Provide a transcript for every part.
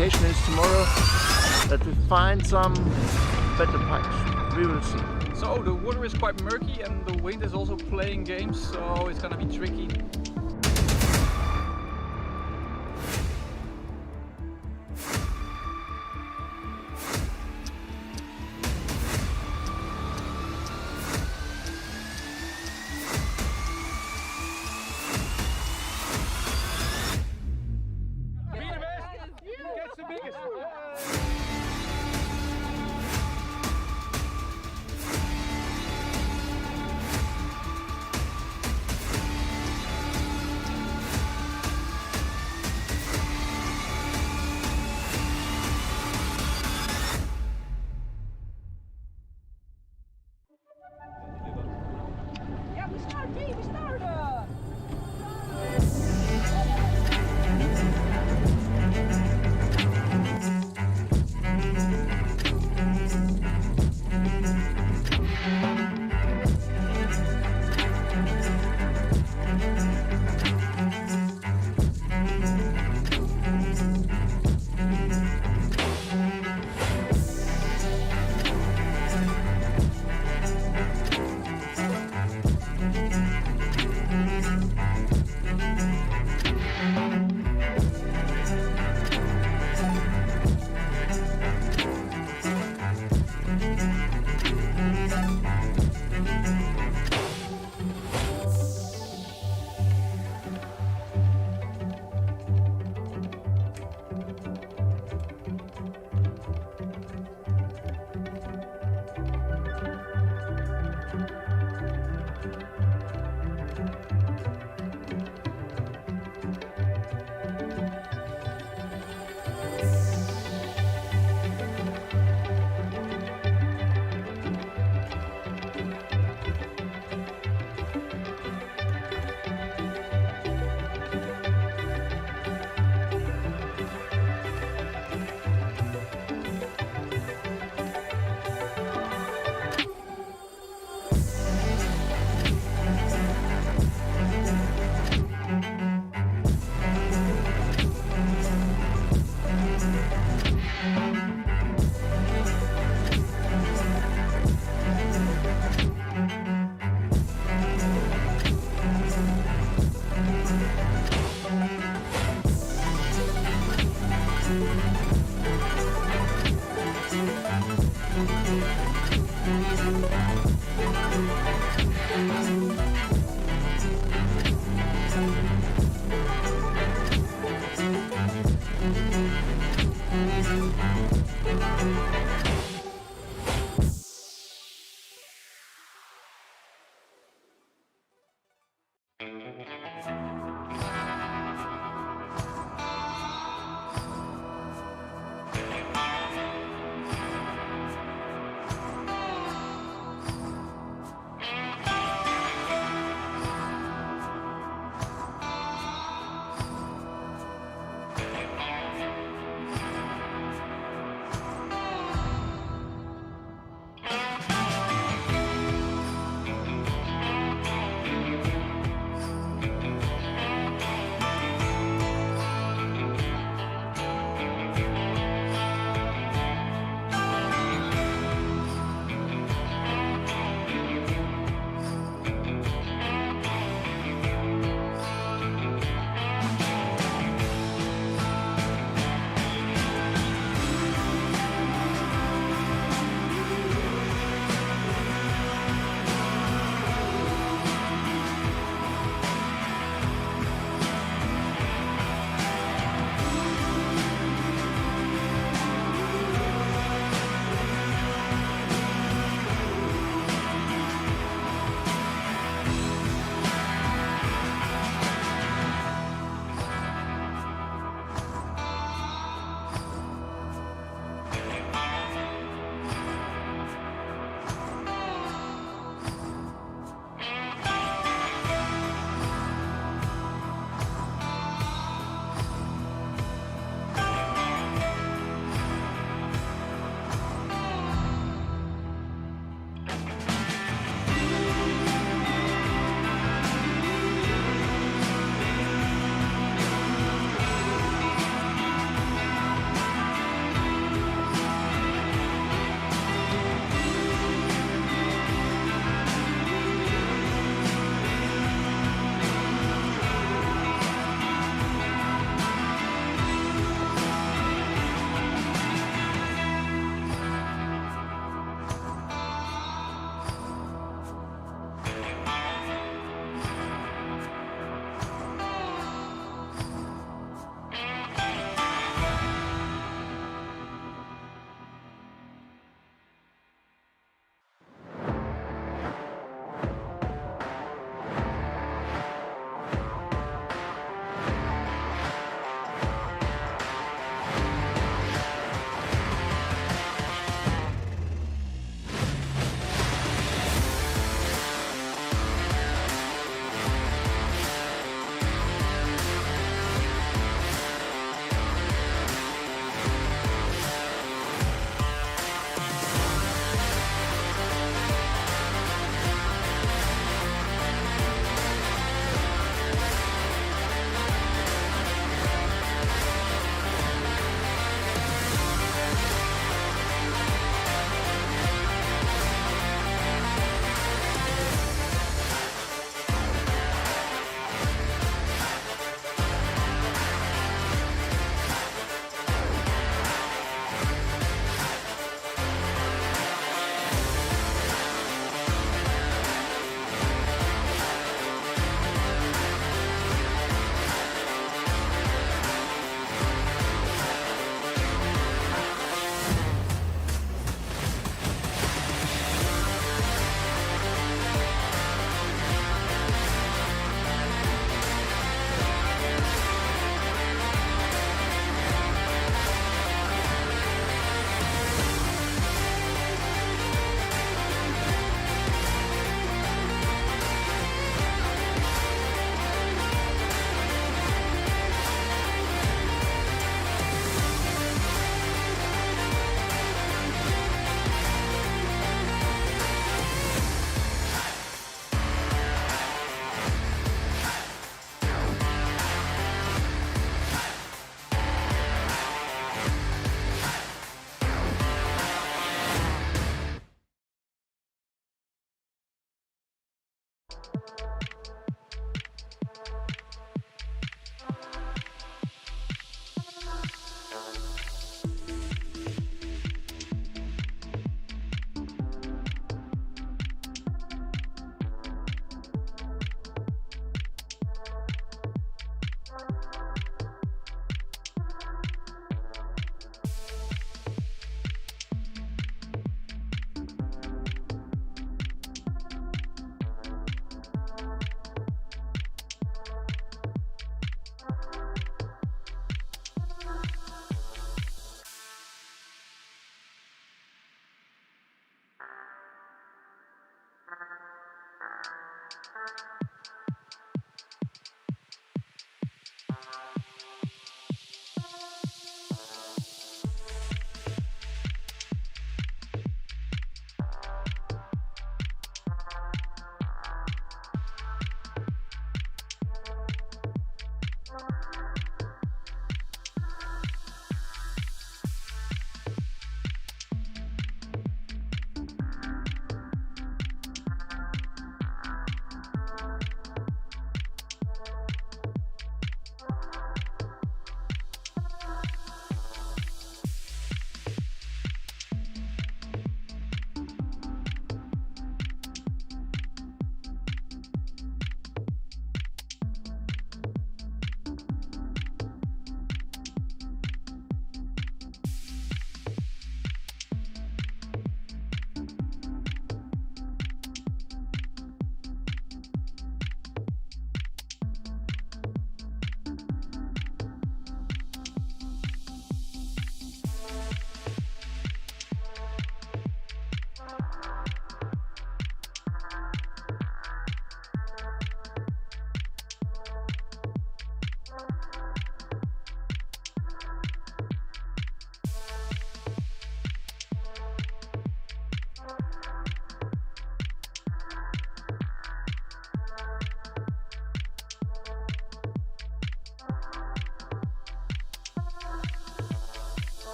Expectation is tomorrow that we find some better pipes. We will see. So the water is quite murky and the wind is also playing games, so it's gonna be tricky.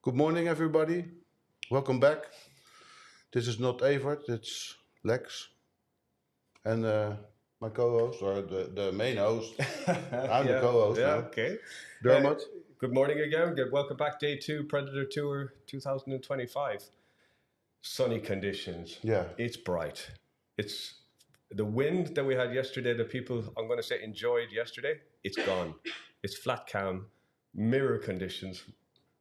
Good morning, everybody. Welcome back. This is not Evert, it's Lex. And my co-host, or the main host. I'm the co-host now. Okay. Dermot. Good morning again. Welcome back, day 2, Predator Tour 2025. Sunny conditions. Yeah. It's bright. It's the wind that we had yesterday, the people, I'm going to say, enjoyed yesterday, it's gone. It's flat cam, mirror conditions.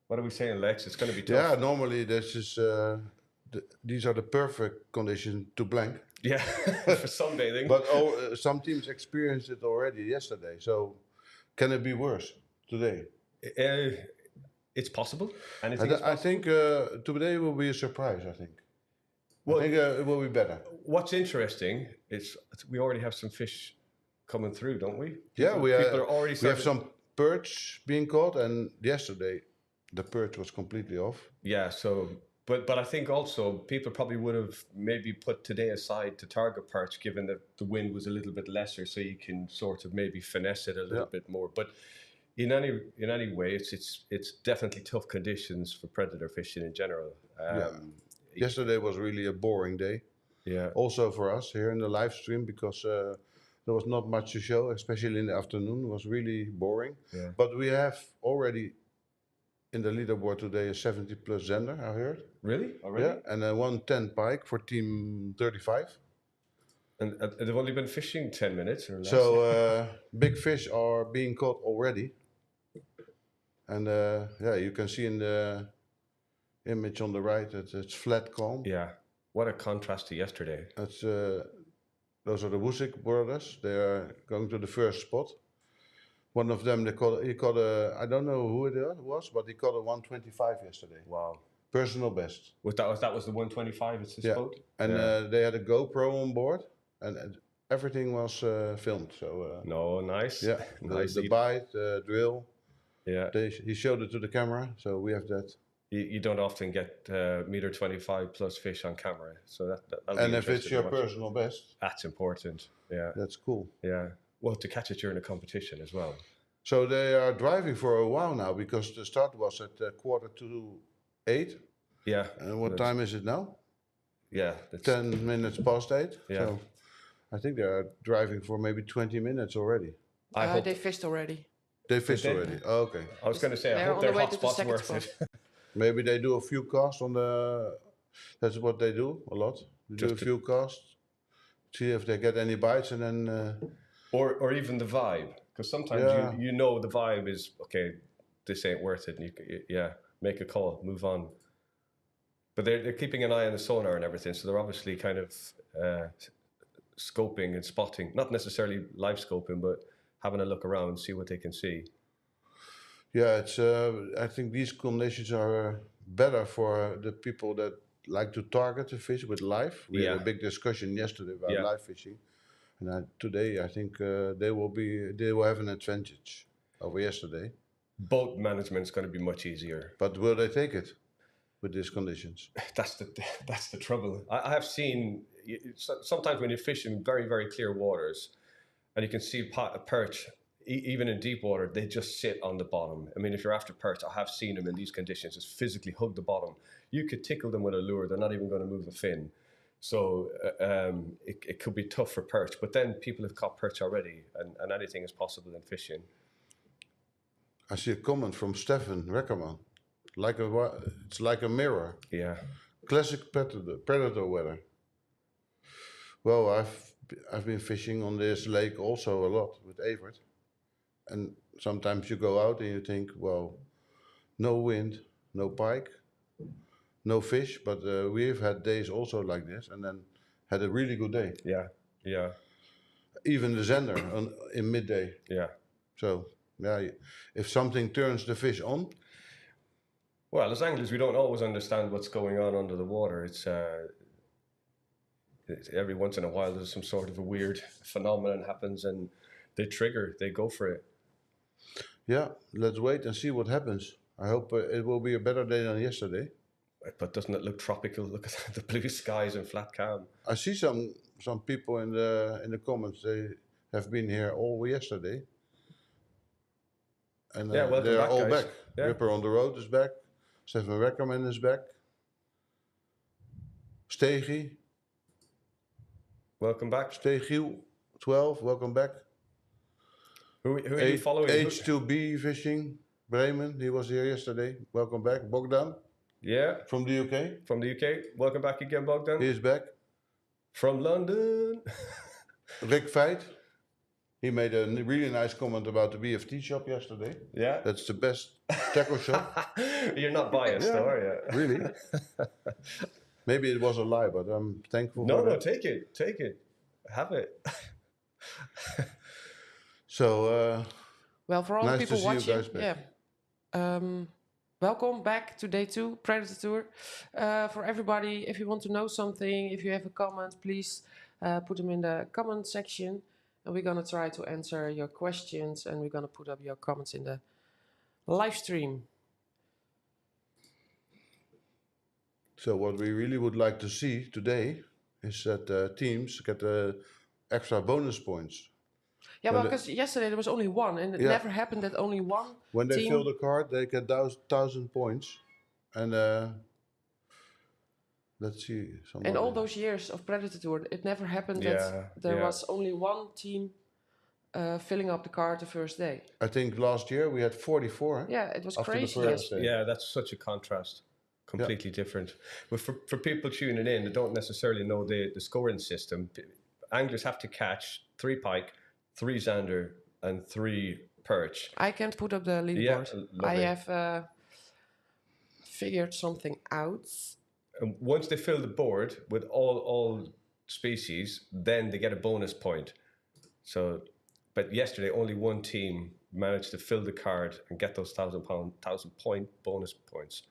What are we saying, Lex? It's going to be tough. Yeah, normally this is, these are the perfect conditions to blank. Yeah, for sunbathing. But some teams experienced it already yesterday. So can it be worse today? It's possible. I think today will be a surprise, I think. Well, I think it will be better. What's interesting is we already have some fish coming through, don't we? Yeah, we have some perch being caught, and yesterday the perch was completely off. Yeah, so but I think also people probably would have maybe put today aside to target perch, given that the wind was a little bit lesser, so you can sort of maybe finesse it a little bit more. But in any way, it's definitely tough conditions for predator fishing in general. Yesterday was really a boring day. Yeah. Also for us here in the live stream, because there was not much to show, especially in the afternoon. It was really boring. Yeah. But we have already in the leaderboard today a 70 plus Zender, I heard. Really? Already? Yeah, and a 110 pike for team 35. And they've only been fishing 10 minutes or less. So big fish are being caught already. And yeah, you can see in the image on the right that it's flat calm. Yeah. What a contrast to yesterday. That's those are the Woosik brothers. They are going to the first spot. One of them, he caught a, I don't know who it was, but he caught a 125 yesterday. Wow. Personal best. That was the 125, it's his boat? And they had a GoPro on board, and everything was filmed. So no, nice. Yeah, nice. The bite, the drill. Yeah. He showed it to the camera, so we have that. You don't often get meter 25 plus fish on camera, so and if it's your personal best, that's important. Yeah, that's cool. Yeah, well, to catch it during a competition as well. So they are driving for a while now, because the start was at 7:45. Yeah. And what time is it now? Yeah, 10 minutes past 8. Yeah. So I think they are driving for maybe 20 minutes already. They fished already. They fished already. Oh, okay. I was going to say, I hope their hotspot's worth it. Maybe they do a few casts on the. That's what they do a lot. They do a few casts, see if they get any bites, and then. Or even the vibe, because sometimes you know the vibe is okay. This ain't worth it, and you make a call, move on. But they're keeping an eye on the sonar and everything, so they're obviously kind of scoping and spotting, not necessarily live scoping, but having a look around and see what they can see. Yeah, it's. I think these conditions are better for the people that like to target the fish with live. We had a big discussion yesterday about live fishing, and today I think they will have an advantage over yesterday. Boat management's going to be much easier. But will they take it with these conditions? That's the trouble. I have seen sometimes when you fish in very, very clear waters, and you can see a perch. Even in deep water, they just sit on the bottom. I mean, if you're after perch, I have seen them in these conditions just physically hug the bottom. You could tickle them with a lure. They're not even going to move a fin. So it could be tough for perch. But then people have caught perch already, and anything is possible in fishing. I see a comment from Stefan Reckerman. It's like a mirror. Yeah. Classic predator weather. Well, I've been fishing on this lake also a lot with Evert. And sometimes you go out and you think, well, no wind, no pike, no fish. But we've had days also like this, and then had a really good day. Yeah, yeah. Even the Zender in midday. Yeah. So, yeah, if something turns the fish on. Well, as anglers, we don't always understand what's going on under the water. It's every once in a while there's some sort of a weird phenomenon happens, and they go for it. Yeah, let's wait and see what happens. I hope it will be a better day than yesterday. But doesn't it look tropical? Look at the blue skies and flat calm. I see some people in the comments. They have been here all yesterday, and welcome they are back, all guys. back. Yeah. Ripper on the road is back. Stefan Reckerman is back. Stegi. Welcome back. Stegiel, 12, welcome back. Who are you following? H2B Fishing, Bremen, he was here yesterday. Welcome back. Bogdan. Yeah. From the UK. From the UK. Welcome back again, Bogdan. He is back. From London. Rick Veit. He made a really nice comment about the BFT shop yesterday. Yeah. That's the best tackle shop. You're not biased, though, are you? Really? Maybe it was a lie, but I'm thankful for No, that. take it. Have it. So, Well, for all the nice people to see you watching, guys back. welcome back to day 2, Predatortour. For everybody, if you want to know something, if you have a comment, please put them in the comment section. And we're going to try to answer your questions, and we're going to put up your comments in the live stream. So what we really would like to see today is that teams get extra bonus points. Yeah, When well, the- because yesterday there was only one, and it Yeah. never happened that only one When they team... fill the card, they get 1,000 points. And let's see. In all those years of Predatortour, it never happened that there was only one team filling up the card the first day. I think last year we had 44. Yeah, it was After the crazy. first day. Yeah, that's such a contrast. Completely different. But for people tuning in that don't necessarily know the scoring system, anglers have to catch 3 pike, 3 zander, and 3 perch. I can't put up the leaderboard. I lovely. have figured something out. And once they fill the board with all species, then they get a bonus point. So, but yesterday only one team managed to fill the card and get those 1,000 point bonus points.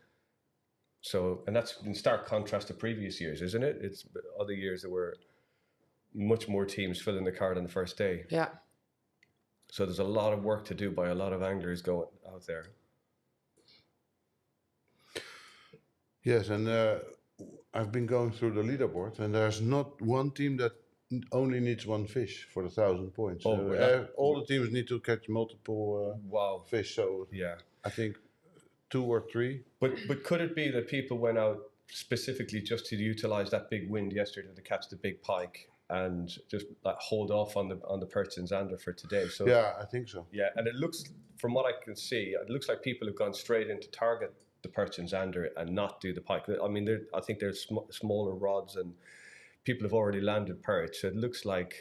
So, and that's in stark contrast to previous years, isn't it? It's other years there were much more teams filling the card on the first day. Yeah. So there's a lot of work to do by a lot of anglers going out there. Yes, and I've been going through the leaderboard, and there's not one team that only needs 1 fish for the 1,000 points. All the teams need to catch multiple fish. So Yeah. I think 2 or 3. But could it be that people went out specifically just to utilize that big wind yesterday to catch the big pike and just like hold off on the perch and zander for today? So Yeah, I think so. yeah, and it looks, from what I can see, it looks like people have gone straight into target the perch and zander and not do the pike. I mean, I think there's smaller rods and people have already landed perch. So it looks like,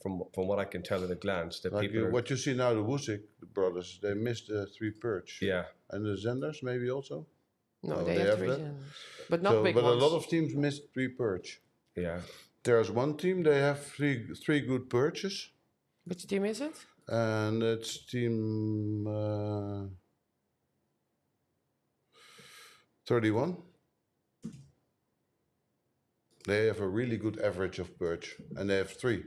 from what I can tell at a glance, that Like people are, what you see now, the Woosik brothers, they missed 3 perch. yeah. And the Zenders maybe also? No, Oh, they they have have 3 that? zenders. But not big But ones. a lot of teams missed 3 perch. Yeah. There's one team, they have three good perches. Which team is it? And it's team 31. They have a really good average of perch, and they have 3.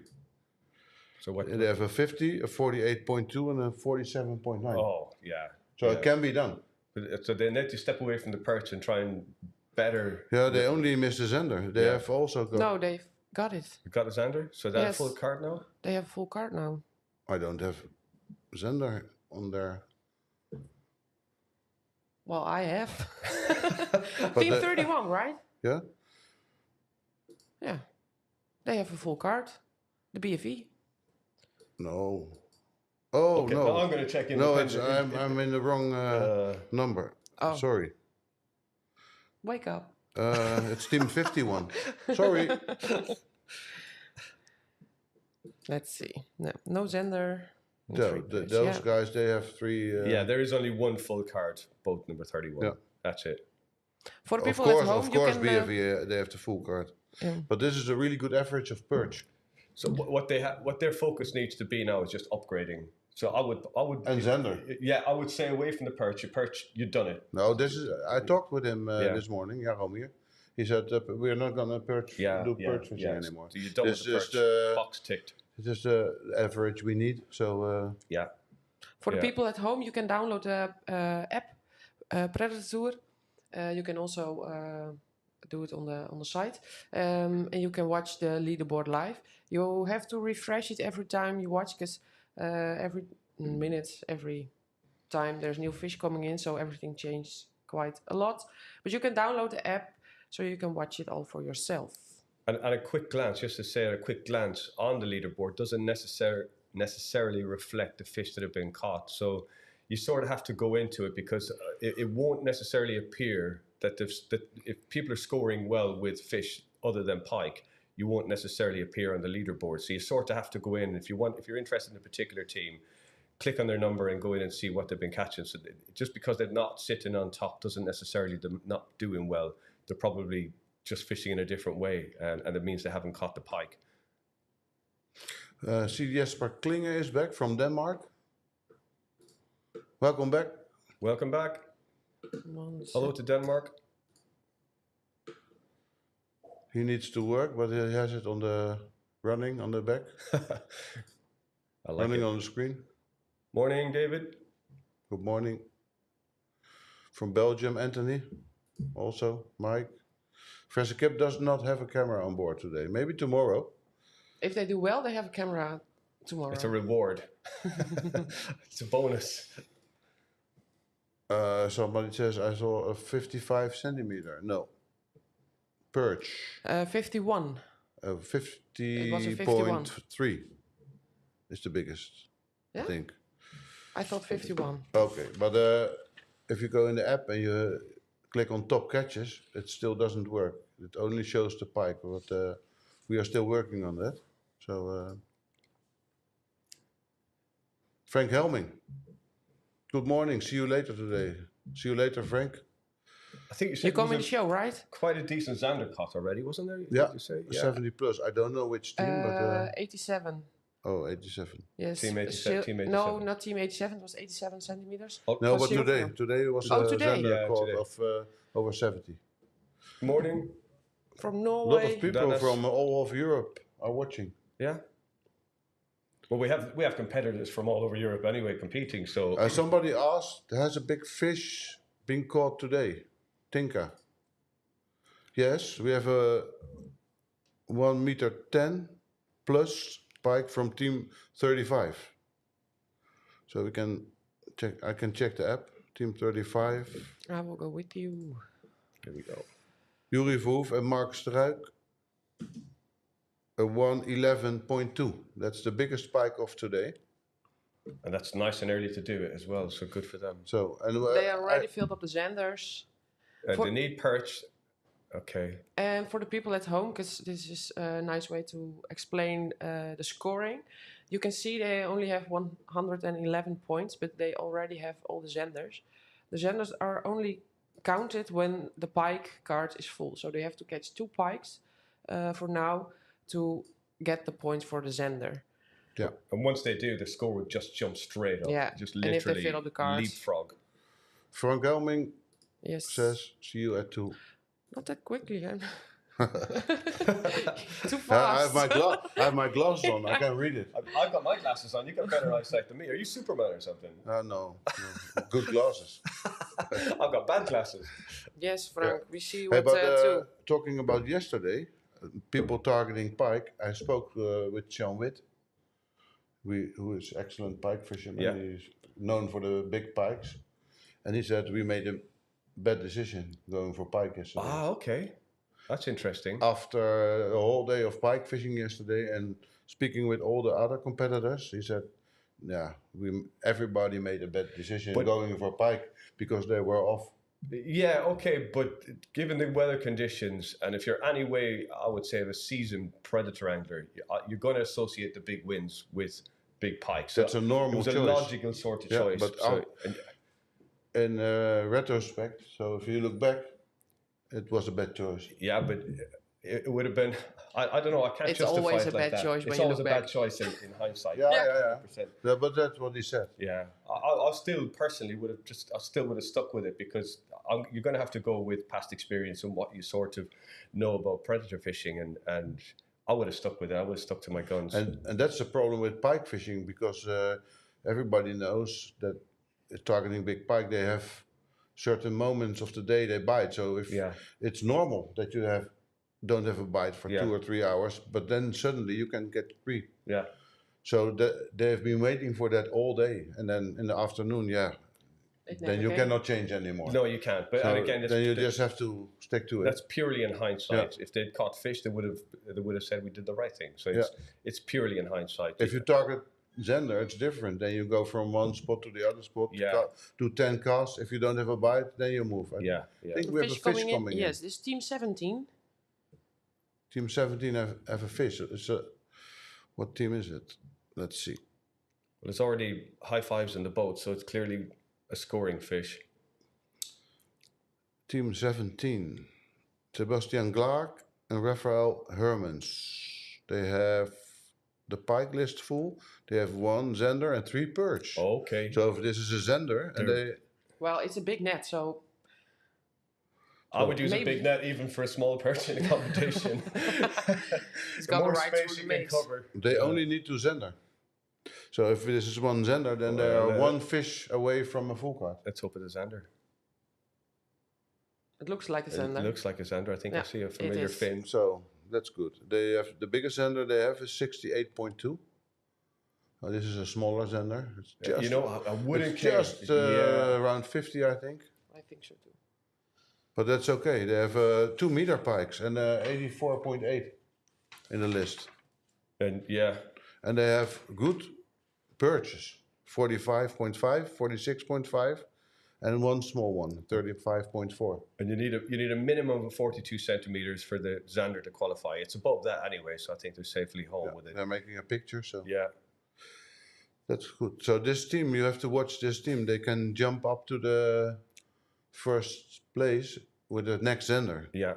So what? They have a 50, a 48.2, and a 47.9. Oh, yeah. So yeah. it can be done. So they need to step away from the perch and try and better. Yeah, they only missed the Zender. They have also got... No, they've got it. Got a zander? So that's Yes. full card now? They have a full card now. I don't have Zender on there. Well, I have. But Team the- 31, right? Yeah? Yeah. They have a full card. The BFE. No. Oh, Okay, no. well, I'm going to check in. No, I'm in the wrong number. Oh. Sorry. Wake up. It's team 51. Sorry. Let's see. No Zender. and So, 3 perch. those Yeah. guys, they have 3. Yeah, there is only one full card, boat number 31. Yeah. That's it. For the Of people at home, course, you can... BFE, they have the full card. yeah. But this is a really good average of perch. So what their focus needs to be now is just upgrading. So I would And Zender. Yeah, I would stay away from the perch. Your perch, you've done it. No, I talked with him Yeah. this morning, Jaromir. He said we're not going to do perch fishing anymore. So you're done with This the is perch. Box ticked. It's just the average we need. So Yeah. For the Yeah. people at home, you can download the app Predatortour. You can also do it on the site, and you can watch the leaderboard live. You have to refresh it every time you watch, because every minute, every time there's new fish coming in, so everything changes quite a lot. But you can download the app so you can watch it all for yourself. And a quick glance, just to say, a quick glance on the leaderboard doesn't necessarily reflect the fish that have been caught. So you sort of have to go into it, because it won't necessarily appear that if people are scoring well with fish other than pike, you won't necessarily appear on the leaderboard. So you sort of have to go in, if you're interested in a particular team, click on their number and go in and see what they've been catching. So just because they're not sitting on top doesn't necessarily them not doing well. They're probably just fishing in a different way, and it means they haven't caught the pike. See, Jesper Klinger is back from Denmark. Welcome back. Welcome back. Hello to Denmark. He needs to work, but he has it on the running on the back. I like running it. on the screen. Morning, David. Good morning. From Belgium, Anthony. Also, Mike. Professor Kip does not have a camera on board today. Maybe tomorrow. If they do well, they have a camera tomorrow. It's a reward. It's a bonus. Somebody says I saw a 55 centimeter. No. Perch. 51. 50.3 is the biggest, Yeah? I think. I thought 51. Okay, but if you go in the app and you click on top catches, it still doesn't work. It only shows the pike, but we are still working on that. So, Frank Helming, good morning. See you later today. See you later, Frank. I think you said You come in the show, right? quite a decent Xander caught already, wasn't there? Yeah, Did you say? 70 plus. I don't know which team, but 87. 87. Yes. Team 87, team No, 87. not Team 87. It was 87 centimeters. Oh, No, but silver. today was today? Xander Yeah, caught today. of over 70. Morning. From A Norway. lot of people Dennis. from all of Europe are watching. Yeah. Well, we have competitors from all over Europe anyway competing. So Somebody asked, has a big fish been caught today? Tinka. Yes, we have a 1 meter 10 plus pike from team 35. So we can check. I can check the app. Team 35. I will go with you. here we go. Yuri Verhoef and Mark Struik. A 111.2. That's the biggest pike of today. And that's nice and early to do it as well. So good for them. So and They already filled up the Xanders. They need perch. Okay. And for the people at home, because this is a nice way to explain the scoring, you can see they only have 111 points, but they already have all the Xanders. The Xanders are only counted when the pike card is full. So they have to catch 2 pikes for now to get the points for the Xander. Yeah. And once they do, the score would just jump straight up. Yeah. Just And if they literally fill up the cards. leapfrog. Frank Helming Yes. says, see you at 2. Not that quickly, huh? Too I fast. have my glasses on. I can read it. I've got my glasses on. You got better eyesight than me. Are you Superman or something? No. Good glasses. I've got bad glasses. Yes, Frank. We see Hey, what but too. talking about yesterday, people targeting pike. I spoke with Sean Witt, who is excellent pike fisherman. Yeah. He's known for the big pikes, and he said we made a bad decision going for pike yesterday. Ah, okay. That's interesting. After a whole day of pike fishing yesterday and speaking with all the other competitors, he said, "Yeah, everybody made a bad decision But- going for pike because they were off." Yeah, okay, but given the weather conditions, and if you're anyway, I would say, of a seasoned predator angler, you're going to associate the big winds with big pikes. That's So a normal It was choice. a logical sort of Yeah, choice. but So, in retrospect, so if you look back, it was a bad choice. yeah, but it would have been. I don't know. I can't It's justify always it a like bad that. choice when It's you always look a bad back. choice in hindsight. Yeah. 100%. Yeah, but that's what he said. Yeah, I still personally would have stuck with it because you're going to have to go with past experience and what you sort of know about predator fishing, and I would have stuck with it. I would have stuck to my guns. And that's the problem with pike fishing because everybody knows that targeting big pike, they have certain moments of the day they bite. So if Yeah. it's normal that you don't have a bite for Yeah. 2 or 3 hours, but then suddenly you can get 3. Yeah, So they've been waiting for that all day, and then in the afternoon, It then never you came? cannot change anymore. No, you can't. But So and again, then you just have to stick to it. that's purely in hindsight. If they'd caught fish, they would have said we did the right thing. So it's purely in hindsight. If you target Xander, it's different. Then you go from one spot to the other spot. Yeah. Do 10 casts. If you don't have a bite, then you move. I think we have a fish coming in. Yes, this team 17. Team 17 have a fish. What team is it? Let's see. Well, it's already high fives in the boat, so it's clearly a scoring fish. Team 17. Sebastian Clark and Raphael Hermans. They have the pike list full. They have 1 Xander and 3 perch. Okay. So if this is a Xander, and they... Well, it's a big net, so... I would use a big net even for a small perch in a competition. It's The got more the right space through you the can mix. cover. They only need 2 Xander. So if this is 1 Xander, then they are 1 fish away from a full card. Let's hope it's a Xander. It looks like a Xander. It looks like a Xander. I think I see a familiar is. fin. So that's good. They have the biggest Xander they have is 68.2. This is a smaller Xander. It's just, You know, I wouldn't it's care. just around 50, I think. I think so too. But that's okay. They have 2 meter pikes and 84.8 in the list. And And they have good perches. 45.5, 46.5, and 1 small one, 35.4. and you need a minimum of 42 centimeters for the Xander to qualify. It's above that anyway, so I think they're safely home with it. They're making a picture, so Yeah. that's good. So this team, you have to watch this team. They can jump up to the first place with the next Xander. Yeah.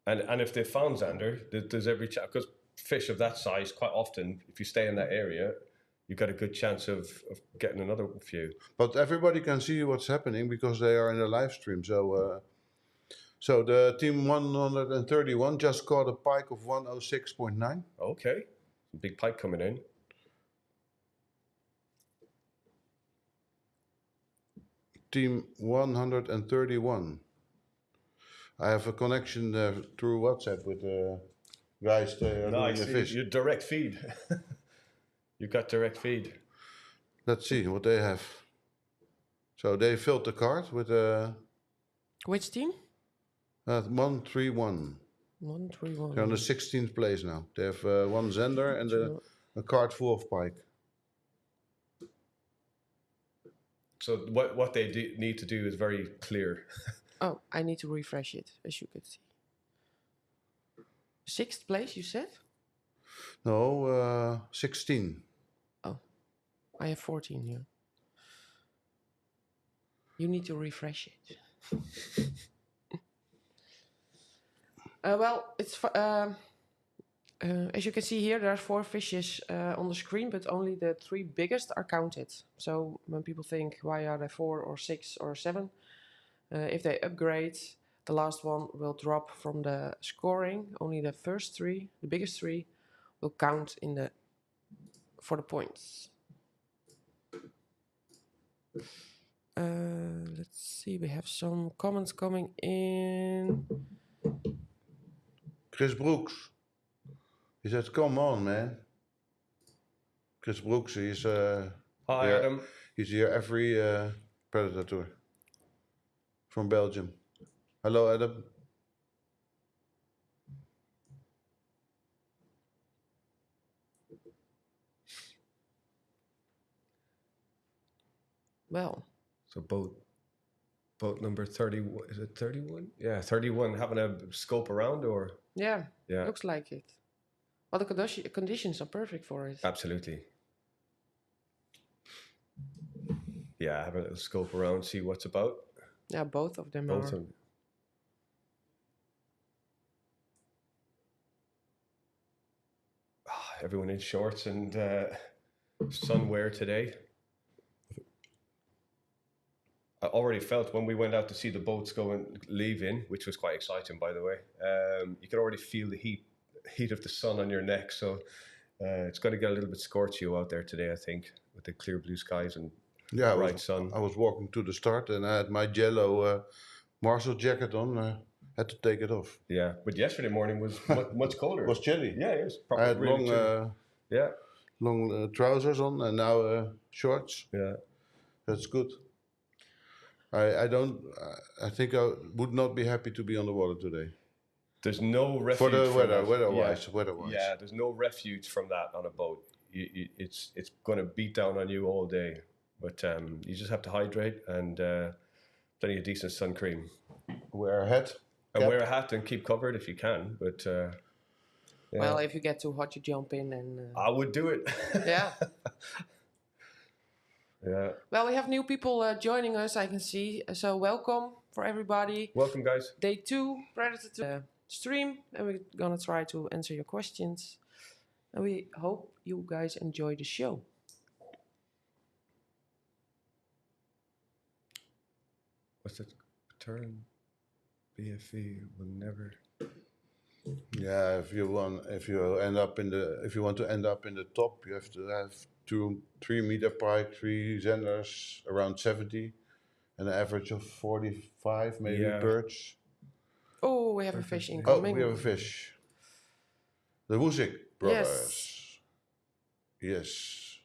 And if they found Xander, there's every chance, because fish of that size, quite often, if you stay in that area, you've got a good chance of getting another few. But everybody can see what's happening because they are in the live stream. So, so the team 131 just caught a pike of 106.9. Okay. Big pike coming in. Team 131. I have a connection through WhatsApp with the guys doing the fish. Your direct feed. You've got direct feed. Let's see what they have. So they filled the card with Which team? 131. 131. They're on the 16th place now. They have 1 Xander and a card full of pike. So what they need to do is very clear. Oh, I need to refresh it, as you can see. 6th place, you said? No, 16. Oh, I have 14 here. You need to refresh it. Well, it's as you can see here, there are 4 fishes on the screen, but only the 3 biggest are counted. So when people think, why are there 4 or 6 or 7? If they upgrade, the last one will drop from the scoring. Only the first 3, the biggest 3, will count for the points. Let's see, we have some comments coming in. Chris Brooks. He said, come on, man. Chris Brooks, he's Hi, here, Adam. he's here every Predator tour. From Belgium. Hello, Adam. Well. So boat number 31, is it 31? Yeah, 31, having a scope around or? Yeah, Yeah. looks like it. Well, the conditions are perfect for it. Absolutely. Yeah, have a little scope around, see what's about. Yeah, both of them Both are. of them. Everyone in shorts and sunwear today. I already felt when we went out to see the boats go and leave in, which was quite exciting, by the way. You could already feel the heat of the sun on your neck. So it's going to get a little bit scorchy out there today, I think, with the clear blue skies and bright sun. I was walking to the start and I had my yellow Marshall jacket on. Had to take it off. Yeah, but yesterday morning was much colder. It was chilly. Yeah, it was. I had really long trousers on and now shorts. Yeah. That's good. I don't. I think I would not be happy to be on the water today. There's no refuge For the from weather, that. weather-wise, Yeah. weather-wise. Yeah, there's no refuge from that on a boat. It's going to beat down on you all day. But you just have to hydrate and plenty of decent sun cream. Wear a hat. And Cap. wear a hat and keep covered if you can. But yeah. Well, if you get too hot, you jump in and... I would do it. yeah. Yeah. Well, we have new people joining us, I can see. So welcome for everybody. Welcome, guys. Day 2, Predatortour stream. And we're going to try to answer your questions. And we hope you guys enjoy the show. What's it? Turn BFE will never. Yeah, if you want to end up in the top, you have to have 3 meter pike, 3 zenders, around 70, and an average of 45, maybe perch. Oh, we have a fish Oh, incoming. we have a fish. The Woosik brothers. Yes.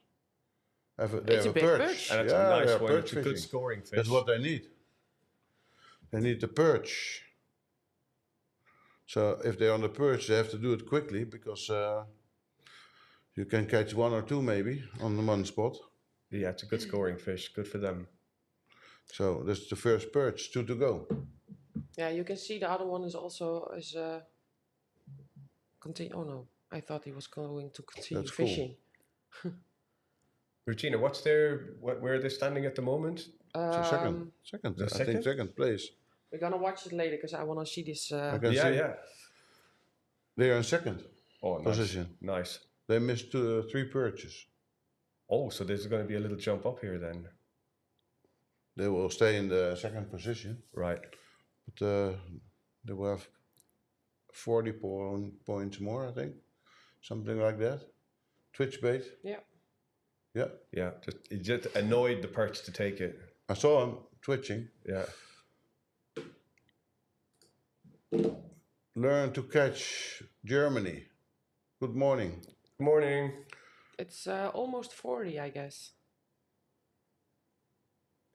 They It's have a big perch. perch. And it's Yeah, a they nice are one. perch It's a good fishing. scoring fish. That's what they need. They need the perch. So if they're on the perch, they have to do it quickly because you can catch 1 or 2 maybe on the one spot. Yeah, it's a good scoring fish. Good for them. So that's the first perch, 2 to go. Yeah, you can see the other one is also continue. Oh no, I thought he was going to continue That's cool. fishing. Regina, where are they standing at the moment? So second, The I think second? second place. We're gonna watch it later because I want to see this. I can Yeah, see yeah. they are in second Oh, nice. position. Nice. They missed 3 perches. Oh, so there's going to be a little jump up here then. They will stay in the second position, Right. but they will have 40 points more, I think, something like that. Twitch bait. Yeah. Yeah, Yeah. It just annoyed the perch to take it. I saw him twitching. Yeah. Learn to catch Germany. Good morning. Good morning. It's almost 40, I guess.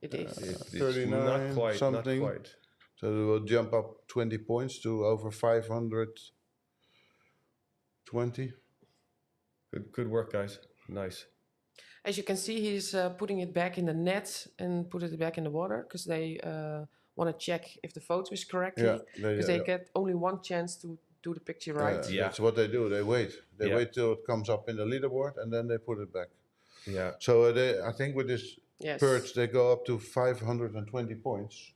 It is. It's 39 not quite. something. Not quite. So they will jump up 20 points to over 520. Good work, guys. Nice. As you can see, he's putting it back in the net and put it back in the water because they want to check if the photo is correctly. Yeah, Because they get only one chance to do the picture right. Yeah. That's what they do. They wait. They Yeah. wait till it comes up in the leaderboard and then they put it back. Yeah. So I think with this Yes. perch, they go up to 520 points.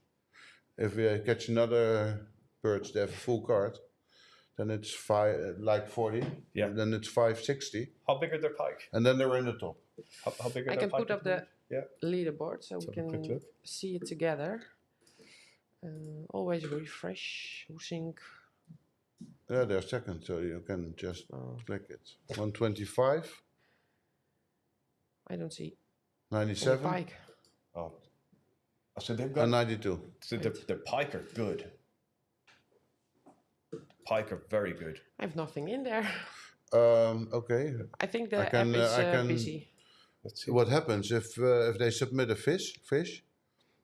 If we catch another perch, they have a full card. Then it's 40. Yeah. And then it's 560. How big are their pike? And then they're in the top. How big are I their can pike? put up the Yeah. leaderboard so we Let's have a quick can look. see it together. Always refresh. Hoesink. Yeah, they're second, so you can just Oh, click it. 125, I don't see any 97, pike. Oh. So they've got. and 92. So the pike are good. Pike are very good. I have nothing in there. Okay. I think the I can, app is I can- busy. Let's see. What happens if they submit a fish,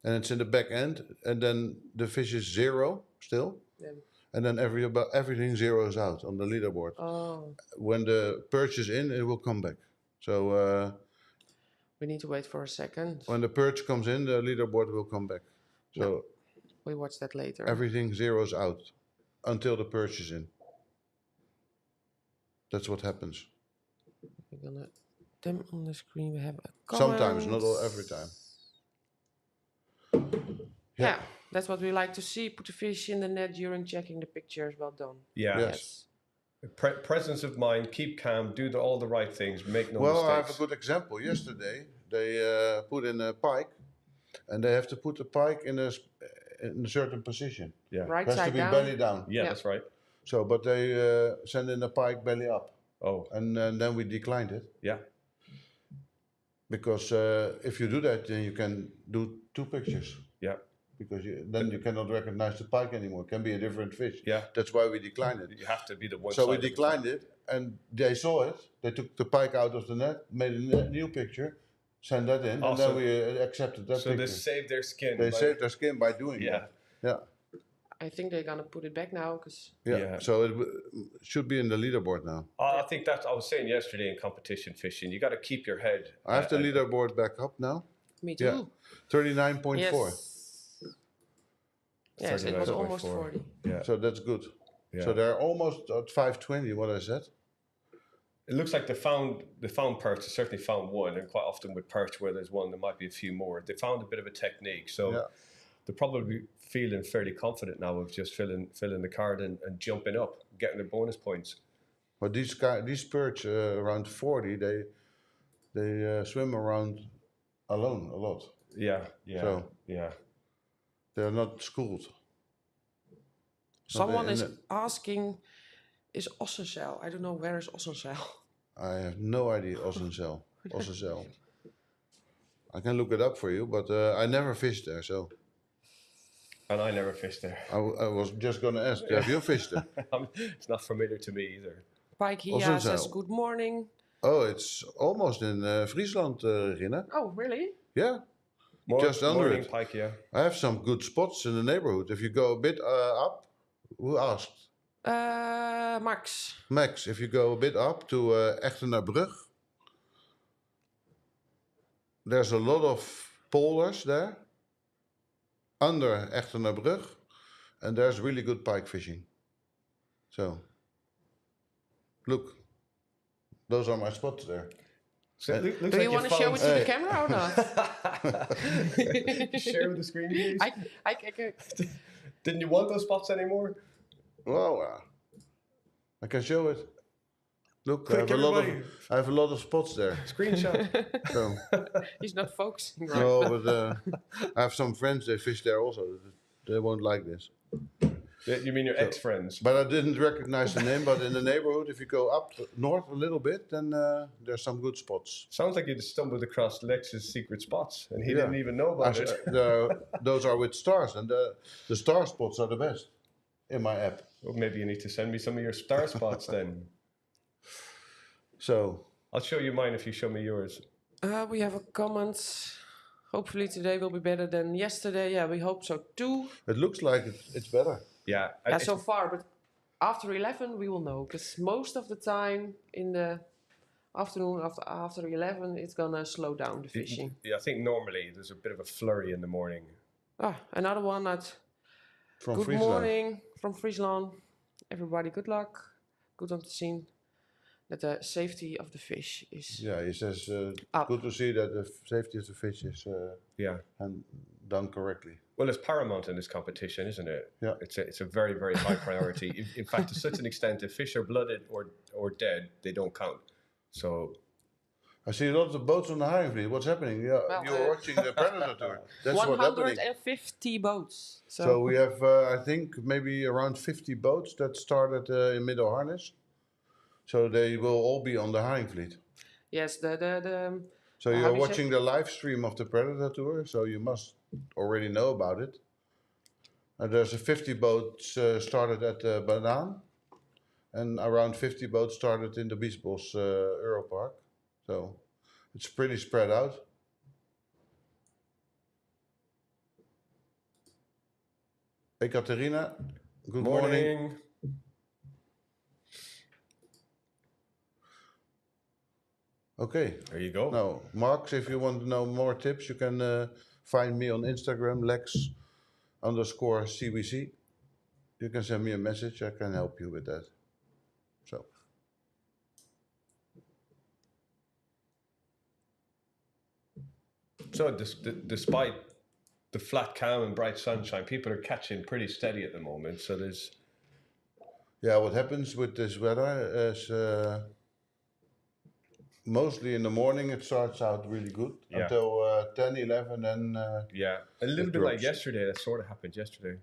and it's in the back end, and then the fish is 0 still, Then- and then everything zeroes out on the leaderboard. Oh, When the perch is in, it will come back. So we need to wait for a second. when the perch comes in, the leaderboard will come back. So We watch that later. everything zeroes out until the perch is in. That's what happens. We're gonna dim on the screen. We have a Sometimes, not comment. every time. Yeah, that's what we like to see. Put the fish in the net during checking the pictures. Well done. Yeah. Yes. Presence of mind. Keep calm. Do all the right things. Make no Well, I have a mistakes. good example. Yesterday, they put in a pike, and they have to put the pike in a certain position. Yeah. Right It has to side be down. belly down. Yeah, Yeah. that's right. So, but they send in the pike belly up, Oh, and then we declined it yeah. because if you do that, then you can do 2 pictures. Yeah. Because then you cannot recognize the pike anymore. It can be a different fish. Yeah. That's why we declined it. You have to be the one. So we side of the declined it, and they saw it. They took the pike out of the net, made a new picture, send that in, and Also- then we accepted that So picture. they saved their skin. They by- saved their skin by doing Yeah. that. Yeah. I think they're gonna put it back now because Yeah. Yeah. So it should be in the leaderboard now. I think that I was saying yesterday in competition fishing, you got to keep your head. I have the leaderboard back up now. me too. Yeah. 39.4. Yes. Yes, it was almost 40. Yeah. So that's good. Yeah. So they're almost at 520, what I said. It looks like they found perch. They certainly found one, and quite often with perch where there's one, there might be a few more. They found a bit of a technique, so Yeah. they're probably feeling fairly confident now of just filling the card and jumping up, getting their bonus points. But these perch around 40, they swim around alone a lot. Yeah, yeah, So- yeah. They're not schooled. Someone in is the- asking, is Ossensel? I don't know, where is Ossensel? I have no idea, Ossensel. Ossensel. I can look it up for you, but I never fished there, so And I never fished there. I was just going to ask, have you fished there? It's not familiar to me either. Pike Hia Ossensel. says good morning. Oh, it's almost in Friesland, Regina. Oh, really? Yeah, Just under morning, it. Pike, yeah. I have some good spots in the neighborhood. If you go a bit up, who asked? Max. Max, if you go a bit up to Echtenerbrug, there's a lot of polders there under Echtenerbrug, and there's really good pike fishing. So, look, those are my spots there. So it looks Do like you want to show it to Hey. the camera or not? Share the screen, please. I Didn't you want those spots anymore? Well, I can show it. Look, Quick, everybody. I have a lot of spots there. Screenshot. So, he's not focusing right. no, but I have some friends. They fish there also. They won't like this. You mean your ex-friends? But I didn't recognize the name. But in the neighborhood, if you go up north a little bit, then there's some good spots. Sounds like you just stumbled across Lex's secret spots, and he Yeah. didn't even know about it. Those are with stars, and the star spots are the best in my app. Well, maybe you need to send me some of your star spots then. So I'll show you mine if you show me yours. We have a comment. Hopefully today will be better than yesterday. Yeah, we hope so too. it looks like it's better. Yeah. Yeah, so far, but after 11 we will know, because most of the time in the afternoon after 11 it's gonna slow down the fishing. Yeah, I think normally there's a bit of a flurry in the morning. Another one at From good Friesland. morning from Friesland. Everybody, good luck. Good on to see that the safety of the fish is Yeah, he says up. good to see that the safety of the fish is Yeah. done correctly. Well, it's paramount in this competition, isn't it? Yeah. It's a very, very high priority. In fact, to such an extent, if fish are blooded or dead, they don't count. So I see lots of boats on the Haringvliet. What's happening? Yeah, Well, you're watching the Predatortour. That's what's happening. 150 boats. So we have, I think, maybe around 50 boats that started in Middle Harness. So they will all be on the Haringvliet. yes, the So how you're do you say- watching the live stream of the Predatortour, so you must already know about it. There's a 50 boats started at the Banaan, and around 50 boats started in the Biesbos Europark. So it's pretty spread out. Ekaterina, good morning. Okay. there you go. Now, Marks, if you want to know more tips, you can find me on Instagram, Lex_CBC. You can send me a message. I can help you with that. So, So despite the flat calm and bright sunshine, people are catching pretty steady at the moment. So there's yeah, what happens with this weather is mostly in the morning it starts out really good Yeah. until 10, 11, and yeah, a little It bit like drops. yesterday. That sort of happened yesterday.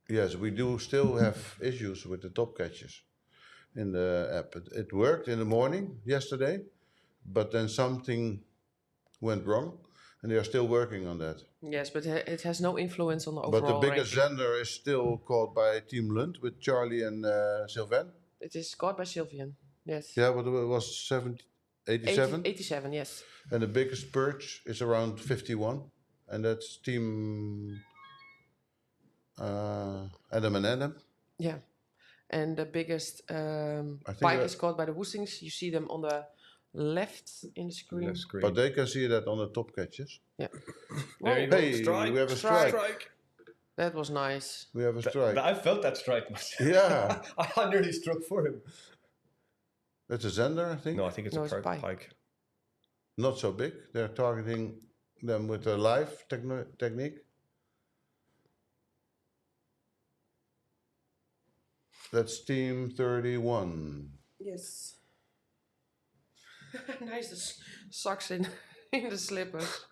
yes, we do still have issues with the top catches in the app. It worked in the morning yesterday, but then something went wrong, and they are still working on that. yes, but it has no influence on the But overall the biggest ranking. zender is still called by Team Lund with Charlie and Sylvain. It is caught by Sylvian. Yes. Yeah, but it was 87. 87, yes. And the biggest perch is around 51. And that's Team Adam and Adam. Yeah. And the biggest I think pike is caught by the woestings. You see them on the left in the screen. Left screen. But they can see that on the top catches. Yeah. There you go. Hey, Strike. we have a strike. Strike. That was nice. We have a strike. I felt that strike myself. Yeah. I nearly struck for him. That's a Zender, I think. No, I think it's No, a it's a pike. pike. Not so big. They're targeting them with a live technique. That's Team 31. Yes. Nice, the socks in the slippers.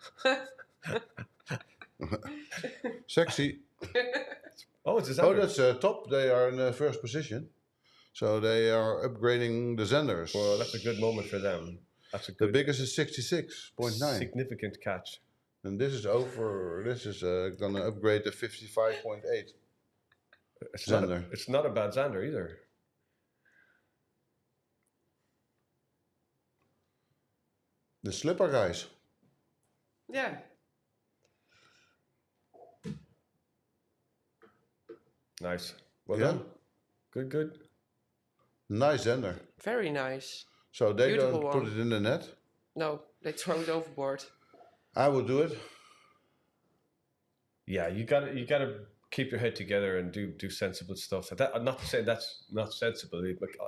Sexy. Oh, it's a Oh, Zender. that's top. They are in the first position. So they are upgrading the Zenders. Well, that's a good moment for them. That's a The good, biggest is 66.9. significant catch. And this is over. This is going to upgrade to 55.8. Zender. It's not a bad Zander either. The slipper guys. Yeah. Nice. Well Yeah. done. Good. Nice Zender. Very nice. So they Beautiful don't put one. it in the net. No, they throw it overboard. I would do it. Yeah, you gotta keep your head together and do sensible stuff. I'm not saying that's not sensible.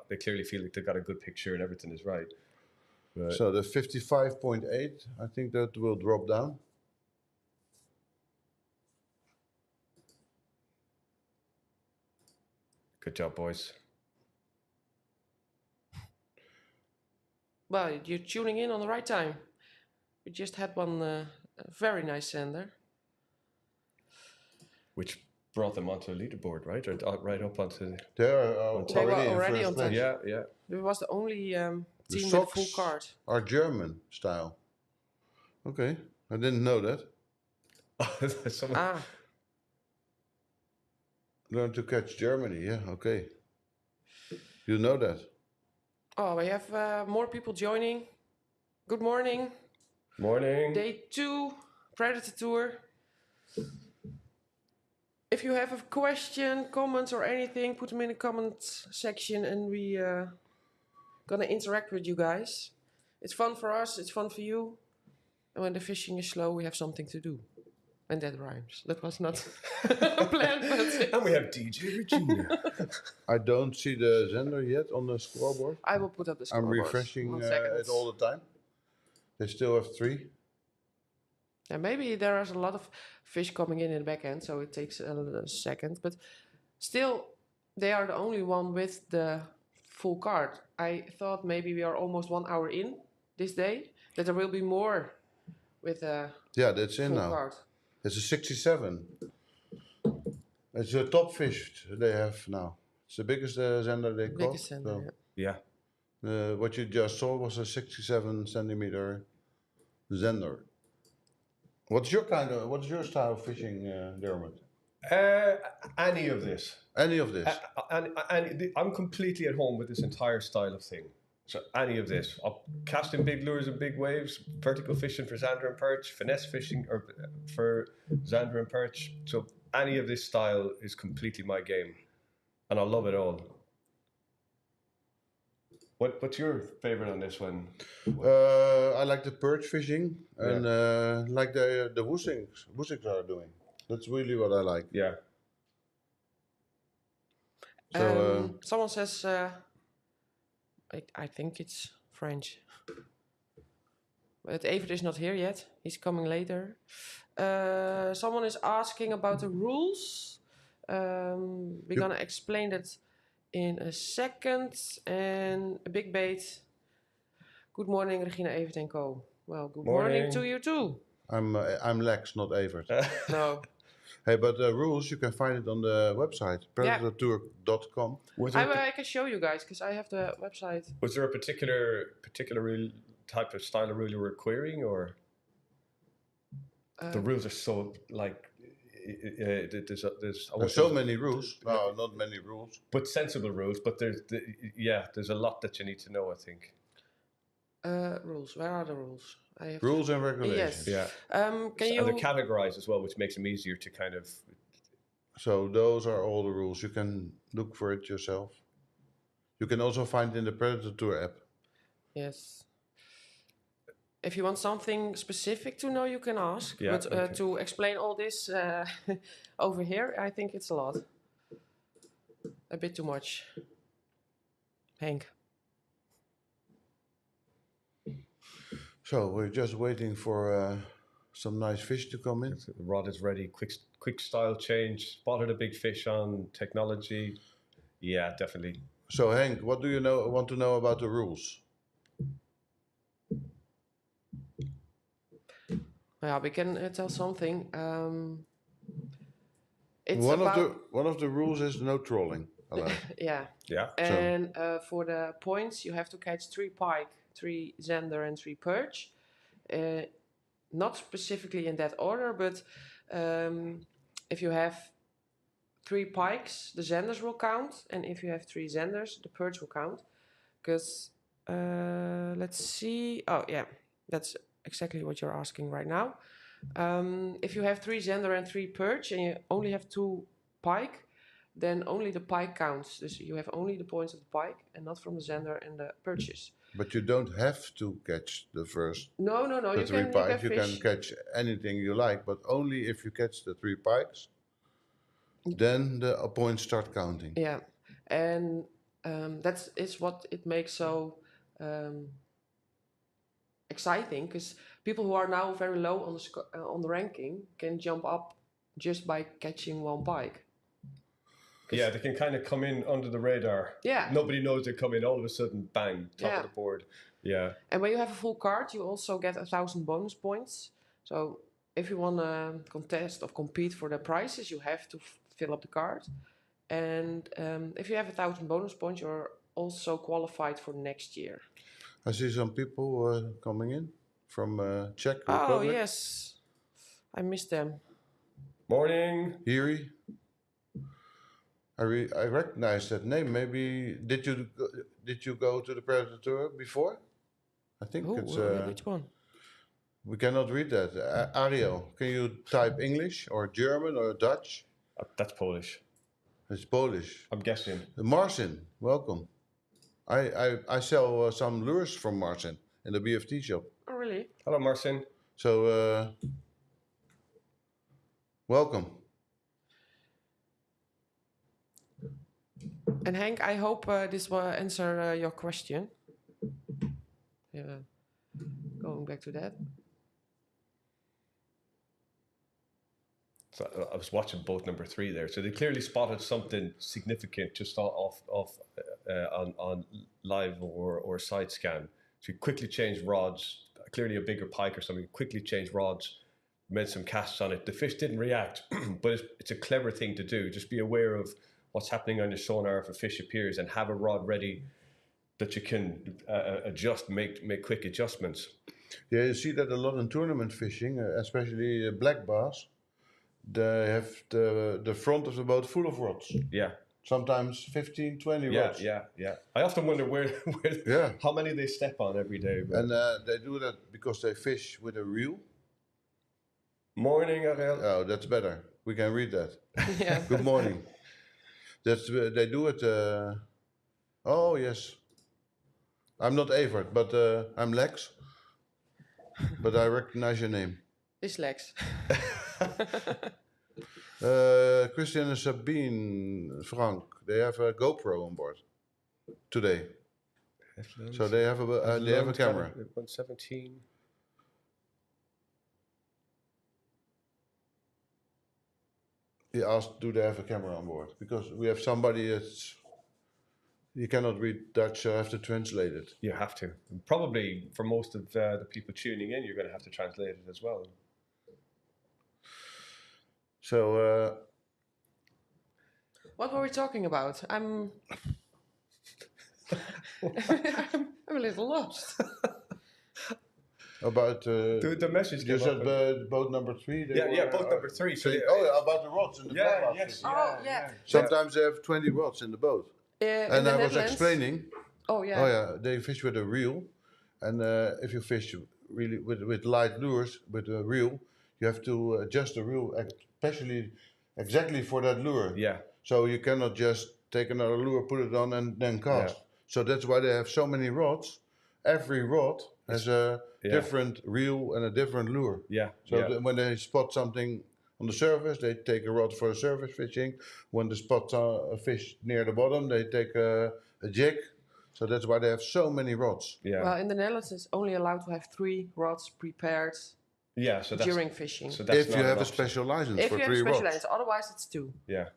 They clearly feel like they've got a good picture and everything is right. But So the 55.8, I think that will drop down. good job, boys. Well, you're tuning in on the right time. We just had one very nice sender. Which brought them onto the leaderboard, right? Or right up onto. They are They were already in already first on place. top. Yeah. It was the only The team with a full socks card. are German style. Okay, I didn't know that. Someone, Ah, Learn to catch Germany. Yeah, okay. You know that. oh, we have more people joining. Good morning. Morning. Day 2, Predatortour. If you have a question, comments or anything, put them in the comment section and we gonna interact with you guys. It's fun for us, it's fun for you. And when the fishing is slow, we have something to do. And that rhymes. That was not planned, but And we have DJ Regina. I don't see the Zender yet on the scoreboard. I will put up the I'm scoreboard. refreshing 1 second. it all the time. They still have 3. Yeah, maybe there is a lot of fish coming in the back end, so it takes a second. But still, they are the only one with the full card. I thought maybe we are almost 1 hour in this day, that there will be more with a Yeah, that's in full now. card. It's a 67. It's a top fish they have now. It's the biggest Zender they caught. Biggest sender, So, yeah. Yeah. what you just saw was a 67 centimeter Zender. What's your style of fishing, Dermot? Any of this. Any of this? I'm completely at home with this entire style of thing. So any of this, I'll cast in big lures and big waves, vertical fishing for zander and perch, finesse fishing or for zander and perch. So any of this style is completely my game, and I love it all. What's your favorite on this one? I like the perch fishing and like the woestings are doing. That's really what I like. Yeah. So Someone says, I think it's French. But Evert is not here yet. He's coming later. Someone is asking about the rules. We're gonna explain that in a second. And a big bait. Good morning, Regina, Evert and Co. Well, good morning to you too. I'm Lex, not Evert. No. Hey, but the rules you can find it on the website predatortour.com. I can show you guys because I have the website. Was there a particular rule, type of style of rule you were querying, or the rules are so like there's so many rules. No, not many rules. but sensible rules. But there's a lot that you need to know, I think. Rules. Where are the rules? I have Rules and regulations. Yes. Yeah. Can And they're you? categorized as well, which makes them easier to kind of. So those are all the rules. You can look for it yourself. You can also find it in the Predatortour app. Yes. If you want something specific to know, you can ask. Yeah, But okay. to explain all this over here, I think it's a lot. A bit too much. Henk. So we're just waiting for some nice fish to come in. The rod is ready. Quick style change. Spotted a big fish on technology. Yeah, definitely. So Henk, what do you want to know about the rules? Yeah, we can tell something. It's One about of the rules is no trolling allowed. yeah. Yeah. And for the points, you have to catch 3 pike, 3 zander, and 3 perch. Not specifically in that order, but if you have 3 pikes, the zanders will count, and if you have 3 zanders, the perch will count. Because let's see. Oh yeah, that's exactly what you're asking right now. If you have 3 zander and 3 perch, and you only have 2 pike, then only the pike counts. So you have only the points of the pike and not from the zander and the perches. But you don't have to catch the first No. the You 3 can pikes. You fish. can catch anything you like, but only if you catch the 3 pikes. Then the points start counting. Yeah, and that's is what it makes so exciting, because people who are now very low on the ranking can jump up just by catching 1 pike. Yeah, they can kind of come in under the radar. Yeah. Nobody knows they're coming. All of a sudden, bang, top of the board. Yeah. And when you have a full card, you also get 1,000 bonus points. So if you want to contest or compete for the prizes, you have to fill up the card. And if you have 1,000 bonus points, you're also qualified for next year. I see some people coming in from Czech Republic. Oh yes, I missed them. Morning. Hiri. I recognize that name. Maybe did you go to the Predatortour before? I think it's. Which one? We cannot read that. Ariel, can you type English or German or Dutch? That's Polish. It's Polish. I'm guessing. Marcin, welcome. I sell some lures from Marcin in the BFT shop. Oh really? Hello, Marcin. So welcome. And Henk, I hope this will answer your question. Yeah, going back to that. So I was watching boat number 3 there. So they clearly spotted something significant just on live or side scan. So you quickly changed rods, clearly a bigger pike or something, quickly changed rods, made some casts on it. The fish didn't react, but it's a clever thing to do. Just be aware of what's happening on your sonar if a fish appears and have a rod ready that you can adjust, make quick adjustments. Yeah, you see that a lot in tournament fishing, especially black bass. They have the front of the boat full of rods. Yeah. Sometimes 15, 20 rods. Yeah. I often wonder how many they step on every day. But. And they do that because they fish with a reel. Morning, Ariel. Oh, that's better. We can read that. Yeah. Good morning. That's they do it. Oh yes. I'm not Evert, but I'm Lex. But I recognize your name. It's Lex. Christian and Sabine, Frank, they have a GoPro on board today. So they have a camera. 117. He asked, do they have a camera on board? Because we have somebody that's, you cannot read Dutch, so I have to translate it. You have to. And probably for most of the people tuning in, you're going to have to translate it as well. So, What were we talking about? I'm a little lost. about The message. you came said up boat number 3. yeah, boat number 3. So About the rods in the boat. yes. Oh yeah. Sometimes they have 20 rods in the boat. In And the I was Netherlands- explaining. Oh yeah. Oh yeah, they fish with a reel, And if you fish really with light lures, with a reel, you have to adjust the reel especially exactly for that lure. Yeah. So you cannot just take another lure, put it on, and then cast. Yeah. So that's why they have so many rods. Every rod has a different reel and a different lure. Yeah. So yeah. when they spot something on the surface, they take a rod for surface fishing. When they spot a fish near the bottom, they take a jig. So that's why they have so many rods. Yeah. Well, in the Netherlands, it's only allowed to have 3 rods prepared Yeah. So that's during fishing. So that's If not you an have a option. special license If for you have 3 special rods. lines, otherwise it's 2. Yeah.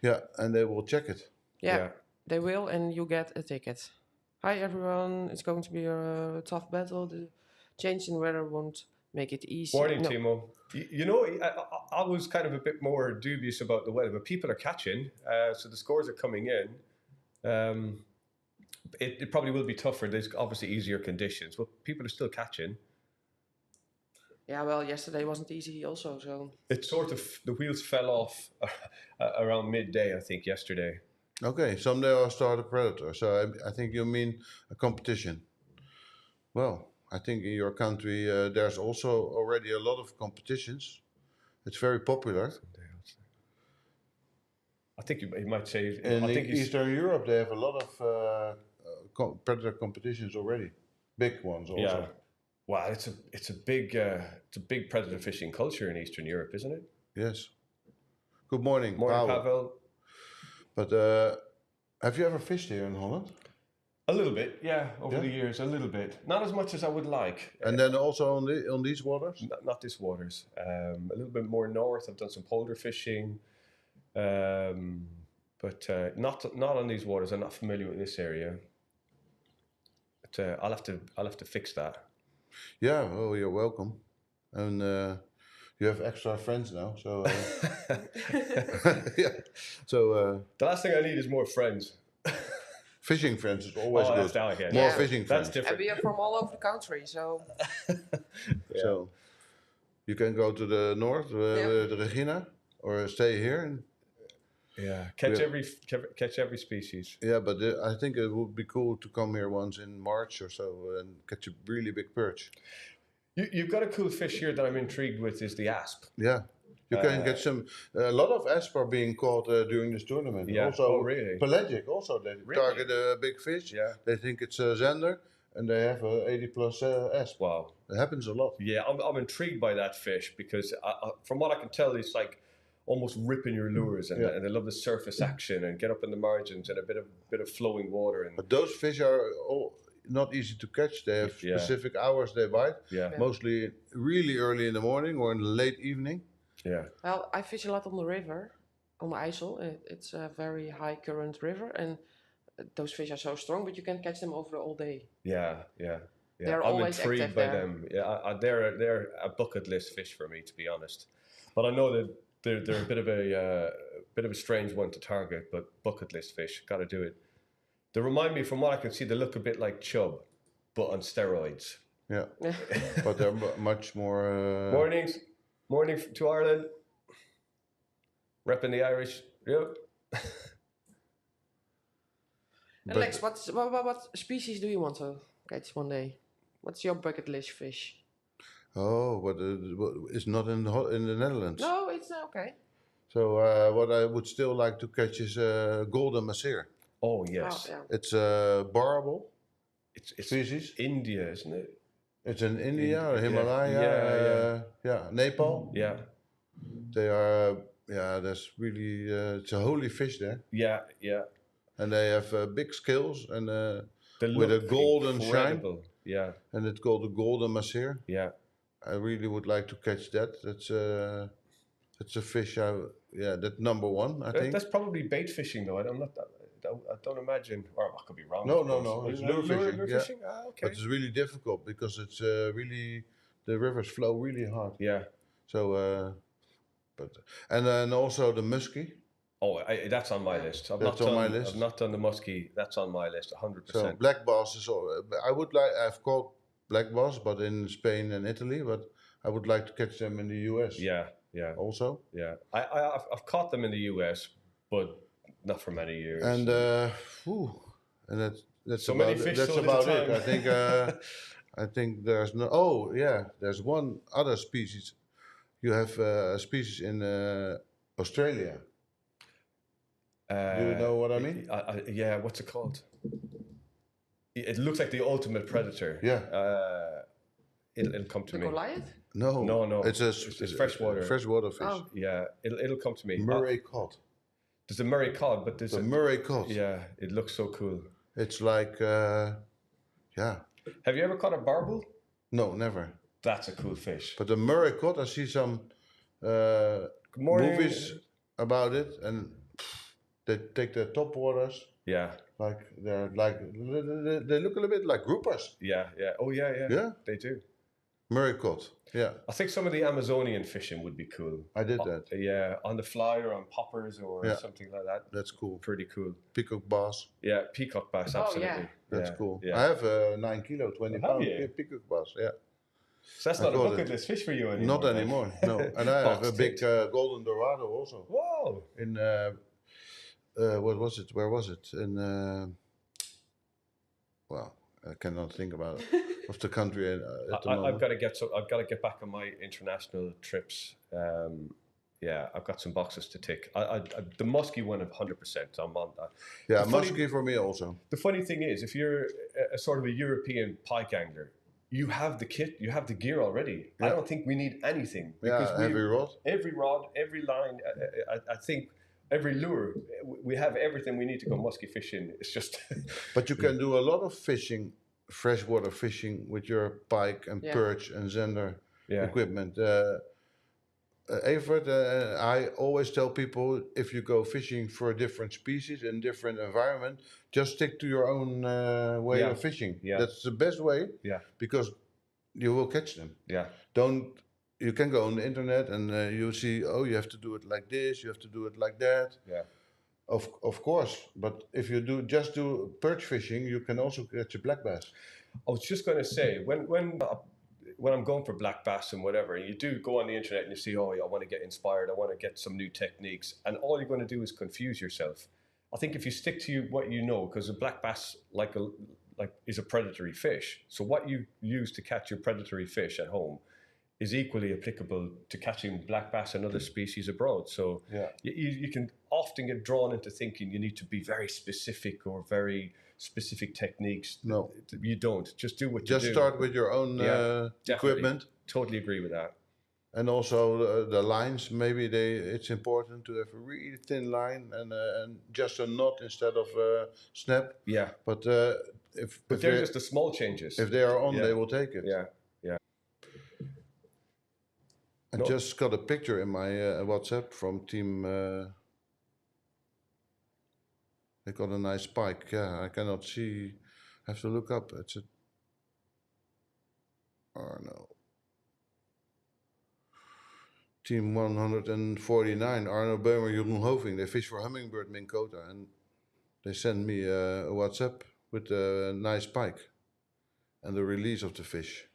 Yeah, and they will check it. Yeah, Yeah. they will, and you get a ticket. Hi everyone, it's going to be a tough battle. The change in weather won't make it easy. Morning, No. Timo. You know, I was kind of a bit more dubious about the weather, but people are catching, so the scores are coming in. It probably will be tougher. There's obviously easier conditions, but people are still catching. Yeah, well, yesterday wasn't easy also, so... It sort of, the wheels fell off around midday, I think, yesterday. Okay, someday I'll start a Predator. So I think you mean a competition. Well, I think in your country there's also already a lot of competitions. It's very popular. I think you might say... In I think Eastern Europe they have a lot of Predator competitions already. Big ones also. Yeah. Wow, it's a big predator fishing culture in Eastern Europe, isn't it? Yes. Good morning, Morning, Pavel. Pavel. But have you ever fished here in Holland? A little bit, yeah, over Yeah? the years, a little bit. Not as much as I would like. And then also on these waters? Not this waters. A little bit more north. I've done some polder fishing, but not on these waters. I'm not familiar with this area. But I'll have to fix that. Yeah, well, you're welcome. And you have extra friends now, so yeah. So The last thing I need is more friends. fishing friends is always good. That's down again. More Yeah. fishing friends. That's And different. we are from all over the country, so... So you can go to the north with Regina, or stay here. And, Yeah, catch Yeah. every species. yeah, but I think it would be cool to come here once in March or so and catch a really big perch. You've got a cool fish here that I'm intrigued with is the asp. Yeah. You can get some. A lot of asp are being caught during this tournament. Yeah. Also, Oh, really? pelagic. Also, they Really? target a big fish. Yeah. They think it's a zander, and they have a 80+ asp. Wow. It happens a lot. Yeah, I'm intrigued by that fish because from what I can tell, it's like almost ripping your lures, and, Yeah. and they love the surface action and get up in the margins and a bit of flowing water. And But those fish are not easy to catch. They have Yeah. specific hours they bite. yeah, Mostly really early in the morning or in the late evening. yeah, Well, I fish a lot on the river, on the IJssel. It's a very high current river, and those fish are so strong, but you can catch them over all day. yeah, yeah. They're I'm always intrigued active by there. them. Yeah, they're a bucket list fish for me, to be honest. But I know that they're a bit of a strange one to target, but bucket list fish, got to do it. They remind me, from what I can see, they look a bit like chub, but on steroids. Yeah. But they're much more. Morning to Ireland. Repping the Irish. Yep. And Lex, what species do you want to catch one day? What's your bucket list fish? Oh, but it's not in the Netherlands. No, it's okay. So what I would still like to catch is golden maseer. Oh yes, Oh, yeah. It's a barable it's species. India, isn't it? It's in India, Yeah. Himalaya, Nepal. Yeah, They are, that's really, it's a holy fish there. yeah, yeah. And they have big scales and They with a look golden incredible. Yeah, and it's called the golden maseer. yeah. I really would like to catch that. That's a fish. That's number one. I think. That's probably bait fishing, though. I don't imagine, or I could be wrong. No, of no, course. no, it's Is it lure fishing, Lure yeah. fishing? Ah, okay. But it's really difficult because it's really the rivers flow really hard. Yeah. So, and then also the muskie. Oh, that's on my list. That's on my list. I've not done the muskie. That's on my list, 100%. So black bass is. I've caught black bass, but in Spain and Italy. But I would like to catch them in the US. Yeah, yeah, Also. yeah. I've caught them in the US, but not for many years. And that's So about many fish, that's so little about it. time. I think I think there's no. Oh yeah, there's one other species. You have a species in Australia. Do you know what I mean? Yeah, what's it called? It looks like the ultimate predator. Yeah. It'll come to The me. Goliath? No, No. It's a It's freshwater. freshwater fish. Oh. Yeah, it'll come to me. Murray cod. There's a Murray cod, but there's The a Murray cod. yeah. It looks so cool. It's like yeah. Have you ever caught a barbel? No, never. That's a cool fish. But the Murray cod, I see some movies about it, and they take the top waters. Yeah, Like they're like they look a little bit like groupers. yeah. Oh yeah. Yeah. They do. Murray cod. Yeah, I think some of the Amazonian fishing would be cool. I did that. Yeah, on the fly or on poppers or Yeah. something like that. That's cool. Pretty cool. Peacock bass. Yeah, peacock bass, Oh, absolutely. yeah. That's Yeah, cool. Yeah. I have a 9 kilo, 20 Have pound you? peacock bass. Yeah. So that's I not a caught bucket it. list fish for you anymore. Not then? anymore. No. And I have Box a big ticked. golden dorado also. Whoa! In what was it? Where was it? In well, I cannot think about it. Of the country at the moment. I've got to get back on my international trips. Yeah, I've got some boxes to tick. The musky one, 100%. I'm on that. Yeah, the funny- musky for me also. The funny thing is, if you're a sort of a European pike angler, you have the kit, you have the gear already. I Yeah. don't think we need anything Yeah, heavy rod. every rod, every line. I think every lure, we have everything we need to go musky fishing. It's just But you can do a lot of fishing, freshwater fishing with your pike and Yeah. perch and zender yeah, equipment. Evert, I always tell people if you go fishing for a different species in different environment, just stick to your own way Yeah. of fishing. Yeah. That's the best way yeah, because you will catch them. yeah. You can go on the internet and you see, oh, you have to do it like this, you have to do it like that. Yeah. Of course, but if you just do perch fishing, you can also catch a black bass. I was just going to say when I'm going for black bass and whatever, you do go on the internet and you see, oh, I want to get inspired, I want to get some new techniques, and all you're going to do is confuse yourself. I think if you stick to what you know, because a black bass is a predatory fish, so what you use to catch your predatory fish at home is equally applicable to catching black bass and other species abroad. So Yeah. you can often get drawn into thinking you need to be very specific or very specific techniques. No. You don't. Just do what you Just do. start with your own Yeah, definitely. equipment. Totally agree with that. And also the lines, maybe it's important to have a really thin line and just a knot instead of a snap. Yeah. But if They're just the small changes. if they are on, Yeah. they will take it. Yeah. I No. just got a picture in my WhatsApp from team. They got a nice pike. Yeah, I cannot see. I have to look up. It's a. Oh no. Team 149, Arno Beumer, Jeroen Hoving. They fish for hummingbird Minn Kota, and they send me a WhatsApp with a nice pike and the release of the fish.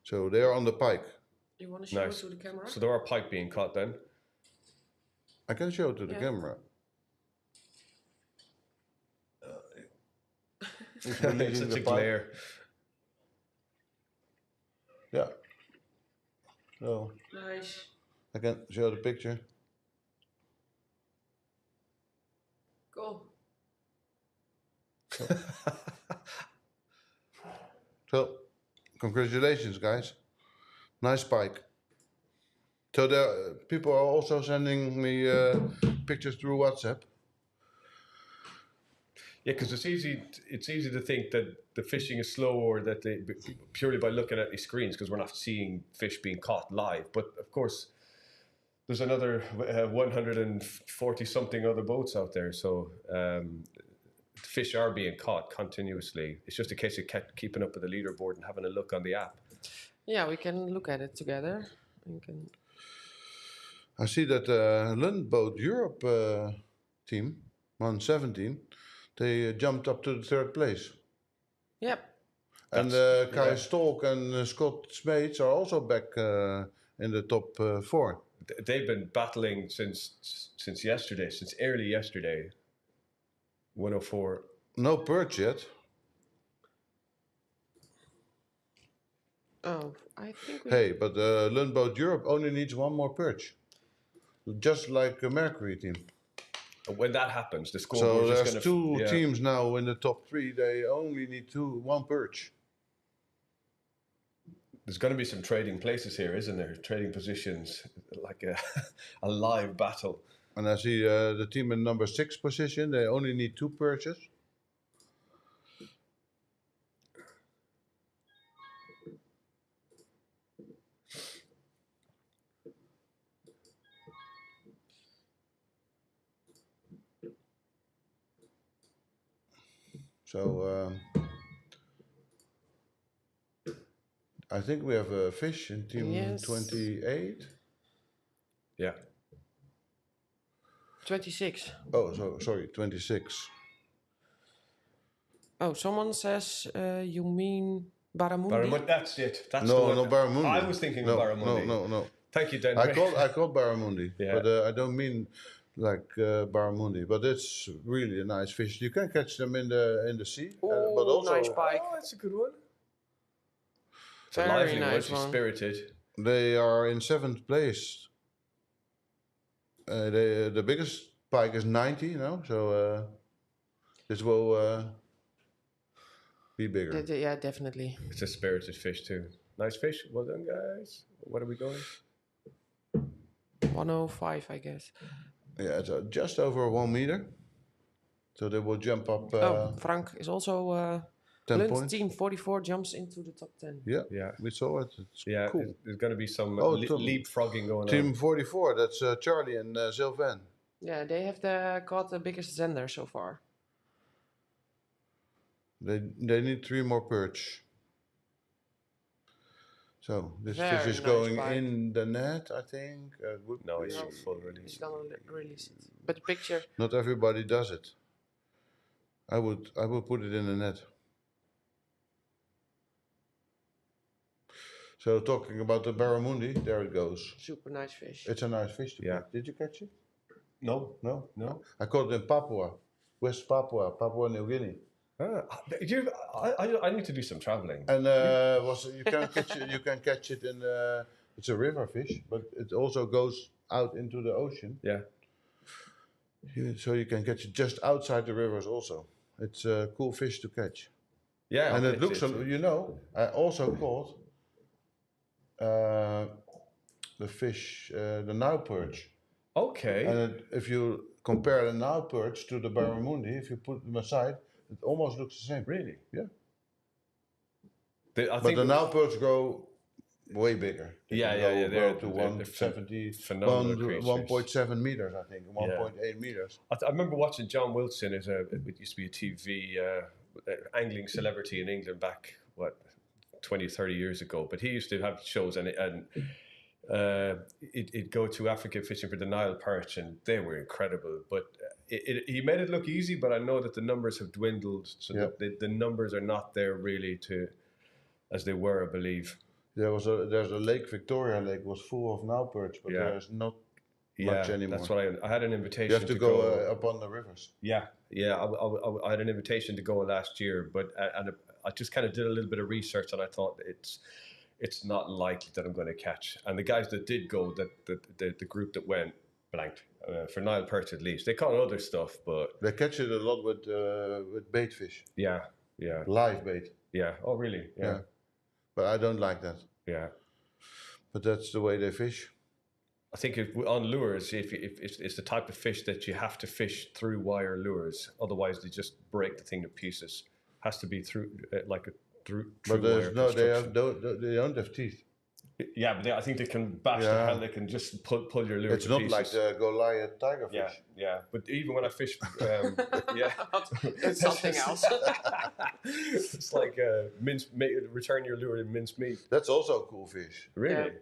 So they are on the pike. You want to show Nice. it to the camera? So there are pike being caught then. I can show it to the Yeah. camera. It's It's releasing such the a pike. glare. Yeah. So Nice. I can show the picture. Cool. So, congratulations, guys. Nice pike. So there, people are also sending me pictures through WhatsApp. Yeah, because it's easy to think that the fishing is slow or that they purely by looking at the screens because we're not seeing fish being caught live. But of course, there's another 140 something other boats out there, so fish are being caught continuously. It's just a case of keeping up with the leaderboard and having a look on the app. Yeah, we can look at it together. We can. I see that Lundboat Europe team, 117, they jumped up to the third place. Yep. And That's- Kai yeah. Stolk and Scott Smeets are also back in the top 4. They've been battling since yesterday, since early yesterday. 104. No perch yet. Oh, I think we. Hey, but Lundboat Europe only needs one more perch. Just like a Mercury team. When that happens, the So scoreboard is there's going two to. teams now in the top 3. They only need one perch. There's going to be some trading places here, isn't there? Trading positions, like a live battle. And I see the team in number 6 position. They only need 2 perches. So I think we have a fish in team Yes. 28. Yeah. 26. Oh, sorry, 26. Oh, someone says you mean Baramundi? Barramundi, that's it. That's the No, one. no Barramundi. I was thinking of Barramundi. No. Thank you, Dan. I called Barramundi, Yeah. but I don't mean like Barramundi. But it's really a nice fish. You can catch them in the sea, Oh, but also nice pike. Oh, that's a good one. It's a Very lively one. nice She's one. spirited. they are in 7th place. The biggest pike is 90 now, so this will be bigger. Yeah, definitely. It's a spirited fish too. Nice fish. Well done, guys. What are we going? 105, I guess. Yeah, it's just over 1 meter. So they will jump up Frank is also 10 Lund points. team 44 jumps into the top 10. Yeah, Yeah. we saw it. It's Yeah, cool. there's going to be some Oh, leapfrogging going Team on. 44, that's Charlie and Sylvain. Yeah, they have caught the biggest zender so far. They need 3 more perch. So this Very fish is nice going pike. in the net, I think. No, it's No. full He's release. gonna release it. But the picture, Not everybody does it. I would put it in the net. So talking about the barramundi, there it goes. super nice fish. It's a nice fish to Yeah. catch. Did you catch it? No, No? no. I caught it in Papua, West Papua, Papua New Guinea. I need to do some traveling. And you can catch it in it's a river fish, but it also goes out into the ocean. Yeah. So you can catch it just outside the rivers also. It's a cool fish to catch. Yeah. And it it's- looks, it's- I also caught the fish, the Nile perch. Okay. And if you compare the Nile perch to the barramundi, if you put them aside, it almost looks the same. Really? Yeah. I But think the Nile perch grow way bigger. They Yeah, can yeah, go- yeah, go they're- to they're 170, phenomenal creatures. 1.7 meters, I think, 1.8 meters. I remember watching John Wilson as it used to be a TV angling celebrity in England back 20, 30 years ago. But he used to have shows and it'd go to Africa fishing for the Nile perch, and they were incredible. But he made it look easy, but I know that the numbers have dwindled, so Yep. that the numbers are not there really as they were, I believe. There's a lake, Victoria Lake, was full of Nile perch, but Yeah. there's not Yeah, much anymore. that's what I had an invitation. You have to go up on the rivers. Yeah. I had an invitation to go last year, but and I just kind of did a little bit of research, and I thought it's not likely that I'm going to catch. And the guys that did go, the group that went, blanked for Nile perch at least. They caught other stuff, but They catch it a lot with bait fish, yeah. live bait. Oh, really? Yeah. But I don't like that. Yeah. But that's the way they fish. I think on lures, if it's the type of fish that you have to fish through wire lures, otherwise they just break the thing to pieces. Has to be through like a through But wire there's no, construction. they don't have teeth. Yeah, but I think they can bash the Yeah. hell. They can just pull your lure It's to not pieces. like the Goliath tiger fish. Yeah. But even when I fish, yeah, It's something else. it's like return your lure in minced meat. That's also a cool fish. Really?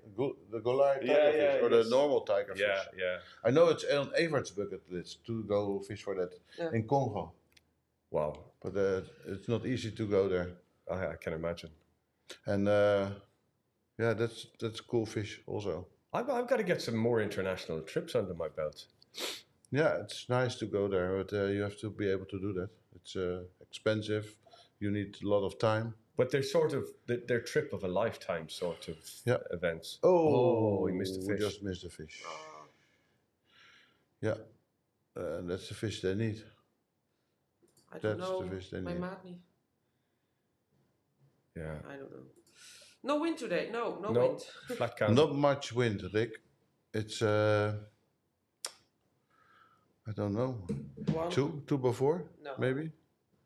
The Goliath tiger Yeah, fish or yes. the normal tiger Yeah, fish. yeah. I know it's on Evert's bucket list to go fish for that Yeah. in Congo, Wow, but it's not easy to go there. I can imagine. And yeah, that's a cool fish also. I've got to get some more international trips under my belt. Yeah, it's nice to go there, but you have to be able to do that. It's expensive. You need a lot of time. But they're sort of their trip of a lifetime sort of Yeah. events. Oh, we missed the we fish. just missed the fish. Yeah, that's the fish they need. I don't That's know. the fish they My need. maat niet. Yeah. I don't know. No wind today. No No, wind. flat count. Not much wind, Rick. It's I don't know, One. two before, No. maybe.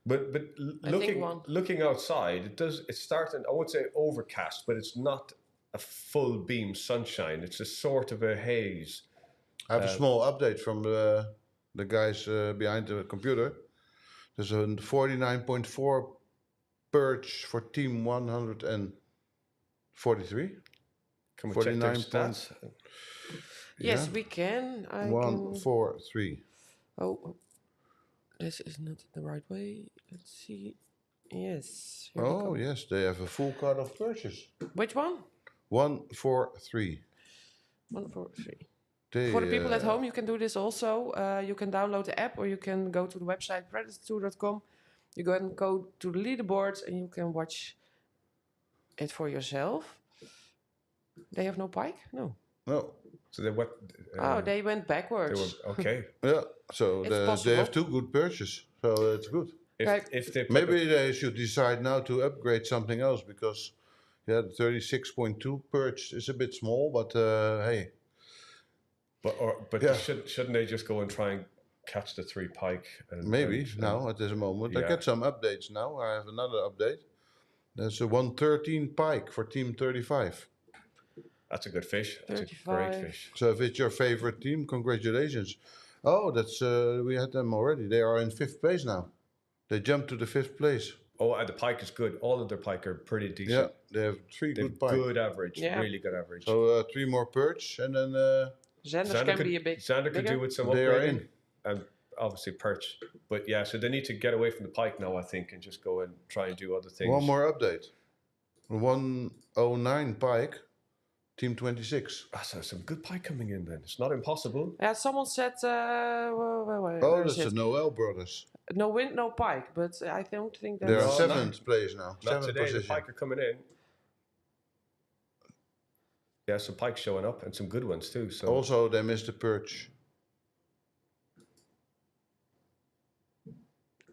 But I think one. looking outside, it's starting. I won't say overcast, but it's not a full beam sunshine. It's a sort of a haze. I have a small update from the guys behind the computer. There's a 49.4 perch for team 143. Can we check their 49 stats? Yes, Yeah. we can. I can. 143. Oh, this is not the right way. Let's see. Yes. Here we Oh go. yes, they have a full card of perches. Which one? 143. 143. They, For the people at home, you can do this also. You can download the app, or you can go to the website predatortour.com. You go to the leaderboard, and you can watch it for yourself. They have no pike? No. No. So they what? They went They backwards. were okay. Yeah. So It's they possible. have two good perches. So it's good. If they put Maybe they should decide now to upgrade something else because, yeah, the 36.2 perch is a bit small, but hey, but Yeah. shouldn't they just go and try and catch the 3 pike? And, maybe and- now at this moment. I yeah. get some updates now. I have another update. There's a 113 pike for team 35. That's a good fish. That's a 35. great fish. So if it's your favorite team, congratulations. Oh, that's we had them already. They are in 5th place now. They jumped to the 5th place. Oh, and the pike is good. All of their pike are pretty decent. Yeah, they have 3 They have good pike. good average, Yeah. really good average. So 3 more perch, and then Zenders can be a bit Xander could bigger. do with some they are upgrading, in. and obviously perch. But yeah, so they need to get away from the pike now, I think, and just go and try and do other things. One more update. 109 pike, team 26. Ah, so some good pike coming in then. It's not impossible. Yeah, someone said, Oh, where is that's the it? Noel brothers. No wind, no pike, but I don't think They're that's... in No, 7th place now. Not 7th today. The position. pike are coming in. Yeah, some pike showing up and some good ones too. So Also, they missed the perch.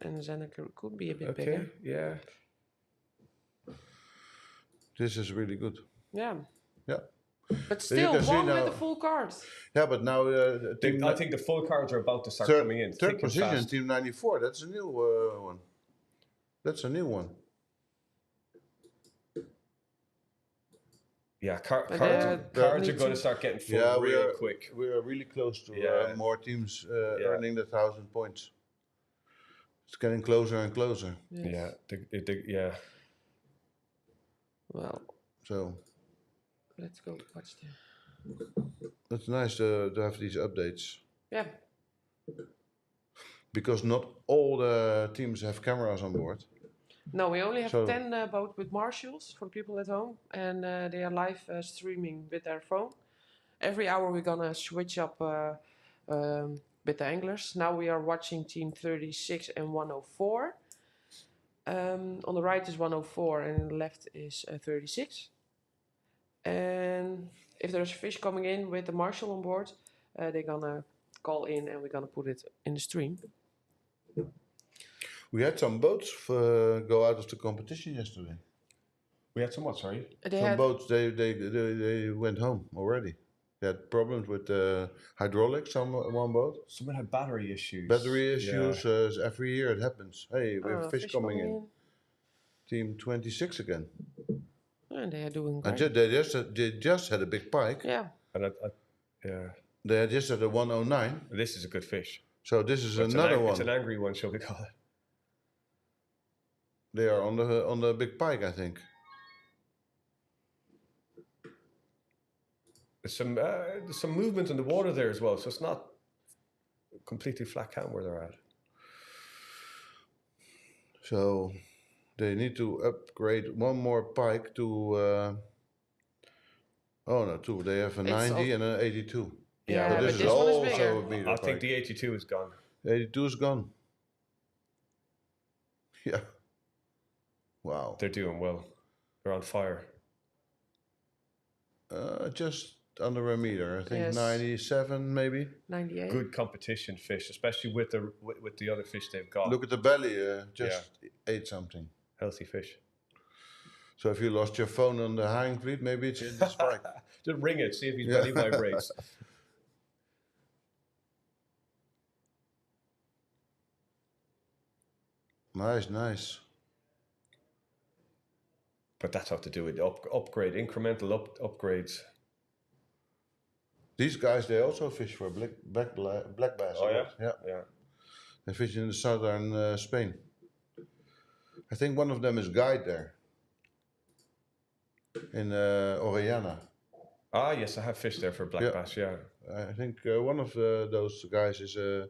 And Zender could be a bit okay, bigger. yeah. This is really good. Yeah. Yeah. But you still, can see one with now- the full card. Yeah, but now team I think the full cards are about to start third, coming in. third thick and position, fast. team 94. That's a new one. That's a new one. Yeah, But, cards are need going to to- start getting full Yeah, we real are quick. We are really close to Yeah. more teams Yeah. earning the 1,000 points. It's getting closer and closer. Yes. Yeah, yeah. Well, So let's go watch the... it's nice to have these updates Yeah. because not all the teams have cameras on board. No, we only have So- 10 boats with marshals for people at home, and they are live streaming with their phone. Every hour we're gonna switch up with the anglers. Now we are watching team 36 and 104. On the right is 104 and on the left is 36. And if there's fish coming in with the marshal on board, they're gonna call in and we're gonna put it in the stream. We had some boats go out of the competition yesterday. We had some what? Sorry. They Some had boats they went home already. They had problems with hydraulics on one boat. Someone had battery issues. Battery issues. Every year it happens. Hey, we have fish coming in. in. Team 26 again. And they are doing And great. they just had a big pike. Yeah. And yeah, They had just had a 109. this is a good fish. So this is It's another It's an one. angry one, shall we call it? They are on the big pike, I think. There's some movement in the water there as well, so it's not completely flat count where they're at. So they need to upgrade one more pike to. Oh no, two. They have a It's 90 al- and an 82. Yeah, But but this is this one is also bigger. a meter I think pike. the 82 is gone. 82 is gone. Yeah. Wow. They're doing well. They're on fire. Just under a meter. I think Yes. 97 maybe. 98. Good competition fish, especially with the other fish they've got. Look at the belly. Just ate something. Healthy fish. So if you lost your phone on the hanging fleet, maybe it's in the spike. Just ring it, see if his Yeah. belly vibrates. Nice, nice. But that's how to do it. Upgrade, incremental upgrades. These guys, they also fish for black bass. Oh a yeah? lot. Yeah. Yeah. They fish in the southern Spain. I think one of them is guide there. In Orellana. Ah, yes, I have fished there for black Yeah. bass, yeah. I think one of those guys is a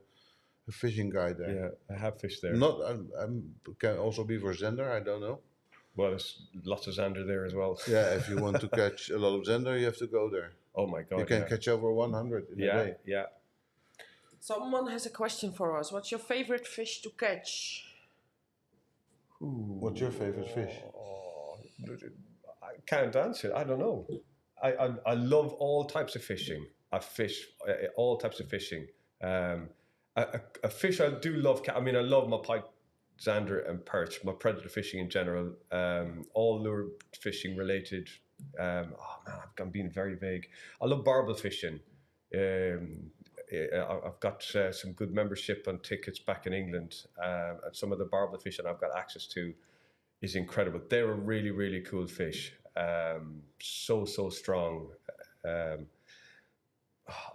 fishing guide there. Yeah, I have fished there. Not, can also be for Zender, I don't know. Well, there's lots of zander there as well. Yeah, if you want to catch a lot of Zender, you have to go there. Oh my God, You can yeah. catch over 100 in a Yeah, day. yeah. Someone has a question for us. What's your favorite fish to catch? What's your favorite fish? Oh, I can't answer. I don't know. I love all types of fishing. I fish all types of fishing. A fish I do love. I mean, I love my pike, zander, and perch. My predator fishing in general. All lure fishing related. Oh man, I'm being very vague. I love barbel fishing. I've got some good membership and tickets back in England, and some of the barbel fishing I've got access to is incredible. They're a really, really cool fish. So strong.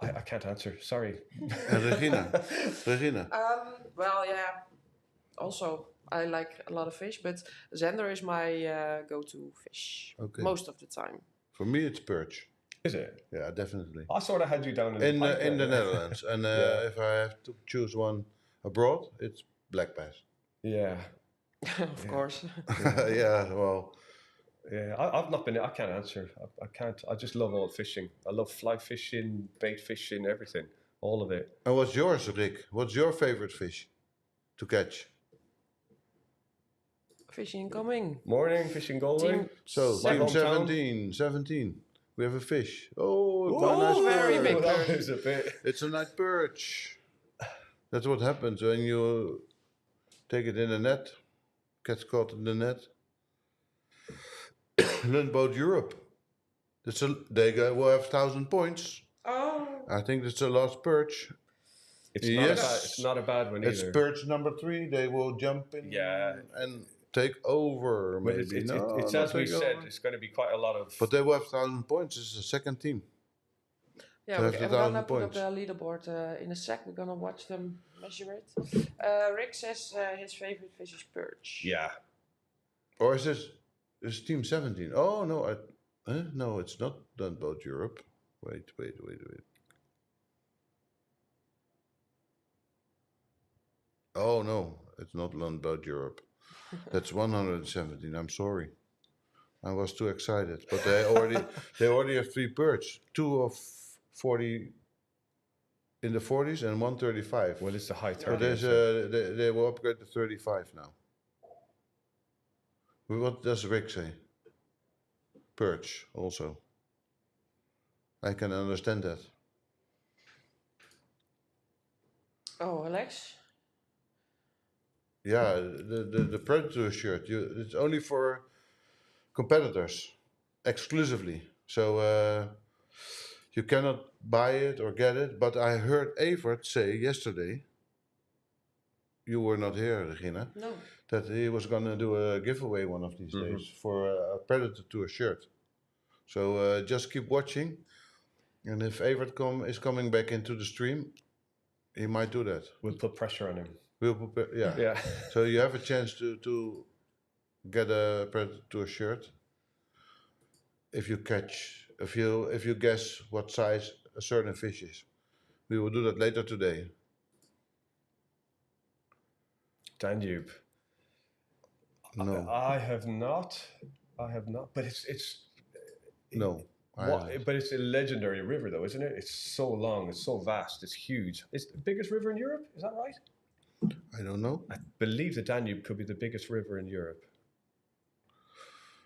I can't answer. Sorry. Regina. Well, yeah. Also, I like a lot of fish, but zander is my go-to fish Okay. most of the time. For me, it's perch. Is it? Yeah, definitely. I sort of had you down In pike the there. Netherlands, and Yeah. if I have to choose one abroad, it's black bass. Yeah. Of course. Yeah, well, Yeah, I've not been. I can't answer. I can't. I just love all fishing. I love fly fishing, bait fishing, everything, all of it. and what's yours, Rick? What's your favorite fish to catch? Fishing coming. Morning fishing Galway. Team So, My team hometown. 17. We have a fish. Oh, Oh, quite nice very perch. big that perch. is a bit. It's a nice perch. That's what happens when you take it in a net, gets caught in the net. Learn about Europe. Will have 1,000 points. Oh. I think that's the last perch. It's Yes. not a bad one It's either. perch number 3. They will jump in and take over. But Maybe it's not as we take said. over. It's going to be quite a lot of. But they will have 1,000 points. It's the second team. Yeah, To have we're the gonna 1,000 put up points. the leaderboard in a sec. We're gonna watch them measure it. Rick says his favorite fish is perch. Yeah. Or is this team 17? Oh no, no, it's not done about Europe. Wait. Oh no, it's not done about Europe. That's 117. I'm sorry, I was too excited. But they already have 3 perch, 2 of 40 in the 40s and 135. Well, it's the high So 30s. they will upgrade to 35 now. But what does Rick say? Perch also. I can understand that. Oh, Alex. Yeah, the Predator shirt. It's only for competitors, exclusively. So you cannot buy it or get it. But I heard Evert say yesterday. You were not here, Regina. No. That he was gonna do a giveaway one of these days for a Predatortour shirt. So just keep watching, and if Evert is coming back into the stream, he might do that. We'll put pressure on him. We'll prepare, yeah. Yeah. So you have a chance to get a Predator shirt if you guess what size a certain fish is. We will do that later today. Danube. No, I have not. But it's no. But it's a legendary river, though, isn't it? It's so long, it's so vast, it's huge. It's the biggest river in Europe. Is that right? I don't know. I believe the Danube could be the biggest river in Europe.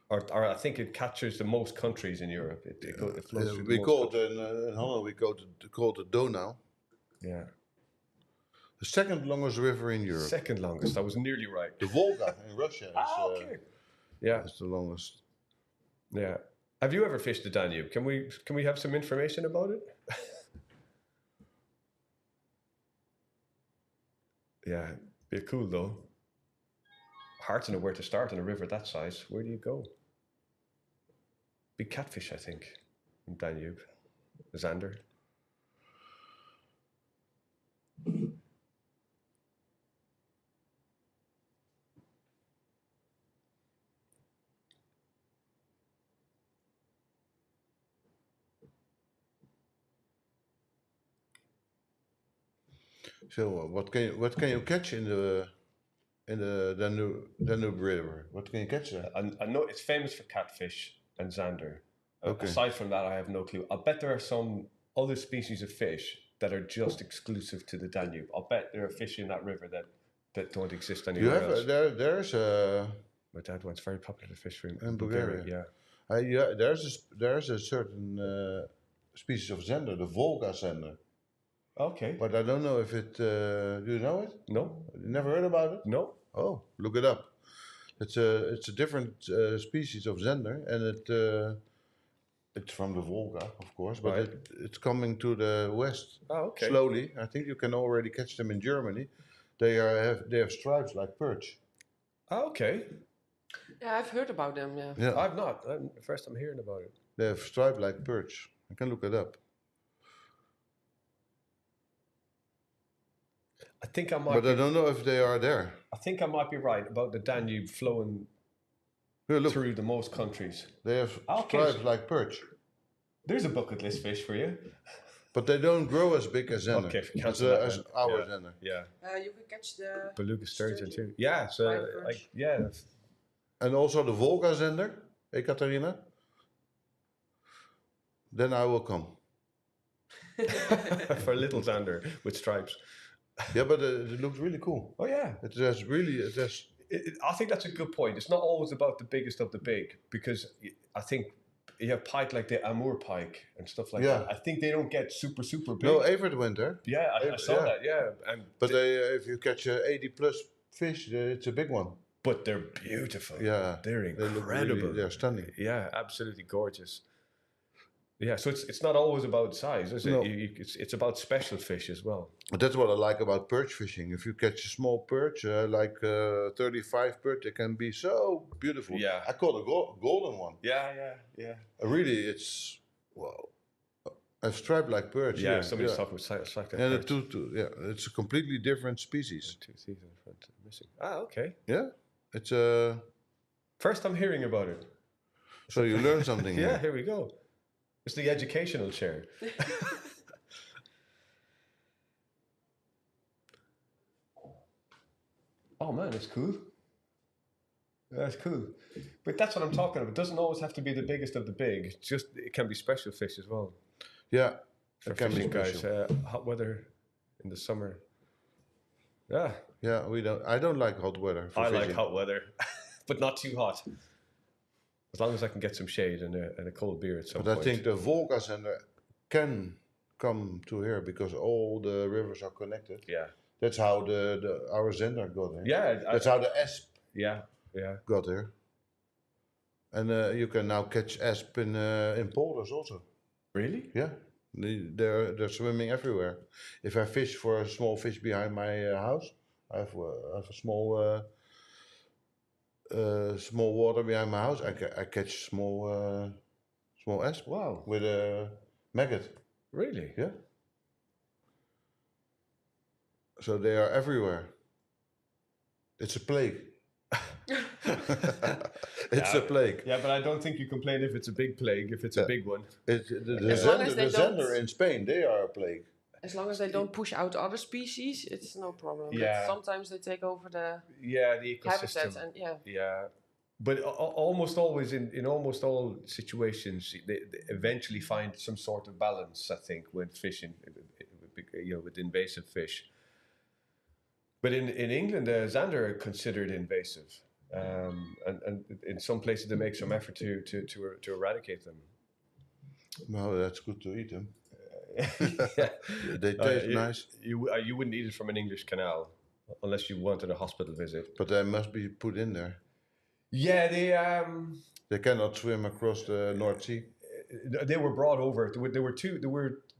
Or I think it captures the most countries in Europe. It flows through We the call most it in Holland. We call it the Donau. Yeah. The second longest river in Europe. Second longest. I was nearly right. The Volga in Russia is, Yeah. is the longest. Yeah. Have you ever fished the Danube? Can we have some information about it? Yeah, be cool though. Hard to know where to start in a river that size. Where do you go? Big catfish, I think, in Danube. Zander. So what can you catch in the Danube River? What can you catch there? I know it's famous for catfish and zander. Okay. Aside from that, I have no clue. I bet there are some other species of fish that are just exclusive to the Danube. I'll bet there are fish in that river that don't exist anywhere else. There's a My dad went very popular fish for in Bulgaria. Yeah. There's a certain species of zander, the Volga zander. Okay. But I don't know if it. Do you know it? No. You never heard about it? No. Oh, look it up. It's a different species of zander, and it's from the Volga, of course, but Right. it's coming to the west Oh, okay. slowly. I think you can already catch them in Germany. They have stripes like perch. Oh, okay. Yeah, I've heard about them. Yeah. Yeah, I've not. First I'm hearing about it. they have stripe like perch. I can look it up. I think I might. But I don't know if they are there. I think I might be right about the Danube flowing Here, look, through the most countries. they have Okay. stripes like perch. There's a bucket list fish for you. But they don't grow as big as zander. Okay, as, cancel that as then. our Yeah. zander. Yeah. You can catch the Beluga sturgeon Sturgeon. too. Yeah. So White perch. yeah. And also the Volga zander, Ekaterina. Then I will come. For a little zander with stripes. Yeah, but it looks really cool. Oh yeah. It has I think that's a good point. It's not always about the biggest of the big, because I think you have pike like the Amur pike and stuff like Yeah. that. I think they don't get super big. no Evert went there. Yeah, I saw yeah. that. Yeah, and But if you catch 80 plus fish, it's a big one. but they're beautiful. Yeah, They're they look incredible. really, they're stunning. Yeah, absolutely gorgeous. Yeah, so it's not always about size, is it? No. It's about special fish as well. But that's what I like about perch fishing. If you catch a small perch, like 35 perch, they can be so beautiful. Yeah. I caught a golden one. Yeah. Really, it's a stripe like perch. Yeah, somebody's talking about like that. And perch. it's a completely different species. Two teeth in the front missing. Ah, okay. Yeah, it's First I'm hearing about it. so you learn something. Yeah, here. here we go. It's the educational chair. Oh man, it's cool. That's cool. But that's what I'm talking about. It doesn't always have to be the biggest of the big. It can be special fish as well. Yeah, For it can be fishing guys. special. Hot weather in the summer. Yeah, Yeah, I don't like hot weather. For I fishing. like hot weather, but not too hot. As long as I can get some shade and a cold beer at some But point. I think the Volgas can come to here because all the rivers are connected. Yeah. That's how our Zender got here. Yeah. That's how the Esp Yeah. got here. And you can now catch Esp in polders also. Really? Yeah, they're swimming everywhere. If I fish for a small fish behind my house, I have a small water behind my house. I catch small Esp. Wow. With a maggot. Really? Yeah. So they are everywhere. It's a plague. It's a plague. Yeah, but I don't think you complain if it's a big plague, if it's a big one. The As long as Zender, they the don't- Zender in Spain, they are a plague. As long as they don't push out other species, it's no problem. But Yeah. sometimes they take over the Yeah, the ecosystem. habitat and yeah. Yeah. but almost always in almost all situations, they eventually find some sort of balance. I think when fishing, with invasive fish. But in England, zander are considered invasive, and in some places they make some effort to eradicate them. No, that's good to eat them. Yeah. They taste nice. You wouldn't eat it from an English canal unless you wanted a hospital visit. But they must be put in there. Yeah, They cannot swim across the North Sea. they were brought over. There were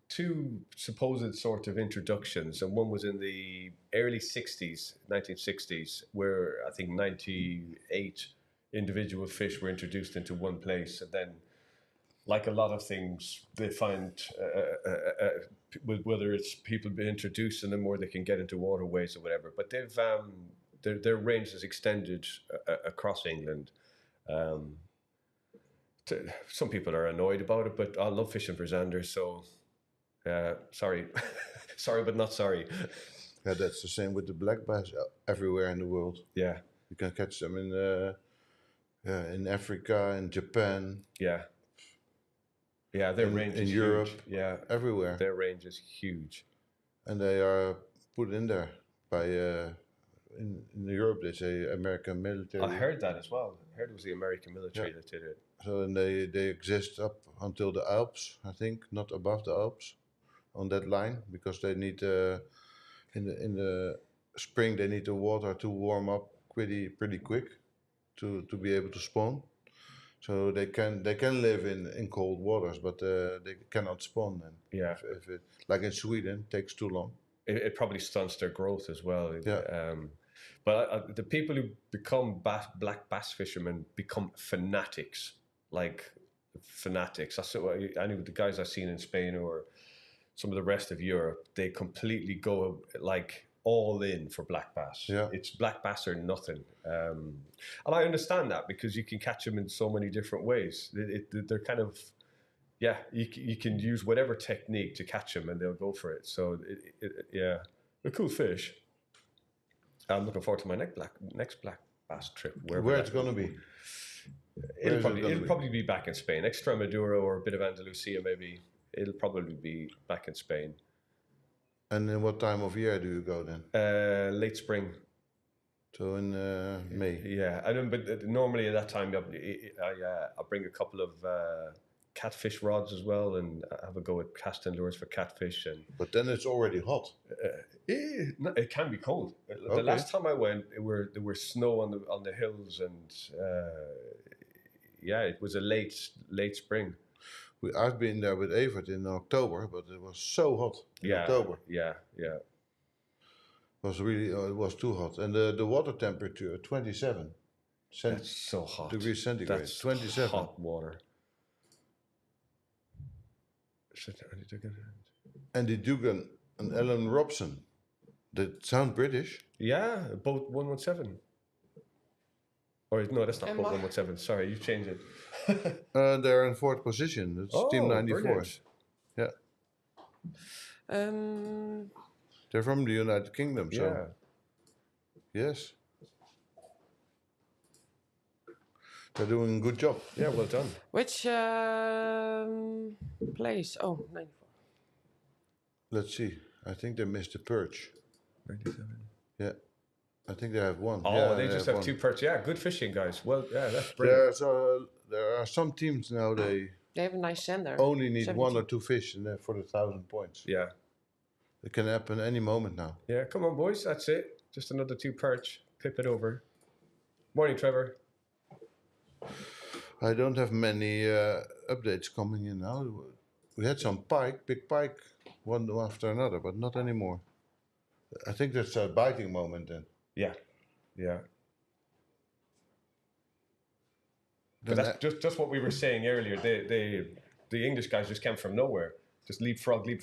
two supposed sort of introductions, and one was in the early 1960s, where I think 98 individual fish were introduced into one place, and then, like a lot of things, they find whether it's people being introduced in them or they can get into waterways or whatever. But they've their range has extended across England. Some people are annoyed about it, but I love fishing for zander. So, sorry, sorry, but not sorry. Yeah, that's the same with the black bass everywhere in the world. Yeah, You can catch them in Africa, in Japan. yeah, yeah. Their range in is Europe, huge. Yeah, everywhere, their range is huge. and they are put in there by. In Europe, they say American military. I heard that as well. I heard it was the American military that did it. So and they exist up until the Alps, I think, not above the Alps, on that line, because they need in the spring they need the water to warm up pretty quick to be able to spawn. So they can live in cold waters, but they cannot spawn then. Yeah, If it, like in Sweden, it takes too long. it probably stunts their growth as well. Yeah. But the people who become black bass fishermen become fanatics, like fanatics. That's what I know. The guys I've seen in Spain or some of the rest of Europe, they completely go like all in for black bass. Yeah. It's black bass or nothing. And I understand that because you can catch them in so many different ways. They're kind of, yeah, you can use whatever technique to catch them and they'll go for it. So, yeah, they're cool fish. I'm looking forward to my next black bass trip. Where it's going to be? It'll probably be back in Spain. Extremadura or a bit of Andalusia maybe. It'll probably be back in Spain. And in what time of year do you go then? Late spring. So in May. Yeah, but normally at that time I bring a couple of catfish rods as well and have a go at casting lures for catfish. But then it's already hot. It can be cold. The last time I went, there were snow on the hills and it was a late spring. I've been there with Evert in October, but it was so hot in October. Yeah. It was really it was too hot, and the water temperature 27. That's so hot. Degrees centigrade. That's 27. Hot water. Andy Dugan and Ellen Robson. That sound British. Yeah, boat 117. Or no, that's not boat 117. Sorry, you changed it. They're in fourth position. It's Team 94. Brilliant. Yeah. They're from the United Kingdom, so yes. They're doing a good job. Yeah, well done. Which place? Oh, 94. Let's see. I think they missed the perch. 97. Yeah. I think they have one. Oh, yeah, they just have one. 2 perch. Yeah, good fishing, guys. Well, yeah, that's brilliant. There are some teams now They have a nice sender. only need 70. 1 or 2 fish for the 1,000 points. Yeah. It can happen any moment now. Yeah, come on, boys. That's it. Just another 2 perch. Pip it over. Morning, Trevor. I don't have many updates coming in now. We had some big pike, one after another, but not anymore. I think that's a biting moment then. Yeah. But that's just what we were saying earlier. The English guys just came from nowhere. Just leapfrog. We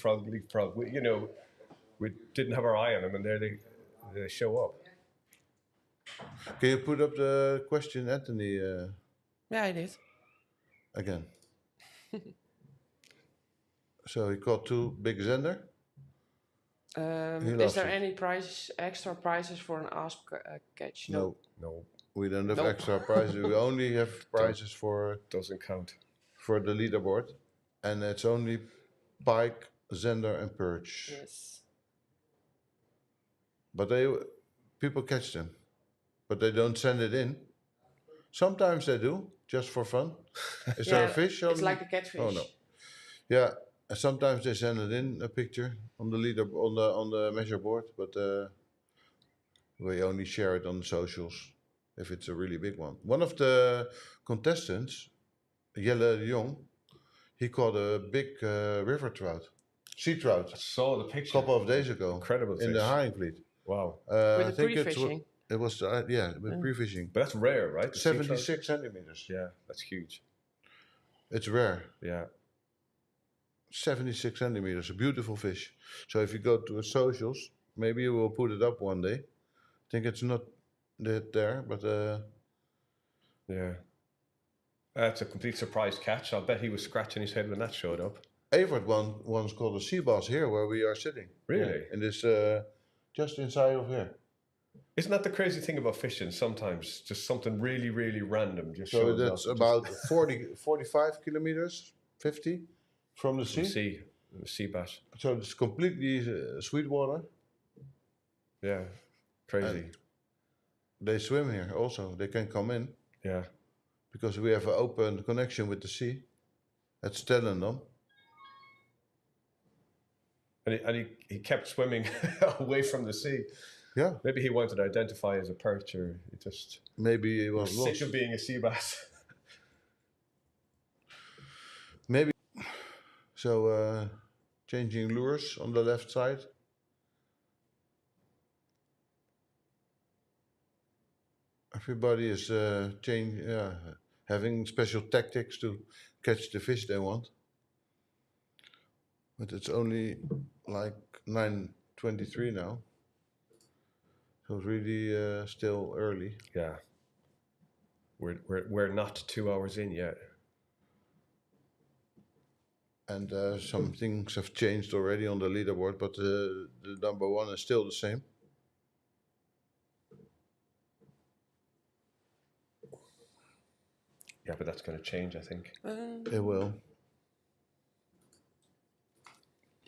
didn't have our eye on them, and there they show up. Can you put up the question, Anthony? Yeah, I did. Again. So he caught 2 big zander. Is there any extra prizes for an ask catch? No. We don't have Nope. extra prizes. We only have prizes Doesn't count. for the leaderboard, and it's only pike, zander, and perch. Yes. But people catch them, but they don't send it in. Sometimes they do, just for fun. Is there a fish on? It's like a catfish. Oh no. Yeah, and sometimes they send it in a picture on the leader on the measure board, but we only share it on the socials if it's a really big one. One of the contestants, Jelle de Jong, he caught a big river trout, sea I trout, saw the a picture. couple of days ago. Incredible in the fish. herring fleet. Wow. With I the think pre-fishing. it was with pre-fishing. But that's rare, right? The sea trout? 76 centimeters. Yeah, that's huge. It's rare. Yeah. 76 centimeters, a beautiful fish. So if you go to the socials, maybe you will put it up one day. I think it's not that there, but Yeah. That's a complete surprise catch. I'll bet he was scratching his head when that showed up. Evert once caught a sea bass here where we are sitting. Really? Yeah, in this, just inside of here. Isn't that the crazy thing about fishing? Sometimes just something really, really random just So shows that's up. about 45 kilometers, 50 from the sea. Sea bass. So it's completely sweet water. Yeah. Crazy. And they swim here also. They can come in Yeah. because we have an open connection with the sea at Stellendam. And he kept swimming away from the sea. Yeah, Maybe he wanted to identify as a perch, or he just maybe it was sick lost. of being a sea bass. Maybe. So changing lures on the left side. Everybody is having special tactics to catch the fish they want. But it's only like 9:23 now. So it's really still early. Yeah. We're not 2 hours in yet. And some things have changed already on the leaderboard, but the number one is still the same. Yeah, but that's going to change, I think. It will.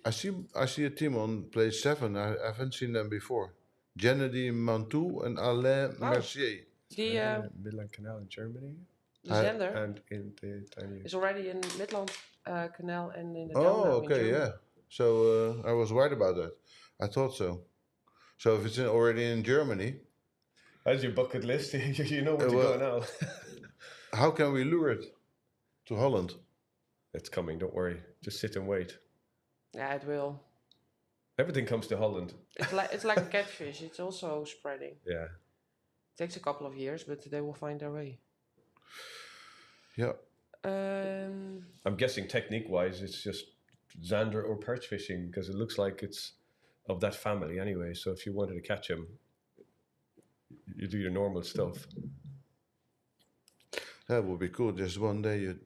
I see a team on place 7. I haven't seen them before. Gennady Mantoux and Alain Mercier. The Midland Canal in Germany zender and in the tiny. is already in Midland Canal and in the Oh, Donau in okay, Germany. yeah. So I was right about that. I thought so. So if it's already in Germany, As your bucket list, you know where to well- go now. how can we lure it to Holland? It's coming, don't worry. Just sit and wait. Yeah, it will. Everything comes to Holland. It's like a catfish. It's also spreading. Yeah. It takes a couple of years, but they will find their way. Yeah. I'm guessing technique-wise, it's just zander or perch fishing because it looks like it's of that family anyway. So if you wanted to catch them, you do your normal stuff. That would be cool. Just one day you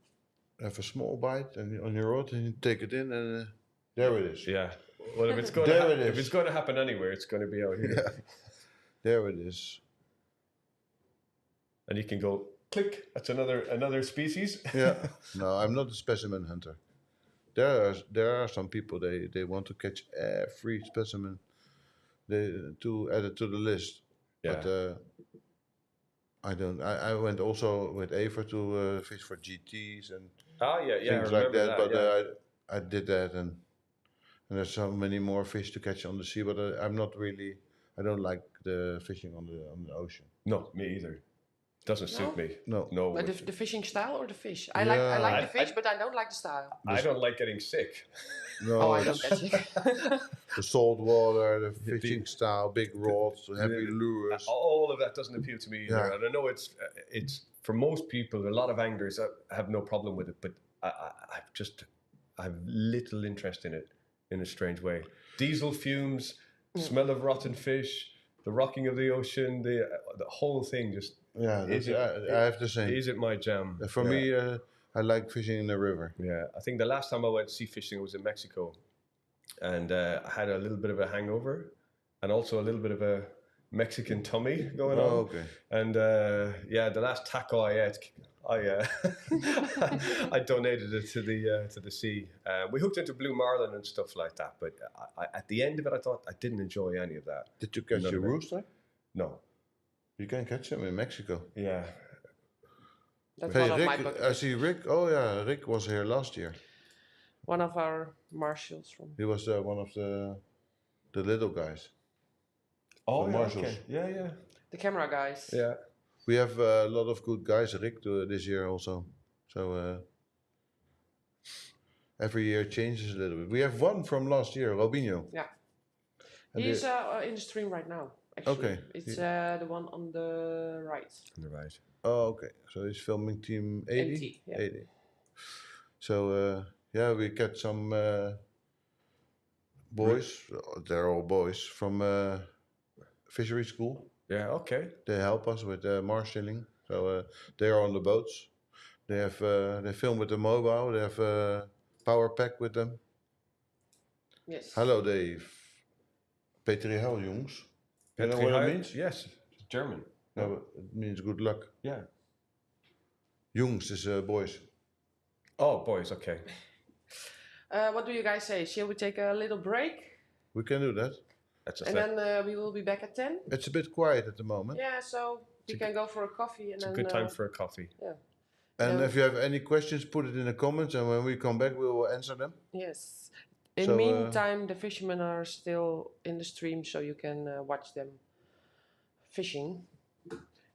have a small bite and on your rod and you take it in and there it is. Yeah. Well, if it's going There to it is. if it's going to happen anywhere, it's going to be out here. Yeah. There it is. And you can go click. That's another species. Yeah. No, I'm not a specimen hunter. There are some people they want to catch every specimen to add it to the list. Yeah. But I don't. I went also with Eva to fish for GTs and Yeah. things I like remember that. But yeah. I did that and there's so many more fish to catch on the sea. But I'm not really. I don't like the fishing on the ocean. No, me either. Doesn't suit me. No. No. But the fishing style or the fish? I Yeah. like the fish, but I don't like the style. I don't like getting sick. No. Oh, I don't it's- catch it. The salt water, the fishing style, big rods, heavy lures. All of that doesn't appeal to me either. Yeah. And I know it's for most people, a lot of anglers have no problem with it, but I've little interest in it in a strange way. Diesel fumes, smell of rotten fish, the rocking of the ocean, the whole thing just Yeah, I have the same. isn't my jam. For me, I like fishing in the river. Yeah, I think the last time I went sea fishing was in Mexico, and I had a little bit of a hangover, and also a little bit of a Mexican tummy going on. Oh, okay. And yeah, the last taco I ate, I donated it to the sea. We hooked into blue marlin and stuff like that, but at the end of it, I thought I didn't enjoy any of that. Did you catch None a of it. rooster? No. You can catch them in Mexico. Yeah. That's Hey, one of my Rick, bucket I lists. see Rick. Oh yeah, Rick was here last year. One of our marshals from. He was one of the little guys. Oh, The yeah, marshals. okay. Yeah, yeah. The camera guys. Yeah. We have a lot of good guys, Rick, this year also. So every year changes a little bit. We have one from last year, Robinho. Yeah. And He's in the stream right now, actually. Okay. It's the one on the right. On the right. Oh, okay. So he's filming team 80? 80, yeah. 80. So, yeah, we get some boys, they're all boys, from fishery school. Yeah, okay. They help us with marshalling. So they are on the boats. They have they film with the mobile. They have a power pack with them. Yes. Hello, Dave. Peter Hel, jongens. You know what it means? Yes, it's German. No, it means good luck. Yeah. Jongens is boys. Oh, boys, okay. What do you guys say? Shall we take a little break? We can do that. That's And then we will be back at 10? It's a bit quiet at the moment. Yeah, so we can go for a coffee and it's then... a good time for a coffee. Yeah. And Yeah. if you have any questions, put it in the comments, and when we come back, we will answer them. Yes. In So, meantime, the fishermen are still in the stream, so you can watch them fishing.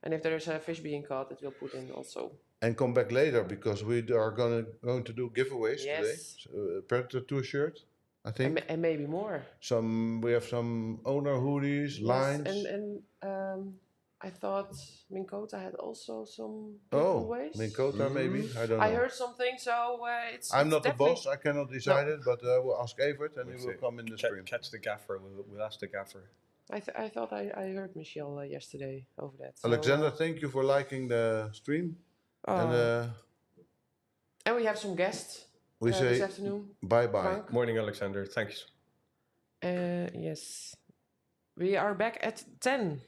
And if there is a fish being caught, it will put in also. And come back later because we are going to do giveaways today. Yes. So, Predatortour shirt, I think. And maybe more. We have some owner hoodies, lines. Yes, and I thought Minkota had also some Oh, giveaways. Minkota maybe? I don't know. I heard something, so it's. I'm it's not the definitely- boss, I cannot decide it, but we'll ask Evert and he We'll will see. come in the stream. Catch the gaffer. We'll ask the gaffer. I thought I heard Michelle yesterday over that. So, Alexander, thank you for liking the stream. and And we have some guests we this say afternoon. bye-bye. Frank. Morning, Alexander. Thanks. Yes. We are back at 10.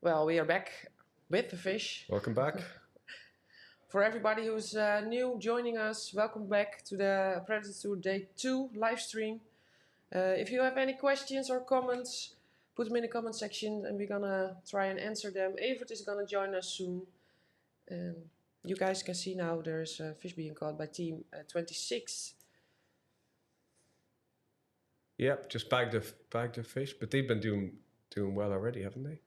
Well, we are back with the fish. Welcome back. For everybody who's new joining us, welcome back to the Predatortour Day 2 live stream. If you have any questions or comments, put them in the comment section and we're gonna try and answer them. Evert is gonna join us soon. And you guys can see now there's a fish being caught by team 26. Yep, just bagged a fish, but they've been doing well already, haven't they?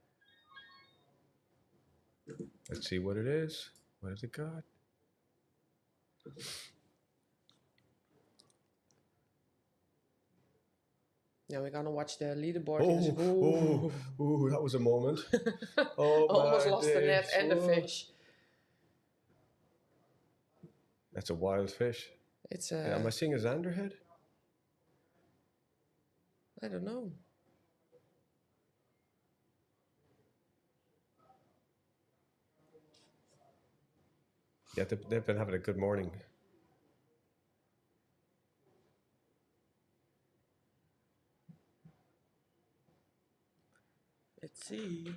Let's see what it is. What has it got? Now we're gonna watch the leaderboard. Oh, that was a moment. Oh, Almost my lost the net days. and the Oh. fish. That's a wild fish. It's Yeah, am I seeing a Zanderhead? I don't know. Yeah, they've been having a good morning. Let's see.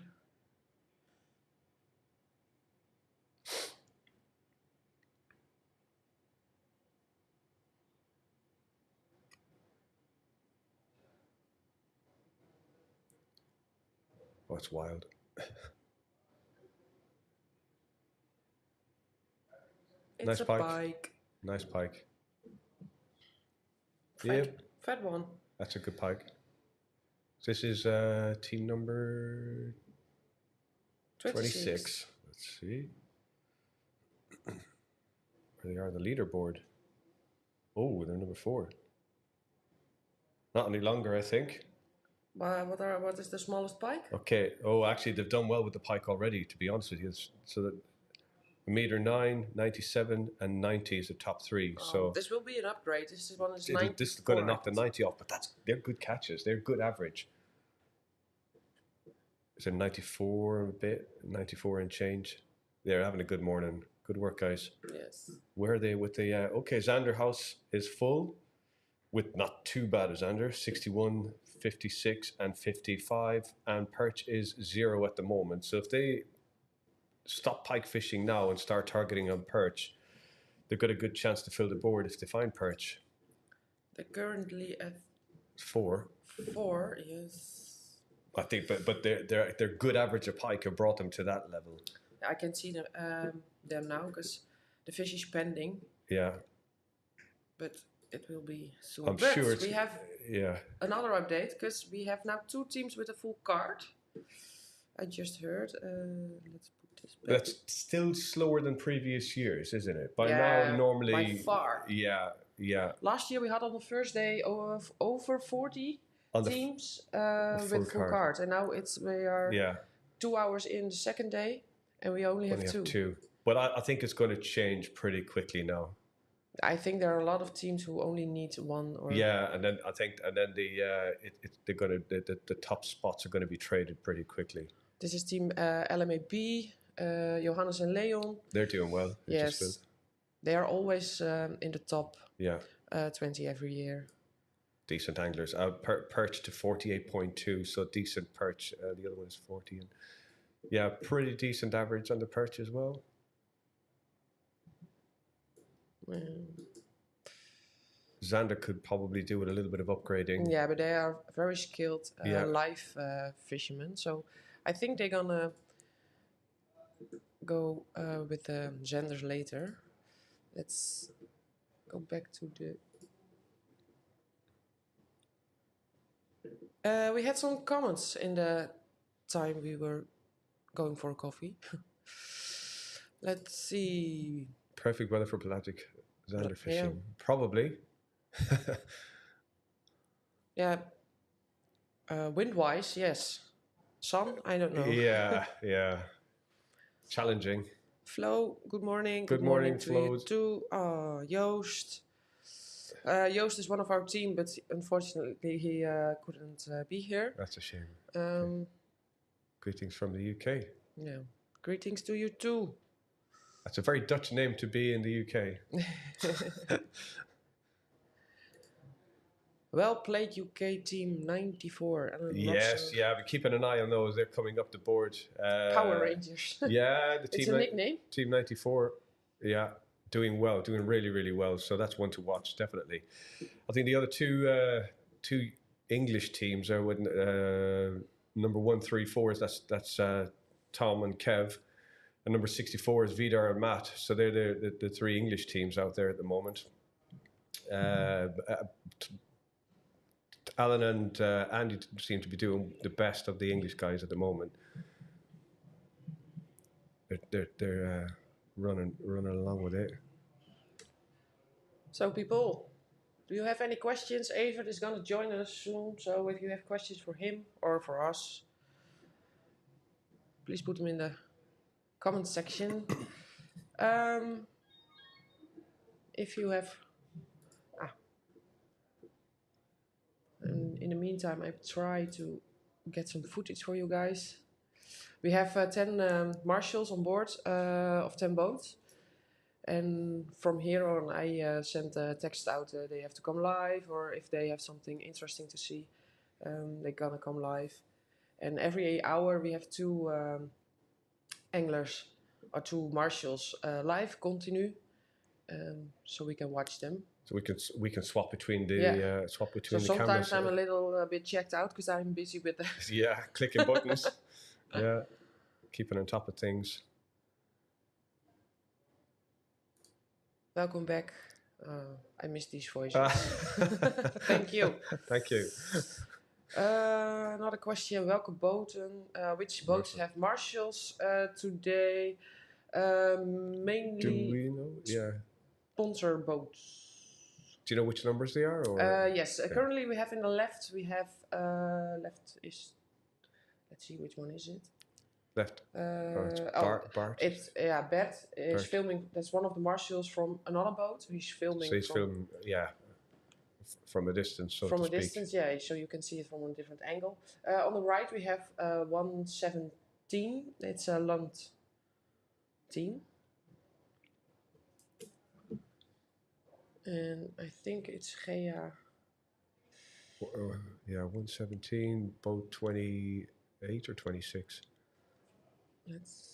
Oh, it's wild. It's Nice a pike. pike. Nice pike. Fat, Yep. fat one. That's a good pike. This is team number 26. Let's see. Where they are on the leaderboard. Oh, they're number 4. Not any longer, I think. What is the smallest pike? Okay. Oh, actually, they've done well with the pike already, to be honest with you. So that 1.9 m, 97, and 90 is the top 3. So This will be an upgrade. This one is 94. this is going to knock the 90 off, but they're good catches. They're good average. It's a 94 a bit, 94 and change. They're having a good morning. Good work, guys. Yes. Where are they with the... okay, Xander House is full with not too bad as Xander. 61, 56, and 55. And perch is 0 at the moment. So if they stop pike fishing now and start targeting on perch, they've got a good chance to fill the board if they find perch. They're currently at 4. 4, yes. I think, but their good average of pike have brought them to that level. I can see them now because the fish is pending, Yeah, but it will be soon. I'm but sure it's... we have Yeah. another update because we have now 2 teams with a full card. I just heard. Let's put this back. That's still slower than previous years, isn't it? By Yeah, now, normally... by far. Yeah. Last year we had on the first day of over 40 On the teams full with full card. cards, and now we are Yeah. 2 hours in the second day, and we only have Only 2. But I think it's going to change pretty quickly now. I think there are a lot of teams who only need 1 or... Yeah, and then they're going to the top spots are going to be traded pretty quickly. This is team LMAB, Johannes and Leon. They're doing well. Which is Yes, good. they are always in the top Yeah. 20 every year. Decent anglers. Perch to 48.2, so decent perch. The other one is 40. And yeah, pretty decent average on the perch as well. Xander could probably do with a little bit of upgrading. Yeah, but they are very skilled Yeah. live fishermen. So I think they're gonna go with the genders later. Let's go back to the... we had some comments in the time we were going for a coffee. Let's see. Perfect weather for pelagic Xander Yeah. fishing. Probably. Yeah. Wind-wise, yes. Sun, I don't know. Yeah. Challenging. Flo, good morning. Good morning, to Flo. you too. Joost. Joost is one of our team, but unfortunately he couldn't be here. That's a shame. Greetings from the UK. Yeah. Greetings to you too. That's a very Dutch name to be in the UK. Well played, UK team 94. And Yes, yeah, but keeping an eye on those. They're coming up the board. Power Rangers. Yeah, the It's team. a nickname. Team 94. Yeah, doing well, doing really, really well. So that's one to watch, definitely. I think the other two English teams are with number 134 is that's Tom and Kev, and number 64 is Vidar and Matt. So they're the three English teams out there at the moment. Alan and Andy seem to be doing the best of the English guys at the moment. They're running along with it. So people, do you have any questions? Evert is going to join us soon, so if you have questions for him or for us, please put them in the comment section. If you have... And in the meantime, I try to get some footage for you guys. We have 10 marshals on board of 10 boats. And from here on, I send a text out. They have to come live, or if they have something interesting to see, they're gonna come live. And every hour we have 2 anglers or 2 marshals live, continue, so we can watch them. So we can swap between the swap between so the cameras. sometimes I'm a little bit checked out because I'm busy with the yeah, clicking buttons. Yeah, keeping on top of things. Welcome back. I miss these voices. Thank you. Thank you. Another question. Welke boten? Which boats have marshals today? Mainly. Do we know? Yeah. Sponsor boats. Do you know which numbers they are? Or? Yes. Currently, we have in the left. We have left is. Let's see, which one is it? Left. Bart. It's Bert is filming. That's one of the marshals from another boat. He's filming. So he's filming, from a distance. So from to a speak. distance, yeah. So you can see it from a different angle. On the right, we have 117. It's a Land team. And I think it's Gea. 117, boat 28 or 26. Let's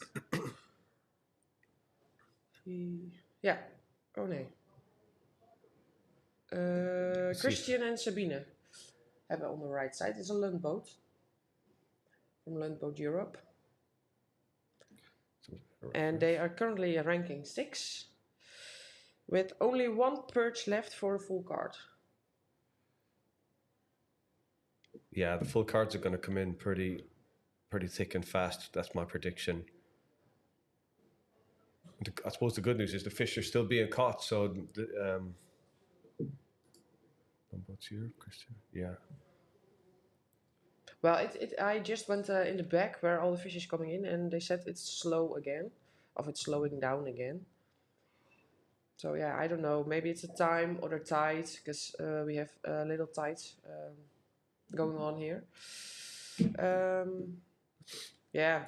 see. Yeah. Oh nee. Christian and Sabine have it on the right side. It's a Lund boat from Lundboat Europe. And they are currently ranking 6 with only 1 perch left for a full card. Yeah, the full cards are going to come in pretty thick and fast. That's my prediction. I suppose the good news is the fish are still being caught. So, what's your Christian? Yeah. Well, I just went in the back where all the fish is coming in, and they said it's slow again, or it's slowing down again. So yeah, I don't know. Maybe it's a time or the tide, because we have a little tide going on here. Yeah.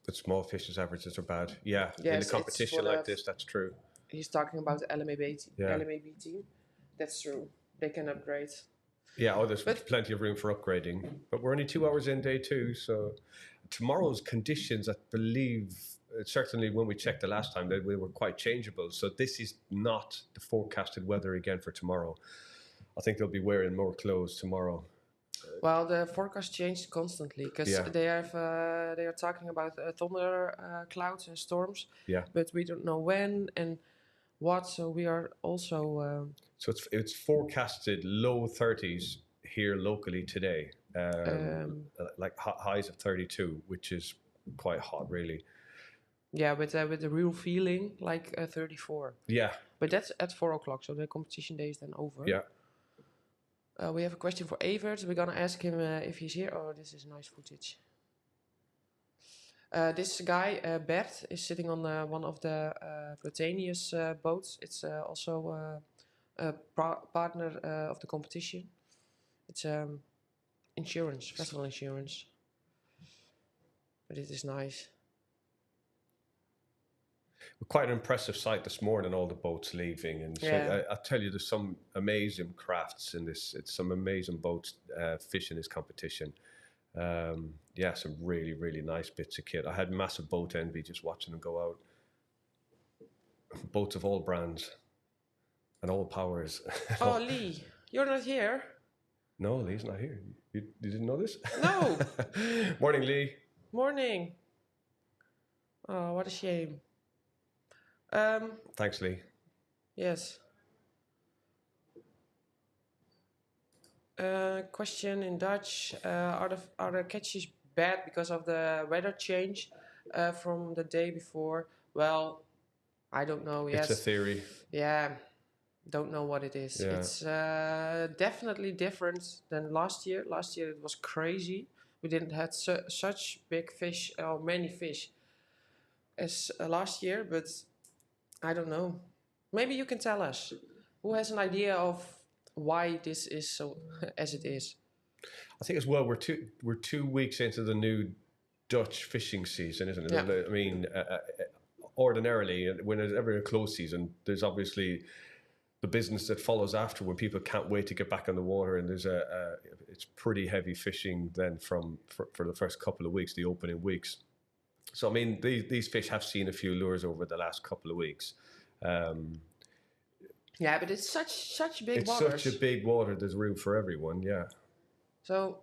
But small fish's averages are bad. Yeah, Yes, in a competition like this, that's true. He's talking about the LMAB team. That's true. They can upgrade. Yeah, there's plenty of room for upgrading. But we're only 2 hours in day 2, so tomorrow's conditions, I believe, certainly when we checked the last time, they were quite changeable. So this is not the forecasted weather again for tomorrow. I think they'll be wearing more clothes tomorrow. Well, the forecast changed constantly because they are talking about thunder clouds and storms. Yeah. But we don't know when and what. So we are also. So it's forecasted low 30s here locally today, like highs of 32, which is quite hot, really. Yeah, with the real feeling like 34. Yeah. But that's at 4 o'clock, so the competition day is then over. Yeah. We have a question for Evert. We're gonna ask him if he's here. Oh, this is nice footage. This guy, Bert, is sitting on one of the Platanius boats. It's also a partner of the competition. It's insurance, vessel insurance. But it is nice. quite an impressive sight this morning, all the boats leaving. And Yeah. I tell you, there's some amazing crafts in this. It's some amazing boats fishing this competition. Yeah, some really, really nice bits of kit. I had massive boat envy just watching them go out. Boats of all brands and all powers. Oh, Lee, you're not here. No, Lee's not here. You didn't know this? No. Morning, Lee. Morning. Oh, what a shame. Thanks, Lee. Yes. Question in Dutch: are the catches bad because of the weather change from the day before? Well, I don't know yet. It's a theory. Yeah, don't know what it is. Yeah. It's definitely different than last year. Last year it was crazy. We didn't have such big fish or many fish as last year, but I don't know. Maybe you can tell us. Who has an idea of why this is so as it is? I think as well we're 2 weeks into the new Dutch fishing season, isn't it? Yeah. I mean, ordinarily, when there's ever a close season, there's obviously the business that follows after when people can't wait to get back on the water, and there's it's pretty heavy fishing then for the first couple of weeks, the opening weeks. So I mean, these fish have seen a few lures over the last couple of weeks. Yeah, but it's such big It's waters. such a big water. There's room for everyone. Yeah. So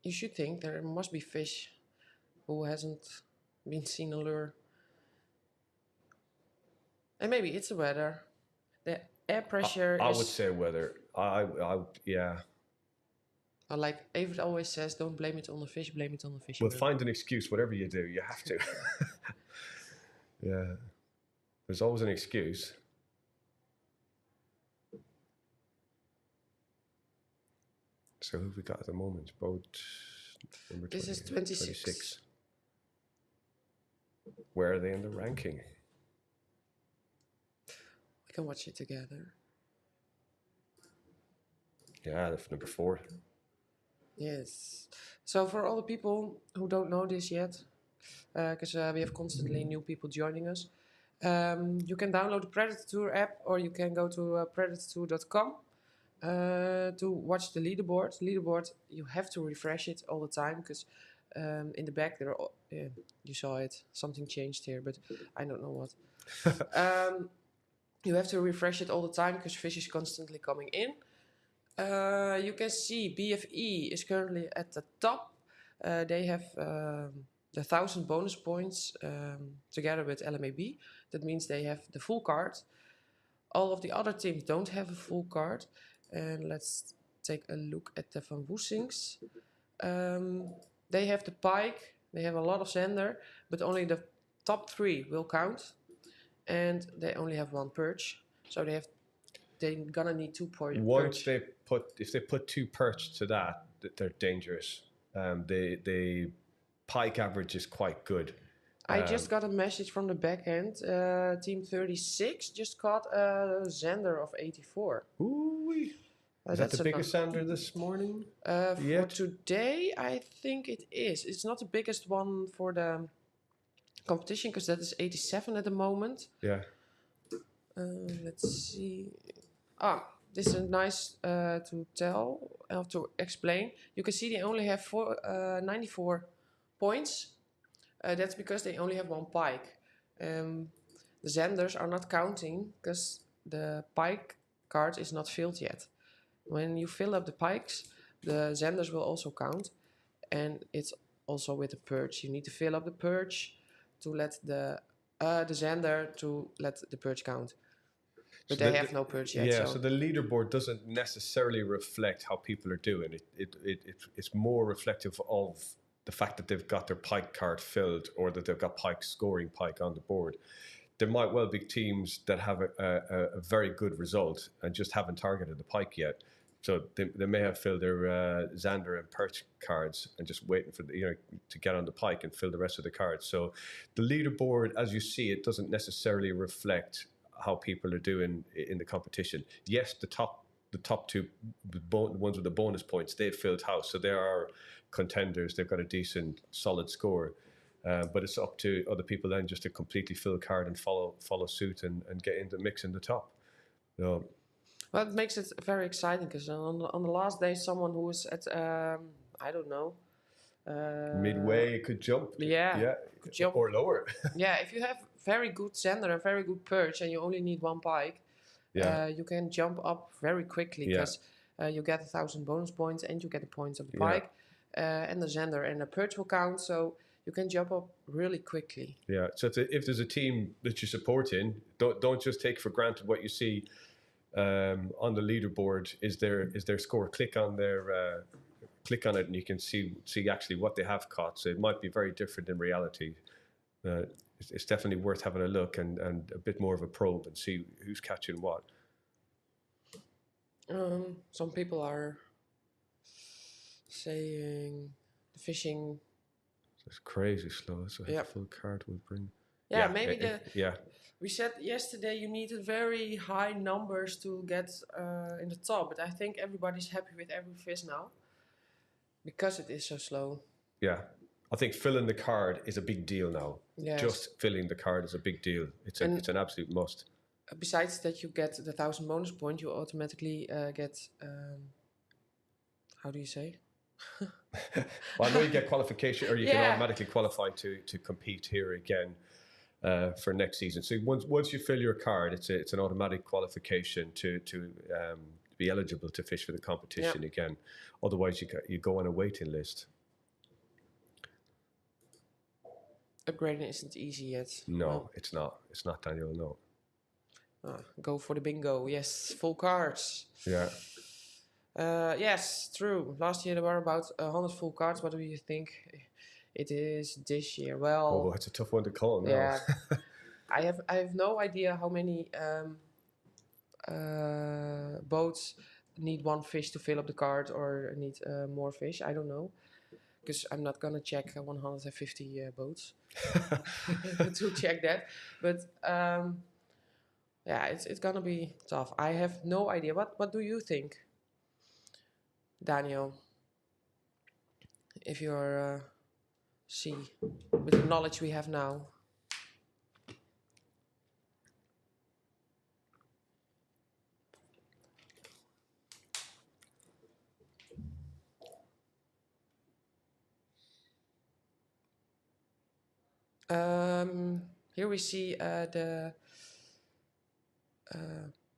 you should think there must be fish who hasn't been seen a lure. And maybe it's the weather. The air pressure I is... would say weather. Yeah. Like Evert always says, don't blame it on the fish, blame it on the fish. Well, find an excuse. Whatever you do, you have to. Yeah. There's always an excuse. So who have we got at the moment? Boat number 20, This is 26. Where are they in the ranking? We can watch it together. Yeah, they're number 4. Yes. So for all the people who don't know this yet, because we have constantly new people joining us, you can download the Predatortour app, or you can go to predatortour.com to watch the leaderboard. Leaderboard, you have to refresh it all the time, because in the back there, you saw it. Something changed here, but I don't know what. You have to refresh it all the time because fish is constantly coming in. You can see BFE is currently at the top. They have the 1,000 bonus points together with LMAB. That means they have the full card. All of the other teams don't have a full card. And let's take a look at the Van Woesings. They have the pike. They have a lot of zander, but only the top 3 will count. And they only have 1 perch. So they're gonna need 2 perch. Once if they put 2 perch to that, they're dangerous. The pike average is quite good. I just got a message from the back end. Team 36 just caught a zander of 84. Ooh. Is that the biggest zander this morning? For today, I think it is. It's not the biggest one for the competition, because that is 87 at the moment. Yeah. Let's see. This is nice to tell, to explain. You can see they only have 94 points. That's because they only have 1 pike. The zanders are not counting because the pike card is not filled yet. When you fill up the pikes, the zanders will also count. And it's also with the perch. You need to fill up the perch to let the zander to let the perch count. But they have no perch yet. Yeah, so the leaderboard doesn't necessarily reflect how people are doing. It's more reflective of the fact that they've got their pike card filled, or that they've got scoring pike on the board. There might well be teams that have a very good result and just haven't targeted the pike yet. So they may have filled their zander and perch cards and just waiting for to get on the pike and fill the rest of the cards. So the leaderboard, as you see it, doesn't necessarily reflect how people are doing in the competition. Yes, the top 2, the ones with the bonus points, they've filled house, so they are contenders. They've got a decent, solid score. But it's up to other people then just to completely fill the card and follow suit and get in the mix in the top. So, Well, it makes it very exciting because on the last day, someone who was at I don't know. midway could jump. Yeah, could jump. Or lower. Yeah, if you have very good sender and very good perch, and you only need one pike, you can jump up very quickly because you get 1,000 bonus points and you get the points of the pike, and the sender and the perch will count. So you can jump up really quickly. Yeah. So if there's a team that you're supporting, don't just take for granted what you see on the leaderboard. Is their score? Click on it, and you can see actually what they have caught. So it might be very different in reality. It's definitely worth having a look and a bit more of a probe and see who's catching what. Some people are saying the fishing. It's crazy slow. So a full card would bring. Yeah, maybe yeah. We said yesterday you needed very high numbers to get in the top, but I think everybody's happy with every fish now because it is so slow. Yeah, I think filling the card is a big deal now. Yes. Just filling the card is a big deal. It's an absolute must. Besides that, you get the 1,000 bonus point. You automatically get how do you say? Well, I know you get qualification, or you can automatically qualify to compete here again for next season. So once you fill your card, it's an automatic qualification to be eligible to fish for the competition again. Otherwise, you go on a waiting list. Upgrading isn't easy yet. No, it's not. It's not, Daniel. No. Go for the bingo. Yes, full cards. Yeah. Yes, true. Last year there were about 100 full cards. What do you think it is this year? Well, it's a tough one to call now. Yeah, I have no idea how many boats need one fish to fill up the card or need more fish. I don't know, because I'm not gonna check 150 boats to check that. But yeah, it's gonna be tough. I have no idea. What do you think, Daniel? If you're with the knowledge we have now. Here we see the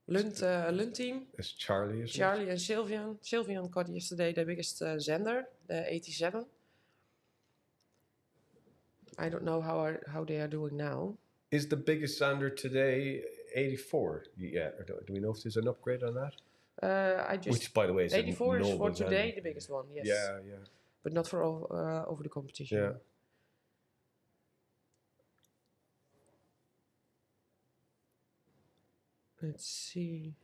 Lund team. It's Charlie, isn't Charlie and Sylvian. Sylvian got yesterday the biggest Zender, the 87. I don't know how they are doing now. Is the biggest Zander today 84 yet? Or do we know if there's an upgrade on that? Which, by the way, is 84 is for Zander. today the biggest one. Yes. Yeah. But not for over the competition. Yeah. Let's see.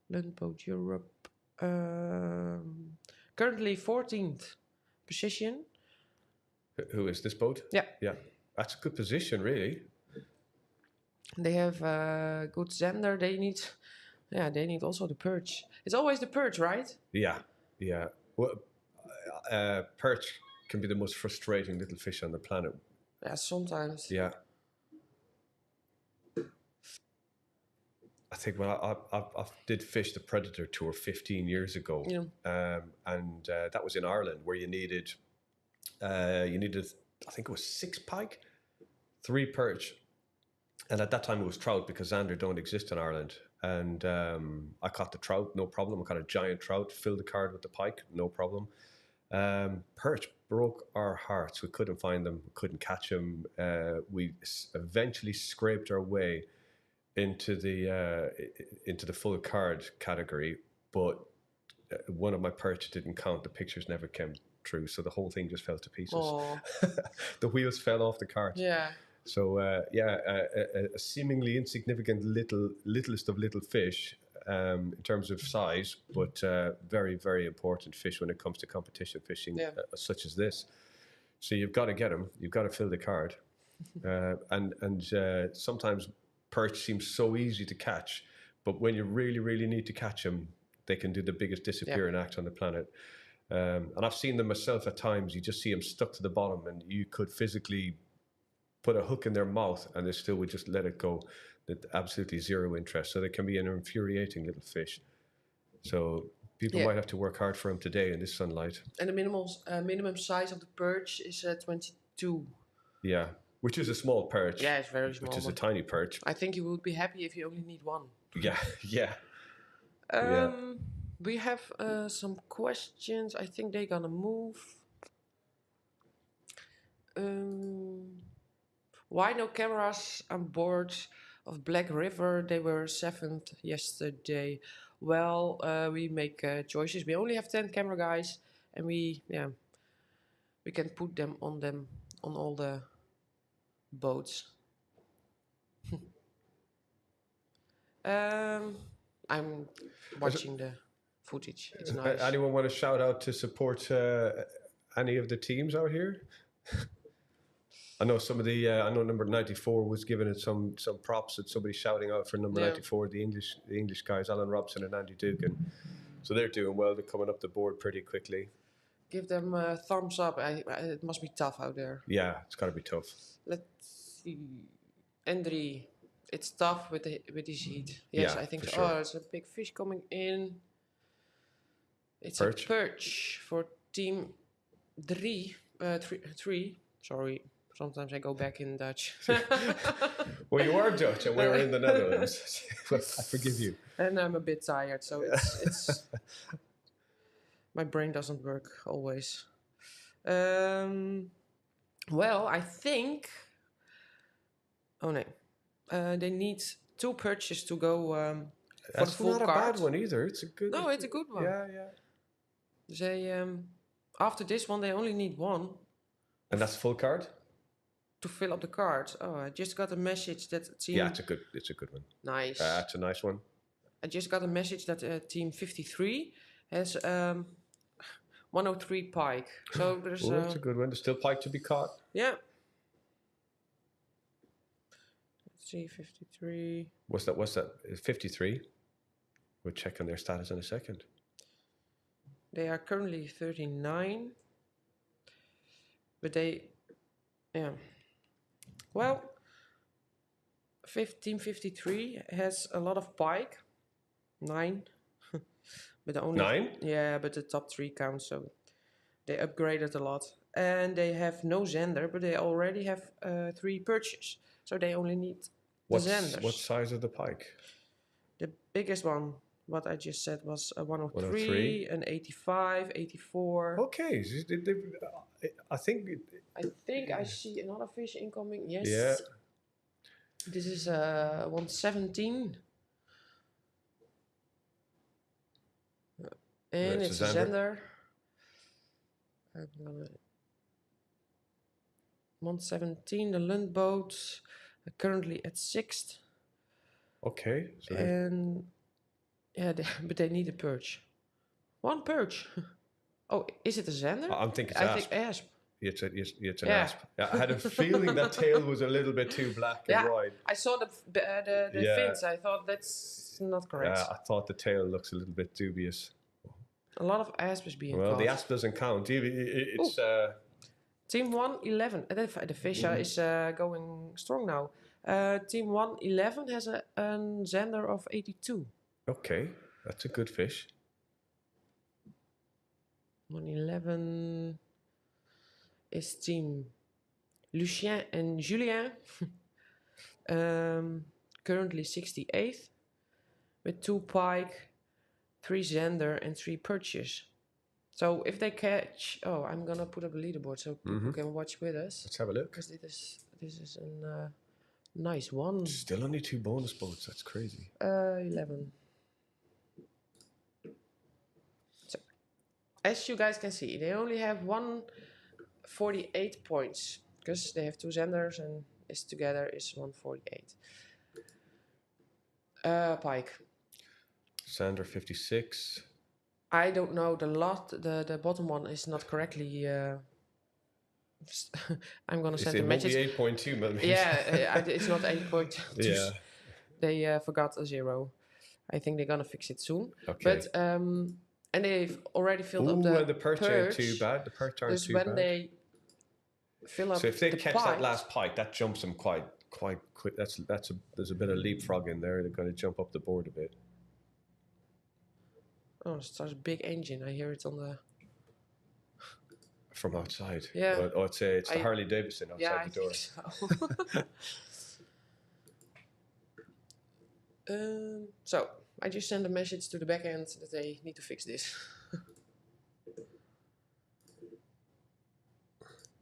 Lundboat Europe. Currently 14th position. Who is this boat? Yeah. Yeah. That's a good position, really. They have good Zender. They need also the perch. It's always the perch, right? Yeah. Well, perch can be the most frustrating little fish on the planet. Yeah, sometimes. Yeah. I think when I did fish the Predatortour 15 years ago, and that was in Ireland, where you needed I think it was 6 pike, 3 perch, and at that time it was trout because Zander don't exist in Ireland. And I caught the trout, no problem. I caught a giant trout, filled the card with the pike, no problem. Perch broke our hearts. We couldn't find them, couldn't catch them. We eventually scraped our way into the full card category, but one of my perch didn't count. The pictures never came true, so the whole thing just fell to pieces. The wheels fell off the cart. Yeah. So a seemingly insignificant littlest of little fish in terms of size, but very, very important fish when it comes to competition fishing such as this. So you've got to get them. You've got to fill the card, and sometimes perch seems so easy to catch, But when you really, really need to catch them, they can do the biggest disappearing act on the planet. And I've seen them myself at times. You just see them stuck to the bottom, and you could physically put a hook in their mouth, and they still would just let it go. With absolutely zero interest. So they can be an infuriating little fish. So people might have to work hard for them today in this sunlight. And the minimum size of the perch is 22. Yeah, which is a small perch. Yeah, it's very small. Which is a tiny perch. I think you would be happy if you only need one. Yeah, yeah. We have some questions. I think they're gonna move. Why no cameras on board of Black River? They were 7th yesterday. Well, we make choices. We only have 10 camera guys, and we can put them on all the boats. I'm watching the footage. It's nice. Anyone want to shout out to support any of the teams out here? I know some of the. I know number 94 was giving it some props. And somebody shouting out for number 94, the English guys, Alan Robson and Andy Dugan. So they're doing well. They're coming up the board pretty quickly. Give them a thumbs up. It must be tough out there. Yeah, it's got to be tough. Let's see. Andri, it's tough with this heat. Yes, Yeah, I think for so. sure. Oh, it's a big fish coming in. It's Perch. a perch for team 3. Sorry, sometimes I go back in Dutch. Well, you are Dutch, and we were in the Netherlands. I forgive you. And I'm a bit tired, so it's my brain doesn't work always. Well, I think. Oh no, they need 2 perches to go for That's the full not a card. bad one either. It's a good. No, it's a good one. Yeah, yeah. They after this one they only need 1 And that's full card. to fill up the card. Oh, I just got a message that team. Yeah, it's a good one. Nice. That's a nice one. I just got a message that team 53 has 103 pike. So there's Oh, that's a good one. There's still pike to be caught. yeah. Let's see, 53. What's that? 53. We'll check on their status in a second. They are currently 39. But well, team 53 has a lot of pike. 9. But the only 9? Yeah, but the top 3 counts, so they upgraded a lot. And they have no Zender, but they already have 3 perches. So they only need the Zenders. What size of the pike? The biggest one, what I just said, was a 103, 103. an 85, 84. Okay, I think. I think I see another fish incoming. Yes. Yeah. This is 117. And That's it's a a Zender. Zender. I'm gonna 117, the Lund boat, currently at 6th. Okay. So And yeah, but they need a perch. 1 perch. Oh, is it a Zender? I'm thinking it's I asp. think asp. It's an Yeah. asp. Yeah, I had a feeling that tail was a little bit too black and Yeah, wide. I saw the Yeah. fins. I thought that's not correct. I thought the tail looks a little bit dubious. A lot of asp is being Well, caught. the asp doesn't count. It's Team 111. The fish is going strong now. Team 111 has a Zender of 82. okay. That's a good fish. 111 is team Lucien and Julien. Currently 68th with 2 pike, 3 Zender and 3 perches. So if they catch, I'm gonna put up a leaderboard so people can watch with us. Let's have a look. Because this is a nice one. Still only 2 bonus boats. That's crazy. 11. So, as you guys can see, they only have 148 points because they have 2 Zenders and is together is 148. Pike. Sander 56. I don't know the bottom one is not correctly. I'm gonna send a It won't message. be 8.2 millimeters. Yeah, it's not 8.2. Yeah. They forgot a 0. I think they're gonna fix it soon. Okay. But and they've already filled up Ooh, the and the perch ain't too bad. The perch aren't Dus too when bad. they fill up So if they the catch pike, that last pike, that jumps them quite quick. There's a bit of leapfrog in there. They're going to jump up the board a bit. oh, it's such a big engine. I hear it on the. From outside. Yeah. Or I'd say it's the Harley Davidson outside Yeah, I the door. think so. So I just sent a message to the backend that they need to fix this.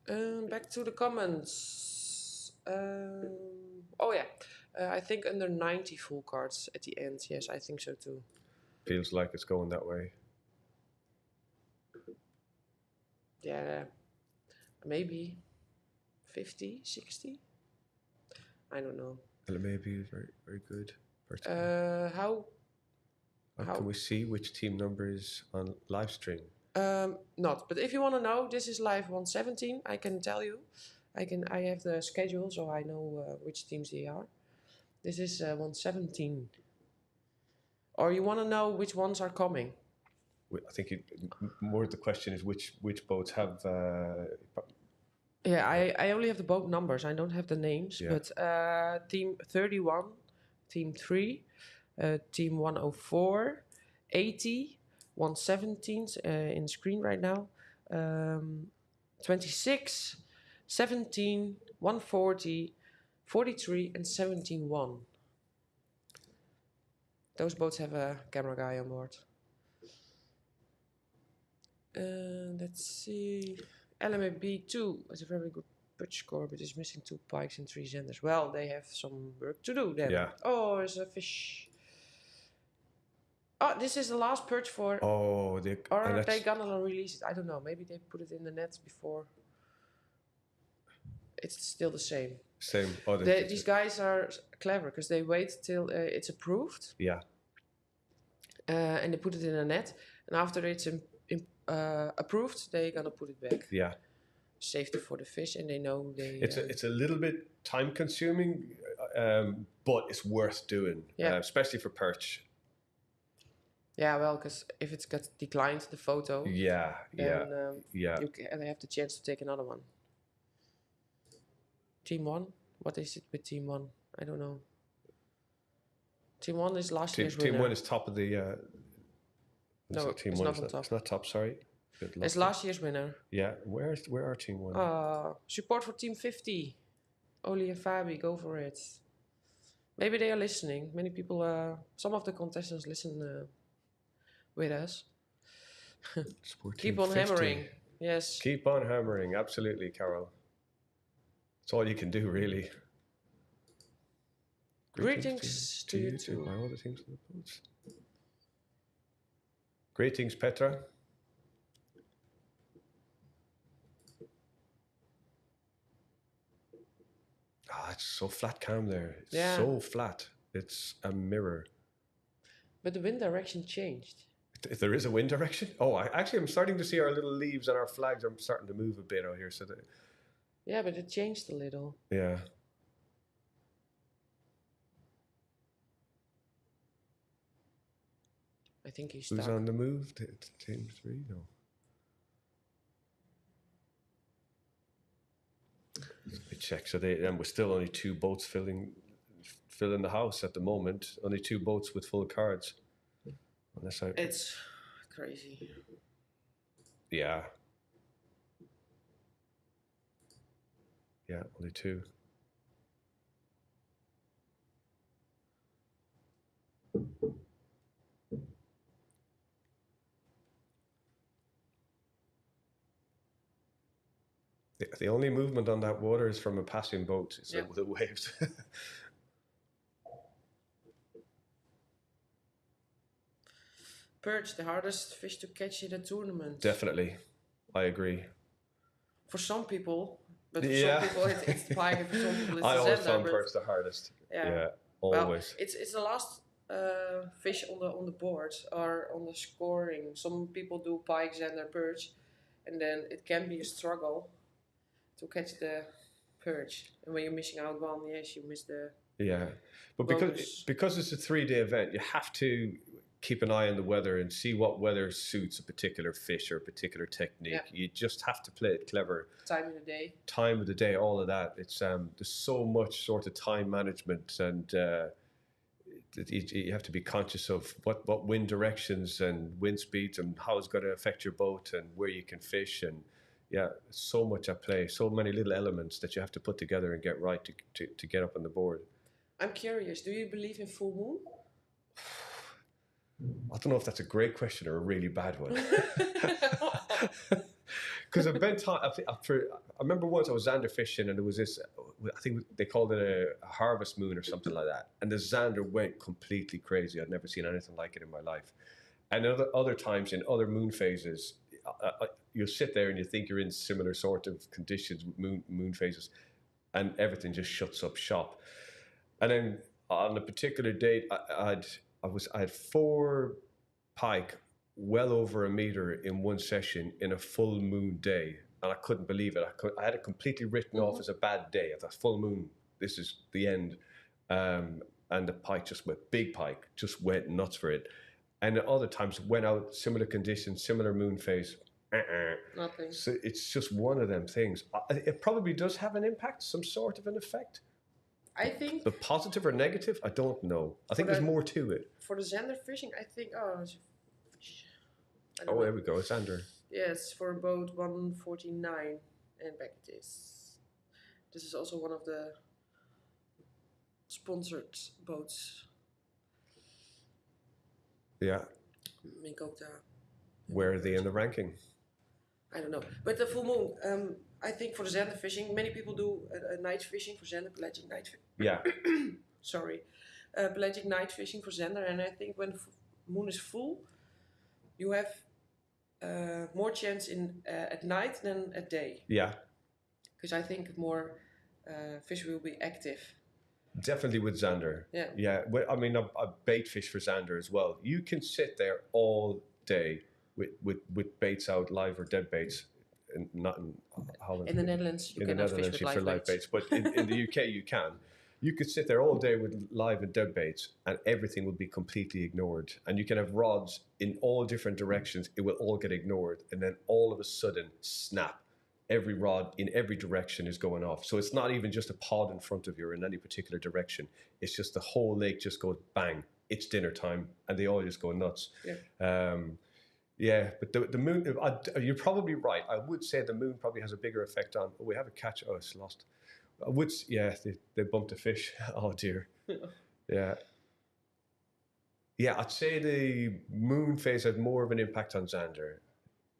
Back to the comments. Oh yeah, I think under 90 full cards at the end. Yes, I think so too. Feels like it's going that way. Yeah, maybe 50, 60. I don't know. Well, it may be very, very good. How Can we see which team number is on live stream? Not, but if you want to know, this is live 117. I can tell you. I have the schedule, so I know which teams they are. This is 117. Or you want to know which ones are coming? I think more the question is which boats have. Yeah, I only have the boat numbers. I don't have the names. Yeah. But team 31, team 3, team 104, 80, 117 in the screen right now, 26, 17, 140, 43, and 17-1. Those boats have a camera guy on board. Let's see. LMAB2 is a very good pitch score, but is missing 2 pikes and 3 zenders. Well, they have some work to do then. Yeah. Oh, there's a fish. Oh, this is the last perch for. Oh, Or are they gonna release it? I don't know. Maybe they put it in the net before. It's still the same. Same. Oh, These guys are clever because they wait till it's approved. Yeah. And they put it in a net, and after it's approved, they're gonna put it back. Yeah. Safety for the fish, and they know they. It's a little bit time consuming, but it's worth doing. Yeah. Especially for perch. Yeah, well, because if it's got declined the photo. Yeah. Then, Yeah. they have the chance to take another one. Team 1? What is it with Team 1? I don't know. Team 1 is last year's winner. Team 1 is top of the. No, team it's 1 not is on top. It's not top. Sorry. It's last year's winner. Yeah. Where are Team 1? Support for Team 50. Oli and Fabi, go for it. Maybe they are listening. Many people, some of the contestants listen with us. Keep on 50. hammering. Yes. Keep on hammering. Absolutely, Carol. That's all you can do, really. Greetings to you too. My other teams on the boats. Greetings, Petra. It's so flat cam there. It's so flat. It's a mirror. But the wind direction changed. If there is a wind direction? Oh, I'm starting to see our little leaves and our flags are starting to move a bit out here. So that. Yeah, but it changed a little. Yeah. I think he's stuck. Who's on the move? Team 3? No. Let me check. So we're still only 2 boats filling the house at the moment. Only 2 boats with full cards. It's crazy. Yeah. Yeah, only 2. The only movement on that water is from a passing boat. It's the waves. Perch, the hardest fish to catch in a tournament. Definitely. I agree. For some people, but for some people it's the pike, and for some people it's I the always zender, found perch the hardest. Yeah, always. Well, it's the last fish on the board or on the scoring. Some people do pike, zender, perch, and then it can be a struggle to catch the perch. And when you're missing out one, yes, you miss the Yeah, but bonus. because it's a 3-day event, you have to keep an eye on the weather and see what weather suits a particular fish or a particular technique. Yeah. You just have to play it clever. Time in the day. Time of the day, all of that. It's there's so much sort of time management, and you have to be conscious of what wind directions and wind speeds and how it's going to affect your boat and where you can fish. And yeah, so much at play, so many little elements that you have to put together and get right to get up on the board. I'm curious, do you believe in full moon? I don't know if that's a great question or a really bad one. Because I've been taught, I remember once I was zander fishing and there was this, I think they called it a harvest moon or something like that. And the zander went completely crazy. I'd never seen anything like it in my life. And other times in other moon phases, you'll sit there and you think you're in similar sort of conditions with moon phases, and everything just shuts up shop. And then on a particular date, I had 4 pike well over a meter in one session in a full moon day, and I couldn't believe it. I had it completely written off as a bad day. At a full moon, this is the end. And the pike big pike just went nuts for it. And at other times went out, similar conditions, similar moon phase. Nothing. So it's just one of them things. It probably does have an impact, some sort of an effect. I think. The positive or negative, I don't know. I think there's more to it. For the zander fishing, I think. Oh, there we go. It's zander. Yes, for boat 149 and back it is. This is also one of the sponsored boats. Yeah. Where are they in the ranking? I don't know. But the full moon, I think for the zander fishing, many people do a night fishing for zander, pelagic night fishing. Yeah. Sorry. Pelagic night fishing for zander. And I think when moon is full, you have more chance at night than at day. Yeah. Because I think more fish will be active. Definitely with zander. Yeah. Yeah. I mean, I bait fish for zander as well. You can sit there all day with baits out, live or dead baits. And not in Holland. In the Netherlands, you cannot fish with live baits. But in the UK, you can. You could sit there all day with live and dead baits, and everything would be completely ignored. And you can have rods in all different directions. It will all get ignored, and then all of a sudden, snap! Every rod in every direction is going off. So it's not even just a pod in front of you or in any particular direction. It's just the whole lake just goes bang. It's dinner time, and they all just go nuts. Yeah. Yeah, but the moon, you're probably right. I would say the moon probably has a bigger effect on, we have a catch, it's lost. They bumped a fish. Oh dear. Yeah. Yeah, I'd say the moon phase had more of an impact on zander,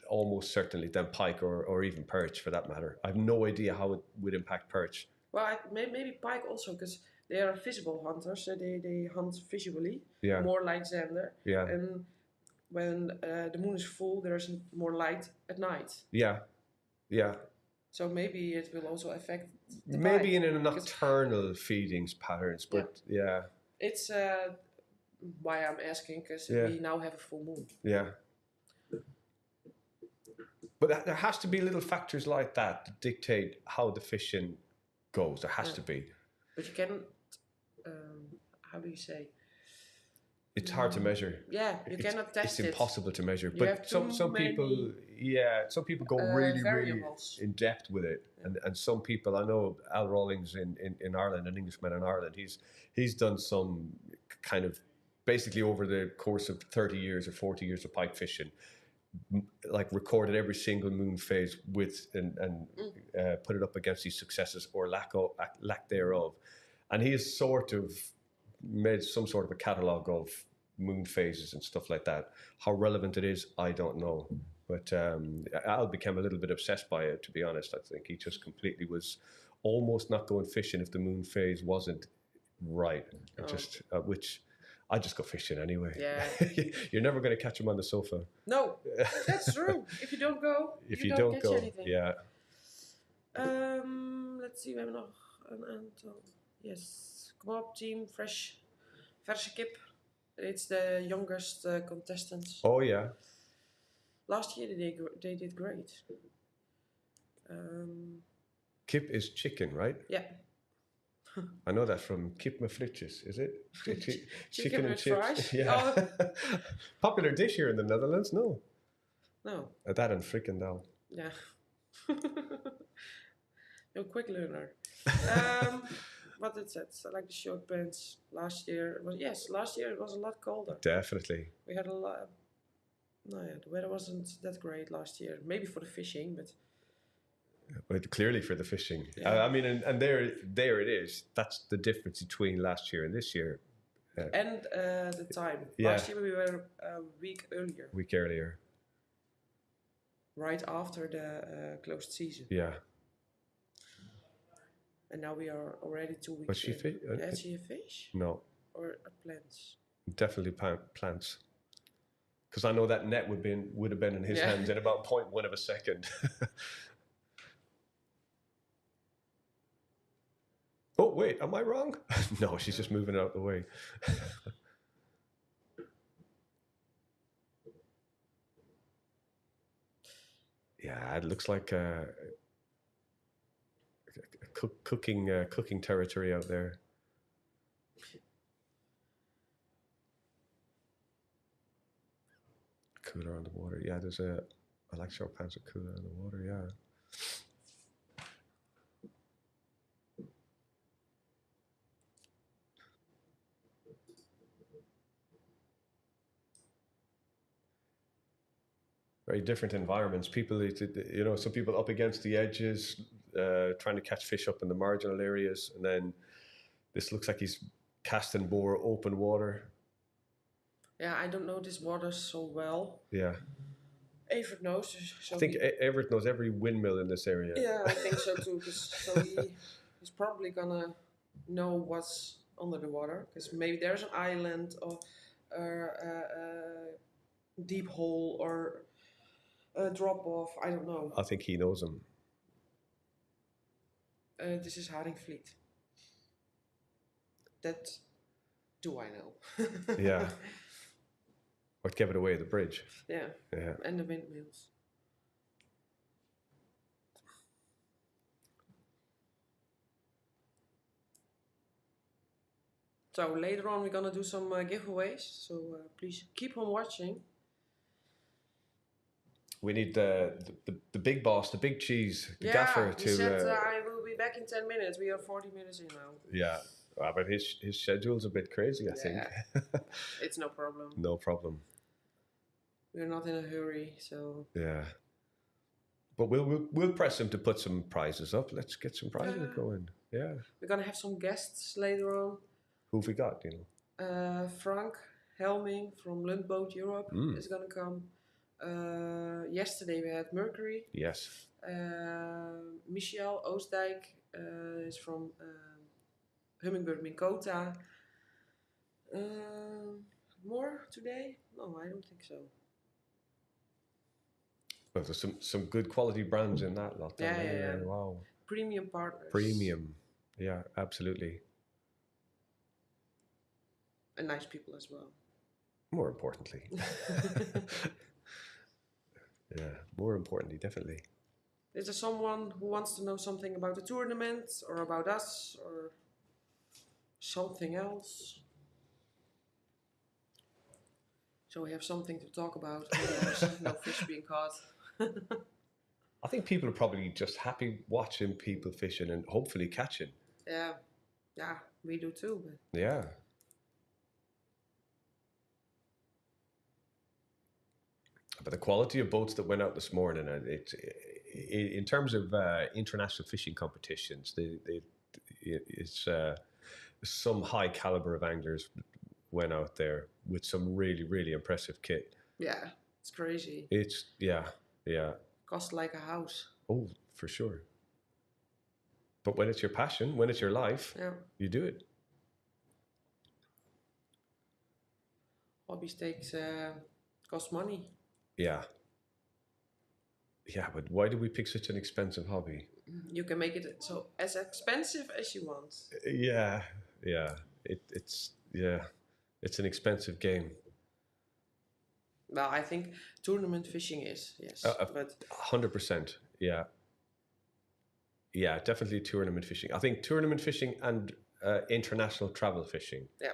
almost certainly, than pike or even perch for that matter. I have no idea how it would impact perch. Well, maybe pike also, because they are visible hunters, so they hunt visually, Yeah. more like zander. Yeah. And when the moon is full, there's more light at night. Yeah, yeah. So maybe it will also affect the Maybe pike, in a nocturnal feedings patterns, but yeah. It's why I'm asking, because we now have a full moon. Yeah. But there has to be little factors like that dictate how the fishing goes. There has to be. But you cannot, how do you say? It's hard to measure. Yeah, you cannot test it. It's impossible to measure. You But have some people go really variables. in depth with it, and some people, I know Al Rawlings in Ireland, an Englishman in Ireland, he's done some kind of basically over the course of 30 years or 40 years of pike fishing, like recorded every single moon phase with and put it up against his successes or lack thereof, and he has sort of made some sort of a catalogue of moon phases and stuff like that. How relevant it is, I don't know. But Al became a little bit obsessed by it, to be honest. I think he just completely was almost not going fishing if the moon phase wasn't right. Which I just go fishing anyway. Yeah. You're never going to catch him on the sofa. No, that's true. If you don't go, you don't catch anything. Yeah. Let's see, we have nog een aantal. Yes. Come up, team, verse kip. It's the youngest contestants. Oh, yeah. Last year they did great. Kip is chicken, right? Yeah. I know that from kip med frietjes, is it? Chicken and with chips. fries? Yeah. Oh. Popular dish here in the Netherlands, no? No. That and frikandel. Yeah. You're a quick learner. What it said, I like the short pants. Last year it was a lot colder. Definitely. We had a lot. No, yeah, the weather wasn't that great last year. Maybe for the fishing, but Clearly for the fishing. Yeah. I mean, and there it is. That's the difference between last year and this year. and the time. Yeah. Last year we were a week earlier, A week earlier. right after the closed season, Yeah. and now we are already 2 weeks. Was she in. fish? Had she a fish No, or a plants? definitely plants. Because I know that net would have been in his Yeah. hands in about 0.1 of a second. Oh, wait, am I wrong? No, she's just moving out the way. Yeah, it looks like cooking territory out there. Cooler on the water. Yeah, I like short pants with cooler on the water, yeah. Very different environments. People, some people up against the edges, trying to catch fish up in the marginal areas. And then this looks like he's casting more open water. Yeah, I don't know this water so well. Yeah. Evert knows. So I think Everett knows every windmill in this area. Yeah, I think so too. He's probably gonna know what's under the water. Because maybe there's an island or a deep hole or a drop off. I don't know. I think he knows them. This is Haringvliet. That do I know. Yeah. What gave it away? The bridge. Yeah. Yeah. And the windmills. So later on we're gonna do some giveaways. So please keep on watching. We need the big boss, the big cheese, the gaffer he to. said I will be back in 10 minutes. We are 40 minutes in now. Yeah, but his schedule's a bit crazy, I think. It's no problem. No problem. We're not in a hurry, so. Yeah. But we'll press him to put some prizes up. Let's get some prizes going. Yeah. We're gonna have some guests later on. Who've we got? Frank Helming from Leaderboard Europe is gonna come. Yesterday we had Mercury. Yes. Michel Oostdijk is from Hummingbird Minkota. More today? No, I don't think so. Well, there's some good quality brands in that lot. Yeah. Wow. Premium partners. Premium. Yeah, absolutely. And nice people as well. More importantly. Yeah, more importantly, definitely. Is there someone who wants to know something about the tournament or about us or something else? So we have something to talk about. There's no fish being caught. I think people are probably just happy watching people fishing and hopefully catching. Yeah, we do too. But Yeah. But the quality of boats that went out this morning, in terms of international fishing competitions, it's some high caliber of anglers went out there with some really, really impressive kit. yeah, it's crazy. Yeah. Cost like a house. Oh, for sure. But when it's your passion, when it's your life, you do it. Hobby stakes cost money. Yeah. Yeah, but why do we pick such an expensive hobby? You can make it so as expensive as you want. Yeah. It's an expensive game. Well, I think tournament fishing is, yes. But 100%. Yeah. Yeah, definitely tournament fishing. I think tournament fishing and international travel fishing. Yeah.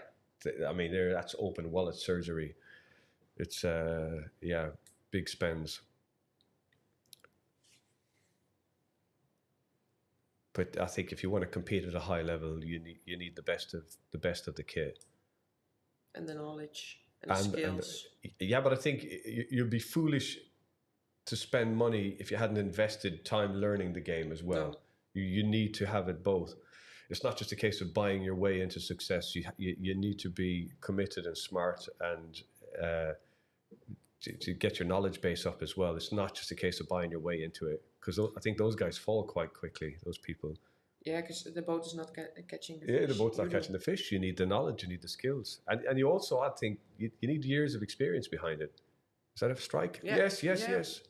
I mean, that's open wallet surgery. It's big spends. But I think if you want to compete at a high level, you need the best of the kit. And the knowledge and the skills. Yeah, but I think you'd be foolish to spend money if you hadn't invested time learning the game as well. No. You need to have it both. It's not just a case of buying your way into success. You need to be committed and smart and to get your knowledge base up as well. It's not just a case of buying your way into it, because I think those guys fall quite quickly, those people. Yeah, because the boat is not catching the fish. Yeah, the boat's not catching the fish. You need the knowledge, you need the skills. And you also, I think, you need years of experience behind it. Is that a strike? Yeah. Yes.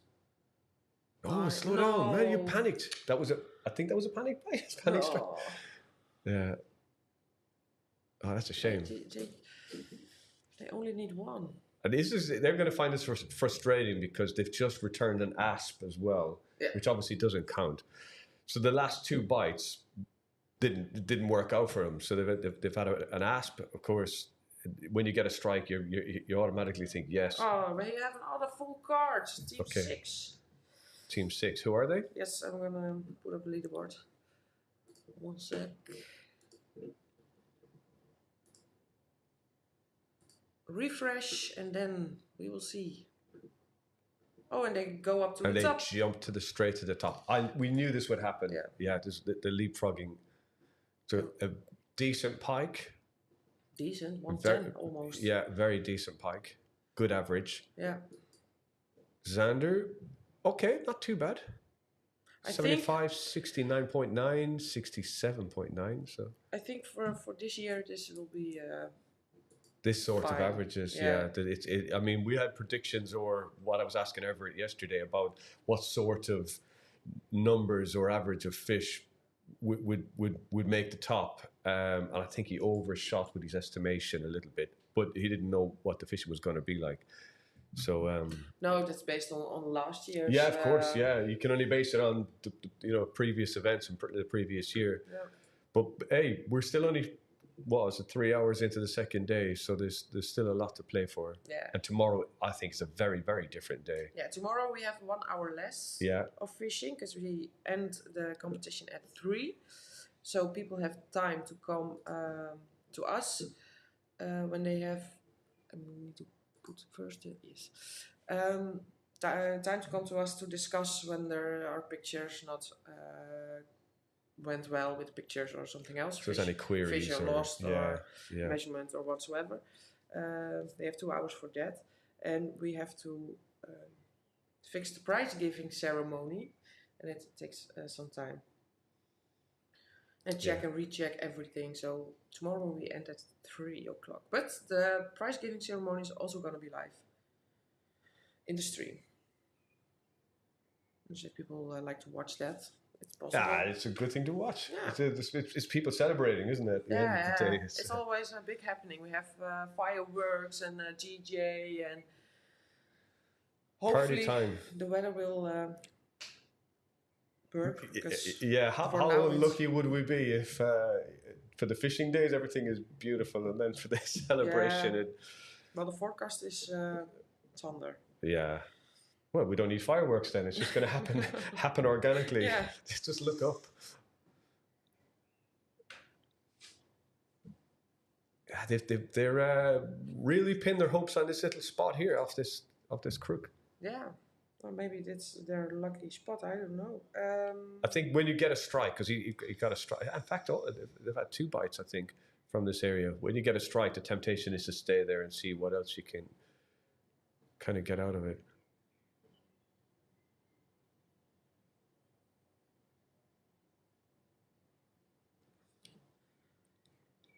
Oh, slow down, man, you panicked. I think that was a panic play. Panic strike. Yeah. Oh, that's a shame. They only need one. And they're going to find this frustrating because they've just returned an asp as well, which obviously doesn't count. So the last 2 bites didn't work out for them. So they've had an asp. Of course, when you get a strike, you automatically think yes. Oh, but you have another full card. Team 6. Team 6. Who are they? Yes, I'm gonna put up a leaderboard. One sec. Refresh, and then we will see. Oh, and they go up to the top. And they jump straight to the top. We knew this would happen. Yeah, the leapfrogging. So a decent pike. Decent, 110 almost. Yeah, very decent pike. Good average. Yeah. Xander, okay, not too bad. 75, 69.9, 67.9. So I think for this year, this will be... this sort of averages, I mean, we had predictions, or what I was asking Everett yesterday about what sort of numbers or average of fish would make the top, and I think he overshot with his estimation a little bit, but he didn't know what the fishing was going to be like. So no, that's based on last year. Yeah, of course. Yeah, you can only base it on the previous events and the previous year. Yeah. But hey, we're still only 3 hours into the second day, so there's still a lot to play for. Yeah. And tomorrow, I think, is a very, very different day. Yeah, tomorrow we have 1 hour less of fishing, because we end the competition at 3. So people have time to come to us when they have... I need to put first time to come to us to discuss when there are pictures not... went well with pictures or something else. If there's any queries fish are lost or measurement or whatsoever. They have 2 hours for that, and we have to fix the prize giving ceremony, and it takes some time. And check and recheck everything. So tomorrow we end at 3 o'clock. But the prize giving ceremony is also going to be live in the stream. So if people like to watch that, it's possible. Yeah, it's a good thing to watch. Yeah. It's people celebrating, isn't it? At the end of the day. It's always a big happening. We have fireworks and DJ, and hopefully party time. The weather will work. Yeah, how lucky would we be if for the fishing days everything is beautiful, and then for the celebration well, the forecast is thunder. Yeah. Well, we don't need fireworks then. It's just going to happen organically. Yeah. Just look up. They're really pinned their hopes on this little spot here off this crook. Yeah. Or maybe it's their lucky spot. I don't know. I think when you get a strike, because you got a strike. In fact, they've had 2 bites, I think, from this area. When you get a strike, the temptation is to stay there and see what else you can kind of get out of it.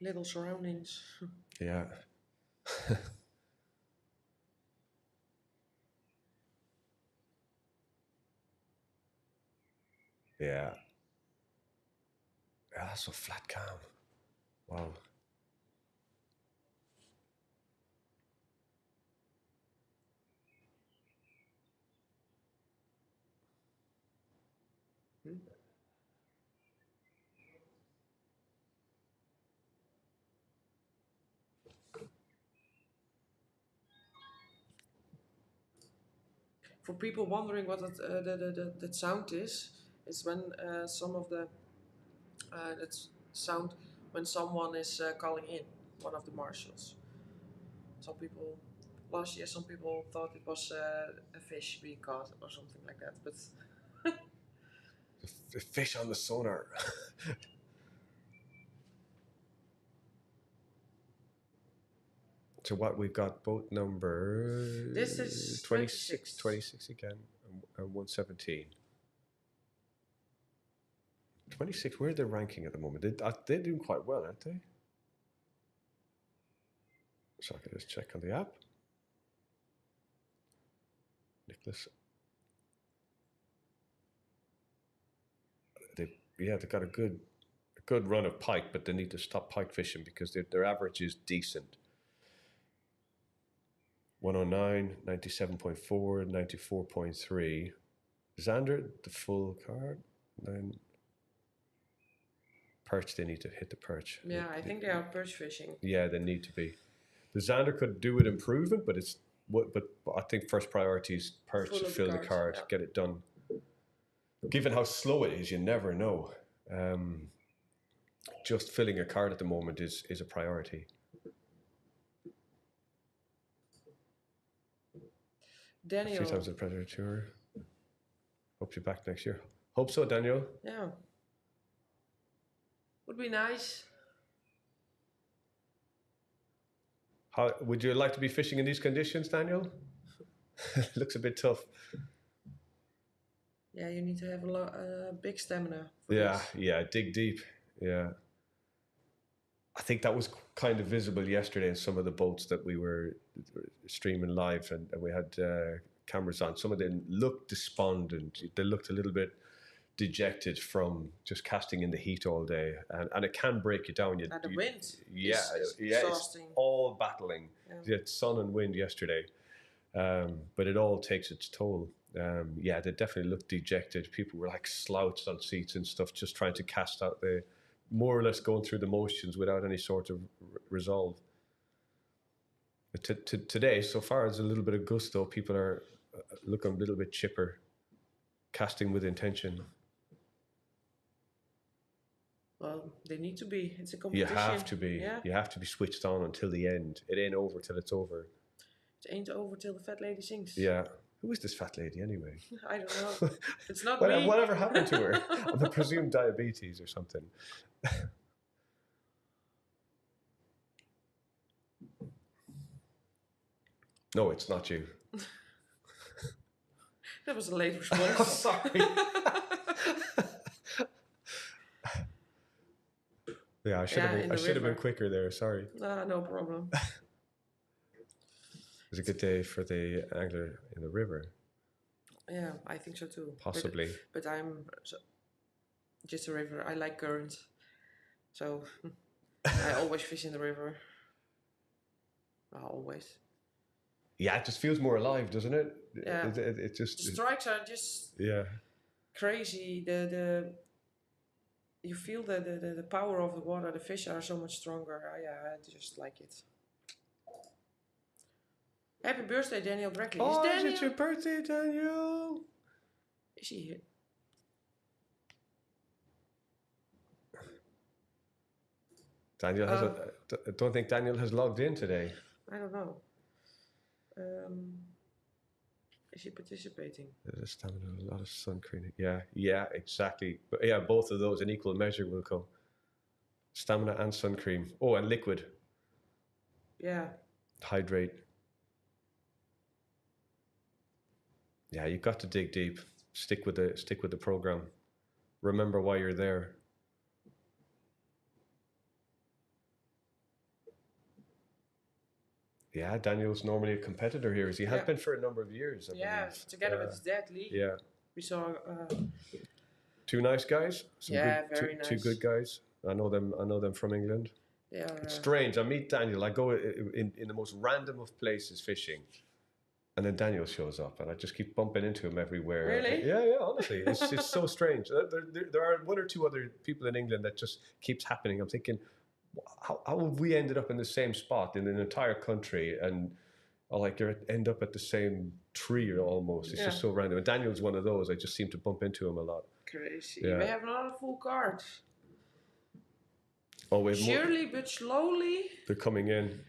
Little surroundings. Yeah. Yeah. Yeah, so flat calm. Wow. For people wondering what that sound is, it's when some of the that's sound when someone is calling in, one of the marshals. Some people, last year, some people thought it was a fish being caught or something like that. But The fish on the sonar. So what we've got boat number. This is 26 again, and 117. 26. Where are they ranking at the moment? They're doing quite well, aren't they? So I can just check on the app. Nicholas. They've got a good run of pike, but they need to stop pike fishing because their average is decent. 109, 97.4, 94.3. Xander, the full card. Then perch, they need to hit the perch. yeah, I think they are perch fishing. Yeah, they need to be. The Xander could do with improvement, but I think first priority is perch to fill the card, get it done. Given how slow it is, you never know. Just filling a card at the moment is a priority. Daniel. 3 times the Predatortour. Hope you're back next year. Hope so, Daniel. Yeah. Would be nice. How would you like to be fishing in these conditions, Daniel? Looks a bit tough. Yeah, you need to have a big stamina. For this. Yeah, dig deep. Yeah. I think that was kind of visible yesterday in some of the boats that we were streaming live, and we had cameras on. Some of them looked despondent. They looked a little bit dejected from just casting in the heat all day, and it can break you down. And the wind is exhausting. It's all battling. Yeah. You had sun and wind yesterday, but it all takes its toll. They definitely looked dejected. People were like slouched on seats and stuff, just trying to cast out more or less going through the motions without any sort of resolve. Today, so far, there's a little bit of gusto. People are looking a little bit chipper, casting with intention. Well, they need to be. It's a competition. You have to be. Yeah. You have to be switched on until the end. It ain't over till it's over. It ain't over till the fat lady sings. Yeah. Who is this fat lady anyway? I don't know. It's not me. Whatever happened to her? I presume diabetes or something. No, it's not you. That was a late response. Sorry. Yeah, I should have been quicker there. Sorry. No problem. It was a good day for the angler in the river. Yeah, I think so too. Possibly. But I'm just a river. I like currents. So I always fish in the river. Always. Yeah, it just feels more alive, doesn't it? Yeah. It just... The strikes are just crazy. You feel the power of the water. The fish are so much stronger. I just like it. Happy birthday, Daniel Brackley. Oh, is it your birthday, Daniel? Is he here? Daniel has I don't think Daniel has logged in today. I don't know. Is he participating? There's stamina, a lot of sun cream. Yeah, exactly. But yeah, both of those in equal measure will come. Stamina and sun cream. Oh, and liquid. Yeah. Hydrate. Yeah, you've got to dig deep. Stick with the program. Remember why you're there. Yeah, Daniel's normally a competitor here, as he has been for a number of years. I believe. Together with his dad, Lee. Yeah. We saw. Two nice guys. Very nice. Two good guys. I know them from England. Yeah. It's strange. I meet Daniel. I go in the most random of places fishing, and then Daniel shows up, and I just keep bumping into him everywhere. Really? Yeah. Honestly, it's so strange. There are one or two other people in England that just keeps happening. I'm thinking, how have we ended up in the same spot in an entire country? And or like you end up at the same tree almost. It's just so random. And Daniel's one of those. I just seem to bump into him a lot. Crazy. Yeah. We have another full card. Oh, we have more. Surely but slowly. They're coming in.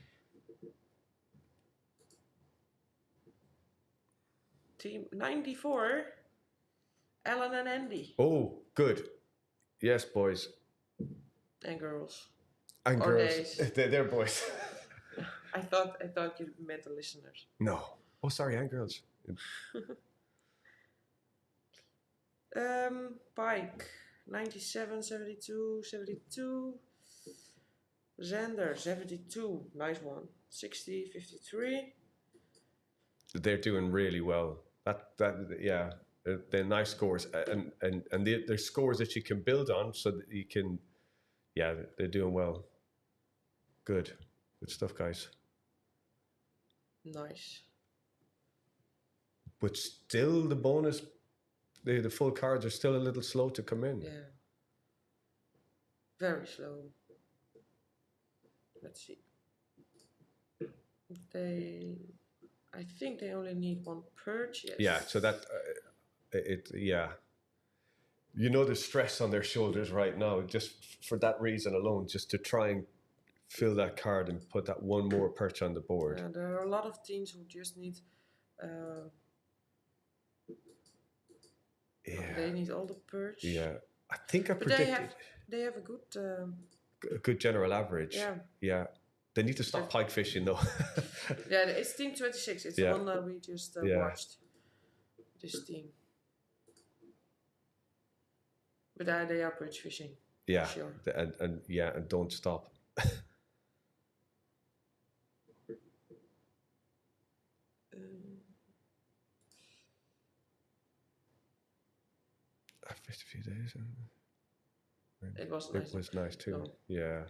Team 94. Alan and Andy. Oh, good. Yes, boys. And girls. And Or girls. days. They're boys. I thought you meant the listeners. No. Oh, sorry, and girls. Pike. 97, 72, 72. Xander, 72. Nice one. 60, 53. They're doing really well. Yeah. They're nice scores. And they're scores that you can build on so that you can, yeah, they're doing well. Good stuff, guys. Nice. But still, the bonus, the full cards are still a little slow to come in. Yeah. Very slow. Let's see. I think they only need one purchase. Yeah, so that, yeah. You know the stress on their shoulders right now, just for that reason alone, just to try and fill that card and put that one more perch on the board. Yeah, there are a lot of teams who just need. They need all the perch. Yeah, I think I But predicted they have a good. a good general average. Yeah. Yeah. They need to stop pike fishing though. Yeah, it's team 26. It's the one that we just watched. This team. But they are perch fishing. Yeah. Sure. And don't stop. 50 few days. It was nice. It was nice too. No. Yeah.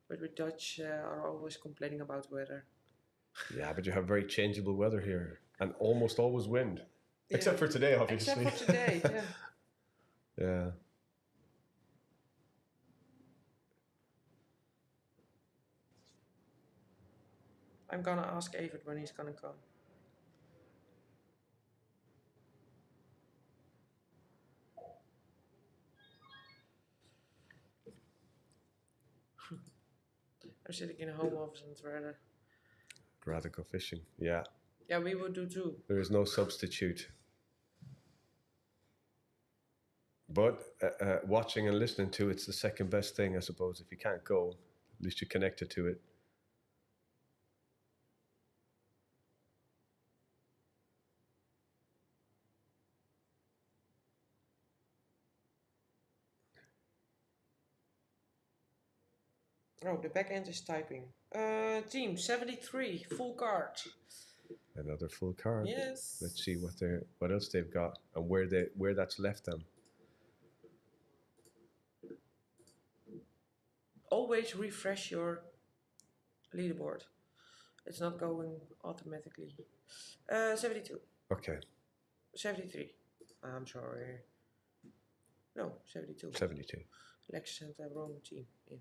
But we Dutch are always complaining about weather. Yeah, but you have very changeable weather here and almost always wind. Yeah. Except for today, obviously. Except for today, yeah. Yeah. I'm gonna ask Evert when he's gonna come. I'm sitting in a home office and rather go fishing. Yeah. Yeah, we would do too. There is no substitute. But watching and listening to it's the second best thing, I suppose. If you can't go, at least you're connected to it. Oh, the back end is typing. Team 73, full card. Another full card. Yes. Let's see what else they've got and where that's left them. Always refresh your leaderboard. It's not going automatically. 72. Okay. 73. I'm sorry. No, 72. 72. Lex sent the wrong team in.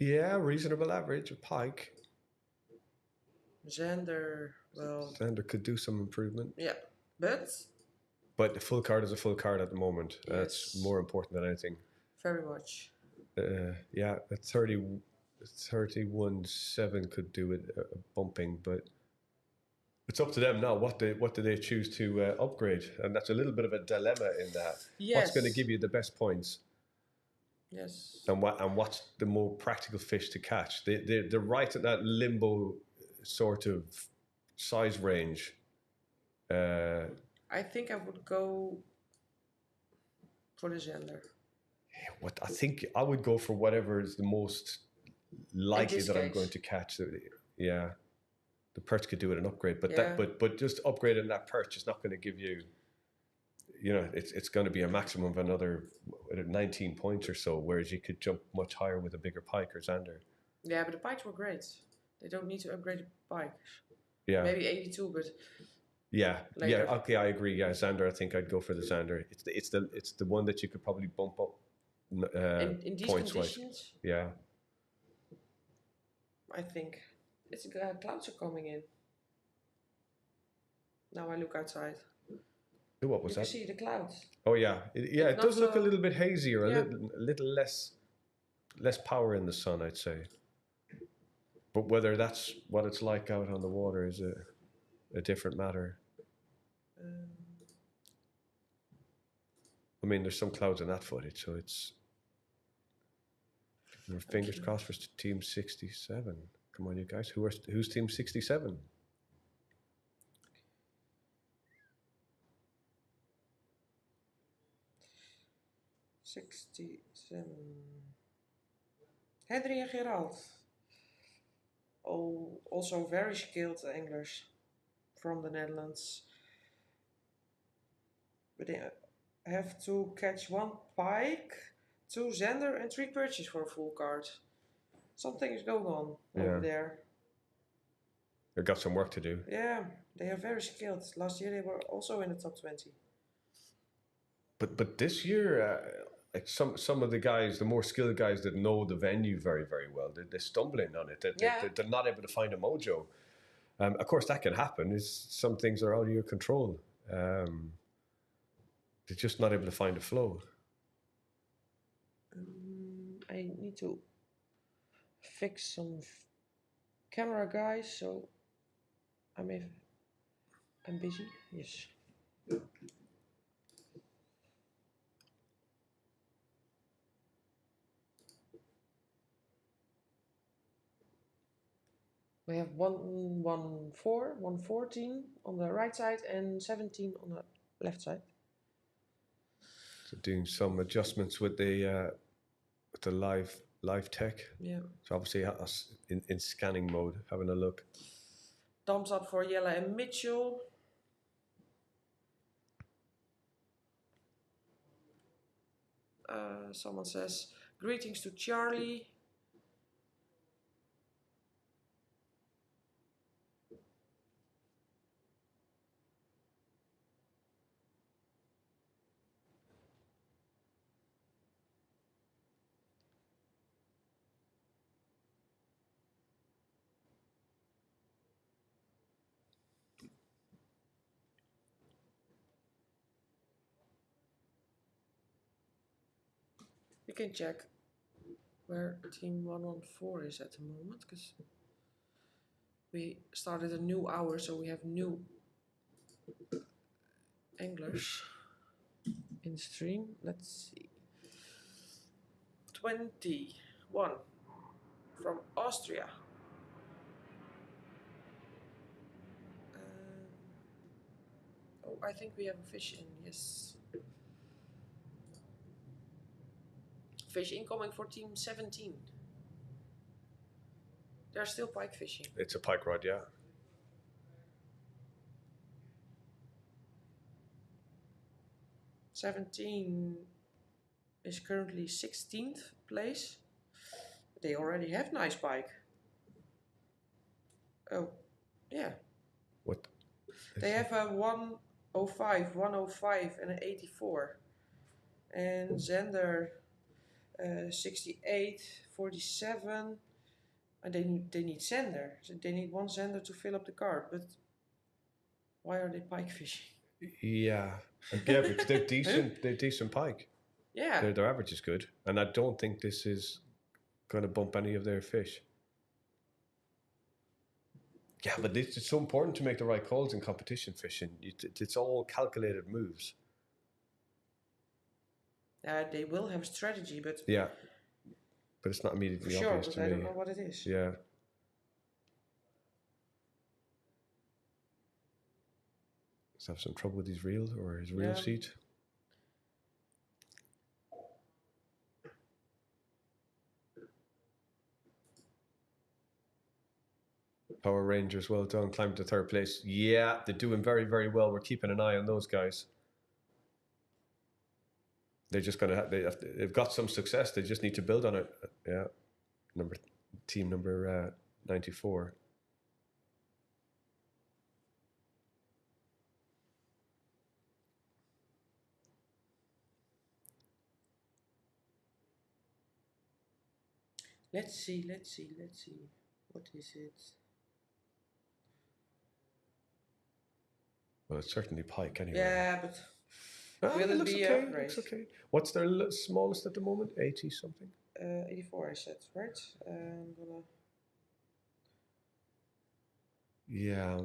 Yeah, reasonable average of pike. Xander, well... Xander could do some improvement. Yeah, but... But the full card is a full card at the moment. Yes. That's more important than anything. Very much. Yeah, a 31-7 could do it, bumping, but it's up to them now. What do they choose to upgrade? And that's a little bit of a dilemma in that. Yes. What's going to give you the best points? Yes. And what's the more practical fish to catch? They're right at that limbo sort of size range. I think I would go for the Xander. What I think I would go for whatever is the most likely that I'm going to catch. Yeah, the perch could do it an upgrade, but but just upgrading that perch is not going to give you. You know, it's going to be a maximum of another 19 points or so, whereas you could jump much higher with a bigger pike or Xander. Yeah, but the pikes were great. They don't need to upgrade the pike. Yeah. Maybe 82, but. Yeah. Later. Yeah. Okay, I agree. Yeah, Xander. I think I'd go for the Xander. It's the one that you could probably bump up in these points conditions. Yeah. I think. It's clouds are coming in. Now I look outside. What was You can that? see the clouds. Oh yeah, It's it not does look a so- little bit hazier, Yeah. a little less power in the sun, I'd say. But whether that's what it's like out on the water is a different matter. I mean, there's some clouds in that footage, so it's. Fingers crossed for Team 67. Come on, you guys. Who's Team 67? Henry and Gerald. Oh, also very skilled anglers from the Netherlands. But they have to catch 1 pike, 2 zander and 3 perches for a full card. Something is going on over there. They've got some work to do. Yeah, they are very skilled. Last year they were also in the top 20. But this year, like some of the guys, the more skilled guys that know the venue very, very well, they're stumbling on it. They're not able to find a mojo. Of course, that can happen. Some things are out of your control. They're just not able to find a flow. I need to fix some camera guys, so I'm busy. Yes. We have 114, 114 on the right side and 17 on the left side. So doing some adjustments with the live tech. Yeah. So obviously us in scanning mode, having a look. Thumbs up for Jelle and Mitchell. Someone says, greetings to Charlie. You can check where team 114 is at the moment, because we started a new hour, so we have new anglers in stream. Let's see. 21 from Austria. Oh, I think we have a fish in, yes. Fish incoming for team 17. They're still pike fishing. It's a pike rod, yeah. '17 is currently 16th place. They already have nice pike. Oh, yeah. What? They have a 105, 105 and an 84. And Zender 68, 47. And they need Zender. So they need 1 Zender to fill up the card. But why are they pike fishing? Yeah. Yeah, because they're decent. They're decent pike. Yeah. Their average is good, and I don't think this is going to bump any of their fish. Yeah, but it's so important to make the right calls in competition fishing. It's all calculated moves. They will have a strategy, but yeah, but it's not immediately for sure. obvious But to I me. don't know what it is. Yeah. Does he have some trouble with his reel or his reel sheet? Power Rangers, well done. Climbed to 3rd place. Yeah, they're doing very, very well. We're keeping an eye on those guys. They're just going to they've got some success. They just need to build on it. Yeah. Team number 94. Let's see. What is it? Well, it's certainly pike anyway. Yeah, but will it it looks be okay. upgrade? Looks okay. What's their smallest at the moment? 80 something. 84 I said, right? I'm gonna. Yeah.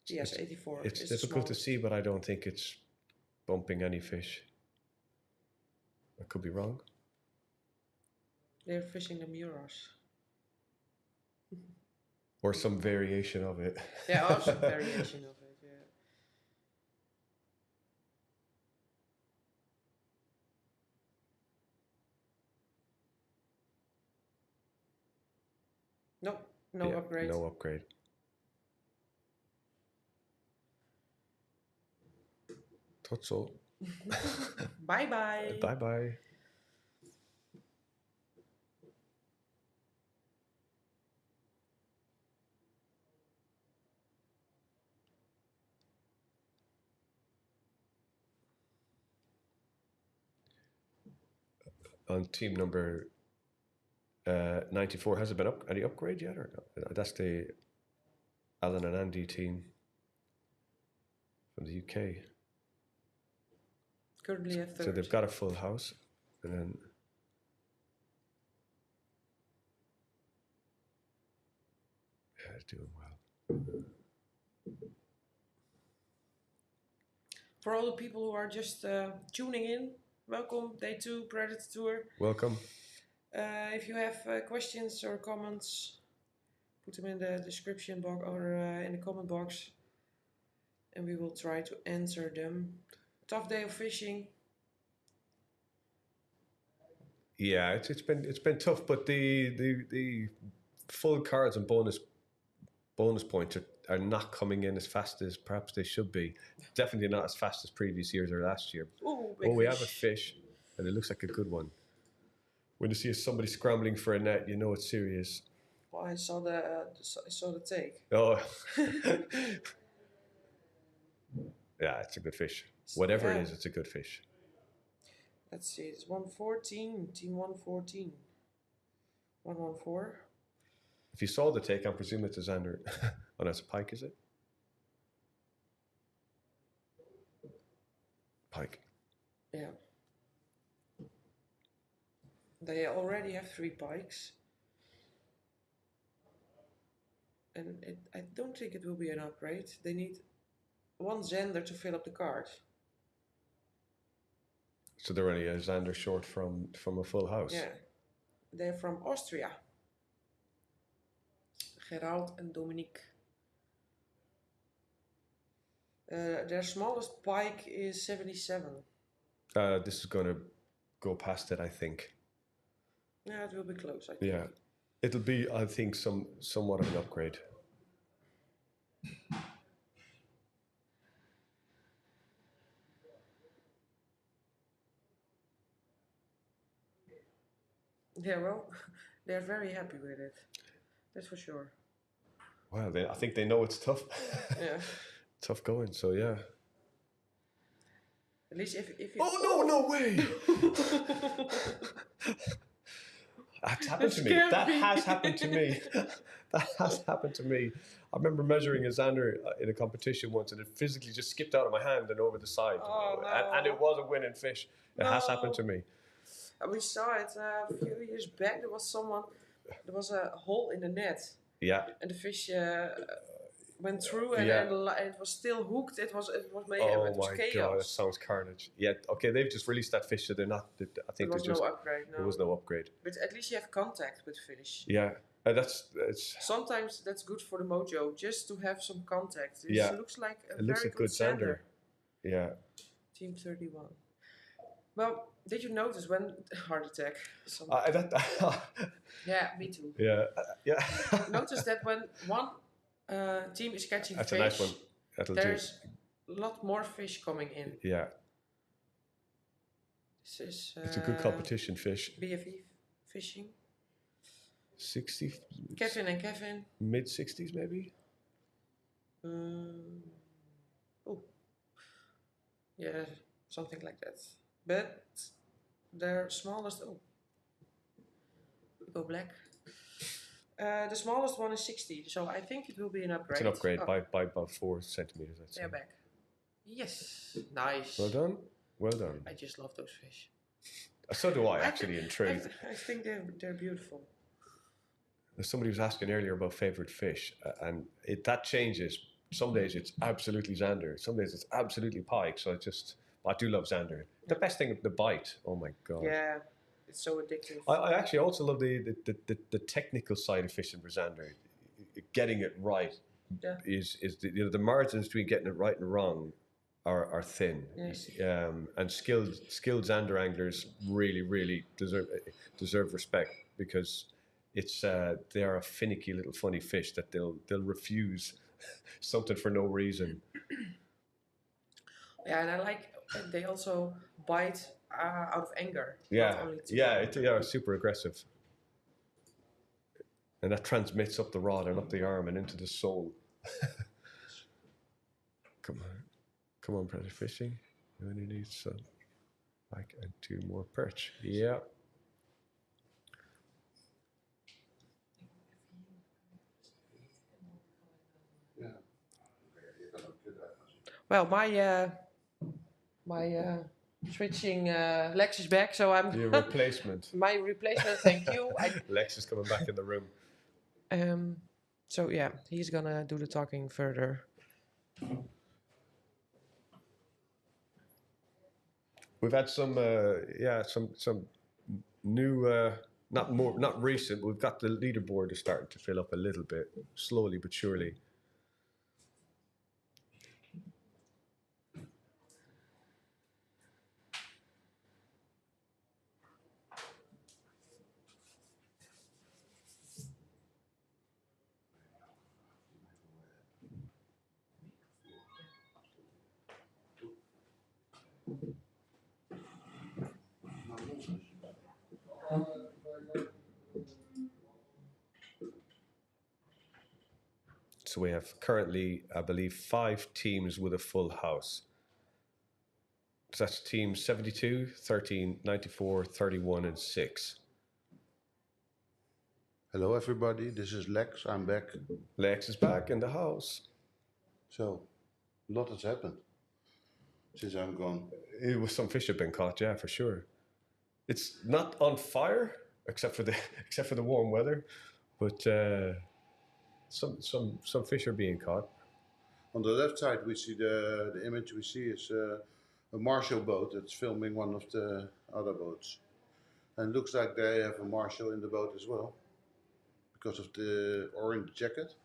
Yes, 84. It's is difficult to smallest. see, but I don't think it's bumping any fish. I could be wrong. They're fishing the Muros. Or some variation of it. Yeah, also variation of it. Yeah. No, no Yeah, upgrade. No upgrade. Tot zo. Bye bye. Bye bye. On team number 94, has it been any upgrade yet? Or no? That's the Alan and Andy team from the UK. Currently a third. So they've got a full house, and then yeah, it's doing well. For all the people who are just tuning in, welcome, day 2 Predatortour. Welcome. If you have questions or comments, put them in the description box or in the comment box, and we will try to answer them. Tough day of fishing. Yeah, it's been tough, but the full cards and bonus points are not coming in as fast as perhaps they should be. Definitely not as fast as previous years or last year. Ooh, Oh, we have a fish, and it looks like a good one. When you see somebody scrambling for a net, you know it's serious. Well, I saw the take. Oh, yeah, it's a good fish. Whatever it Yeah. is, it's a good fish. Let's see, it's 114, team 114. 114. If you saw the take, I presume it's a Xander. Oh, that's a pike, is it? Pike. Yeah. They already have 3 pikes. And I don't think it will be an upgrade. They need 1 Xander to fill up the card. So they're only a Xander short from a full house. Yeah. They're from Austria. Gerald and Dominique. Their smallest pike is 77. This is going to go past it, I think. Yeah, it will be close, I think. Yeah. It'll be, I think, somewhat of an upgrade. Yeah, well, they're very happy with it. That's for sure. Well, I think they know it's tough. Yeah. Tough going, so yeah. At least if you... Oh, no way! That's happened to me. scared That me. has happened to me. That has happened to me. I remember measuring a Xander in a competition once, and it physically just skipped out of my hand and over the side. Oh, no. And it was a winning fish. It has happened to me. We saw it a few years back. There was a hole in the net, Yeah. and the fish went through, and, Yeah. and it was still hooked. It was maybe Oh it was my chaos. god, that sounds carnage. Yeah, okay, they've just released that fish, so they're not. I There think was they just. no upgrade. No. There was no upgrade. But at least you have contact with fish. Yeah, it's. Sometimes that's good for the mojo, just to have some contact. This Yeah. looks like a It very looks a good Xander. Yeah. Team 31. Well, did you notice when heart attack? Yeah, me too. Yeah. Yeah. Notice that when one team is catching That's fish, a nice one. That'll there's a lot more fish coming in. do. Yeah, This is it's a good competition fish. BFE fishing. 60, Kevin and Kevin. mid 60s maybe. Oh, yeah, something like that. But their smallest. Oh, go black. The smallest one is 60, so I think it will be an upgrade. It's an upgrade Oh, by about 4 centimeters, I'd say. they're back. Yes, nice. Well done. Well done. I just love those fish. So do I, actually, in truth. I think they're beautiful. Somebody was asking earlier about favorite fish, and that changes. Some days it's absolutely zander. Some days it's absolutely pike. So I do love zander. The best thing, the bite. Oh my god. Yeah, it's so addictive. I actually also love the technical side of fishing for zander. Getting it right is the margins between getting it right and wrong are thin. Yes. And skilled zander anglers really deserve respect, because they are a finicky little funny fish that they'll refuse something for no reason. Yeah, and I like they also bite out of anger. Yeah, they are super aggressive, and that transmits up the rod and up the arm and into the soul. Come on, predator fishing. You only need some pike and 2 more perch. Yeah. Well, my switching Lex is back, so I'm Your replacement. my replacement. Thank you. Lex is coming back in the room. So yeah, he's gonna do the talking further. We've had some new, not recent, but we've got the leaderboard is starting to fill up a little bit, slowly but surely. So we have currently, I believe, 5 teams with a full house. So that's teams 72, 13, 94, 31, and 6. Hello everybody, this is Lex, I'm back. Lex is back in the house. So, a lot has happened since I'm gone. Some fish have been caught, yeah, for sure. It's not on fire, except for the warm weather, but some fish are being caught. On the left side we see the image we see is a marshal boat that's filming one of the other boats. And it looks like they have a marshal in the boat as well, because of the orange jacket.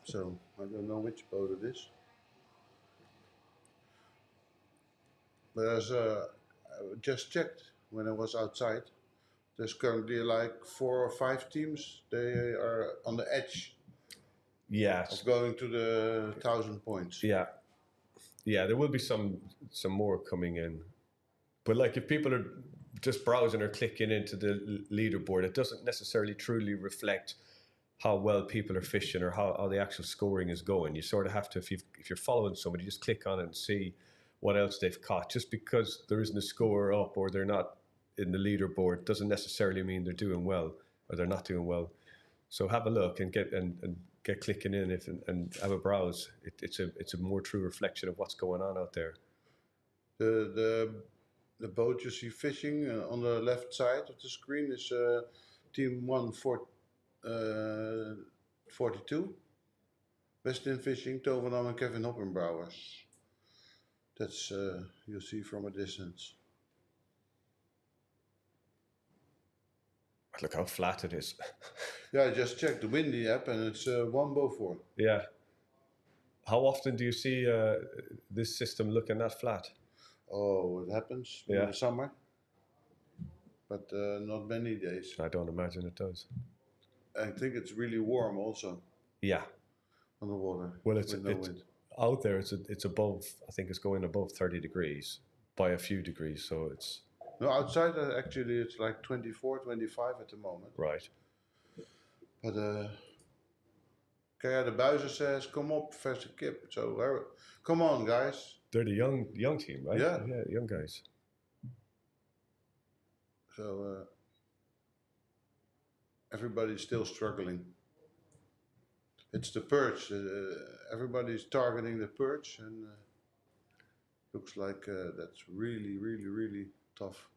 So, I don't know which boat it is. But as I just checked when I was outside, there's currently like 4 or 5 teams. They are on the edge of going to the 1,000 points. Yeah, there will be some more coming in. But like if people are just browsing or clicking into the leaderboard, it doesn't necessarily truly reflect how well people are fishing or how the actual scoring is going. You sort of have to, if you're following somebody, just click on it and see what else they've caught. Just because there isn't a score up or they're not in the leaderboard doesn't necessarily mean they're doing well or they're not doing well. So have a look and get clicking in and have a browse. It's a more true reflection of what's going on out there. The boat you see fishing on the left side of the screen is team 142. Westin Fishing, Tovenam and Kevin Hoppenbrouwers. That's you see from a distance. Look how flat it is. Yeah, I just checked the Windy app and it's 1 Beaufort. Yeah. How often do you see this system looking that flat? Oh, it happens in the summer, but not many days. I don't imagine it does. I think it's really warm also. Yeah. On the water. Well, it's out there. It's above. I think it's going above 30 degrees by a few degrees. So it's. No, outside actually it's like 24, 25 at the moment. Right. But Kaya de Buizen says, "Come op, verse kip." So come on, guys. They're the young team, right? Yeah. Yeah, young guys. So everybody's still struggling. It's the perch. Everybody's targeting the perch, and looks like that's really, really, really tough.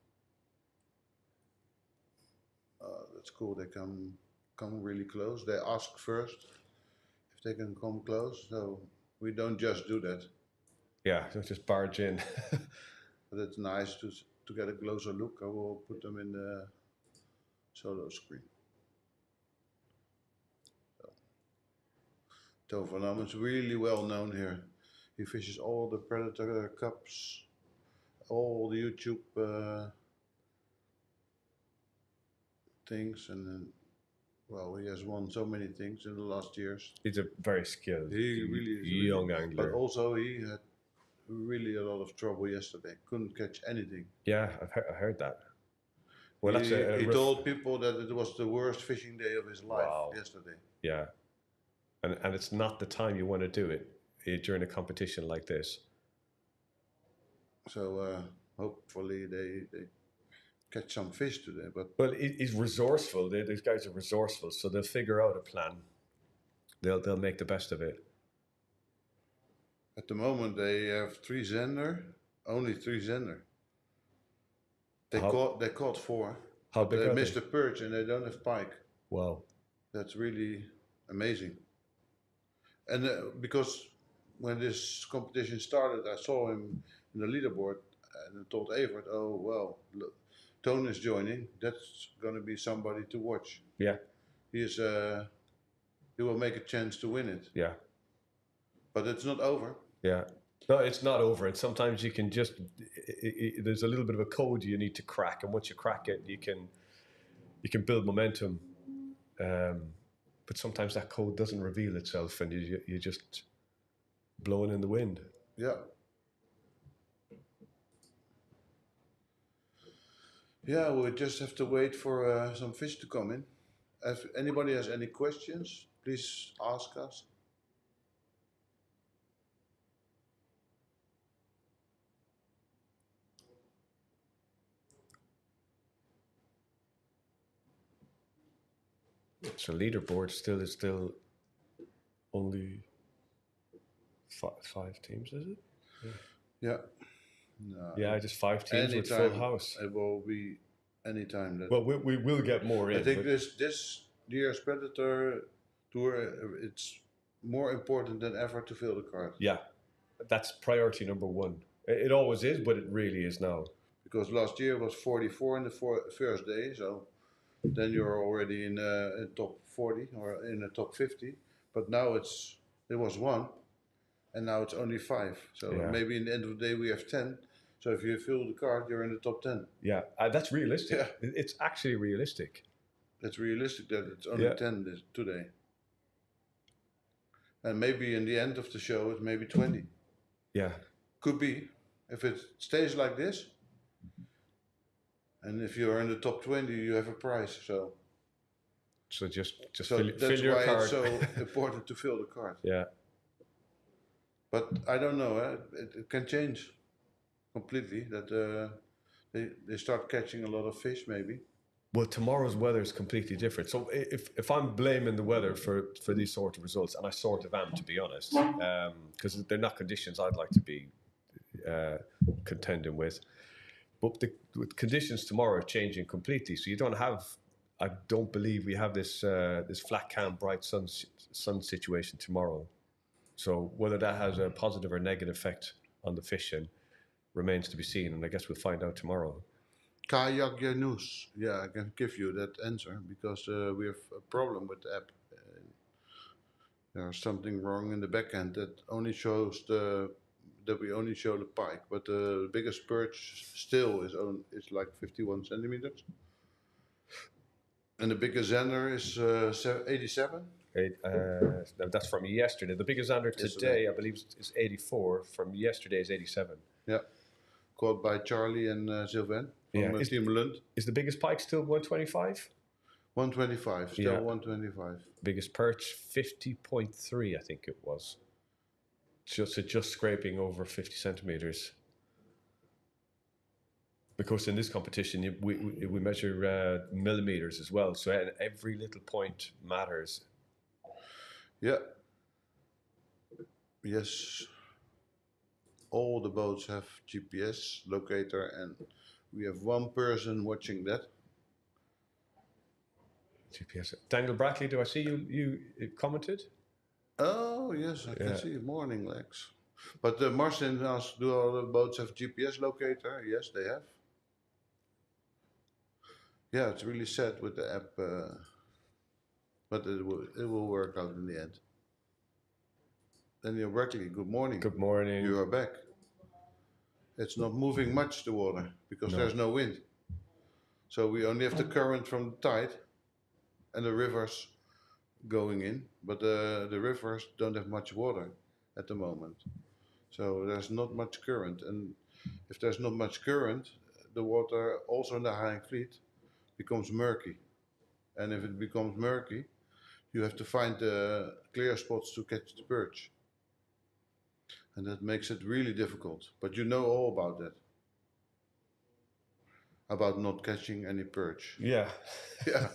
That's cool. They come really close. They ask first if they can come close. So we don't just do that. Yeah, don't just barge in. But it's nice to get a closer look. I will put them in the solo screen. So Van is really well known here. He fishes all the Predator Cups, all the YouTube things, and then, well, he has won so many things in the last years. He's a very skilled, He really is young angler. But also he had really a lot of trouble yesterday. Couldn't catch anything. Yeah, I heard that. Well, He told people that it was the worst fishing day of his life yesterday. Yeah, and it's not the time you want to do it during a competition like this. So hopefully they catch some fish today. But well, he's resourceful. These guys are resourceful, so they'll figure out a plan. They'll make the best of it. At the moment, they have only three Zender. They caught 4. How big they are they? missed a perch and they don't have pike. Wow, that's really amazing. And because when this competition started, I saw him in the leaderboard and I told Evert, "Oh well, look, Toon is joining. That's going to be somebody to watch. Yeah, he will make a chance to win it. Yeah, but it's not over. Yeah, no, it's not over. And sometimes you can just there's a little bit of a code you need to crack, and once you crack it, you can build momentum. But sometimes that code doesn't reveal itself, and you're just blowing in the wind. Yeah. Yeah, we just have to wait for some fish to come in. If anybody has any questions, please ask us. So leaderboard is still only five teams, is it? Yeah. No. Yeah, just 5 teams with full house. It will be anytime that. Well, we will get more in. I think this year's Predator Tour, it's more important than ever to fill the card. Yeah, that's priority number 1. It always is, but it really is now. Because last year was 44 in the first day, so then you're already in top 40 or in the top 50. But now it was 1, and now it's only 5. So maybe in the end of the day we have 10. So if you fill the card, you're in the top 10. Yeah, that's realistic. Yeah. It's actually realistic. It's realistic that it's only 10 today. And maybe in the end of the show, it's maybe 20. Yeah. Could be. If it stays like this, and if you're in the top 20, you have a prize. So just fill your card. That's why it's so important to fill the card. Yeah. But I don't know. It can change completely. That they start catching a lot of fish, maybe. Well, tomorrow's weather is completely different. So if I'm blaming the weather for these sort of results, and I sort of am, to be honest, because they're not conditions I'd like to be contending with. But the conditions tomorrow are changing completely. So you don't have, I don't believe we have this flat, calm, bright sun situation tomorrow. So whether that has a positive or negative effect on the fishing remains to be seen, and I guess we'll find out tomorrow. Kayak Janus. Yeah, I can give you that answer because we have a problem with the app. There's something wrong in the back end that only shows that we only show the pike, but the biggest perch still is like 51 centimeters, and the biggest zander is 87. That's from yesterday. The biggest zander today, I believe, is 84. From yesterday is 87. Yeah, caught by Charlie and Sylvain from Team Lund. Is the biggest pike still 125? 125, still 125. Biggest perch 50.3, I think it was. Just scraping over 50 centimeters. Because in this competition, we measure millimeters as well. So every little point matters. Yeah. Yes. All the boats have GPS locator, and we have one person watching that. GPS. Daniel Brackley, do I see you commented? Oh yes, I can see morning legs. But Martin asked, do all the boats have GPS locator? Yes, they have. Yeah, it's really sad with the app, but it will work out in the end. Daniel Brackley, good morning. Good morning. You are back. It's not moving much, the water, because there's no wind. So we only have the current from the tide and the rivers going in, but the rivers don't have much water at the moment. So there's not much current, and if there's not much current, the water also in the high fleet becomes murky. And if it becomes murky, you have to find the clear spots to catch the perch. And that makes it really difficult. But you know all about that. About not catching any perch. Yeah. Yeah.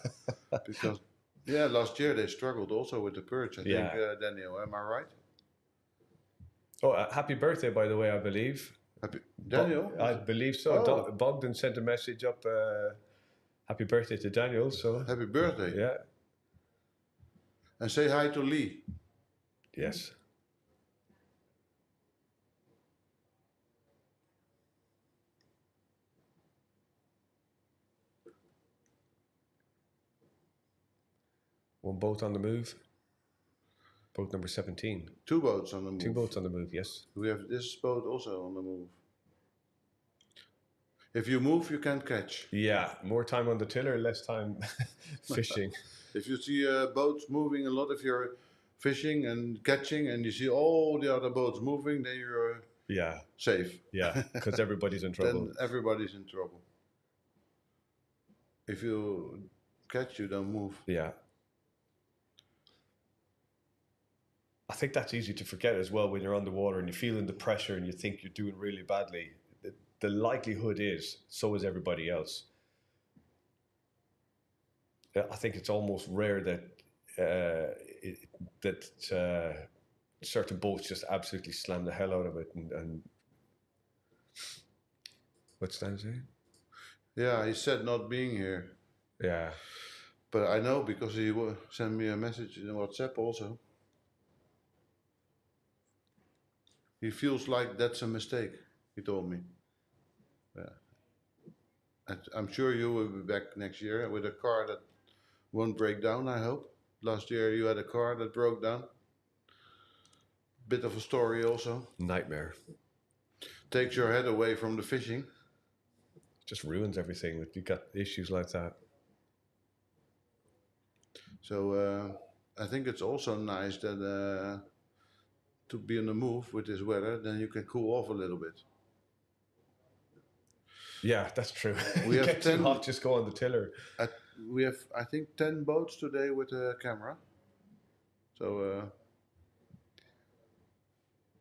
Because last year they struggled also with the perch, I think, Daniel. Am I right? Oh, happy birthday, by the way, I believe. Happy Daniel? I believe so. Oh. Bogdan sent a message up. Happy birthday to Daniel. So Happy birthday. yeah. And say hi to Lee. Yes. One boat on the move. Boat number 17. 2 boats on the move. 2 boats on the move, yes. We have this boat also on the move. If you move, you can't catch. Yeah, more time on the tiller, less time fishing. If you see boats moving a lot, if you're fishing and catching and you see all the other boats moving, then you're safe. Yeah, because everybody's in trouble. Then everybody's in trouble. If you catch, you don't move. Yeah. I think that's easy to forget as well when you're on the water and you're feeling the pressure and you think you're doing really badly. The likelihood is, so is everybody else. I think it's almost rare that certain boats just absolutely slam the hell out of it. And what's Stan saying? Yeah, he said not being here. Yeah. But I know because he sent me a message in WhatsApp also. He feels like that's a mistake, he told me. Yeah. I'm sure you will be back next year with a car that won't break down, I hope. Last year you had a car that broke down. Bit of a story also. Nightmare. Takes your head away from the fishing. Just ruins everything when you got issues like that. So I think it's also nice that to be on the move with this weather, then you can cool off a little bit. Yeah, that's true. We have get 10, too hot, just go on the tiller. We have, I think, 10 boats today with a camera. So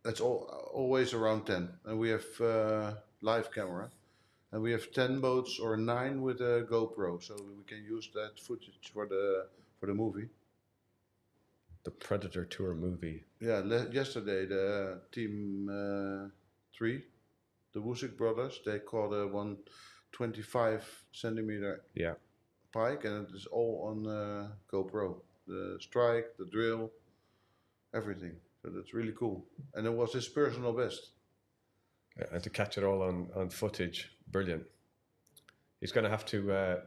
that's always around 10. And we have live camera. And we have 10 boats or 9 with a GoPro. So we can use that footage for the movie. The Predatortour movie. Yeah, yesterday the team 3, the Woosik brothers, they caught a 125 centimeter pike, and it is all on GoPro. The strike, the drill, everything. So that's really cool. And it was his personal best. Yeah, and to catch it all on footage, brilliant. He's going to have to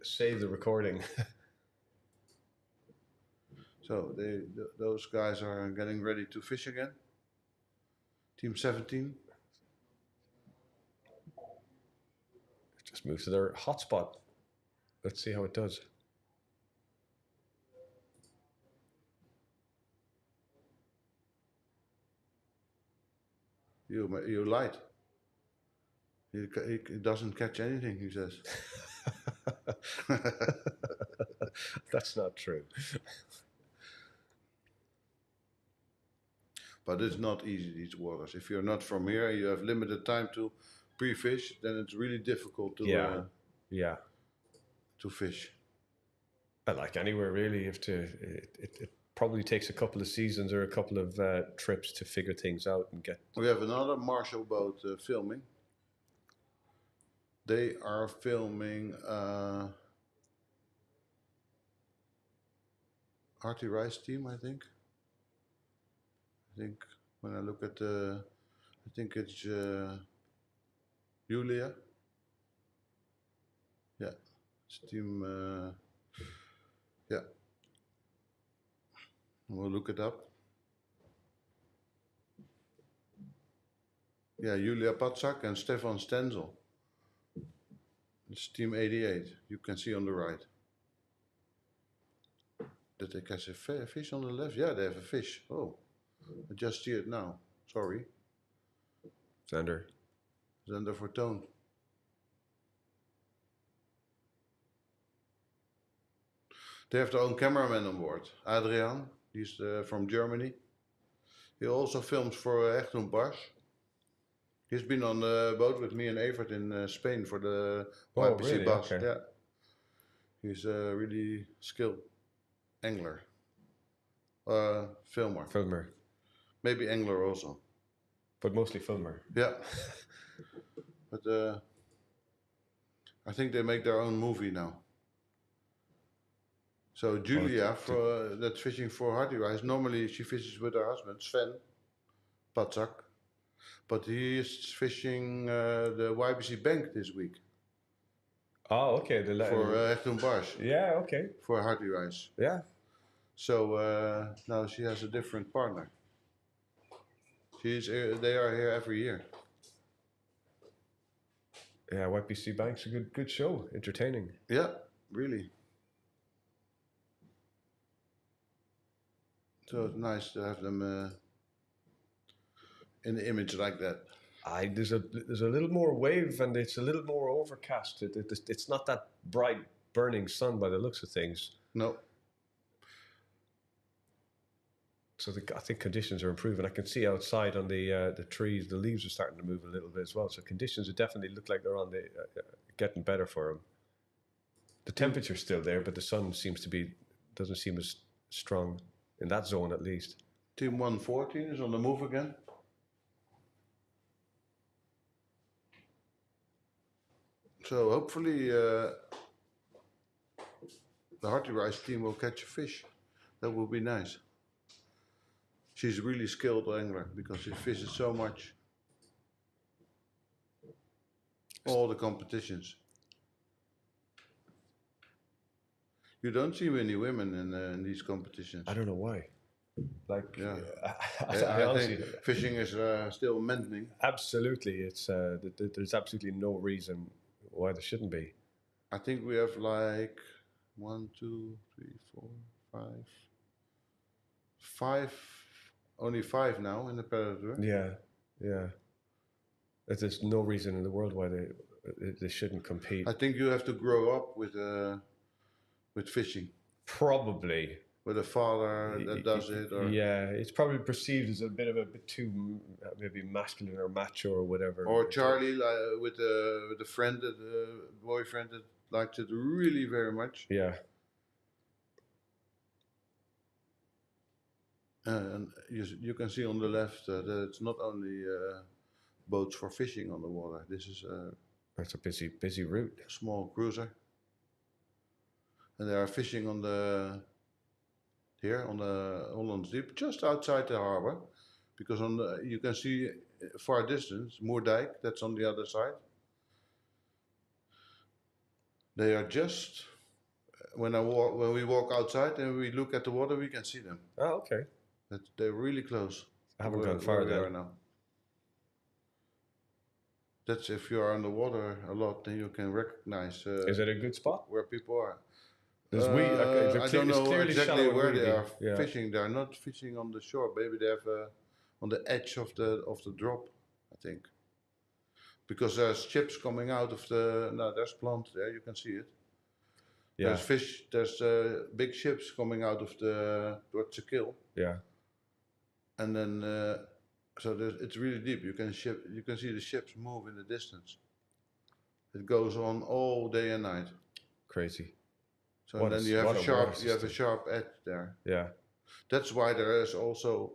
save the recording. So those guys are getting ready to fish again. Team 17. Just move to their hotspot. Let's see how it does. You lied. He doesn't catch anything, he says. That's not true. But it's not easy, these waters. If you're not from here, you have limited time to pre-fish, then it's really difficult to Yeah. to fish. But like anywhere really, it probably takes a couple of seasons or a couple of trips to figure things out and get. We have another Marshall boat filming. They are filming Artie Rice team, I think. I think when I look at I think it's Julia. Yeah, it's team. Yeah, we'll look it up. Yeah, Julia Patsak and Stefan Stenzel. It's team 88. You can see on the right. Did they catch a fish on the left? Yeah, they have a fish. Oh, I just see it now. Sorry. Xander. Xander for tone. They have their own cameraman on board. Adrian, he's from Germany. He also films for Echtung Bars. He's been on the boat with me and Evert in Spain for the YPC really? Bass. Okay. Yeah. He's a really skilled angler. Filmer. Filmer. Maybe angler also. But mostly filmer. Yeah. But I think they make their own movie now. So Julia, that's fishing for Hardy Rice, normally she fishes with her husband, Sven Patsak. But he is fishing the YPC Bank this week. Oh, okay. For Echtung Bars. Yeah, okay. For Hardy Rice. Yeah. So now she has a different partner. They are here every year. Yeah, YPC Bank's a good show, entertaining. Yeah, really. So it's nice to have them in the image like that. There's a little more wave and it's a little more overcast. It's not that bright burning sun by the looks of things. No. So I think conditions are improving. I can see outside on the trees, the leaves are starting to move a little bit as well. So conditions definitely look like they're on the getting better for them. The temperature's still there, but the sun doesn't seem as strong in that zone at least. Team 114 is on the move again. So hopefully the Hardy Rice team will catch a fish. That would be nice. She's a really skilled angler because she fishes so much. All the competitions. You don't see many women in these competitions. I don't know why. Like, yeah. I honestly think fishing is still mending. Absolutely, it's there's absolutely no reason why there shouldn't be. I think we have like 1, 2, 3, 4, 5. Only 5 now in the Predator. Yeah. There's no reason in the world why they shouldn't compete. I think you have to grow up with fishing. Probably. With a father that does it, or yeah, it's probably perceived as a bit too maybe masculine or macho or whatever. Or Charlie with a friend, boyfriend that likes it really very much. Yeah. And you can see on the left that it's not only boats for fishing on the water. This is it's a busy route. A small cruiser, and they are fishing on the Hollands Diep, just outside the harbor, because you can see far distance Moerdijk. That's on the other side. They are just when we walk outside and we look at the water, we can see them. Oh, okay. They're really close. I haven't gone far there now. That's if you are on the water a lot, then you can recognize. Is it a good spot where people are? I don't know exactly where they are yeah. fishing. They are not fishing on the shore. Maybe they have on the edge of the drop, I think. Because there's chips coming out of there's plant there. You can see it. Yeah. There's fish. There's big ships coming out of towards the kill. Yeah. And then So it's really deep. You can see the ships move in the distance. It goes on all day and night. Crazy. So What then a- you have what a a sharp water system. edge there. Yeah. That's why there is also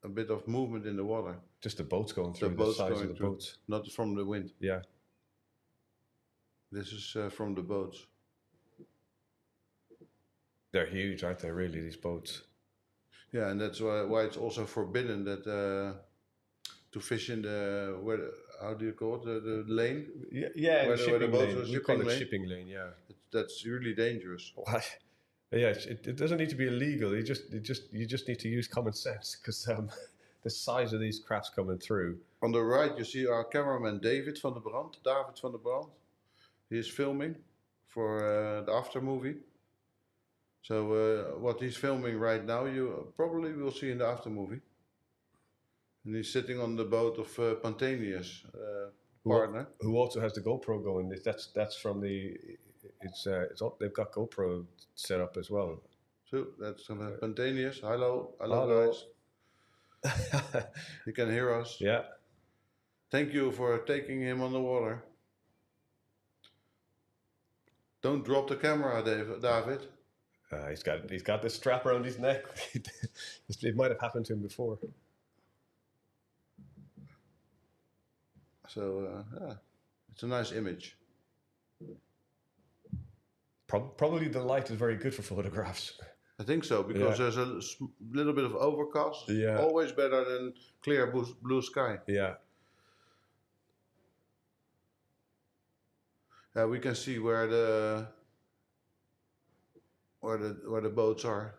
a bit of movement in the water. Just the boats going The through, the boats size going of the through, boats. not from the wind. Yeah. This is from the boats. They're huge, aren't they, really, these boats? Yeah, and that's why it's also forbidden that to fish in how do you call it, the lane? Yeah, Where the the shipping boats lane. are We call shipping it lane. shipping lane, yeah. That's really dangerous. Why? Yeah, it doesn't need to be illegal. You just need to use common sense because the size of these crafts coming through. On the right, you see our cameraman David van der Brand. He is filming for the after movie. So what he's filming right now, you probably will see in the after movie. And he's sitting on the boat of Pantanius, partner. Who also has the GoPro going. That's from the. They've got GoPro set up as well. So that's Pantanius. Hello Hello. guys. You can hear us. Yeah. Thank you for taking him on the water. Don't drop the camera, David. He's got this strap around his neck. It might have happened to him before. So yeah, it's a nice image. Probably the light is very good for photographs. I think so, because there's a little bit of overcast. Yeah. Always better than clear blue sky. Yeah. Yeah, we can see where the boats are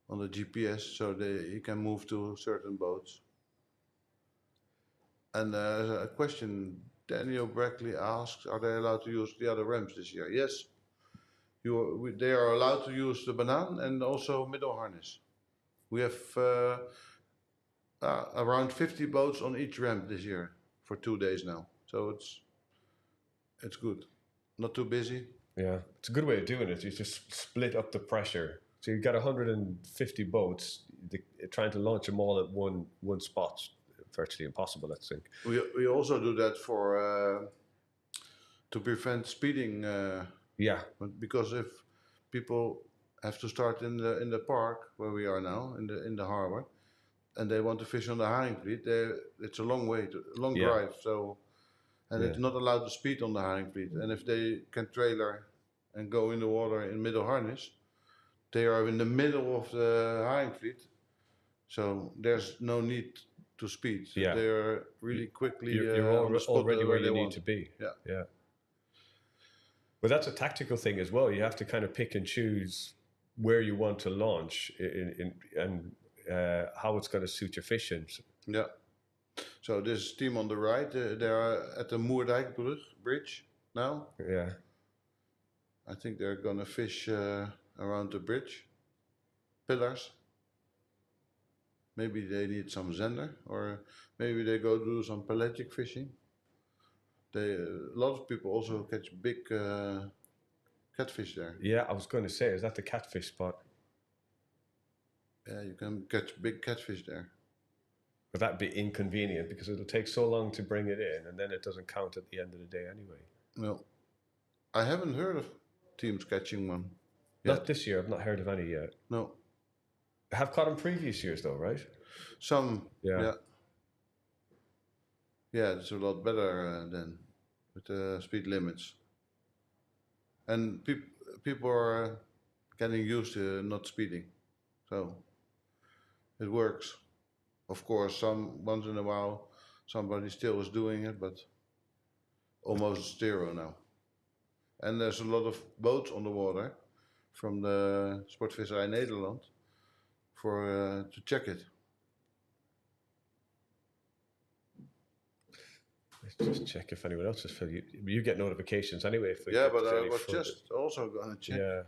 on the GPS, so you can move to certain boats. And a question Daniel Brackley asks: are they allowed to use the other ramps this year? Yes, they are allowed to use the banana and also middle harness. We have around 50 boats on each ramp this year for 2 days now, so it's good. Not too busy. Yeah, it's a good way of doing it. You just split up the pressure. So you've got 150 boats. Trying to launch them all at one spot, virtually impossible, I think. We also do that for to prevent speeding. Yeah. Because if people have to start in the park where we are now in the harbor, and they want to fish on the Haringvliet, it's a long drive. So, and it's not allowed to speed on the Haringvliet. And if they can trailer and go in the water in middle harness, they are in the middle of the Haringvliet. So there's no need to speed. So Yeah. they are really quickly You're on the spot already where you need want to be. Yeah. Yeah. But that's a tactical thing as well. You have to kind of pick and choose where you want to launch and how it's going to suit your fishing. Yeah. So this team on the right, they are at the Moerdijkbrug bridge now. Yeah. I think they're gonna fish around the bridge pillars. Maybe they need some zender, or maybe they go do some pelagic fishing. A lot of people also catch big catfish there. Yeah, I was going to say, is that the catfish spot? Yeah, you can catch big catfish there. But that'd be inconvenient because it'll take so long to bring it in, and then it doesn't count at the end of the day anyway. No, I haven't heard of teams catching one yet. Not this year. I've not heard of any yet. No. I have caught in previous years though, right? Some. Yeah. Yeah, it's a lot better than with the speed limits. And people are getting used to not speeding, so it works. Of course, once in a while somebody still is doing it, but almost zero now. And there's a lot of boats on the water from the Sportvisserij Nederland to check it. Let's just check if anyone else is filling. You get notifications anyway. But I was just also going to check. Yeah.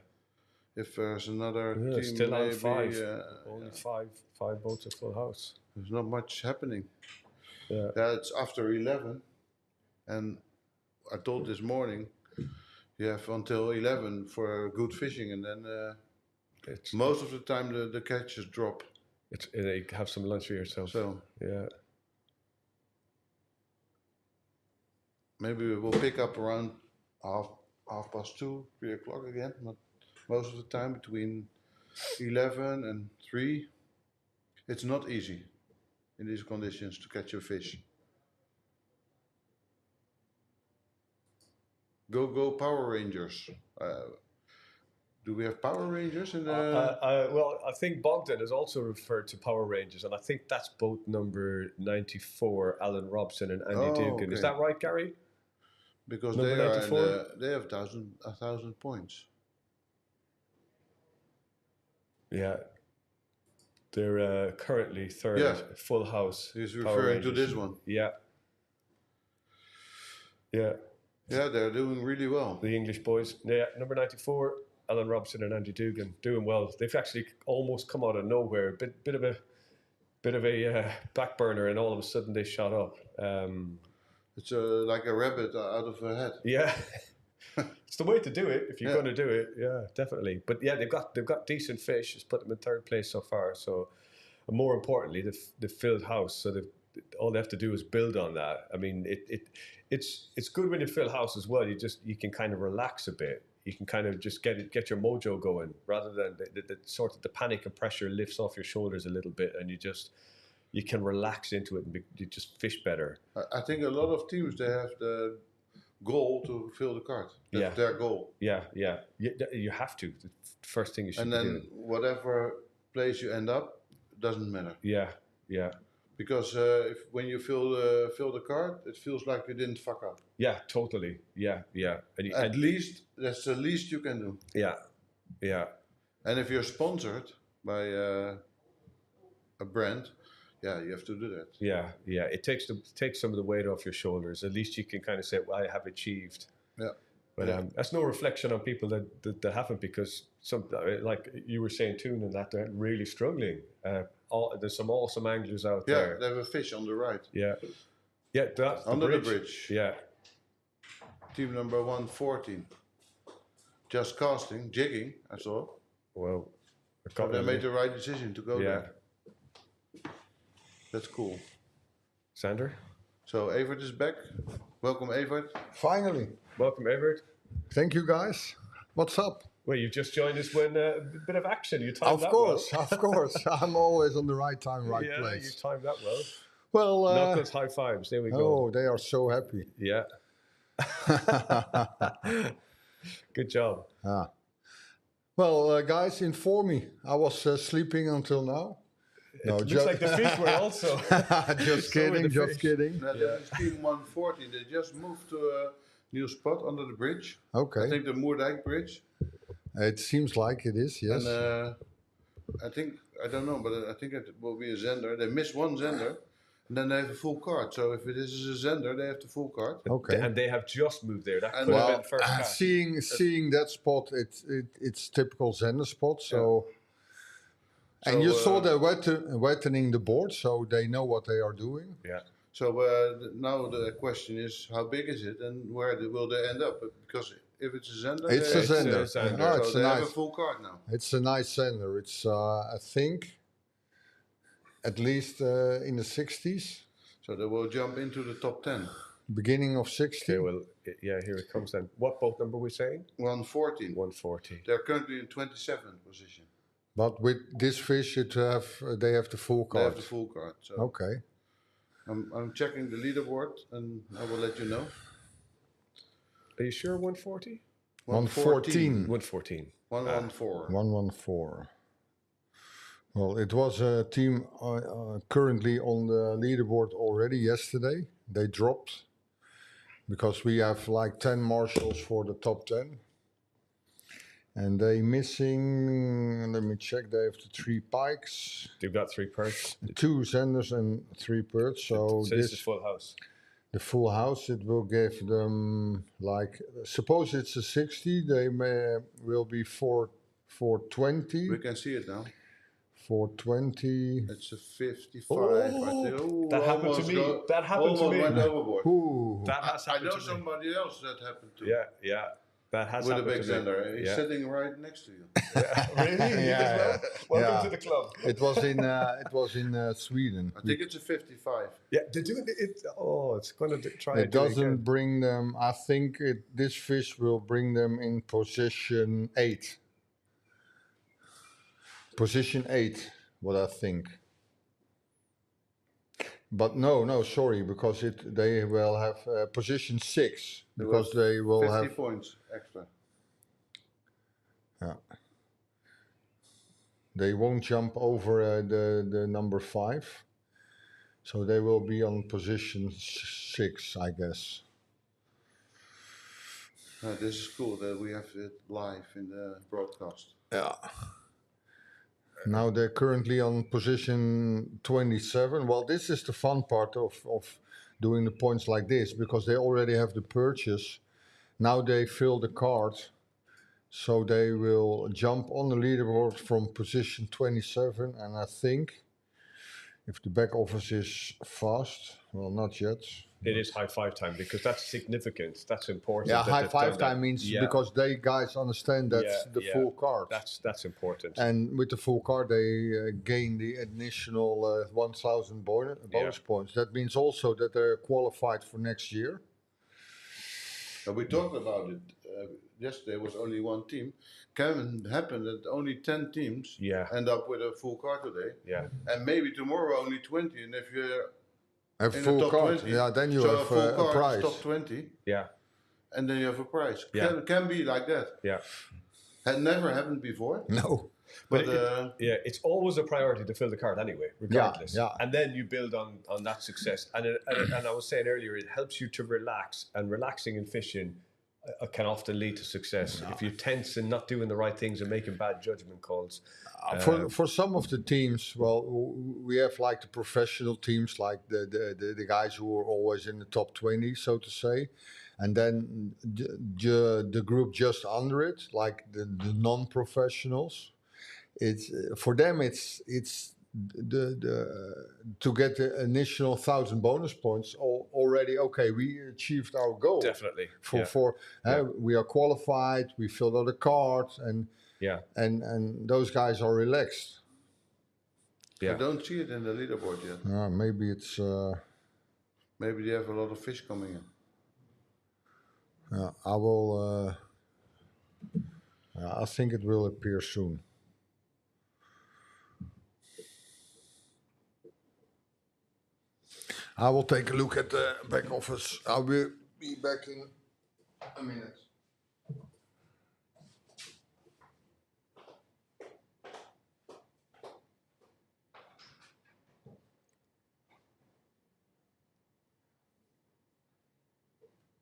If there's another team, still on maybe, 5. Only 5 boats at full house. There's not much happening. Yeah. It's after 11, and I told this morning you have until 11 for good fishing, and then most of the time the catches drop. You have some lunch for yourself. So Yeah. maybe we will pick up around half past 2, 3 o'clock again. But most of the time between 11 and 3, it's not easy in these conditions to catch a fish. Go Power Rangers. Do we have Power Rangers in the? Well, I think Bogdan is also referred to Power Rangers, and I think that's boat number 94, Alan Robson and Andy Dugan. Okay. Is that right, Gary? Because Number they are 94? they have 1,000 points. Yeah. They're currently third, Yeah. full house. He's Power referring to Rangers. this one. Yeah. Yeah. Yeah, they're doing really well. The English boys. Yeah, number 94, Alan Robson and Andy Dugan, doing well. They've actually almost come out of nowhere. Bit of a back burner, and all of a sudden they shot up. It's like a rabbit out of a hat. Yeah, it's the way to do it if you're going to do it. Yeah, definitely. But yeah, they've got decent fish. It's put them in third place so far. So, and more importantly, the filled house. So all they have to do is build on that. I mean, it's good when you fill house as well. You can kind of relax a bit. You can kind of just get your mojo going, rather than the sort of the panic and pressure lifts off your shoulders a little bit, and you can relax into it, and you just fish better. I think a lot of teams, they have the goal to fill the cart. That's their goal. Yeah. You have to. The first thing you should And be then doing. whatever place you end up, doesn't matter. Yeah. Because when you fill the cart, it feels like you didn't fuck up. Yeah, totally. Yeah. And At least, that's the least you can do. Yeah. And if you're sponsored by a brand, you have to do that. Yeah. It takes some of the weight off your shoulders. At least you can kind of say, well, I have achieved. Yeah. But that's no reflection on people that haven't, because some, like you were saying, Toon, and that they're really struggling. There's some awesome anglers out there. Yeah, they have a fish on the right. Yeah, that's Under the the bridge. Yeah. Team number 114. Just casting, jigging, I saw. Well, They made the right decision to go Yeah. there. That's cool. Sander, So Evert is back. Welcome, Evert. Finally. welcome, Everett. Thank you, guys. What's up? Well, you've just joined us when a bit of action. You timed Of that course, well. of course. I'm always on the right time, right Yeah, you place. timed that well. Well, Knuckles, high fives. There we go. oh, they are so happy. Yeah. Good job. Well, guys, inform me. I was sleeping until now. No, It looks like the fish were also. just So were the kidding, just fish. kidding. That is Team 140. They just moved to a new spot under the bridge. I Okay, think the Moerdijk Bridge. it seems like it is, yes. And I don't know, but I think it will be a zender. They miss one zender, and then they have a full cart. So if it is a zender, they have the full cart. Okay. And they have just moved there. That And could have Well, been first cast. seeing that spot, it's typical Zender spot. So, and So, you saw they're wettening the board, so they know what they are doing. Yeah. So now the question is, how big is it, and where will they end up? Because if it's a zender, It's a Zender. Zender. No, so it's they a have a nice. full cart now. It's a nice Zender. It's I think at least in the 60s, So they will jump into the top 10. beginning of 60. Okay, well, here it comes then. What boat number are we saying? 114. 140. They're currently in 27th position. But with this fish, they have the full They have card. the full cart. So Okay. I'm checking the leaderboard, and I will let you know. Are you sure 140? 114. 114. 114. 114. Well, it was a team currently on the leaderboard already yesterday. They dropped because we have like 10 marshals for the top 10. And they missing, let me check, they have the 3 pikes, They've got 3 perch. 2 zenders and 3 perch. So So this is full house. the full house, it will give them like, suppose it's a 60, they will be 420. We can see it now. 420. It's a 55. I think. Ooh, That happened to almost me. That happened to almost me. went overboard. Ooh. That has I happened know to me. somebody else that happened to. Yeah. That has with a happened big to me. Xander. He's Yeah. sitting right next to you. Really? You as well? Welcome Yeah. to the club. It was in Sweden. I think it's a 55. Yeah, they do it. Oh, it's going to try It and do it doesn't again. bring them. I think this fish will bring them in position 8. Position 8, what I think. But no, sorry, because they will have position 6 There because was they will 50 have. points extra. Yeah. They won't jump over the number 5, so they will be on position 6, I guess. This is cool that we have it live in the broadcast. Yeah. Now they're currently on position 27. Well, this is the fun part of doing the points like this, because they already have the purchase. Now they fill the card, so they will jump on the leaderboard from position 27. And I think if the back office is fast, well, not yet. It is high five time because that's significant. That's important. Yeah, that high they've five done that. time means Yeah. because they guys understand that's the full card. That's important. And with the full card, they gain the additional 1,000 bonus points. That means also that they're qualified for next year. We talked about it. Yesterday was only one team. Can happen that only 10 teams end up with a full card today. Yeah. And maybe tomorrow only 20. And if you're Have in full the top card, 20, yeah, then you so have a full a card prize. is top 20. Yeah. And then you have a prize. Yeah. Can be like that. Yeah. Had never happened before. No. But it's always a priority to fill the card anyway, regardless. Yeah. And then you build on that success. And I was saying earlier, it helps you to relax. And relaxing in fishing can often lead to success. If you're tense and not doing the right things and making bad judgment calls. For some of the teams, well, we have like the professional teams, like the guys who are always in the top 20, so to say. And then the group just under it, like the non-professionals. It's for them. It's the to get the initial 1,000 bonus points already. Okay, we achieved our goal. Definitely. We are qualified. We filled out a card, and those guys are relaxed. I don't see it in the leaderboard yet. Maybe it's. Maybe they have a lot of fish coming in. I will. I think it will appear soon. I will take a look at the back office. I will be back in a minute.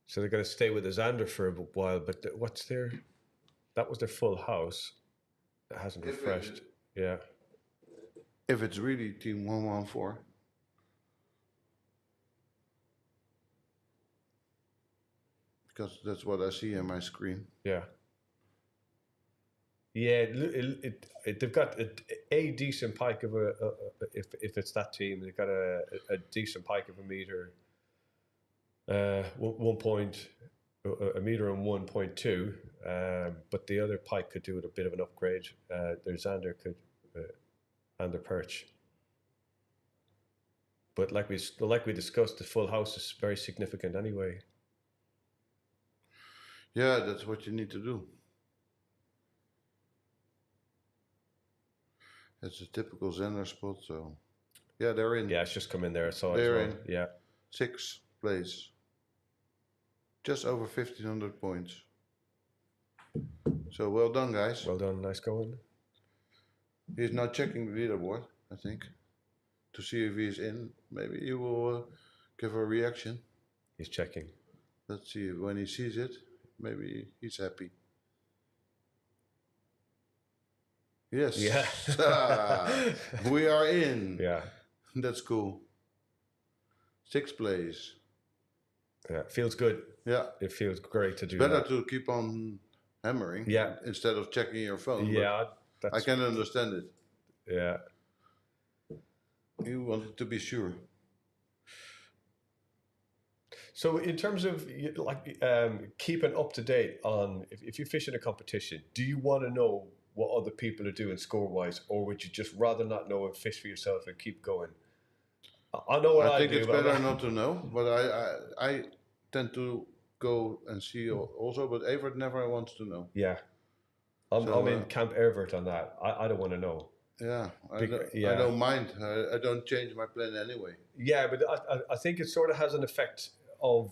So they're going to stay with the Xander for a while, but that was their full house. It hasn't refreshed. If it's really team 114. Because that's what I see on my screen. Yeah. Yeah, they've got a decent pike of if it's that team, they've got a decent pike of a meter. 1 point, a meter and 1.2, but the other pike could do with a bit of an upgrade. Their Xander could, and their perch. But like we discussed, the full house is very significant anyway. Yeah, that's what you need to do. It's a typical Xander spot, so yeah, they're in. Yeah, it's just come in there. So they're in. Yeah, 6th place. Just over 1,500 points. So well done, guys. Well done, nice going. He's now checking the leaderboard, I think, to see if he's in. Maybe he will give a reaction. He's checking. Let's see when he sees it. Maybe he's happy. Yes. Yeah. We are in. Yeah. That's cool. 6th place. Yeah, feels good. Yeah. It feels great to do Better that. to keep on hammering. Yeah. Instead of checking your phone. Yeah. I can understand it. Yeah. You wanted to be sure. So in terms of keeping up to date on if you fish in a competition, do you want to know what other people are doing score-wise, or would you just rather not know and fish for yourself and keep going? I know what I think do. it's better not to know, but I tend to go and see also, but Evert never wants to know. Yeah. I'm in Camp Evert on that. I don't want to know. Yeah, I don't mind. I don't change my plan anyway. Yeah, but I think it sort of has an effect of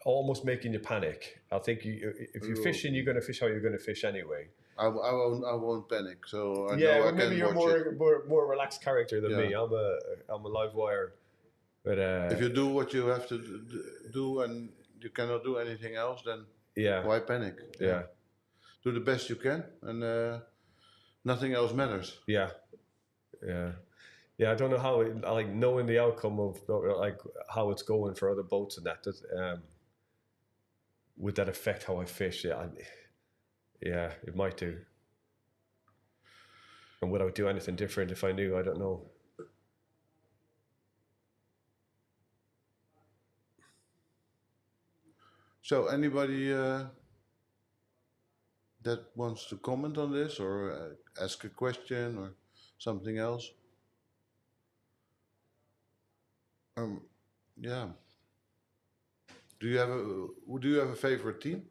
almost making you panic. I think if you're fishing, you're going to fish how you're going to fish anyway. I won't panic. So I Yeah, know well, I maybe can you're watch more relaxed character than me. Yeah. I'm a live wire. But if you do what you have to do and you cannot do anything else, then why panic? Yeah. Do the best you can, and nothing else matters. Yeah. I don't know how knowing the outcome of how it's going for other boats and that. Would that affect how I fish? Yeah, it might do. And would I do anything different if I knew? I don't know. So anybody that wants to comment on this or ask a question or something else? Yeah. Do you have a favorite team?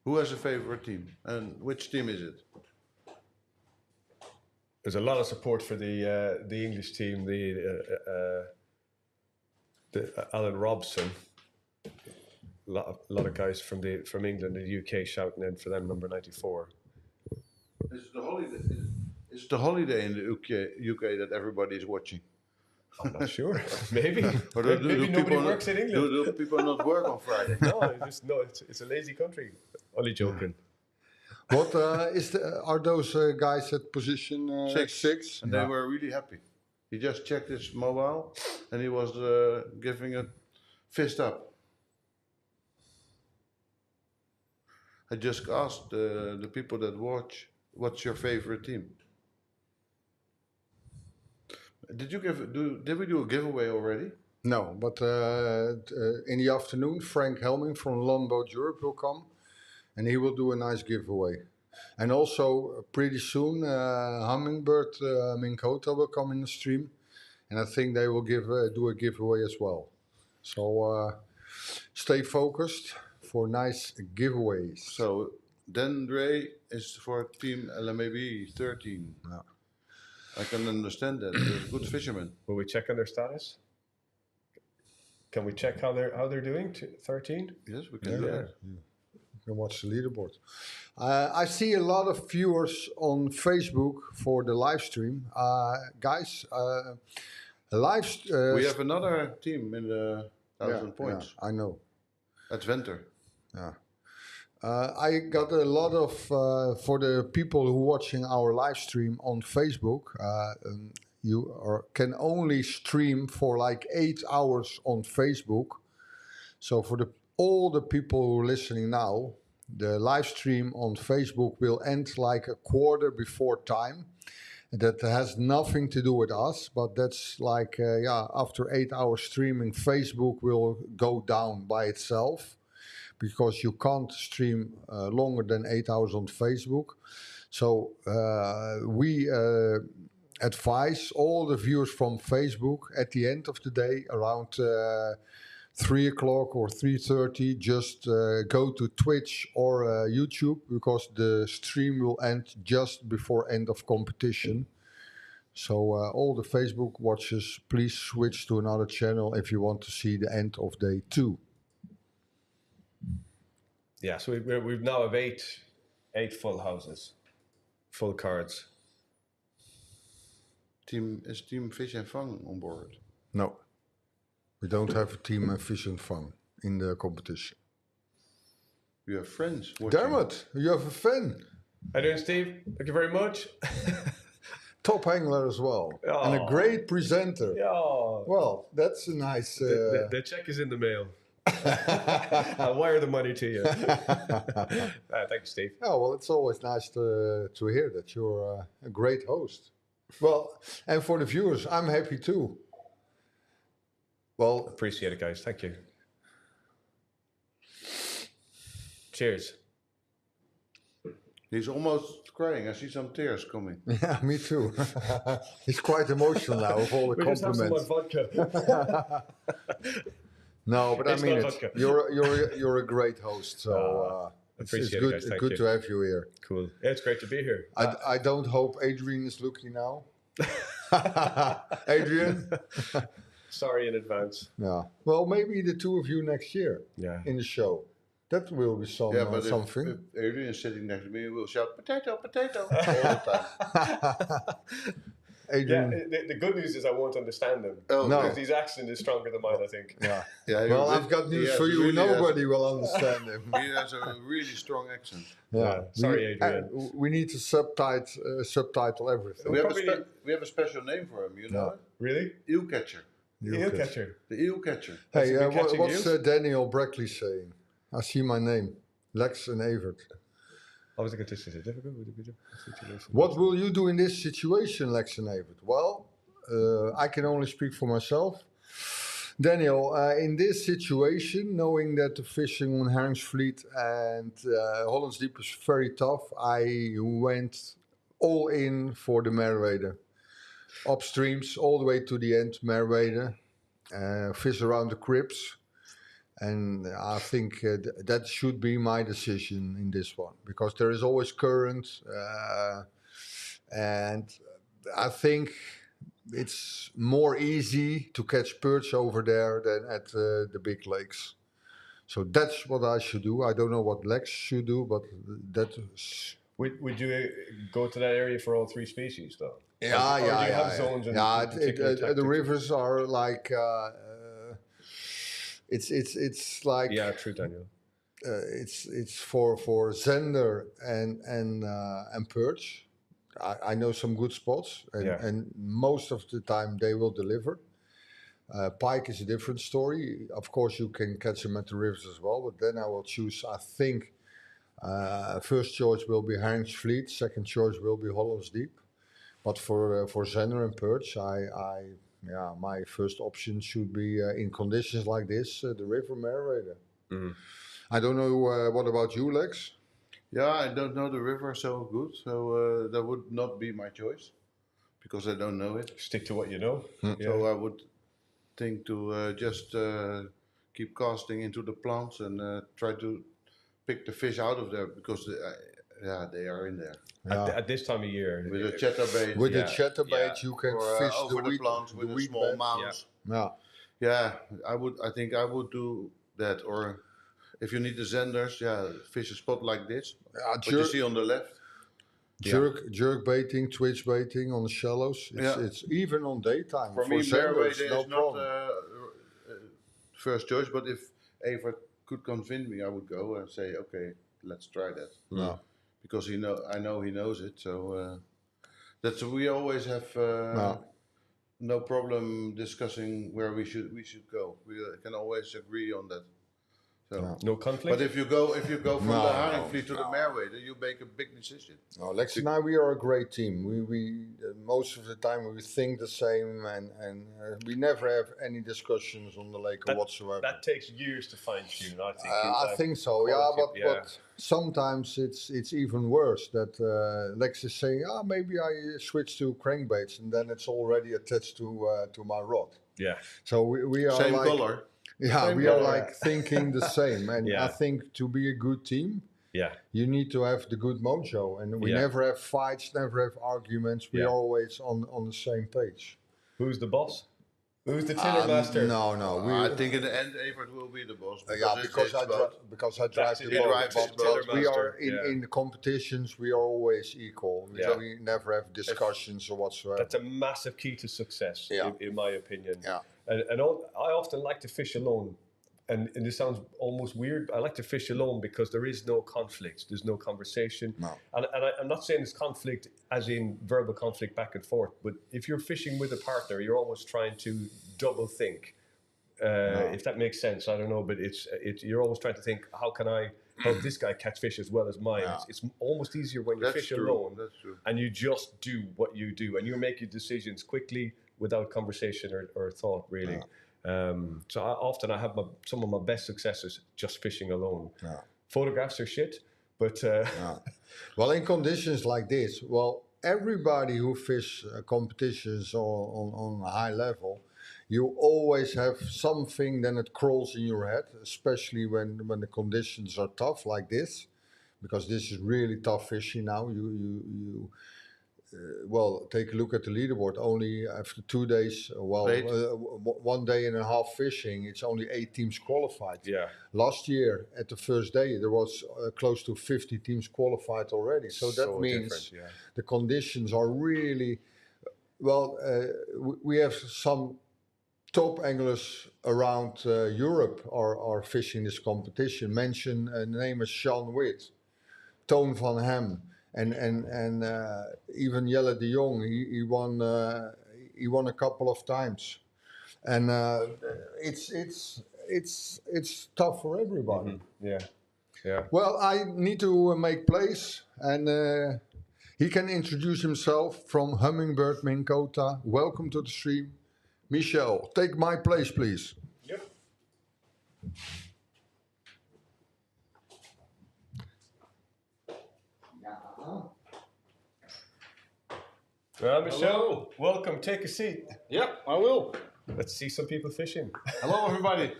Who has a favorite team, and which team is it? There's a lot of support for the English team, the Alan Robson. A lot of guys from England and the UK shouting in for them, number 94. Is it the holiday? Is it the holiday in the UK that everybody is watching? I'm not sure. Maybe. Or maybe nobody works in England. Do people not work on Friday? No, it's a lazy country. Only joking. What are those guys at position six? And they were really happy. He just checked his mobile and he was giving a fist up. I just asked the people that watch, what's your favorite team? Did we do a giveaway already? No, but in the afternoon, Frank Helming from Longboat Europe will come, and he will do a nice giveaway. And also, pretty soon, Hummingbird Minkota will come in the stream, and I think they will do a giveaway as well. So stay focused for nice giveaways. So Dendre is for team LMAB 13. Yeah. I can understand that. They're good fishermen. Will we check on their status? Can we check how they're doing? 13? Yes, we can do that. You can watch the leaderboard. I see a lot of viewers on Facebook for the live stream. Guys, we have another team in the 1,000 points. Yeah, I know. Adventure. Yeah. I got a lot of, for the people who are watching our live stream on Facebook, can only stream for like 8 hours on Facebook. So for all the people who are listening now, the live stream on Facebook will end like a quarter before time. That has nothing to do with us, but that's like, after 8 hours streaming, Facebook will go down by itself, because you can't stream longer than 8 hours on Facebook. So we advise all the viewers from Facebook at the end of the day, around 3 o'clock or 3:30, just go to Twitch or YouTube, because the stream will end just before end of competition. So all the Facebook watchers, please switch to another channel if you want to see the end of day 2. Yeah, so we now have eight full houses, full cards. Is Team Fish and Fang on board? No, we don't have a team Fish and Fang in the competition. You have friends watching. Damn it, you have a fan. How you doing, Steve? Thank you very much. Top angler as well, and a great presenter. Yeah. Well, that's a nice... The check is in the mail. I'll wire the money to you. Thanks, Steve. Oh, well, it's always nice to hear that you're a great host. Well, and for the viewers, I'm happy too. Well, Appreciate it, guys. Thank you. Cheers. He's almost crying. I see some tears coming. Yeah, me too. He's quite emotional now with all the We just have some more compliments. vodka. No, but It's I mean not it. vodka. You're a great host, so it's appreciate it, good guys. Thank good you. to have you here. Cool. Yeah, it's great to be here. I don't hope Adrian is looking now. Adrian? Sorry in advance. Yeah. Well, maybe the two of you next year Yeah. in the show. That will be something. If Adrian is sitting next to me, we'll shout potato, potato all the time. Adrian. Yeah, the good news is I won't understand him. Oh, No. Because his accent is stronger than mine, I think. Yeah. Yeah, he Well, really- I've got he news has for you. really Nobody will understand him. He has a really strong accent. Yeah. Sorry, Adrian. We need to subtitle everything. We have a special name for him, you know Yeah. it? Really? Eel catcher. Eel catcher. The eel catcher. Hey, Has he been catching what's eels? Daniel Brackley saying? I see my name. Lex and Evert. I was going to say, difficult with the situation. What will you do in this situation, Lex and Evert? Well, I can only speak for myself. Daniel, in this situation, knowing that the fishing on Herringsvliet and Hollands Deep is very tough, I went all in for the Merwede. Upstreams, all the way to the end, Merwede. Fish around the cribs. And I think that should be my decision in this one. Because there is always current. And I think it's more easy to catch perch over there than at the big lakes. So that's what I should do. I don't know what Lex should do, but that's... Would you go to that area for all three species, though? Yeah, Or do you have zones and particular the tactics? rivers are like... it's like... Yeah, true, Daniel. It's for Zender and perch. I know some good spots, and most of the time they will deliver. Pike is a different story. Of course, you can catch them at the rivers as well, but then I will choose. I think first choice will be Herringsvliet, second choice will be Hollands Deep. But for Zender and perch, my first option should be in conditions like this, the river Merwede. Mm-hmm. I don't know. What about you, Lex? Yeah, I don't know the river so good, so that would not be my choice because I don't know it. Stick to what you know. So I would think to just keep casting into the plants and try to pick the fish out of there because they are in there. At this time of year. With a chatterbait. With the Yeah, chatterbait, you can or fish over the wheat, plants with the a wheat small bed. mouse. Yeah. Yeah, I think I would do that. Or if you need the zenders, fish a spot like this. What you see on the left. Jerk baiting, twitch baiting on the shallows. It's even on daytime. For me, Merwede Merwede no is problem. not first choice. But if Evert could convince me, I would go and say, okay, let's try that. No. Because I know he knows it. So that's we always have no problem discussing where we should go. We can always agree on that. So. No conflict? But if you go from No, the Herringsvliet to the Merwede, you make a big decision. No, Lex and I, we are a great team. We most of the time we think the same, and we never have any discussions on the lake whatsoever. That takes years to fine tune, I think. I think so, but sometimes it's even worse that Lex is saying, maybe I switch to crankbaits, and then it's already attached to my rod. Yeah. So we are Same like, color. yeah, Same we are color. like thinking the same, and Yeah. I think to be a good team, you need to have the good mojo, and we never have fights, never have arguments. We are always on the same page. Who's the boss? Who's the tiller master? No. I think in the end, Evert will be the boss. Because I drive the He boat. drives But, the boat. but we are Yeah. in the competitions. We are always equal. Yeah. We never have discussions or whatsoever. That's a massive key to success, in my opinion. Yeah. And I often like to fish alone. And this sounds almost weird. I like to fish alone because there is no conflict. There's no conversation. No. And I'm not saying it's conflict as in verbal conflict back and forth. But if you're fishing with a partner, you're always trying to double think. If that makes sense, I don't know. But you're always trying to think, how can I help this guy catch fish as well as mine? Yeah. It's almost easier when you That's fish true. alone. That's true. And you just do what you do. And you make your decisions quickly without conversation or thought, really. Yeah. So I have some of my best successes just fishing alone. Yeah. Photographs are shit, but Well, in conditions like this, well, everybody who fish competitions on a high level, you always have something then it crawls in your head, especially when the conditions are tough like this, because this is really tough fishing now. Well, take a look at the leaderboard. Only after 2 days, Played. 1 day and a half fishing, it's only 8 teams qualified. yeah, Last year, at the first day, there was close to 50 teams qualified already. So that means different, yeah. the conditions are really well. We have some top anglers around Europe are fishing this competition. Mention the name is Sean Witt, Toon van Hem, and even Jelle de Jong. He won a couple of times, and it's tough for everybody. Yeah, yeah. Well, I need to make place, and he can introduce himself from Hummingbird Minkota. Welcome to the stream, Michel. Take my place, please. Yep. Well, Michel, welcome. Take a seat. Yeah, I will. Let's see some people fishing. Hello, everybody.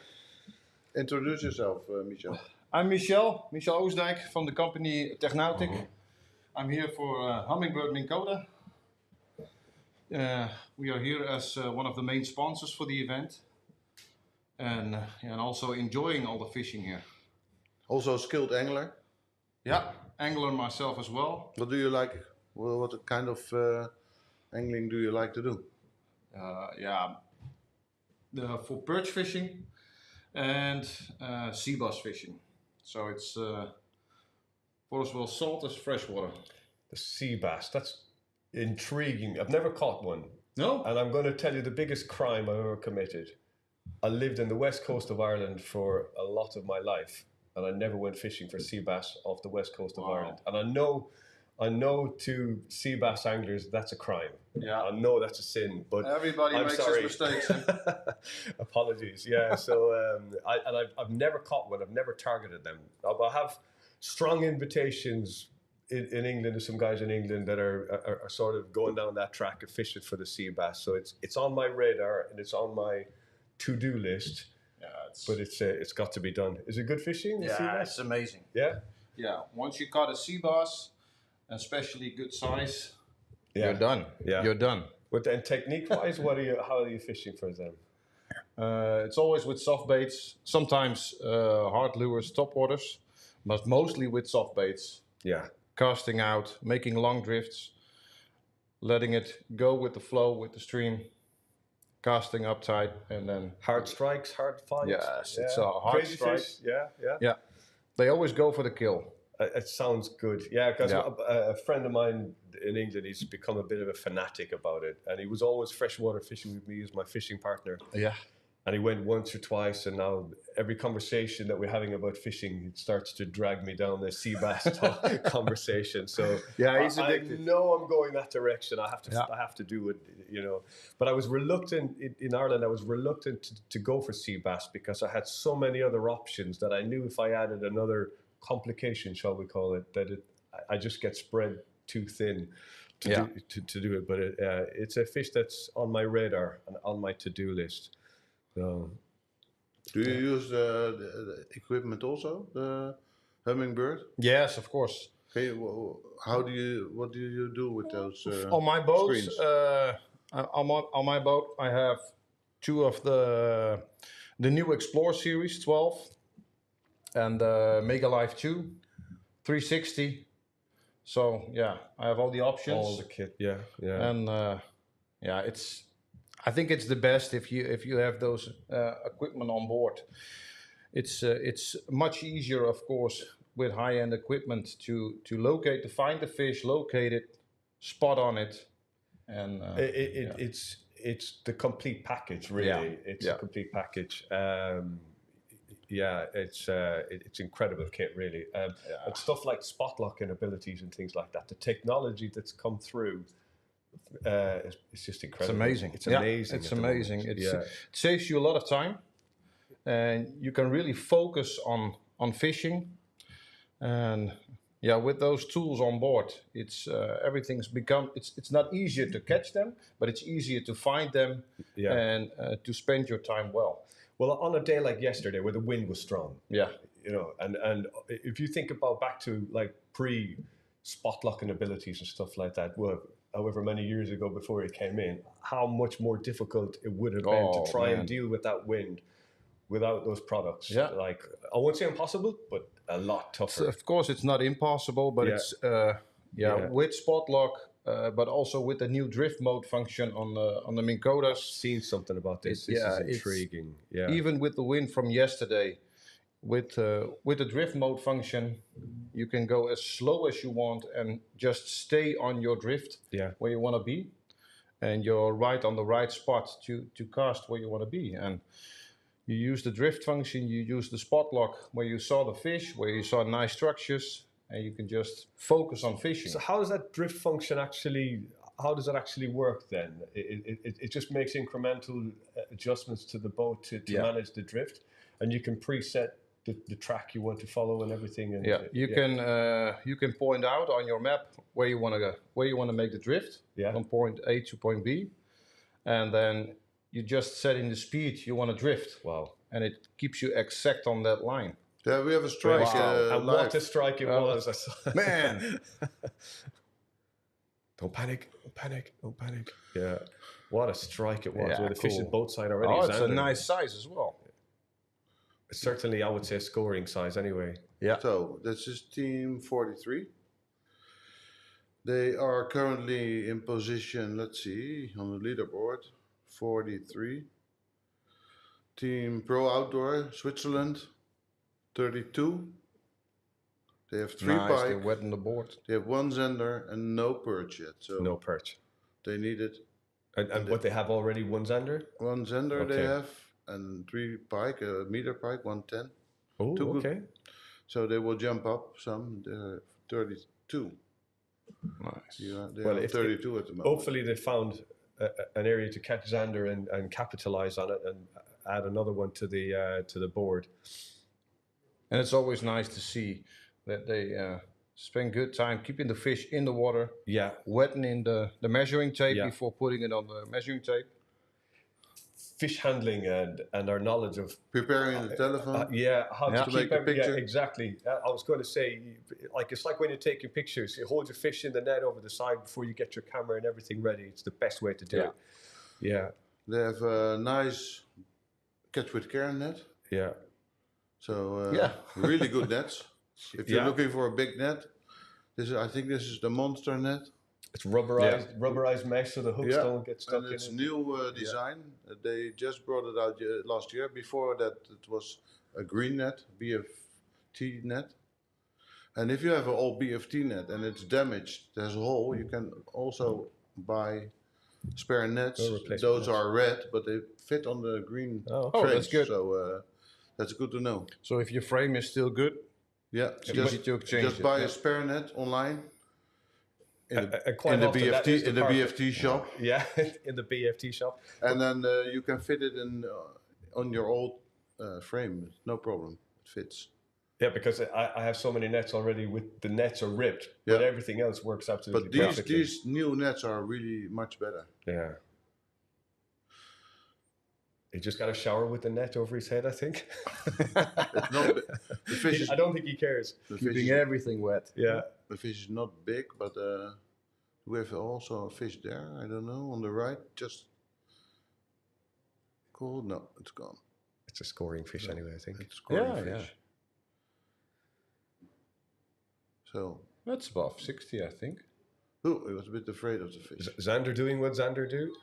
Introduce yourself, Michel. I'm Michel Oostdijk from the company Technautic. I'm here for Hummingbird Minkota. We are here as one of the main sponsors for the event, and also enjoying all the fishing here. Also a skilled angler. Yeah, angler myself as well. What do you like? Well, what kind of angling do you like to do? For perch fishing and sea bass fishing. So it's for as well salt as freshwater. The sea bass, that's intriguing. I've never caught one. No? And I'm going to tell you the biggest crime I've ever committed. I lived in the west coast of Ireland for a lot of my life, and I never went fishing for sea bass off the west coast of Ireland. And I know to sea bass anglers that's a crime. Yeah. I know that's a sin, but Everybody I'm makes sorry. his mistakes. Eh? Apologies. Yeah. So I've never caught one. I've never targeted them. I have strong invitations in England to some guys in England that are sort of going down that track of fishing for the sea bass. So it's on my radar and it's on my to-do list. Yeah, But it's got to be done. Is it good fishing? The sea yeah, bass? it's amazing. Yeah. Yeah, once you caught a sea bass, especially good size, Yeah. you're done. Yeah. You're done. But then technique-wise, how are you fishing for them? It's always with soft baits, sometimes hard lures, top waters, but mostly with soft baits. Yeah. Casting out, making long drifts, letting it go with the flow, with the stream, casting up tight, and then Hard strikes, hard fights. Yes, it's a hard Crazy strike. fish. Yeah, yeah. Yeah, they always go for the kill. It sounds good. Yeah, because Yeah. a friend of mine in England, he's become a bit of a fanatic about it. And he was always freshwater fishing with me as my fishing partner. Yeah. And he went once or twice, and now every conversation that we're having about fishing, it starts to drag me down the sea bass conversation. So Yeah, he's I addicted. know I'm going that direction. I Yeah. have to do it, you know. But I was reluctant in Ireland. I was reluctant to go for sea bass because I had so many other options that I knew if I added another complication, shall we call it, that I just get spread too thin to do it. But it's a fish that's on my radar and on my to-do list. So, Do you use the equipment also, the Hummingbird? Yes, of course. Okay, what do you do with those On my boat, screens? on my boat, I have two of the new Explore series 12 and Mega Life 2 360. So yeah, I have all the options. all the kit, yeah. And I think it's the best if you have those equipment on board. It's much easier, of course, with high-end equipment to find the fish, locate it, spot on it, and It's the complete package, really. Yeah. It's a complete package. It's incredible kit, really. And stuff like spot locking abilities and things like that. The technology that's come through, it's just incredible. It's amazing. It's Yeah, amazing. it's at the moment. amazing. It Yeah. saves you a lot of time, and you can really focus on fishing. And yeah, with those tools on board, it's everything's become. It's not easier to catch them, but it's easier to find them Yeah. and to spend your time well. Well, on a day like yesterday where the wind was strong, Yeah. you know, and if you think about back to like pre spot locking abilities and stuff like that, well, however many years ago before it came in, how much more difficult it would have been Oh, to try man. and deal with that wind without those products. Yeah. Like, I won't say impossible, but a lot So tougher. of course, it's not impossible, but Yeah. it's Yeah. with spot lock, but also with the new drift mode function on the Minn Kodas. Seen something about this. It- This yeah, is it's- intriguing. Yeah. Even with the wind from yesterday, with the drift mode function, you can go as slow as you want and just stay on your drift Yeah. where you want to be, and you're right on the right spot to cast where you want to be. And you use the drift function, you use the spot lock where you saw the fish, where you saw nice structures, and you can just focus on fishing. So how does that drift function actually? How does that actually work then? It just makes incremental adjustments to the boat to Yeah. manage the drift, and you can preset the track you want to follow and everything. And Yeah, you can point out on your map where you want to go, where you want to make the drift Yeah. from point A to point B, and then you just set in the speed you want to drift, Wow. and it keeps you exact on that line. Yeah, we have a strike And live. what a strike it was! I saw- Man, Don't panic! Don't panic! Don't panic! Yeah, what a strike it was! Yeah, With the fish cool. at both sides already. oh, it's a Xander. nice size as well. Certainly, I would say scoring size anyway. Yeah, So this is team 43. They are currently in position, let's see, on the leaderboard, 43. Team Pro Outdoor, Switzerland, 32. They have 3 nice. They're pike, wet on the board. they have 1 Zender and no perch yet. So No perch. they need it. And what they have already, one Xander? 1 Zender they Okay. have, and 3 pike, a meter pike, 110. Oh, Too good. okay. So they will jump up some, they're 32. Nice. Yeah, they Well, are if 32 at the moment. Hopefully they found an area to catch Xander and capitalize on it and add another one to the board. And it's always nice to see that they spend good time keeping the fish in the water, Yeah, wetting in the measuring tape Yeah. before putting it on the measuring tape. fish handling and our knowledge of Preparing the telephone. how Yeah. to To keep make a every, picture. exactly. I was going to say, like it's like when you're taking pictures, you hold your fish in the net over the side before you get your camera and everything ready. It's the best way to do Yeah. it. Yeah, They have a nice catch with care net. yeah. So Yeah. really good nets. If you're Yeah. looking for a big net, I think this is the monster net. It's rubberized mesh so the hooks Yeah. don't get stuck And in it's it. new design. They just brought it out last year. Before that, it was a green net, BFT net. And if you have an old BFT net and it's damaged, there's a hole, you can also buy spare nets. replacement Those nets. are red, but they fit on the green Oh, Oh, frames. that's good. So that's good to know. So if your frame is still good, Yeah, it's easy to exchange just it. buy Yeah. a spare net online And quite in the often that is BFT the part- BFT shop, Yeah, in the BFT shop. and then you can fit it in on your old frame. No problem, it fits. Yeah, because I have so many nets already. With the nets are ripped, but Yeah. everything else works absolutely But perfectly. these new nets are really much better. Yeah. He just got a shower with the net over his head, I think. It's not the fish. Is, I don't think he cares. the fish Keeping is, everything wet. Yeah. the fish is not big, but we have also a fish there. I don't know on the right. Just cool. No, it's gone. It's a scoring fish anyway, I think. It's scoring Yeah, fish. yeah. So, That's above 60, I think. oh, I was a bit afraid of the fish. Xander doing what Xander do?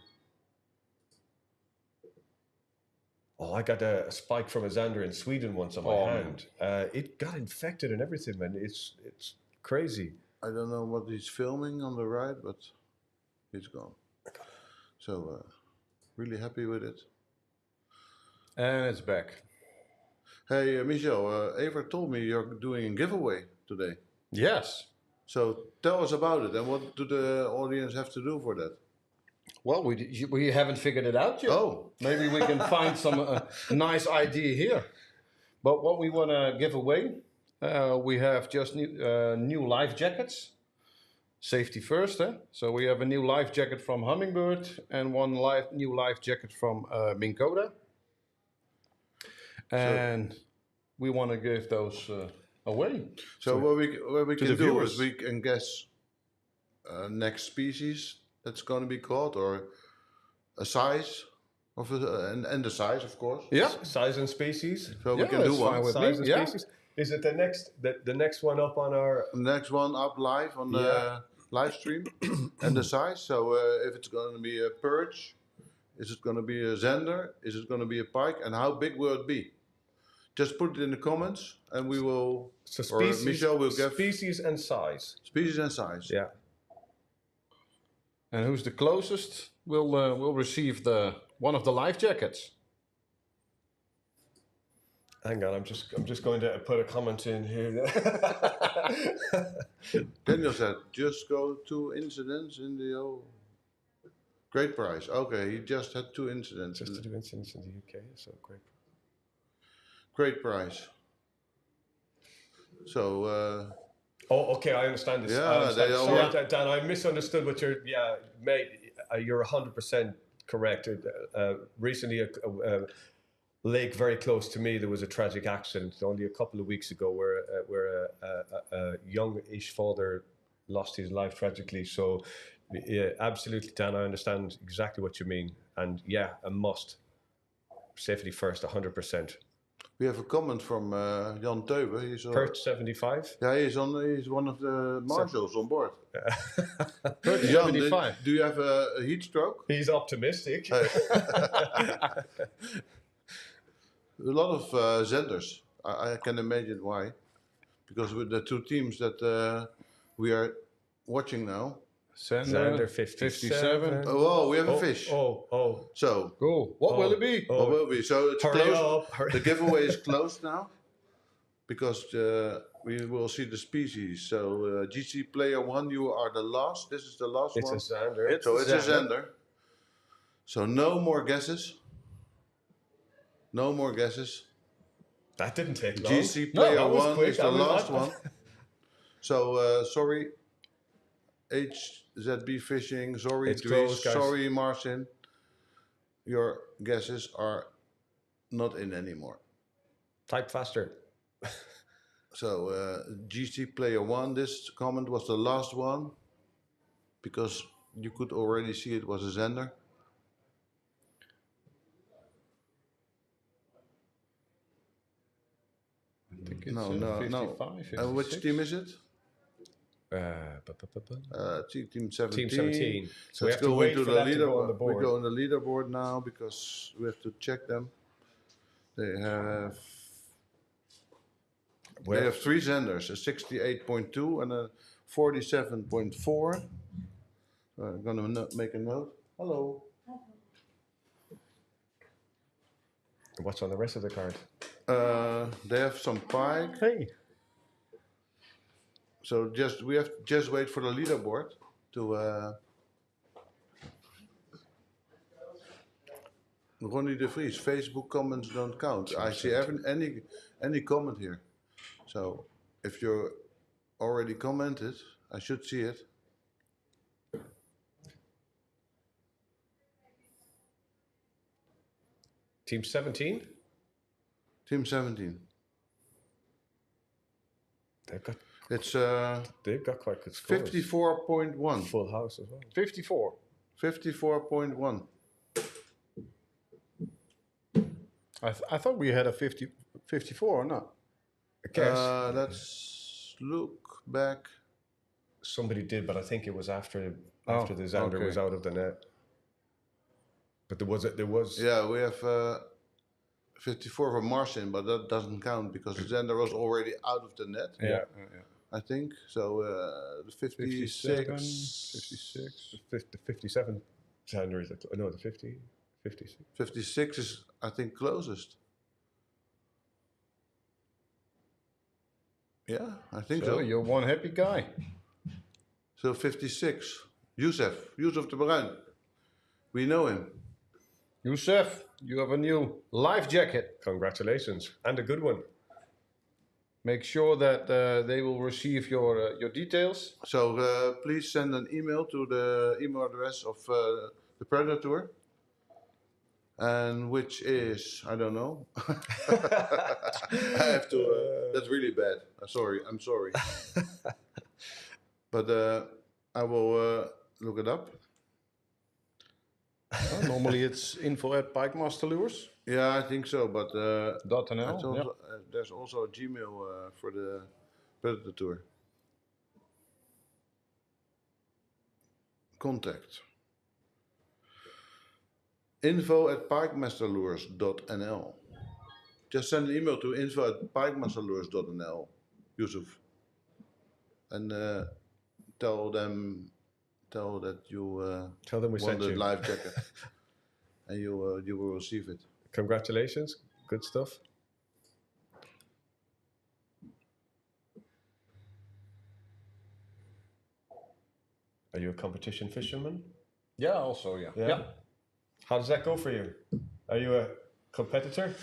Oh, I got a spike from a Xander in Sweden once on my Oh, hand. It got infected and everything, man. It's crazy. I don't know what he's filming on the right, but it's gone. So, really happy with it. And it's back. Hey, Michel, Evert told me you're doing a giveaway today. Yes. So tell us about it, and what do the audience have to do for that? Well, we haven't figured it out yet. Oh, Maybe we can find some nice idea here. But what we want to give away We have just new life jackets. Safety first, eh? So we have a new life jacket from Hummingbird and one new life jacket from Minn Kota. And we want to give those away. So what we can the do viewers. is we can guess next species that's going to be caught, or a size of and the size, of course. Yeah. Size and species. So we Yeah, can do that's fine one. with Size me. and Yeah. species. Is it the next one up on our? Next one up live on the live stream, and the size. So if it's going to be a perch, is it going to be a zander? Is it going to be a pike? And how big will it be? Just put it in the comments, and we will. So or species, Michel will give species and size. species and size. Yeah. And who's the closest will receive one of the life jackets. Hang on, I'm just going to put a comment in here. Daniel said, just go 2 incidents in the great prize. Okay, he just had 2 incidents. Just to do incidents in the UK, so great. Great prize. So, Oh, okay, I understand this. Yeah, I understand. they all- Sorry, yeah. Dan, I misunderstood what you're. Yeah, mate, you're 100% correct. Recently, a lake very close to me, there was a tragic accident only a couple of weeks ago where a young-ish father lost his life tragically. So, yeah, absolutely, Dan, I understand exactly what you mean. And yeah, a must. Safety first, 100%. we have a comment from Jan Teuben. He's Perch 75. Yeah, he's one of the marshals on board. Perch Jan, 75. do you have a heat stroke? He's optimistic. A lot of zenders. I can imagine why. Because with the 2 teams that we are watching now. Xander 57. Oh, we have a fish. Oh. So, Cool. What will it be? what will be? So it's Hurry closed. up. Hurry. The giveaway is closed now. Because we will see the species. So GC player 1, you are the last. This is the last It's one. a Xander. So it's a zender. So no more guesses. No more guesses. That didn't take long. GC No, player that was 1 quick. is the That was- last one. So sorry, HZB Fishing. Sorry, It's Dries. closed, guys. Sorry, Marcin. Your guesses are not in anymore. Type faster. So GC player 1. This comment was the last one because you could already see it was a zender. I think it's No. 55, And which 56. team is it? Team 17. Team 17. So we Let's have to go wait into for the that to go on the leaderboard. board. We go on the leaderboard now because we have to check them. They have 3 zenders, a 68.2 and a 47.4. So I'm gonna make a note. Hello. What's on the rest of the card? They have some pike. Hey. So we have to just wait for the leaderboard to. Ronnie de Vries, Facebook comments don't count. I see any comment here. So if you already commented, I should see it. Team 17? Team 17. They've got quite good scores. 54.1. Full house as well. 54. 54.1. I thought we had a 54 or not? I guess Let's look back. somebody did, but I think it was after the Xander okay. was out of the net. But there was. Yeah, we have 54 for Marcin, but that doesn't count because Xander was already out of the net. Yeah. I think so. The 56. 56. The 57 Xander is no, the 50, 56. 56 is, I think, closest. Yeah, I think So so. you're one happy guy. So 56. Youssef de Bruin. We know him. Youssef, you have a new life jacket. Congratulations, and a good one. make sure that they will receive your details. So please send an email to the email address of the Predatortour, and which is, I don't know. I have to. That's really bad. I'm sorry. But I will look it up. Normally it's info@pikemasterlures.nl. Yeah, I think so. But Yeah. there's also a Gmail for the Predatortour. Contact. info@pikemasterlures.nl. Just send an email to info@pikemasterlures.nl, Yusuf, and tell that you Tell them we won sent the you. life jacket, and you will receive it. Congratulations. Good stuff. Are you a competition fisherman? Yeah, also, yeah. Yeah. How does that go for you? Are you a competitor?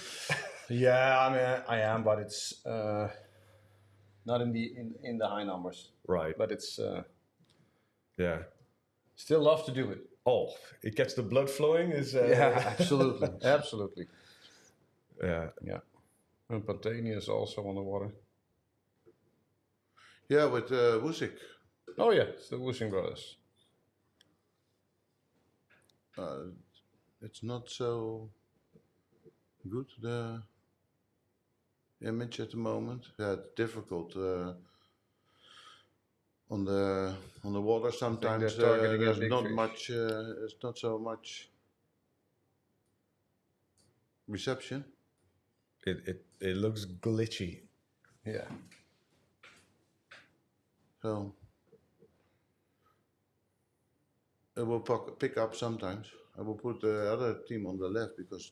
Yeah, I mean, I am, but it's not in the high numbers. Right. But it's Yeah. still love to do it. Oh, it gets the blood flowing. Yeah, absolutely, absolutely. Yeah. Yeah, and Pantania is also on the water. Yeah, with Woesik. Oh yeah, it's the Woosing brothers. It's not so good, the image at the moment. Yeah, it's difficult on the water. Sometimes they're targeting a there's big not fish. much. It's not so much reception. It looks glitchy. Yeah. So it will pick up sometimes. I will put the other team on the left because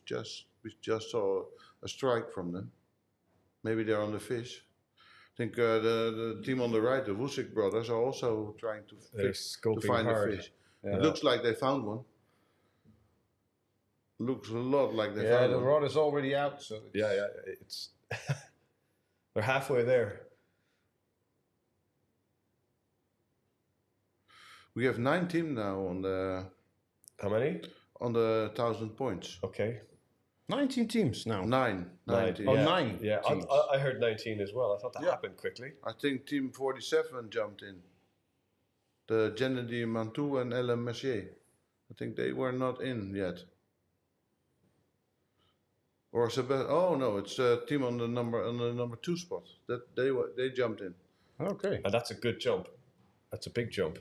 we just saw a strike from them. Maybe they're on the fish. I think the team on the right, the Woesik brothers, are also trying to Scoping find hard. a fish. Yeah. It looks like they found one. Looks a lot like they Yeah, found the one. rod is already out, so it's, Yeah. It's they're halfway there. We have 9 teams now on the How many? 1,000 points. Okay. 19 teams now. 9 Nine. teams. Oh, Yeah. 9 Yeah, teams. I heard 19 as well. I thought that happened quickly. I think team 47 jumped in. The Kennedy Mantou and Ellen Mercier. I think they were not in yet. Or oh no, it's a team on the number 2 spot. That they jumped in. Okay. And that's a good jump. That's a big jump.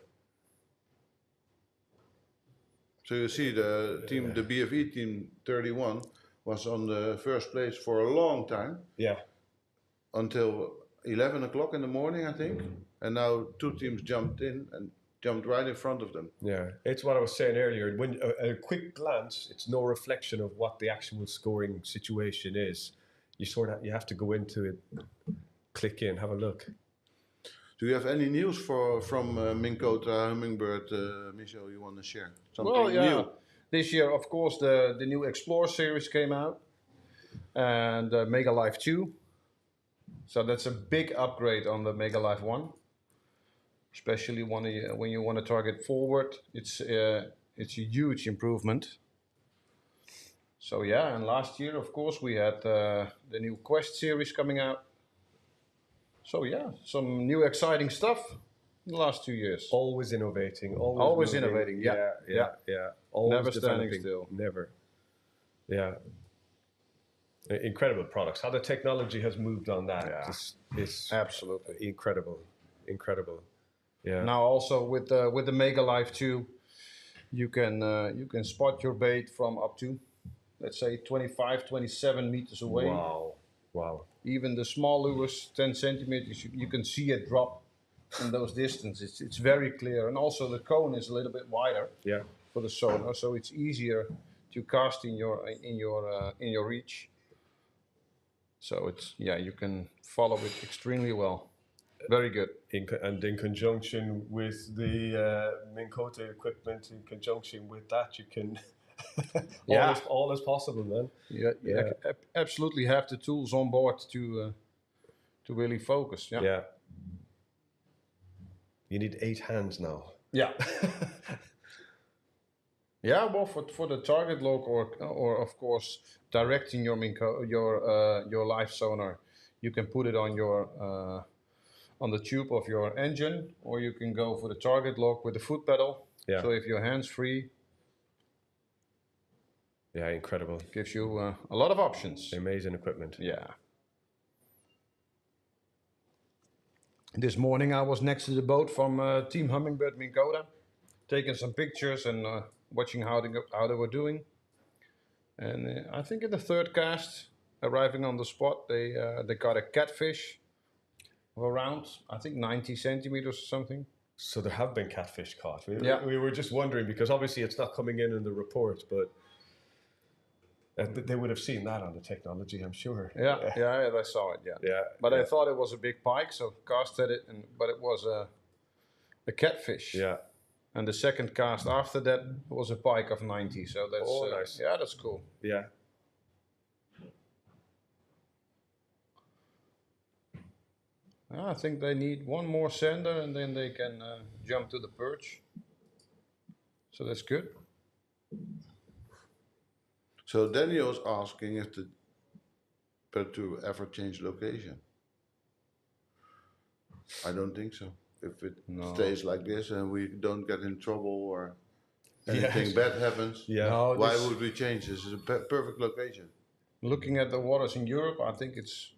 So you see the team, the BFE team 31 was on the first place for a long time, Yeah. until 11 o'clock in the morning, I think. And now 2 teams jumped in and jumped right in front of them. Yeah, it's what I was saying earlier. When a quick glance, it's no reflection of what the actual scoring situation is. You have to go into it, click in, have a look. Do you have any news from Minn Kota, Hummingbird, Michel, you want to share? Something Well, yeah. new? This year, of course, the new Explore series came out, and Mega Life 2. So that's a big upgrade on the Mega Life 1. Especially when you want to target forward, it's a huge improvement. So yeah, and last year, of course, we had the new Quest series coming out. So yeah, some new exciting stuff in the last 2 years. Always innovating. Always moving. innovating, yeah. Yeah. Always Never standing developing. still. Never. Yeah. Incredible products. How the technology has moved on that is Absolutely. incredible. Yeah. Now also with the Mega Life 2, you can spot your bait from up to, let's say, 25, 27 meters away. Wow. Even the small lures, 10 centimeters, you can see it drop in those distances. It's very clear, and also the cone is a little bit wider. Yeah. For the sonar, so it's easier to cast in your reach. So it's you can follow it extremely well. Very good. And in conjunction with the Minn Kota equipment, in conjunction with that, you can all is possible, man. Yeah. Absolutely have the tools on board to really focus. Yeah. Yeah. You need 8 hands now. Yeah. Yeah, well, for the target lock or of course directing your live sonar, you can put it on your on the tube of your engine, or you can go for the target lock with the foot pedal. Yeah. So if you're hands free, Yeah, incredible. gives you a lot of options. Amazing equipment. Yeah. This morning I was next to the boat from Team Hummingbird Minn Kota, taking some pictures and watching how they were doing. And I think in the third cast, arriving on the spot, they got a catfish of around, I think, 90 centimeters or something. So there have been catfish caught. Yeah. We were just wondering, because obviously it's not coming in the report, but they would have seen that on the technology, I'm sure. Yeah, they saw it. Yeah. Yeah. But I thought it was a big pike, so casted it, but it was a catfish. Yeah. And the second cast after that was a pike of 90. So that's nice. Yeah, that's cool. Yeah. I think they need one more sender and then they can jump to the perch. So that's good. So Daniel's asking if the Predator ever changed location. I don't think so. If it stays like this and we don't get in trouble or anything bad happens, No, why would we change? This is a perfect location. Looking at the waters in Europe, I think it's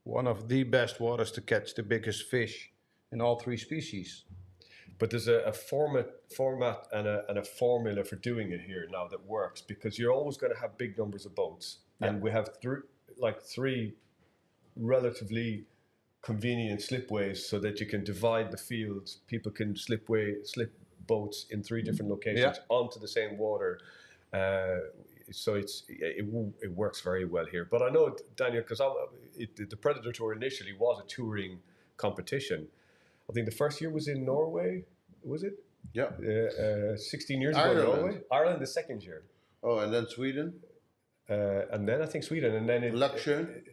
one of the best waters to catch the biggest fish in all 3 species. But there's a format and a formula for doing it here now that works, because you're always going to have big numbers of boats. Yeah. And we have 3 relatively convenient slipways so that you can divide the fields. People can slip boats in 3 different locations onto the same water. So it works very well here. But I know, Daniel, because the Predatortour initially was a touring competition. I think the first year was in Norway, was it? Yeah. 16 years ago, Ireland. Norway. Ireland the second year. Oh, and then Sweden, And then I think Sweden, and then Laksjön,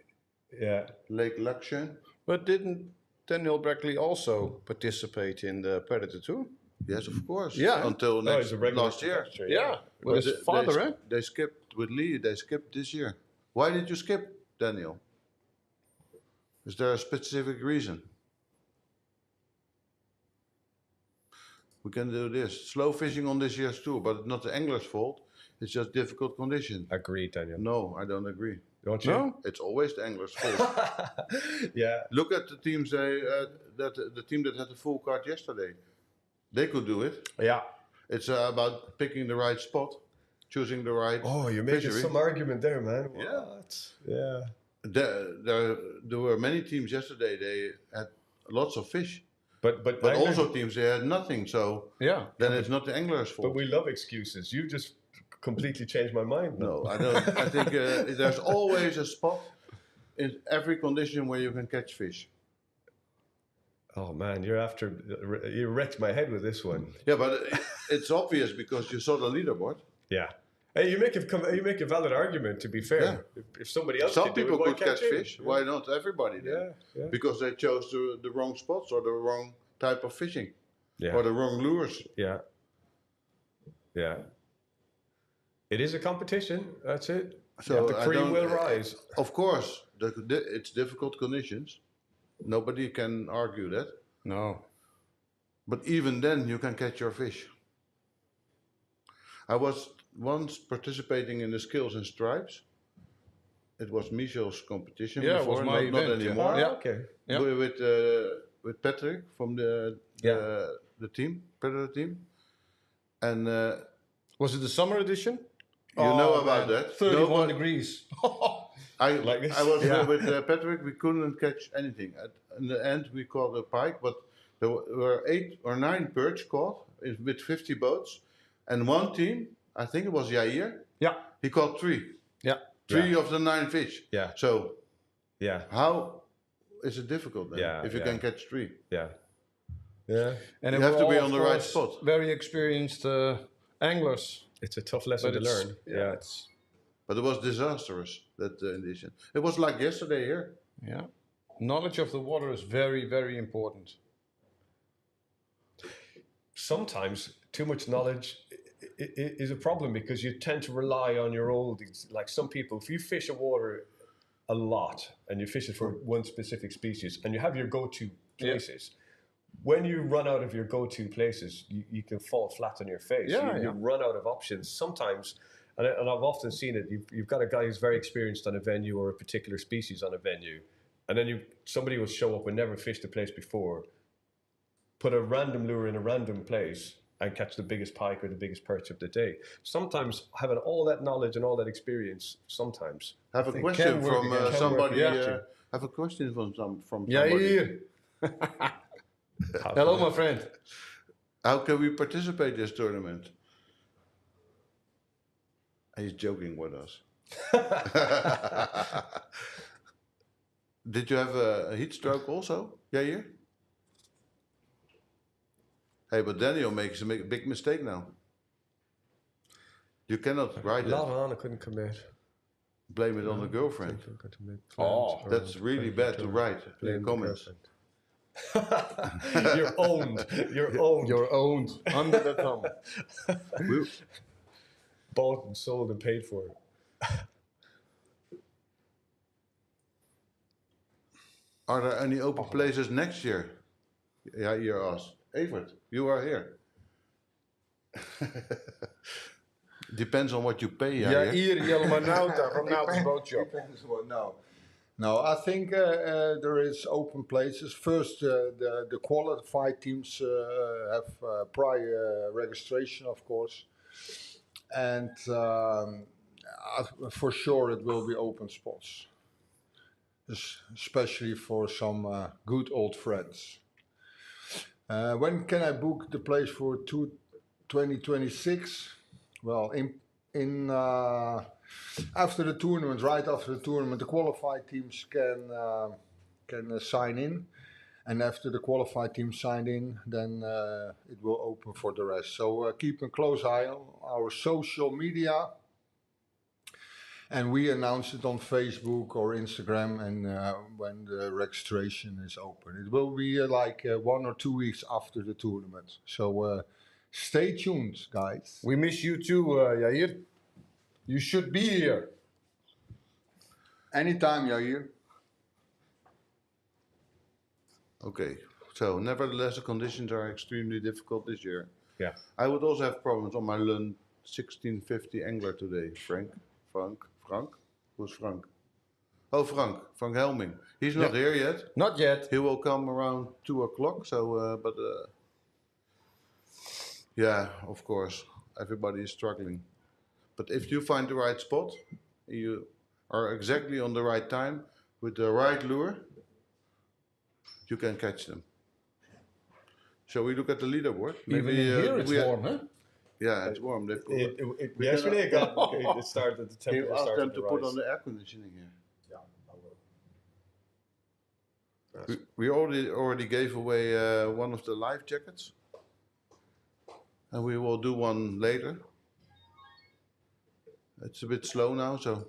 yeah. Lake Laksjön. But didn't Daniel Brackley also participate in the Predatortour? Yes, of course. Yeah. Until No, he's a regular last year. competitor, Yeah, with his father, eh? They skipped with Lee. They skipped this year. Why did you skip, Daniel? Is there a specific reason? We can do this. Slow fishing on this year's tour, but it's not the angler's fault. It's just difficult conditions. Agreed, Daniel. No, I don't agree. Don't you? No? It's always the angler's fault. Yeah. Look at the teams. The team that had the full card yesterday. They could do it. Yeah. It's about picking the right spot, choosing the right. Oh, you're making fishery. some argument there, man. Yeah. What? Yeah. There were many teams yesterday. They had lots of fish, But but also teams they had nothing. So Yeah. then it's not the angler's fault. But we love excuses. You just completely changed my mind. now. No, I don't. I think there's always a spot in every condition where you can catch fish. Oh man, you wrecked my head with this one. Yeah, but it's obvious because you saw the leaderboard. Yeah. Hey, you make a valid argument. To be fair, Yeah. If somebody else Some could do people it, why could can't catch you? fish. Why not everybody then? Yeah, yeah, Because they chose the wrong spots or the wrong type of fishing yeah, or the wrong lures. yeah, yeah. It is a competition. That's it. So the I cream don't- will rise. Of course, it's difficult conditions. Nobody can argue that. No. But even then, you can catch your fish. I was once participating in the Skills and Stripes. It was Michel's competition Yeah, it before, was my not event, yeah. anymore. Yeah. Okay. Yeah. With Patrick from the team, Predator team. And Was it the summer edition? you know about that. 31 No, but degrees. Like this? I was with Patrick. We couldn't catch anything. In the end, we caught a pike, but there were 8 or 9 perch caught with 50 boats. And one team, I think it was Jair, Yeah. he caught 3. Yeah. 3 of the 9 fish. Yeah. So Yeah. how is it difficult then Yeah, if you yeah. can catch 3? Yeah. Yeah. And You they have were to be all, on of the right course, spot. Very experienced anglers. It's a tough lesson to it's- learn. Yeah. Yeah. It's, But it was disastrous, that edition. It was like yesterday here. yeah. Knowledge of the water is very, very important. Sometimes too much knowledge is a problem because you tend to rely on your old, like some people, if you fish a water a lot and you fish it for one specific species and you have your go-to places, when you run out of your go-to places, you can fall flat on your face. You run out of options sometimes. And I've often seen it. You've got a guy who's very experienced on a venue or a particular species on a venue, and then somebody will show up and never fished the place before, put a random lure in a random place and catch the biggest pike or the biggest perch of the day. Sometimes having all that knowledge and all that experience, sometimes. I have a question from somebody. Yeah. I have a question from somebody. Jair. Hello, my friend. How can we participate in this tournament? He's joking with us. Did you have a heat stroke also, Jair? Hey, but Daniel makes a big mistake now. You cannot ride it. I couldn't commit. Blame it on the girlfriend. Oh, That's really bad to write in comments. You're owned. You're owned. You're owned. Under the thumb. Bought and sold and paid for it. Are there any open places next year? Yeah, you asked. Evert, you are here. Depends on what you pay. Jair Jelmanauta from Nauta's Boat Shop. No, I think there is open places. First, the qualified teams have prior registration, of course, and for sure it will be open spots, especially for some good old friends. When can I book the place for 2026? Well, after the tournament, right after the tournament, the qualified teams can sign in, and after the qualified teams sign in, then it will open for the rest. So keep a close eye on our social media, and we announce it on Facebook or Instagram, and when the registration is open, it will be like 1 or 2 weeks after the tournament. So stay tuned, guys. We miss you too, Jair. You should be here. Anytime, Jair. Okay, so nevertheless, the conditions are extremely difficult this year. Yeah. I would also have problems on my Lund 1650 angler today. Frank? Who's Frank? Oh, Frank Helming. He's not here yet. Not yet. He will come around 2 o'clock. So, yeah, of course, everybody is struggling. But if you find the right spot, you are exactly on the right time with the right lure, you can catch them. Shall we look at the leaderboard? Even in here it's warm, huh? Yeah, it's warm. They put Yesterday it started. The temperature asked started them to to put rise. on the air conditioning here. We already gave away one of the life jackets, and we will do one later. It's a bit slow now, so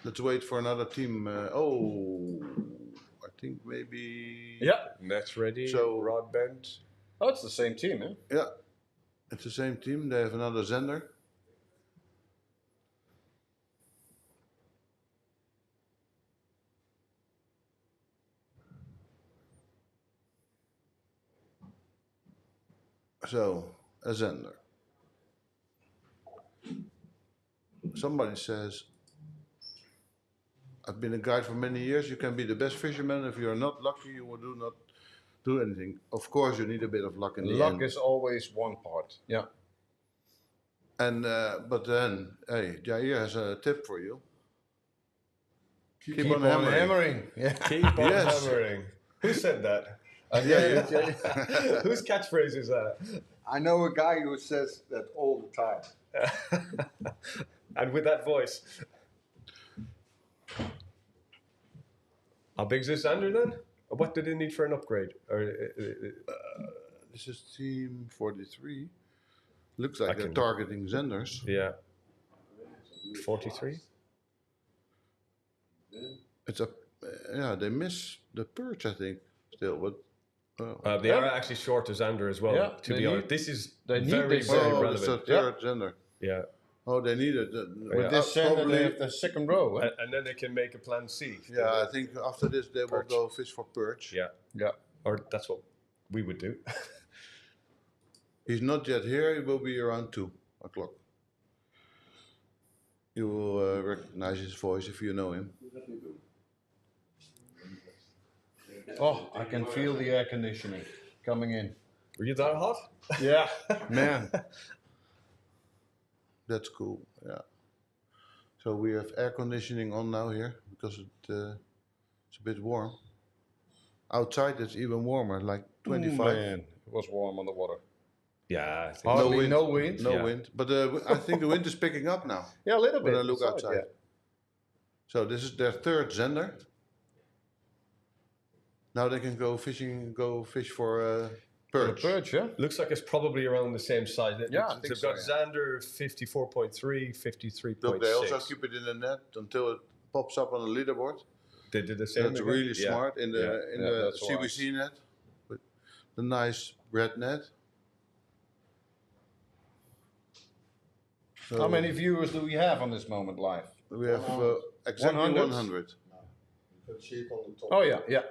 let's wait for another team. I think maybe. Yeah. Net's ready. So- rod bent. Oh, it's the same team, huh? Yeah, it's the same team. They have another Zender. So, a Zender. Somebody says, I've been a guide for many years. You can be the best fisherman. If you're not lucky, you will not do anything. Of course, you need a bit of luck in the Luck end. is always one part. Yeah. And but then, hey, Jair has a tip for you. Keep on hammering. Yeah. Keep on Yes. hammering. Who said that? Yeah, Whose catchphrase is that? I know a guy who says that all the time. And with that voice. How big's this under then? What do they need for an upgrade? Or, This is team 43. Looks like they're can- targeting Zenders. yeah. 43? It's a yeah, they miss the perch, I think, still. But They are actually short to Zander as well. Yeah, to they be honest, need- this is they need very, this very oh, it's the relevant. third gender. Yeah, Oh, they need it. With this Zander, probably. they have the second row. Eh? and then they can make a plan C. Yeah, I think after this they will Perch. go fish for perch. Yeah, Yeah. or that's what we would do. He's not yet here. He will be around 2 o'clock. You will recognize his voice if you know him. Oh, I can feel the air conditioning coming in. Were you that hot? Yeah, man. That's cool. Yeah. So we have air conditioning on now here because it's a bit warm. Outside it's even warmer, like 25. Man, it was warm on the water. Yeah, I think Hardly wind. no wind. No Yeah. wind, but I think the wind is picking up now Yeah, a little bit. when I look inside, outside. yeah. So this is their third Zender. Now they can go fish for For the perch. perch, yeah. looks like it's probably around the same size. Yeah, I think They've so, got yeah. Zander 54.3, 53.6. Look, they also keep it in the net until it pops up on the leaderboard. They did the same. That's again? really Yeah. smart in the Yeah, that's CBC net with the nice red net. So How many viewers do we have on this moment live? we have exactly 100? 100. You can see it on the top. Oh, yeah, yeah.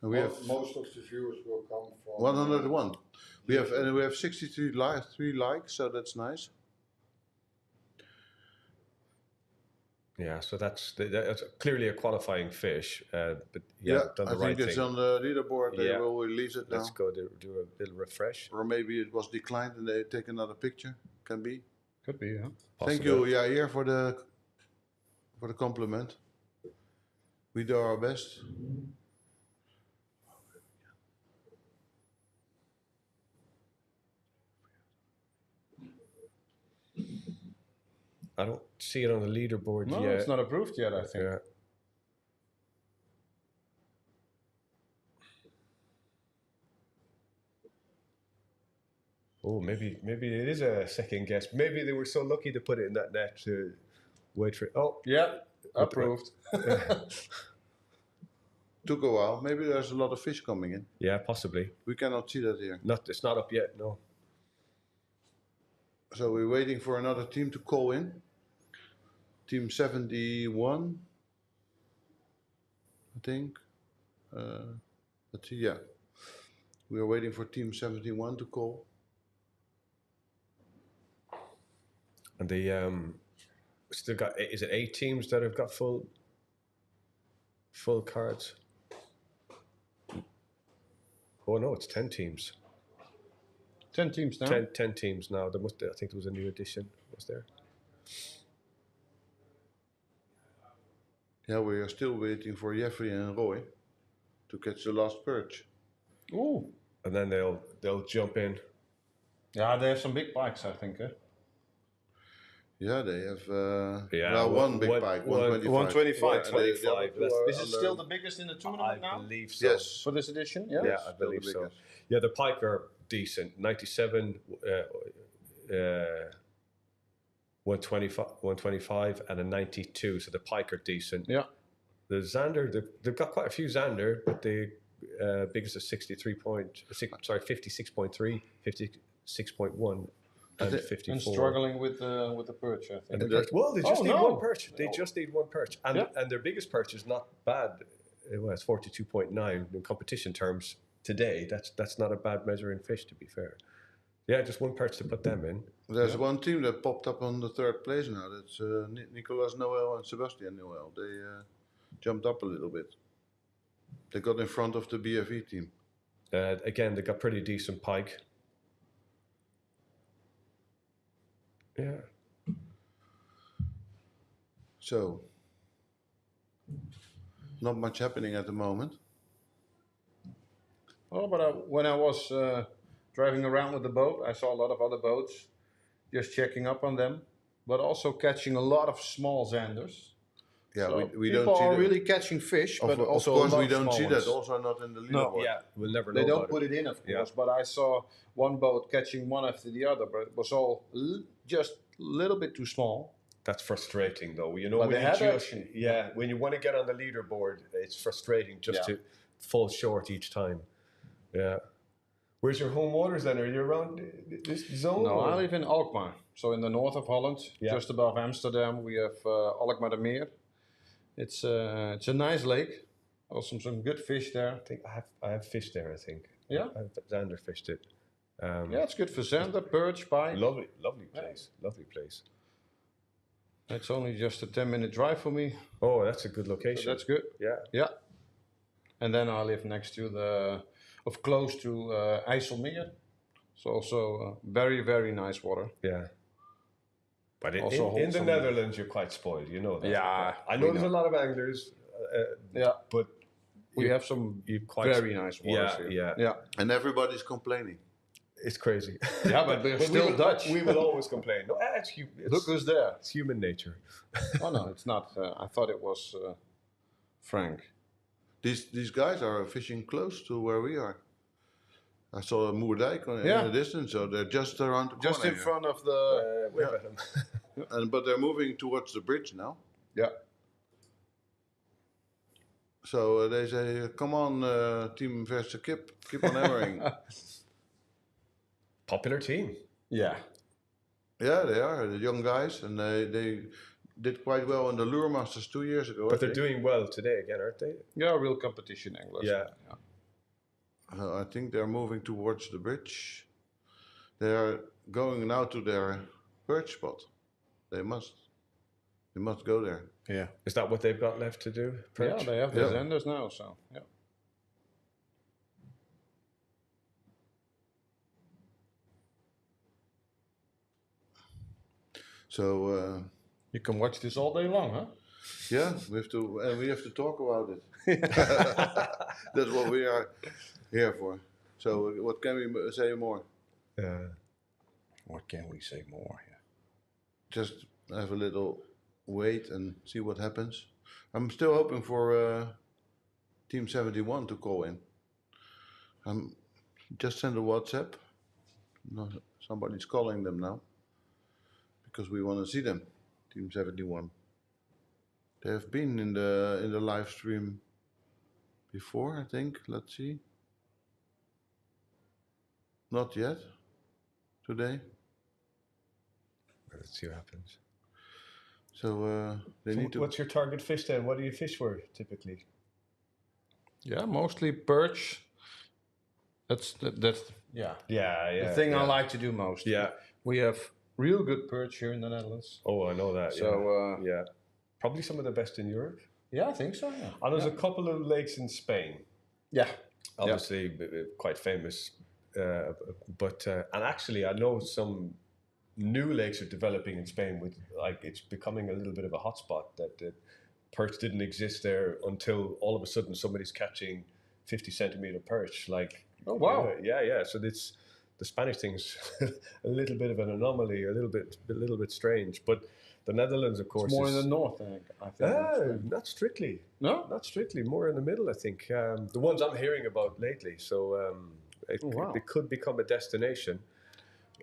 And we have Most of the viewers will come from 101. We have 63 3 likes, so that's nice. Yeah, so that's clearly a qualifying fish. But yeah, Yeah, done I the right think it's thing. on the leaderboard. They Yeah. will release it now. Let's go do a little refresh. Or maybe it was declined and they take another picture. Can be. Could be, yeah. Thank you, Jair, for the compliment. We do our best. I don't see it on the leaderboard No, yet. it's not approved yet, I think. Yeah. Oh, maybe it is a second guess. Maybe they were so lucky to put it in that net to wait for it. Oh, Yeah, approved. Took a while. Maybe there's a lot of fish coming in. yeah, possibly. We cannot see that here. It's not up yet. No. So we're waiting for another team to call in. Team 71, I think. Let's see, yeah. We are waiting for Team 71 to call. And they still got. Is it 8 teams that have got full cards? Oh no, it's 10 teams. 10 teams now. 10 teams now. I think there was a new addition. Was there? Yeah, we are still waiting for Jeffrey and Roy to catch the last perch. Ooh. And then they'll jump in. Yeah, they have some big bikes, I think. Eh? Yeah, they have Yeah, one big pike, 125. 125. And the other 125, two that's- are Is it under- still the biggest in the tournament I now? believe so. Yes. For this edition? Yeah. Yeah, I still the believe so. biggest. Yeah, the pike are decent. 97, 125, and a 92. So the pike are decent. Yeah. The Zander, they've got quite a few Zander, but the biggest is 56.3, 56.1, and 54. And struggling with the perch, I think. And the perch, well, they just Oh, need no. one perch. They just need one perch, and Yeah. and their biggest perch is not bad. Well, it's 42.9 in competition terms today. That's not a bad measuring fish, to be fair. Yeah, just one perch to put them in. There's one team that popped up on the third place now. That's Nicolas Noel and Sebastian Noel. They jumped up a little bit. They got in front of the BFE team. Again, they got pretty decent pike. Yeah. So, not much happening at the moment. Oh, but when I was driving around with the boat, I saw a lot of other boats, just checking up on them, but also catching a lot of small Zanders. Yeah, So we people don't see are that. really catching fish, but Of also course, a lot we of don't small see ones. that. Also, not in the No. leaderboard. Yeah, we'll never know They don't about put it. it in, of Yeah. course, but I saw one boat catching one after the other, but it was all just a little bit too small. That's frustrating, though. You know, But when they you had just, action. when you want to get on the leaderboard, it's frustrating just Yeah. to fall short each time. Yeah. Where's your home waters then? Are you around this zone? No, or? I live in Alkmaar, so in the north of Holland, Yeah. just above Amsterdam. We have Alkmaar de Meer. It's a nice lake. Also some good fish there. I think I have fished there. I think. Yeah? Xander fished it. Yeah, it's good for zander, perch, pike. Lovely place. Lovely place. It's only just a 10-minute drive for me. Oh, that's a good So location. that's good. Yeah. Yeah. And then I live next to close to IJsselmeer. So also very, very nice water. Yeah. But Also in the wholesome. Netherlands, you're quite spoiled. You know that. Yeah, I know we there's a lot of anglers. Yeah. But We have some you're quite very nice waters Yeah, here. yeah. Yeah. And everybody's complaining. It's crazy. Yeah, but we're still Dutch. We will always complain. No, Look who's there. it's human nature. Oh no, it's not. I thought it was Frank. These guys are fishing close to where we are. I saw a Moerdijk in Yeah. the distance, so they're just around the corner. Just in here. front of the. Wave at them. But they're moving towards the bridge now. Yeah. So they say, "Come on, Team Verse Kip, keep on hammering." Popular team. Yeah. Yeah, they are the young guys, and they did quite well in the Lure Masters 2 years ago. But I they're think. doing well today again, aren't they? Yeah, real competition anglers. Yeah. I think they're moving towards the bridge. They are going now to their perch spot. They must go there. Yeah. Is that what they've got left to do? Yeah, Perch? they have the Yeah. zenders now, so yeah. So You can watch this all day long, huh? yeah, we have to talk about it. That's what we are here for. So what can we say more? What can we say more? Yeah. Just have a little wait and see what happens. I'm still hoping for Team 71 to call in. Just send a WhatsApp. No, somebody's calling them now because we want to see them. Team 71. They have been in the live stream before, I think. Let's see. Not yet. Today. Let's see what happens. So they need to. What's your target fish then? What do you fish for typically? Yeah, mostly perch. That's yeah. Yeah. The thing I like to do most. Yeah. We have real good perch here in the Netherlands. Oh, I know that. So yeah. Probably some of the best in Europe. yeah, I think so. Yeah. And there's a couple of lakes in Spain. Yeah. Obviously, quite famous. But and actually, I know some new lakes are developing in Spain. With it's becoming a little bit of a hotspot. That perch didn't exist there until all of a sudden somebody's catching 50-centimeter perch. Oh wow. Yeah. So the Spanish thing's a little bit of an anomaly, a little bit strange. But the Netherlands, of course, It's more is, in the north, I think. not strictly. No? Not strictly. More in the middle, I think. The ones I'm hearing about lately. So it could become a destination.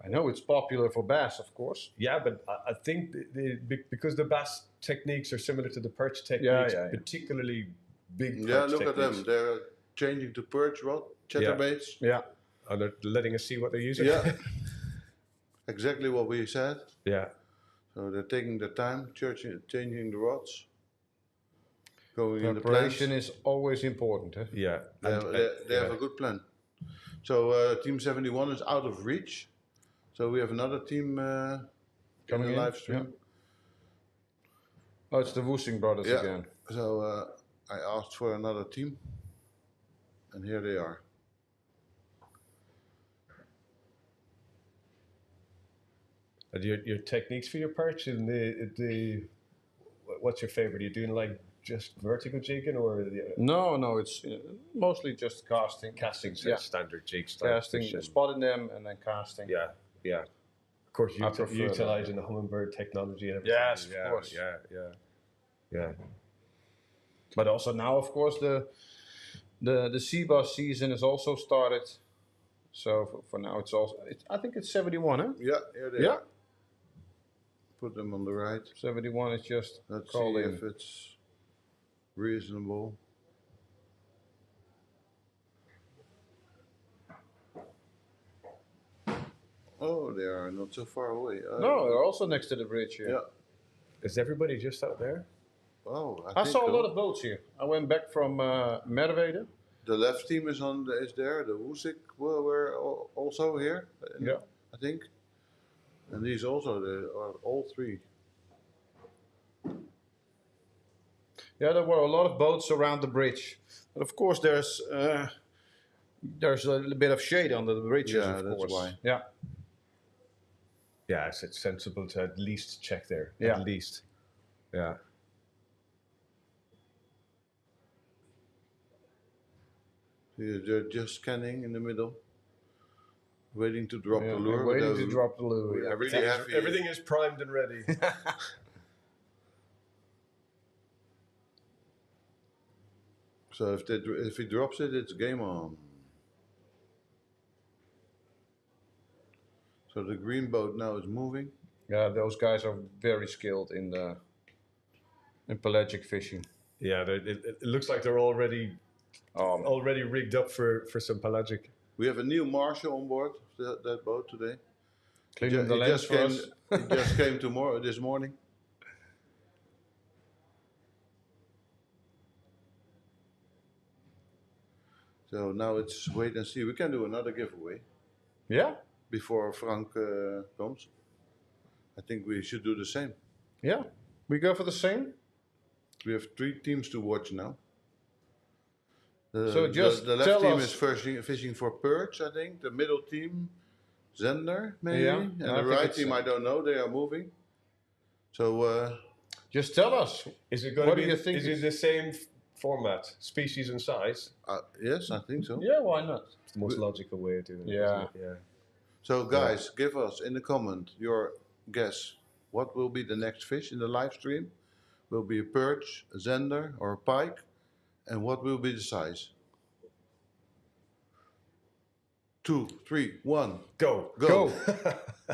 I know it's popular for bass, of course. Yeah, but I think because the bass techniques are similar to the perch techniques, yeah. particularly big perch Yeah, look techniques. at them. They're changing to perch rod, chatterbaits. Yeah. And they're letting us see what they're using. Yeah. Exactly what we said. Yeah. So they're taking their time, changing the rods, going in the Preparation plans. is always important. Huh? Yeah. They have a good plan. So Team 71 is out of reach. So we have another team coming in the live stream. Oh, it's the Woosing brothers Yeah. again. So I asked for another team, and here they are. And your techniques for your perch and what's your favorite? Are you doing just vertical jigging or No, it's mostly just casting. casting? Yeah. Standard jig style Casting, fishing. spotting them, and then casting. Yeah. Of course, I prefer that. utilizing the hummingbird technology and everything. Yes, of course. Yeah. But also now, of course, the sea bass season has also started. So for now, I think it's 71, huh? Yeah, here they Yeah. are. put them on the right. 71 is just Let's called see in. if it's reasonable. Oh, they are not so far away. No, they're also next to the bridge here. Yeah. Is everybody just out there? Oh, I think saw a so. lot of boats here. I went back from Merwede. The left team is is there. The Woesik were also here. Yeah. I think. And these also are all three. Yeah, there were a lot of boats around the bridge. But of course, there's a little bit of shade under the bridges, Yeah, of that's course. why. Yeah. Yeah, it's sensible to at least check there. Yeah. At least. Yeah. They're just scanning in the middle, waiting to drop Yeah, the lure. waiting but to drop the lure. Yeah. really heavy. Everything is primed and ready. So if he drops it, it's game on. So the green boat now is moving. Yeah, those guys are very skilled in pelagic fishing. Yeah, it looks like they're already rigged up for some pelagic. We have a new marshal on board that boat today. Cleaning the He lens for us. He just came this morning. So now it's wait and see. We can do another giveaway Yeah, before Frank comes. I think we should do the same. yeah. We go for the same. We have 3 teams to watch now. So just the left tell team us- is fishing for perch, I think. The middle team, Zender, maybe. Yeah, And I the think right it's, team, I don't know. They are moving. So Just tell us. Is it going to What be? do you think Is it it's- the same format, species and size? yes, I think so. Yeah, why not? It's the most logical way of doing it. Yeah. Isn't it? Yeah. So guys, give us in the comment your guess. What will be the next fish in the live stream? Will be a perch, a zender, or a pike? And what will be the size? 2, 3, 1, Go. go!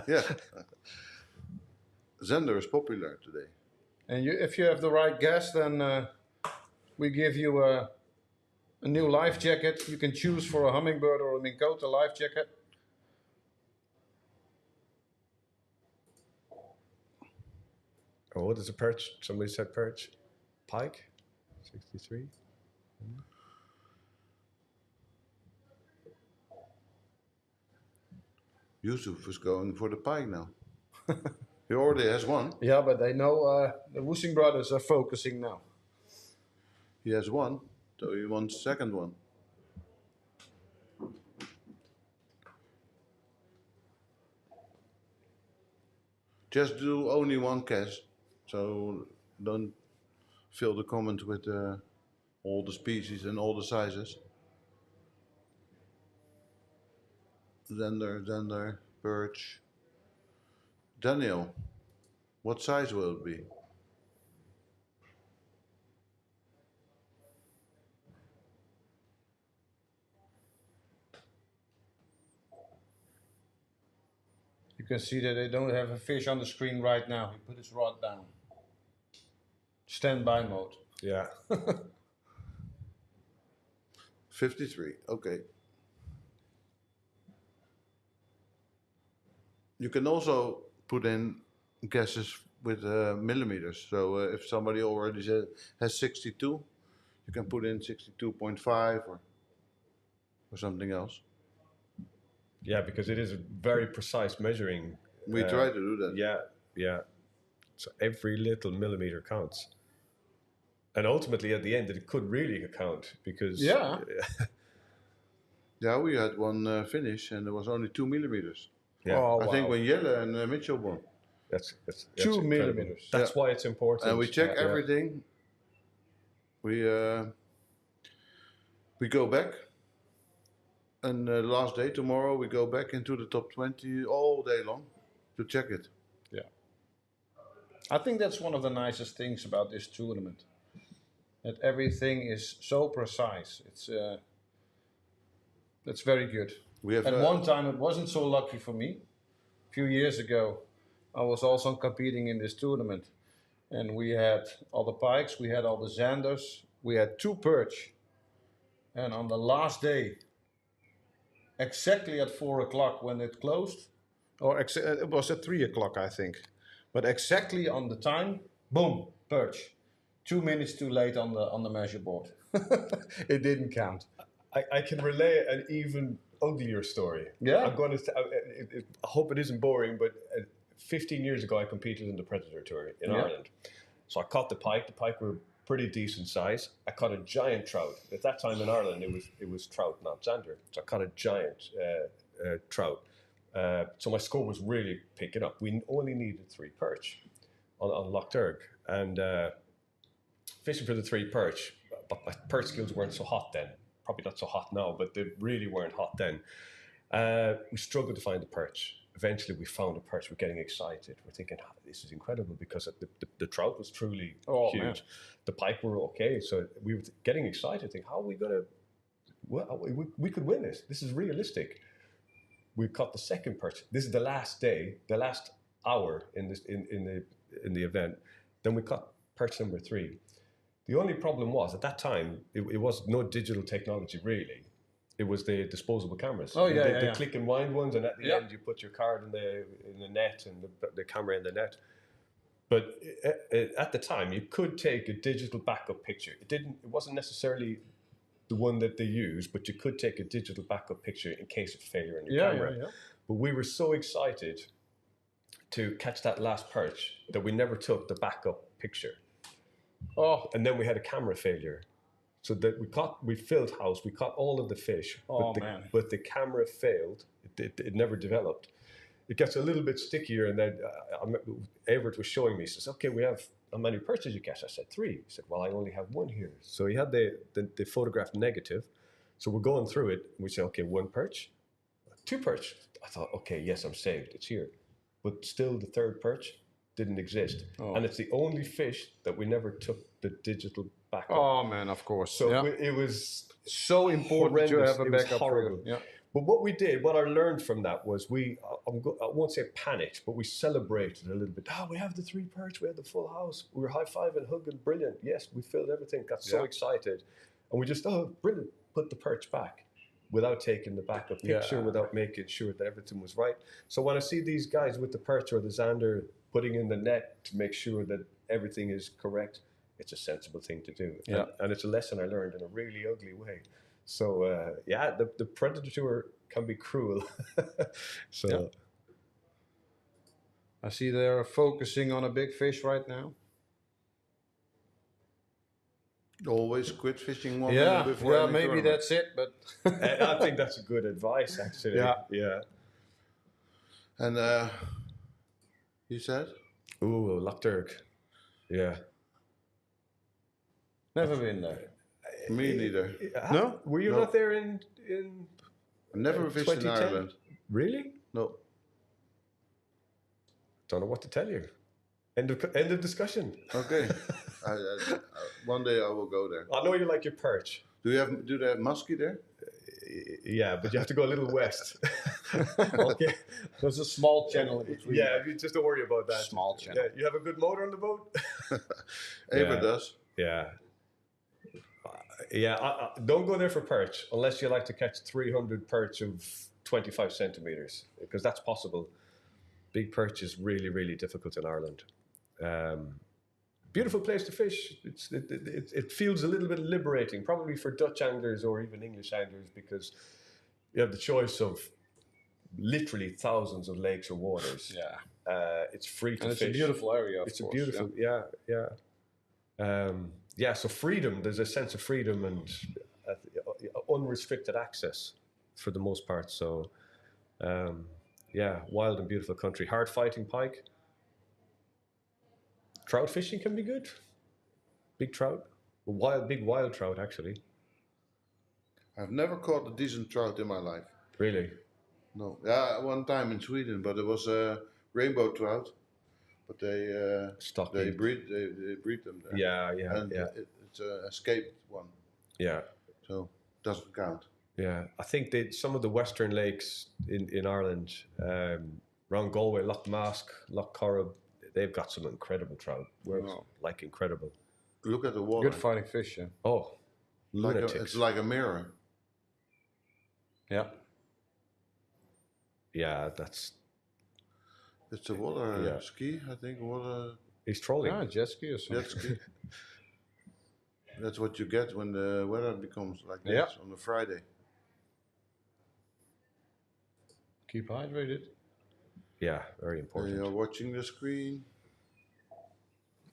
Yeah. Zender is popular today. And if you have the right guess, then we give you a new life jacket. You can choose for a hummingbird or a mink coat, a life jacket. Oh, what is a perch? Somebody said perch. Pike? 63? Yusuf is going for the pike now. He already has one. Yeah, but they know the Woosing brothers are focusing now. He has one, so he wants second one. Just do only one cast, so don't fill the comment with all the species and all the sizes. Zender, perch. Daniel, what size will it be? You can see that they don't have a fish on the screen right now. He put his rod down. Standby mode. Yeah. 53, okay. You can also put in guesses with millimeters. So if somebody already has 62, you can put in 62.5 or something else. Yeah, because it is a very precise measuring. We try to do that. Yeah, yeah. So every little millimeter counts. And ultimately, at the end, it could really count because. Yeah. Yeah, we had one finish and there was only 2 millimeters. Yeah. Oh, I think wow. when Jelle and Mitchell won. That's 2 incredible. millimeters. That's why it's important. And we check Yeah. everything. We go back. And last day, tomorrow, we go back into the top 20 all day long to check it. Yeah. I think that's one of the nicest things about this tournament. That everything is so precise. It's very good. We have At one time, it wasn't so lucky for me. A few years ago, I was also competing in this tournament, and we had all the pikes, we had all the zanders, we had 2 perch, and on the last day, exactly at 4 o'clock when it closed, or it was at 3 o'clock, I think, but exactly on the time, boom, perch. 2 minutes too late on the measure board. It didn't count. I can relay an even uglier story. Yeah? I'm going to. I hope it isn't boring, but 15 years ago, I competed in the Predatortour in Ireland. So I caught the pike. The pike were pretty decent size. I caught a giant trout. At that time in Ireland, it was trout, not zander. So I caught a giant trout. So my score was really picking up. We only needed 3 perch on Loch Derg, and fishing for the 3 perch. But my perch skills weren't so hot then. Probably not so hot now, but they really weren't hot then. We struggled to find the perch. Eventually, we found a perch. We're getting excited. We're thinking, oh, this is incredible, because the trout was truly huge. Man. The pike were okay. So we were getting excited, thinking, how are we going to... Well, we could win this. This is realistic. We caught the second perch. This is the last day, the last hour in the event. Then we caught perch number 3. The only problem was, at that time, it was no digital technology, really. It was the disposable cameras. Oh, The click and wind ones, and at the end, you put your card in the net and the camera in the net. But at the time, you could take a digital backup picture. It wasn't necessarily the one that they used, but you could take a digital backup picture in case of failure in your camera. But we were so excited to catch that last perch that we never took the backup picture. Oh, And then we had a camera failure. So that we filled house, we caught all of the fish, but the camera failed. It never developed. It gets a little bit stickier, and then Evert was showing me. He says, "Okay, we have how many perches you catch?" I said 3. He said, "Well, I only have 1 here." So he had the photograph negative. So we're going through it, and we say, "Okay, 1 perch, 2 perch." I thought, "Okay, yes, I'm saved. It's here," but still, the 3rd perch didn't exist, and it's the only fish that we never took the digital backup. oh man, of course. So it was so important to horrendous. have a It was backup for horrible. you. Yeah. But what I learned from that was I won't say panicked, but we celebrated a little bit. We have the 3 perch, we had the full house. We were high-fiving, hugging, brilliant. Yes, we filled everything, got so excited. And we just, brilliant, put the perch back without taking the backup picture, without making sure that everything was right. So when I see these guys with the perch or the zander putting in the net to make sure that everything is correct, it's a sensible thing to do. Yeah. And it's a lesson I learned in a really ugly way. So, the Predatortour can be cruel. So, I see they're focusing on a big fish right now. Always quit fishing 1 minute before. Yeah, any maybe tournament. that's it, but I think that's a good advice, actually. Yeah. And you said? Ooh, Loch Derg. Yeah. never been there. Me neither. No? Were you No. not there in I never fished in 2010? Ireland. Really? No. Don't know what to tell you. End of discussion. Okay. One day I will go there. I know you like your perch. Do they have muskie there? Yeah, but you have to go a little west. Okay. There's a small channel in between. Yeah, you just don't worry about that. Small channel. Yeah, you have a good motor on the boat? Ava does. Yeah. Don't go there for perch unless you like to catch 300 perch of 25 centimeters, because that's possible. Big perch is really, really difficult in Ireland. Beautiful place to fish. It feels a little bit liberating, probably for Dutch anglers or even English anglers, because you have the choice of literally thousands of lakes or waters. Yeah. It's free to And fish. it's a beautiful area, of It's course. a beautiful, so freedom, there's a sense of freedom and unrestricted access for the most part. So, wild and beautiful country. Hard fighting pike. Trout fishing can be good. Big trout. Big wild trout, actually. I've never caught a decent trout in my life. Really? No. Yeah, one time in Sweden, but it was a rainbow trout. But they breed them there. And it's an escaped one, Yeah. so doesn't count. Yeah, I think that some of the western lakes in Ireland, Around Galway, Loch Mask, Loch Corrib, they've got some incredible trout. Wow. Like incredible. Look at the water. Good fighting fish. Yeah. Oh, lunatics. It's like a mirror. Yeah. Yeah, that's. It's a water Yeah. ski, I think. Water He's trolling. Ah, jet ski or something. jet ski. That's what you get when the weather becomes like Yeah. this on a Friday. Keep hydrated. Yeah, very And important. you're watching the screen.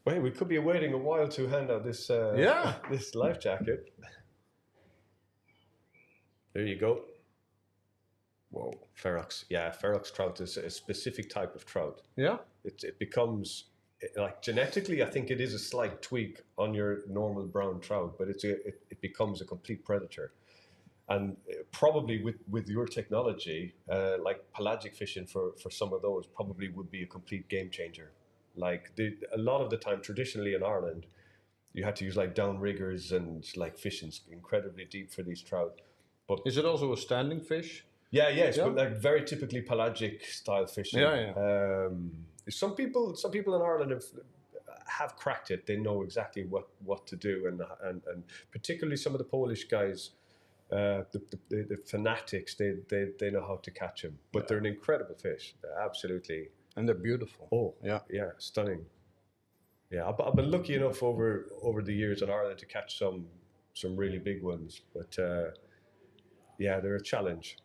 Wait, we could be waiting a while to hand out this. Yeah. This life jacket. There you go. Whoa, ferox. Yeah, ferox trout is a specific type of trout. Yeah. It becomes like genetically, I think it is a slight tweak on your normal brown trout, but it becomes a complete predator. And probably with your technology, like pelagic fishing for some of those probably would be a complete game changer. Like a lot of the time, traditionally in Ireland, you had to use like downriggers and like fishing incredibly deep for these trout. But Is it also a standing fish? yeah, yes, Yeah. but like very typically pelagic style fishing. Yeah, Some people in Ireland have cracked it. They know exactly what to do, and particularly some of the Polish guys, the fanatics. They know how to catch them. But they're an incredible fish. They're absolutely. And they're beautiful. Oh Yeah. stunning. Yeah, I've been lucky enough over the years in Ireland to catch some really big ones, but yeah, they're a challenge.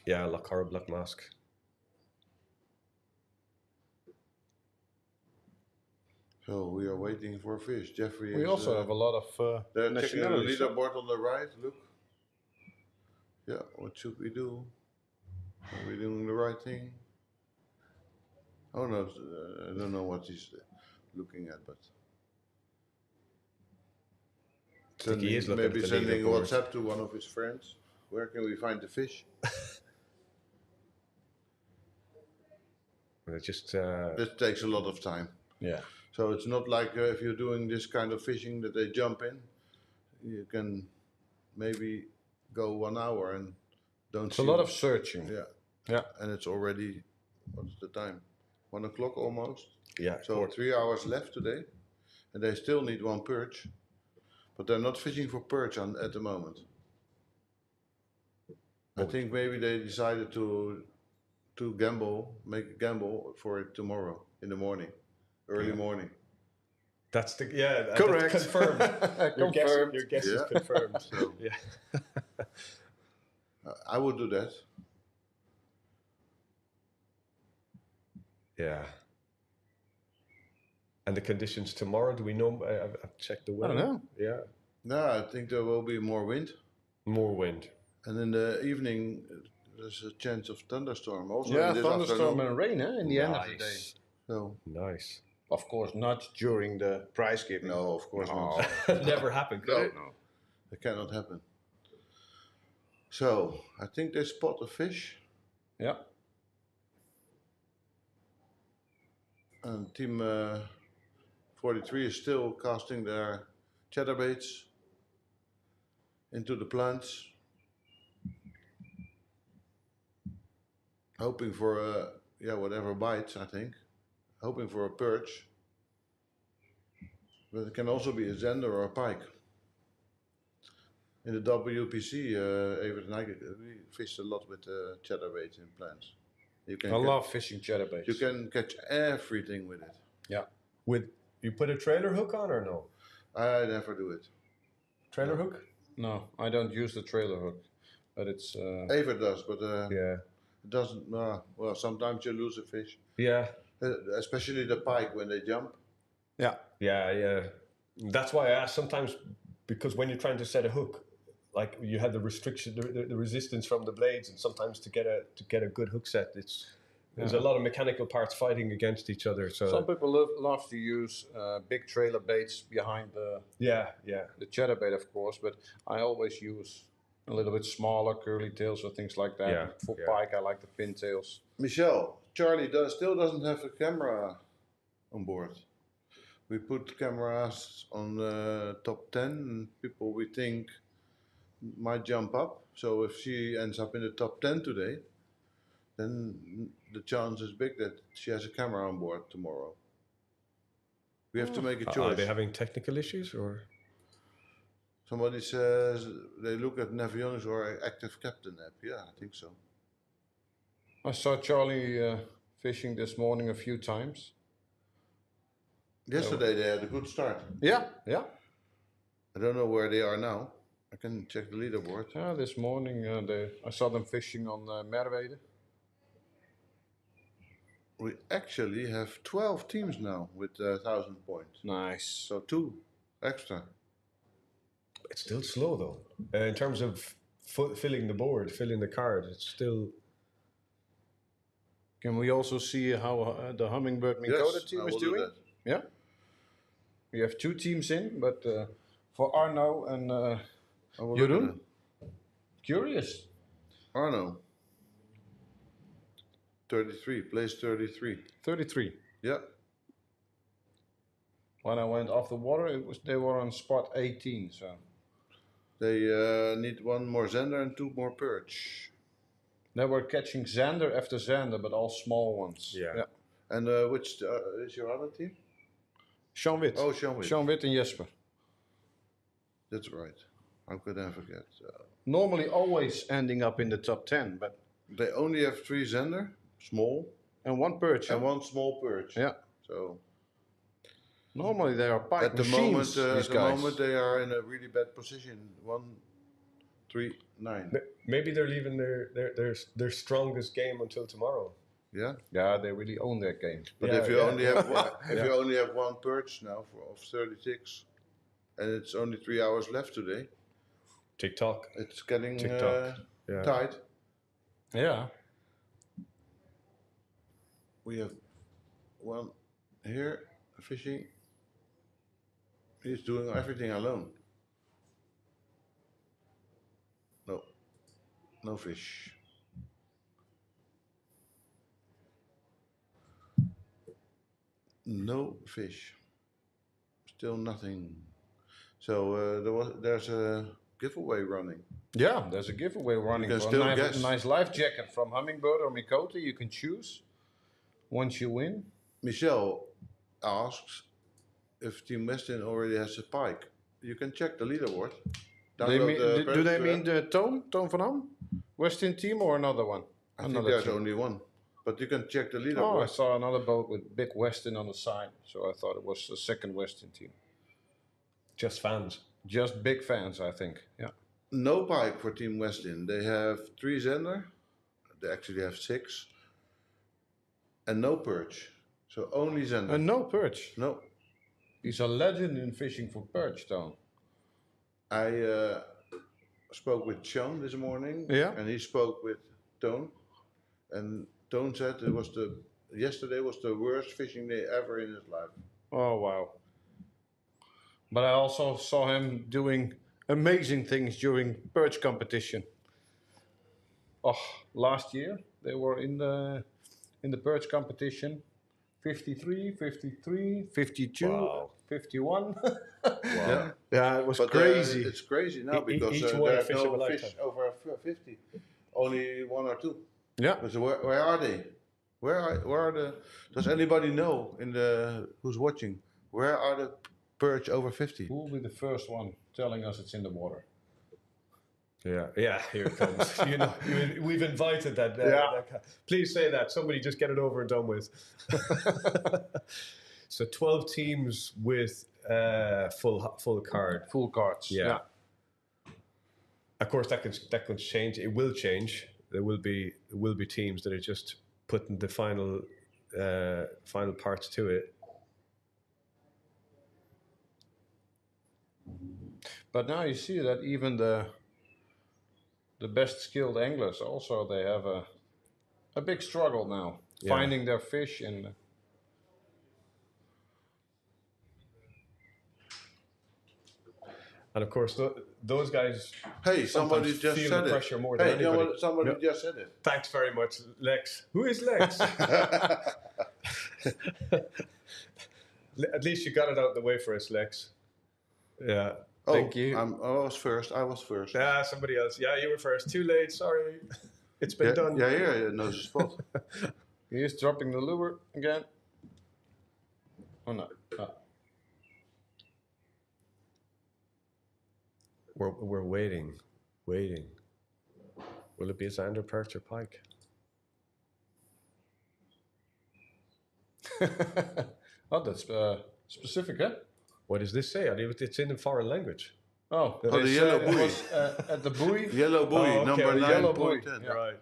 Yeah, Loch Corrib, Loch Mask. So we are waiting for fish. Jeffrey We is, also have a lot of they're checking the nationalities. leaderboard on the right. Look. Yeah, what should we do? Are we doing the right thing? Oh no, I don't know what he's looking at, but I think he is looking maybe at the sending leaderboard. WhatsApp to one of his friends. Where can we find the fish? It just This takes a lot of time. Yeah. So it's not like if you're doing this kind of fishing that they jump in. You can maybe go 1 hour and don't It's a see lot them. of searching. Yeah. Yeah. And it's already, what's the time? 1 o'clock almost. yeah. So 3 hours left today. And they still need one perch. But they're not fishing for perch at the moment. I think maybe they decided to make a gamble for it tomorrow in the morning, early morning. That's that's Correct. confirmed. Confirmed. Your guess is Yeah. confirmed. So Yeah. I would do that. Yeah. And the conditions tomorrow, do we know? I've checked the I weather. don't know. Yeah. No, I think there will be more wind. More wind. And in the evening, there's a chance of thunderstorm also. Yeah, in this thunderstorm afternoon. and rain in the end of the day. Nice. So, Nice. Of course, not during the prize giving. no, of course No. not. Never happened, could No, it? no. It cannot happen. So, I think they spot a fish. Yeah. And team 43 is still casting their chatterbaits into the plants. Hoping for whatever bites, I think. Hoping for a perch. But it can also be a zander or a pike. In the WPC, Evert and I, we fished a lot with chatterbaits in plants. You can I love fishing chatterbaits. You can catch everything with it. Yeah. With you put a trailer hook on or no? I never do it. Trailer hook? No, I don't use the trailer hook, but it's Evert does, but Yeah. it doesn't. Well, sometimes you lose a fish, Yeah. especially the pike when they jump. yeah. Yeah. That's why I ask sometimes, because when you're trying to set a hook, like you have the restriction, the resistance from the blades, and sometimes to get a good hook set, there's a lot of mechanical parts fighting against each other. So Some people love to use big trailer baits behind the yeah. chatterbait, of course, but I always use a little bit smaller curly tails or things like that. Yeah, For yeah. pike, I like the pintails. Michel, Charlie still doesn't have a camera on board. We put cameras on top 10, and people we think might jump up. So if she ends up in the top 10 today, then the chance is big that she has a camera on board tomorrow. We have to make a Are choice. they having technical issues or? Somebody says they look at Navionics or Active Captain app. Yeah, I think so. I saw Charlie fishing this morning a few times. Yesterday they had a good start. Yeah, yeah. I don't know where they are now. I can check the leaderboard. Yeah, this morning I saw them fishing on Merwede. We actually have 12 teams now with 1,000 points. Nice. So 2 extra. It's still slow though. In terms of filling the board, filling the card, it's still. Can we also see how the Hummingbird Minn-Kota team I is will do doing? that. Yeah. We have 2 teams in, but for Arno and I will look at Jeroen, it. curious. Arno. 33, place 33. 33. Yeah. When I went off the water, they were on spot 18. So They need 1 more Zender and 2 more perch. they were catching Zander after Zander, but all small ones. Yeah. And which is your other team? Sean Witt. Oh, Sean Witt. Sean Witt and Jesper. That's right. How could I forget? Normally always ending up in the top 10, but They only have 3 Zender, small, and 1 perch. and 1 small perch. Yeah. So Normally they are pike at the machines. moment, these guys. they are in a really bad position. 1, 3, 9. Maybe they're leaving their strongest game until tomorrow. Yeah. Yeah, they really own their game. But Yeah, if you yeah. only have one, if you only have 1 perch now of 36, and it's only 3 hours left today, TikTok. it's getting TikTok. Yeah. tight. Yeah. We have 1 here fishing. He's doing everything alone. No fish. No fish. Still nothing. So there's a giveaway running. Yeah, there's a giveaway running can for still a nice, guess. nice life jacket from Hummingbird or Minn-Kota. You can choose once you win. Michelle asks if Team Westin already has a pike. You can check the leaderboard. They mean, do they Predator mean app. the Toon van Ham? Westin team or another one? I think Another there's team. only 1. But you can check the Oh, I leaderboard. saw another boat with big Westin on the side, so I thought it was the second Westin team. Just fans. Just big fans, I think. Yeah. No pike for Team Westin. They have 3 Zender. They actually have 6. And no perch. So only Zender. And no perch. No. He's a legend in fishing for perch, Toon. I spoke with Sean this morning. Yeah. And he spoke with Toon. And Toon said yesterday was the worst fishing day ever in his life. Oh, wow. But I also saw him doing amazing things during perch competition. Oh, last year they were in the perch competition. 53, 53, 52, Wow. 51. Yeah. Yeah, it was But crazy. it's crazy now because each one there are fish of a no fish lifetime. over 50. Only 1 or 2. Yeah. So where are they? Where are the? Does anybody know who's watching? Where are the perch over 50? Who will be the first one telling us it's in the water? Yeah, here it comes. We've invited that. Please say that. Somebody just get it over and done with. So 12 teams with full card. Full cards. Yeah. Of course, that can change. It will change. There will be teams that are just putting the final parts to it. But now you see that even the best skilled anglers also they have a big struggle now finding their fish in. And of course, those guys. Hey, somebody sometimes just feel said the it. pressure more than Hey, anybody. somebody No. just said it. Thanks very much, Lex. Who is Lex? At least you got it out of the way for us, Lex. Yeah. Oh, Thank you. I was first. Somebody else. Yeah, you were first. Too late. Sorry. It's been done. Yeah, he knows the spot. He is dropping the lure again. Oh no. Ah. We're waiting. Will it be a Zander, perch, or pike? Oh, that's specific, huh? What does this say? It's in a foreign language. Oh, the they yellow said it buoy. was at the buoy. Yellow buoy, Oh, okay, number the yellow buoy. 9.10. Yeah. Right.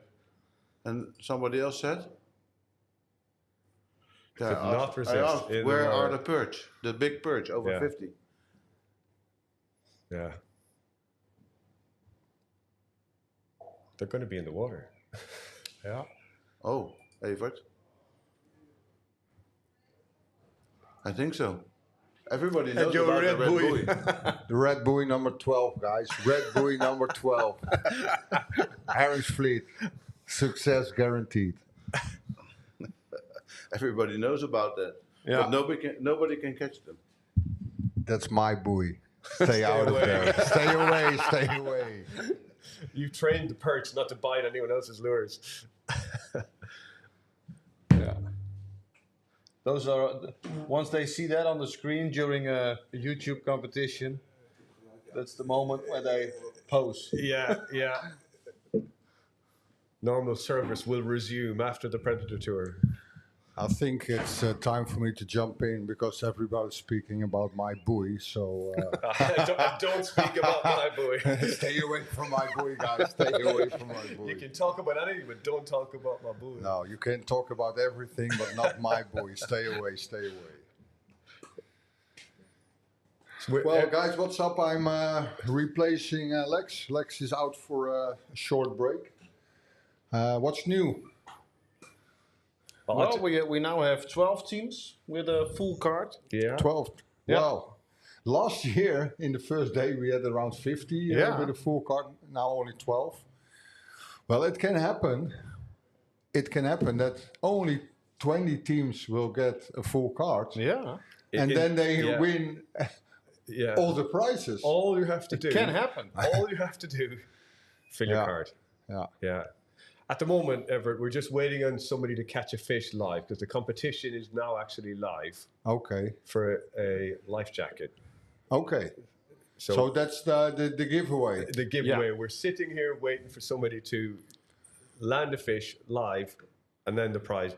And somebody else said? Yeah, Could not I resist asked, in the where are water. the perch? The big perch, over Yeah. 50. Yeah. They're going to be in the water. Yeah. Oh, Evert. I think so. Everybody knows your about red the red buoy. buoy. The red buoy number 12, guys. Red buoy number 12. Harris Fleet. Success guaranteed. Everybody knows about that. Yeah. But nobody can catch them. That's my buoy. Stay out of there. Stay away, stay away. You trained the perch not to bite anyone else's lures. Yeah. Those are once they see that on the screen during a YouTube competition, that's the moment where they pose. Yeah. Normal service will resume after the Predatortour. I think it's time for me to jump in because everybody's speaking about my buoy. So don't speak about my buoy. stay away from my buoy, guys. Stay away from my buoy. You can talk about anything, but don't talk about my buoy. No, you can talk about everything, but not my buoy. Stay away, stay away. Well, guys, what's up? I'm replacing Lex. Lex is out for a short break. What's new? Well, we now have 12 teams with a full card. Yeah. 12. Yeah. Wow. Last year, in the first day, we had around 50 Yeah. with a full card. Now only 12. Well, it can happen. It can happen that only 20 teams will get a full card. Yeah. And then they win Yeah. all the prizes. All you have to do. Can happen. All you have to do. Fill your Yeah. card. Yeah. Yeah. At the moment, Everett, we're just waiting on somebody to catch a fish live because the competition is now actually live Okay. for a life jacket. Okay. So, So that's the giveaway. the giveaway, we're sitting here waiting for somebody to land a fish live, and then the prize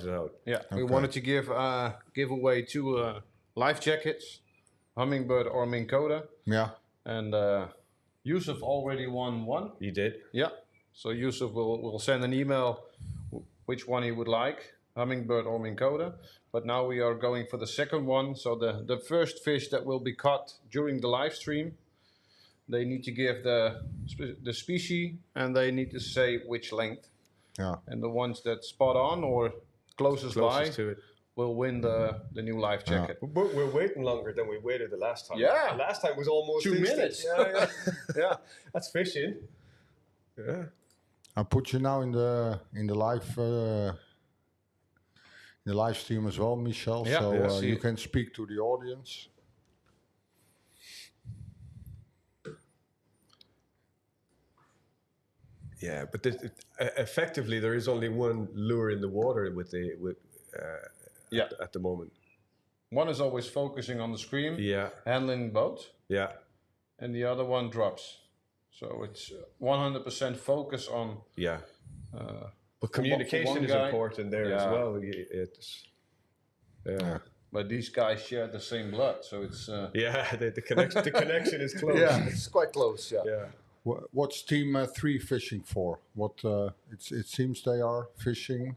is out. Yeah. We wanted to give away 2 life jackets, Hummingbird or Minn Kota. Yeah. And Yusuf already won one. You did? Yeah. So Yusuf will send an email which one he would like, Hummingbird or Minn Kota. But now we are going for the second one. So the first fish that will be caught during the live stream, they need to give the species and they need to say which length. Yeah. And the ones that spot on or closest by to it. will win the new life jacket. But we're waiting longer than we waited the last time. Yeah. The last time was almost 2 instant. minutes. Yeah. Yeah. That's fishing. Yeah. I put you now in the live stream as well, Michel. Yeah, so yeah, see you it. can speak to the audience. Yeah, but effectively there is only one lure in the water at the moment. One is always focusing on the screen, Yeah. handling the boat, Yeah. and the other one drops. So it's 100% focus on. Yeah. Uh, But for communication one is guy. important there as Yeah. well. It's yeah. but these guys share the same blood, so it's. Yeah, the connection is close. it's quite close. Yeah. Yeah. What's team 3 fishing for? What it seems they are fishing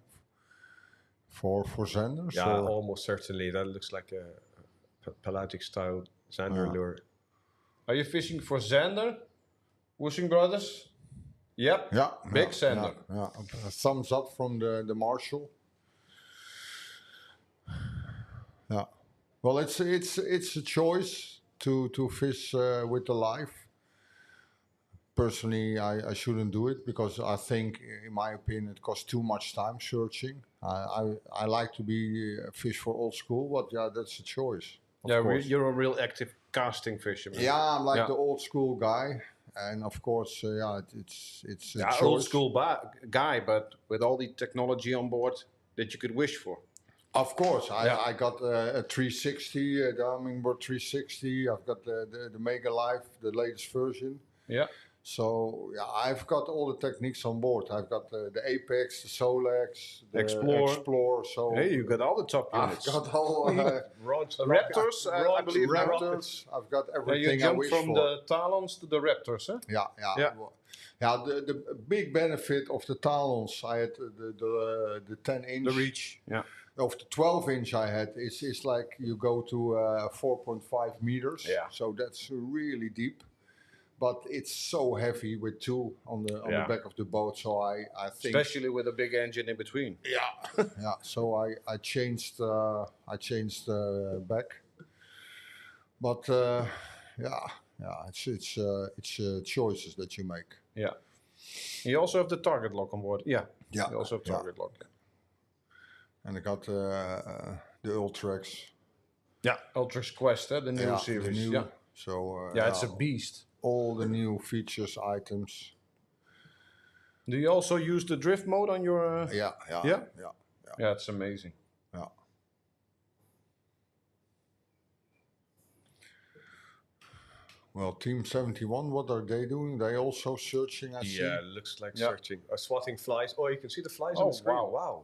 for Zanders. Yeah, or? almost certainly. That looks like a pelagic style Zander lure. Are you fishing for Zander, Woosing Brothers? Yep. Yeah, Big yeah, Zander. Yeah. A thumbs up from the marshal. Yeah. Well, it's a choice to fish with the live. Personally, I shouldn't do it because I think, in my opinion, it costs too much time searching. I like to be fish for old school, but yeah, that's a choice. Of course. You're a real active casting fisherman. Yeah, I'm like Yeah. the old school guy. And of course, it's a Yeah, choice. old school guy, but with all the technology on board that you could wish for. Of course, Yeah. I got a 360, the Hummingbird 360. I've got the Mega Life, the latest version. Yeah. So yeah, I've got all the techniques on board. I've got the Apex, the Solex, the Explorer. So Hey, you got all the top I've units. got all Raptors, I believe. Raptors. I've got Yeah, everything you I jumped wish from for. the Talons to the Raptors, huh? Yeah. Yeah. The big benefit of the Talons, I had the 10-inch. The reach. Yeah. Of the 12-inch I had is like you go to 4.5 meters. Yeah. So that's really deep. But it's so heavy with two on the back of the boat. So I think Especially with a big engine in between. yeah. So I changed back. But it's choices that you make. Yeah. You also have the target lock on board. Yeah. Yeah. You also have target lock. Yeah. And I got the Ultrax. Yeah. Ultrax Quest, the new series. The new, yeah. So It's a beast. all the new features, items. Do you also use the drift mode on your? Yeah. Yeah, it's amazing. Yeah. Well, Team 71, what are they doing? They also searching, I see. Yeah, it looks like searching. Swatting flies. Oh, you can see the flies on Oh, the screen. wow.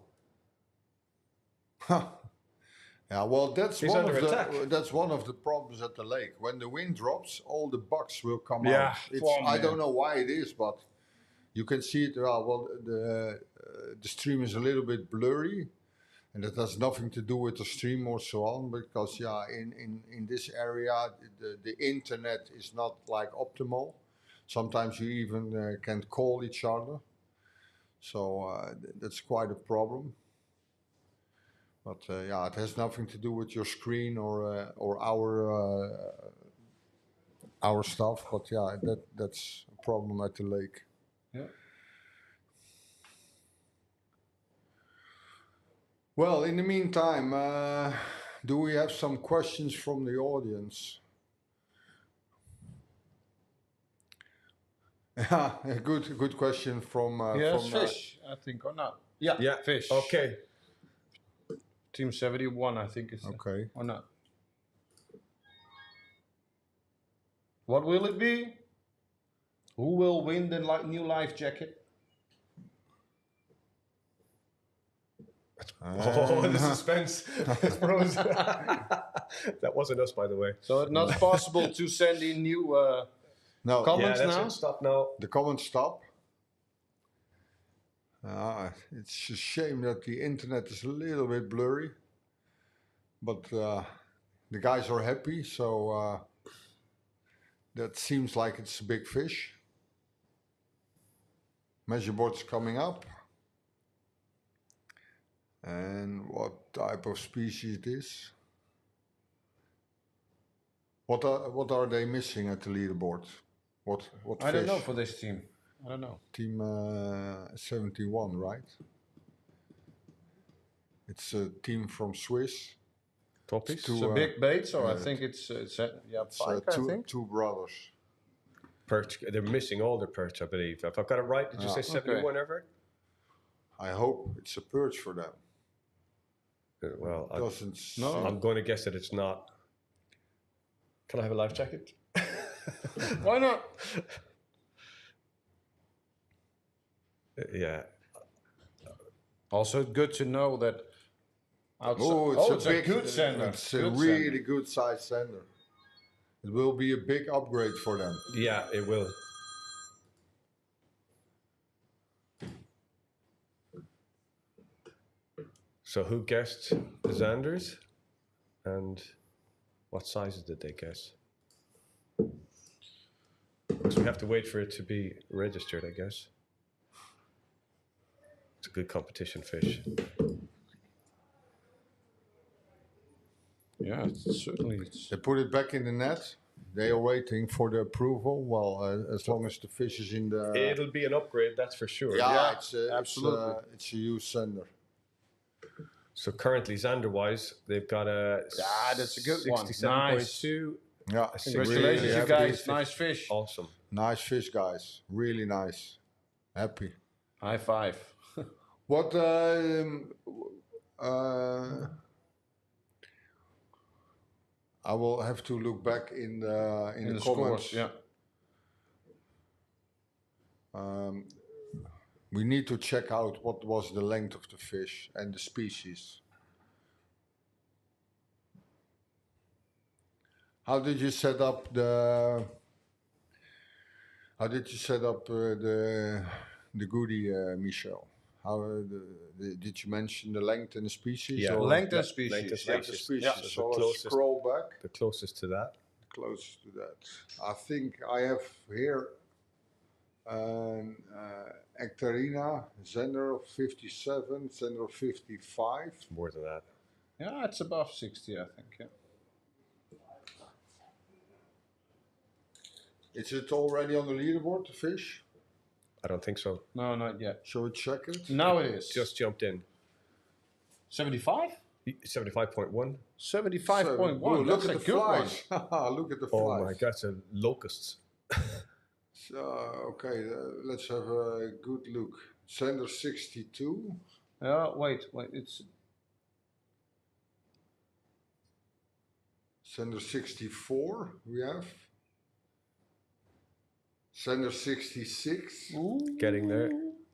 Huh. Yeah, well, that's He's one under attack. that's one of the problems at the lake. When the wind drops, all the bugs will come Yeah, out. oh, I man. don't know why it is, but you can see it. Well, the stream is a little bit blurry, and that has nothing to do with the stream or so on. Because in this area, the internet is not like optimal. Sometimes you even can't call each other, so that's quite a problem. But it has nothing to do with your screen or our stuff. But that's a problem at the lake. Yeah. Well, in the meantime, do we have some questions from the audience? Yeah, a good question from Fish, I think, or not? Yeah. Yeah. Fish. Okay. Team 71, I think, is Okay. or not? What will it be? Who will win the new life jacket? Oh, the suspense. It's frozen. That wasn't us, by the way. So it's not possible to send in new No, comments Yeah, that's now. it. Stop now. the comments stop. It's a shame that the internet is a little bit blurry, but the guys are happy, so that seems like it's a big fish. Measure board's coming up. And what type of species it is? What are they missing at the leaderboard? What I don't fish? know for this team. I don't know. Team 71, right? It's a team from Swiss. Toppies. Two, It's a big bait, so I uh, think it's It's, pike, I think. two brothers. Perch. They're missing all the perch, I believe. If I've got it right, did you say 71 ever? I hope it's a perch for them. Well, Doesn't I'm going to guess that it's not. Can I have a life jacket? Why not? Yeah. Also, good to know that. Oh, it's a big, good sender. It's a Good really sender. good size sender. It will be a big upgrade for them. Yeah, it will. So who guessed the Xanders? And what sizes did they guess? Because we have to wait for it to be registered, I guess. It's a good competition fish. Yeah, certainly. They put it back in the net. They are waiting for the approval. Well, as long as the fish is in the. It'll be an upgrade, that's for sure. absolutely. It's a used sender. So currently, Xander-wise, they've got a that's a good one. 67.2. Yeah, Congratulations, really you happy. guys. Nice fish. Awesome. Nice fish, guys. Really nice. Happy. High five. What? I will have to look back in the comments. scores, yeah. We need to check out what was the length of the fish and the species. How did you set up the? How did you set up the goodie, Michel? How did you mention the length and the species? Yeah, or- Length and Length species. and Length Yeah. and species. species. Yeah. So The I'll closest- scroll back. The closest to that. Close to that. I think I have here an Ectarina, Zender of 57, Zender of 55. More than that. Yeah, it's above 60, I think. Yeah. Is it already on the leaderboard, the fish? I don't think so. No, not yet. Shall we check it? Now it is. Just jumped in. 75? 75.1. 75.1. Oh, look That's at a the good one. flies. Look at the Oh flies. my God, it's a locusts. So, okay, let's have a good look. Zender 62. Wait. It's Zender 64 we have. Zender 66. Getting there.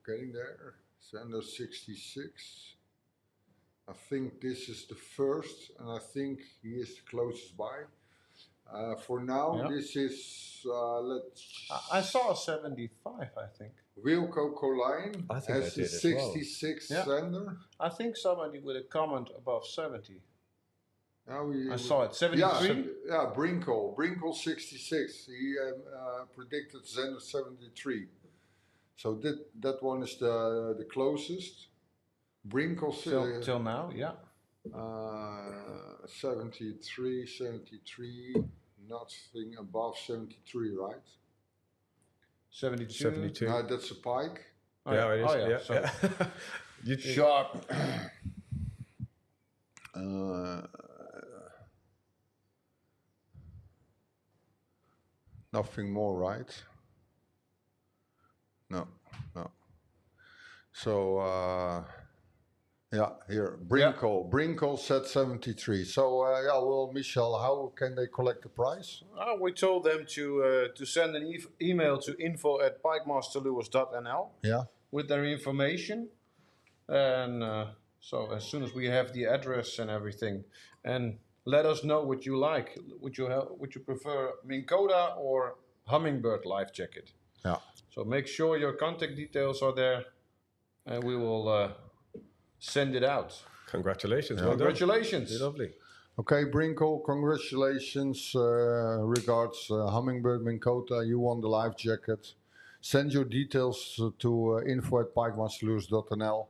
Getting there. Zender 66. I think this is the first, and I think he is the closest by. For now, Yeah. this is, let's... I saw a 75, I think. Wilco Colijn I think I has the did as well. 66 Yeah. Zender. I think somebody with a comment above 70. Now I saw it. 73? Yeah, Brinkle 66. He predicted Zender 73. So that one is the closest. Brinkle Till now, yeah. 73, nothing above 73, right? 72. 72. No, that's a pike. Oh, Yeah, it is. Oh, yeah. Yeah. So yeah. You- sharp. Nothing more, right? No. So, yeah, here, Brinkle said 73. So, yeah, well, Michel, how can they collect the prize? We told them to send an email to info@pikemasterlewis.nl Yeah. with their information. And so as soon as we have the address and everything, and let us know what you like. Would you prefer Minn Kota or Hummingbird life jacket? Yeah. So make sure your contact details are there, and we will send it out. Congratulations. Well done. Congratulations. Lovely. Okay, Brinkle, congratulations. Regards, Hummingbird Minn Kota, you won the life jacket. Send your details to info@pikemasterlewis.nl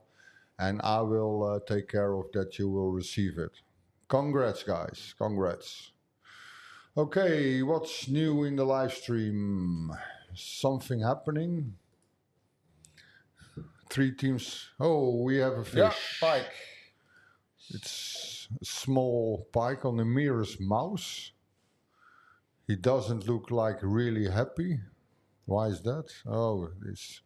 and I will take care of that. You will receive it. Congrats, guys. Congrats. Okay, what's new in the live stream? Something happening? 3 teams. Oh, we have a fish. Yeah, pike. It's a small pike on the mirror's mouse. He doesn't look like really happy. Why is that? Oh, it's...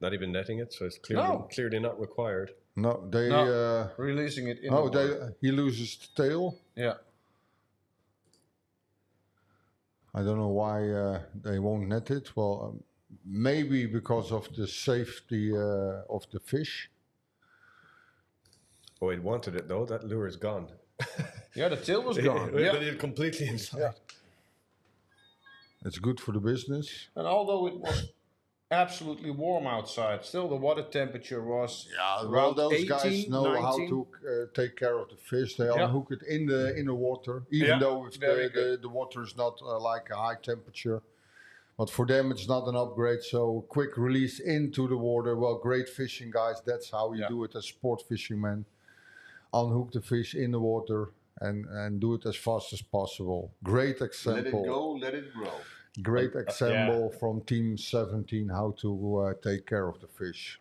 Not even netting it, so it's No. clearly not required. No, they... No. Releasing it in the water. he loses the tail. Yeah. I don't know why they won't net it. Well, maybe because of the safety of the fish. Oh, it wanted it though. That lure is gone. Yeah, the tail was gone. But Yeah. it's completely inside. Yeah. It's good for the business. And although it was absolutely warm outside, still the water temperature was Well, around those 18, guys know 19. how to take care of the fish. They Yeah. unhook it in the water, even Yeah, though if very good. the water is not like a high temperature. But for them, it's not an upgrade. So quick release into the water. Well, great fishing, guys. That's how you Yeah. do it as sport fishermen. Unhook the fish in the water and do it as fast as possible. Great example. let it grow. Great example from Team 17 how to take care of the fish.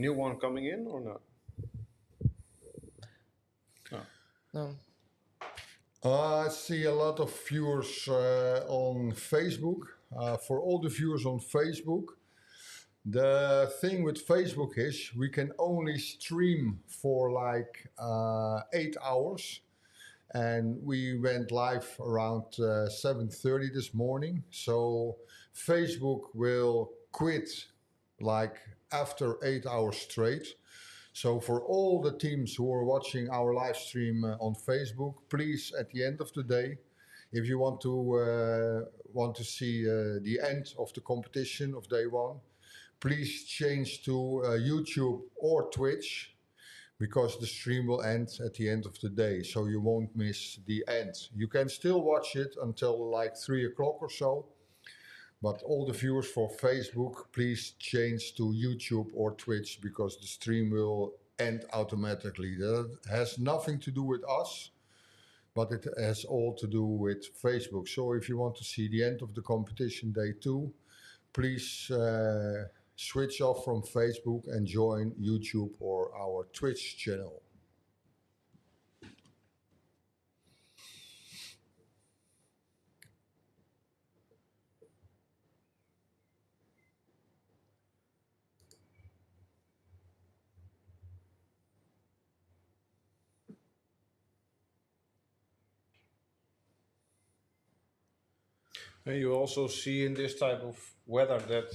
new one coming in or not? No. I see a lot of viewers on Facebook. For all the viewers on Facebook, the thing with Facebook is we can only stream for like 8 hours. And we went live around 7:30 this morning. So Facebook will quit like after 8 hours straight. So for all the teams who are watching our live stream on Facebook, please at the end of the day, if you want to see the end of the competition of day one, please change to YouTube or Twitch, because the stream will end at the end of the day, so you won't miss the end. You can still watch it until like 3 o'clock or so, but all the viewers for Facebook, please change to YouTube or Twitch, because the stream will end automatically. That has nothing to do with us, but it has all to do with Facebook. So if you want to see the end of the competition day 2, please switch off from Facebook and join YouTube or our Twitch channel. And you also see in this type of weather that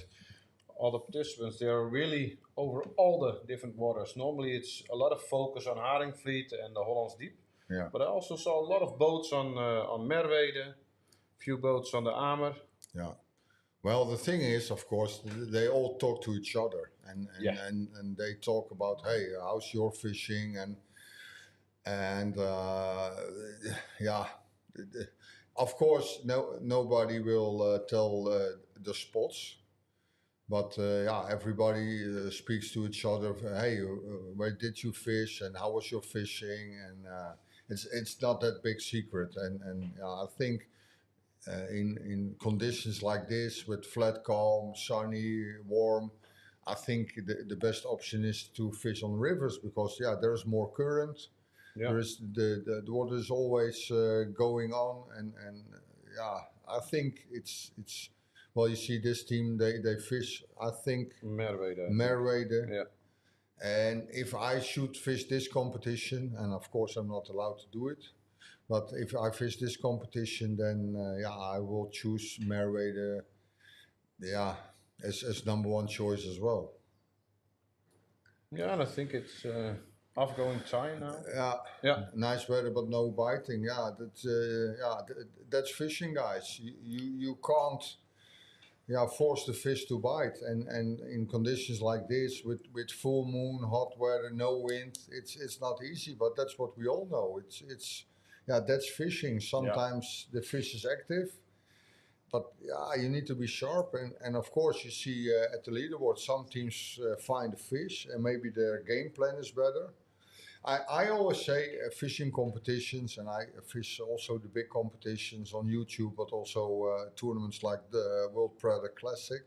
all the participants, they are really over all the different waters. Normally it's a lot of focus on Haringvliet and the Hollands Diep. Yeah. But I also saw a lot of boats on Merwede, few boats on the Amer. Yeah. Well, the thing is, of course, they all talk to each other, and they talk about, hey, how's your fishing, and yeah. Of course, nobody will tell the spots, but yeah, everybody speaks to each other. Hey, where did you fish, and how was your fishing? And it's not that big secret, and I think in conditions like this, with flat, calm, sunny, warm, I think the best option is to fish on rivers, because yeah, there's more current. Yeah. There is the water is always going on, and yeah, I think it's well, you see this team, they fish, I think, Merwede. Yeah. And if I should fish this competition, and of course I'm not allowed to do it, but if I fish this competition, then yeah, I will choose Merwede, yeah, as number one choice as well. Yeah, and I think it's outgoing time now. Yeah, Yeah. nice weather, but no biting. Yeah, that's fishing, guys. You can't, yeah, force the fish to bite, and in conditions like this, with full moon, hot weather, no wind, it's not easy. But that's what we all know. It's yeah, that's fishing. Sometimes the fish is active, but yeah, you need to be sharp. And of course, you see at the leaderboard, some teams find a fish, and maybe their game plan is better. I always say fishing competitions, and I fish also the big competitions on YouTube, but also tournaments like the World Predator Classic.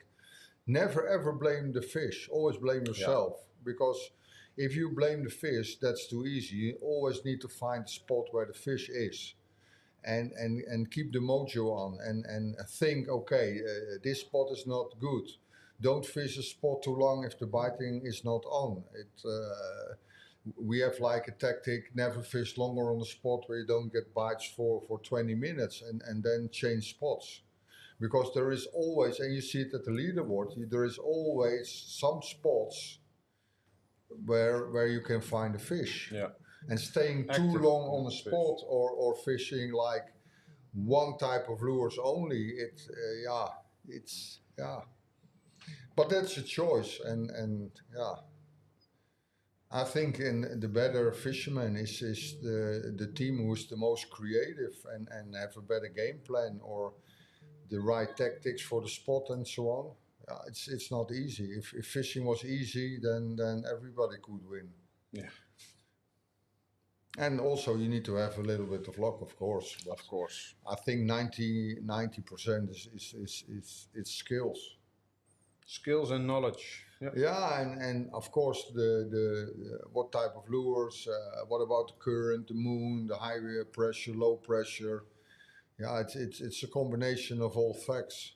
Never ever blame the fish. Always blame yourself, because if you blame the fish, that's too easy. You always need to find a spot where the fish is, and keep the mojo on, and think, okay, this spot is not good. Don't fish a spot too long if the biting is not on. We have like a tactic: never fish longer on a spot where you don't get bites for 20 minutes, and then change spots. Because there is always, and you see it at the leaderboard, there is always some spots where you can find a fish. Yeah. And staying too Active long on a fish. spot, or fishing like one type of lures only, but that's a choice, and yeah, I think in the better fisherman is the team who is the most creative and have a better game plan, or the right tactics for the spot and so on. It's not easy. If fishing was easy, then everybody could win. Yeah. And also you need to have a little bit of luck, of course. But Of course. I think 90% is skills. Skills and knowledge. Yeah. Yeah, and of course the what type of lures, what about the current, the moon, the high pressure, low pressure. Yeah, it's a combination of all facts.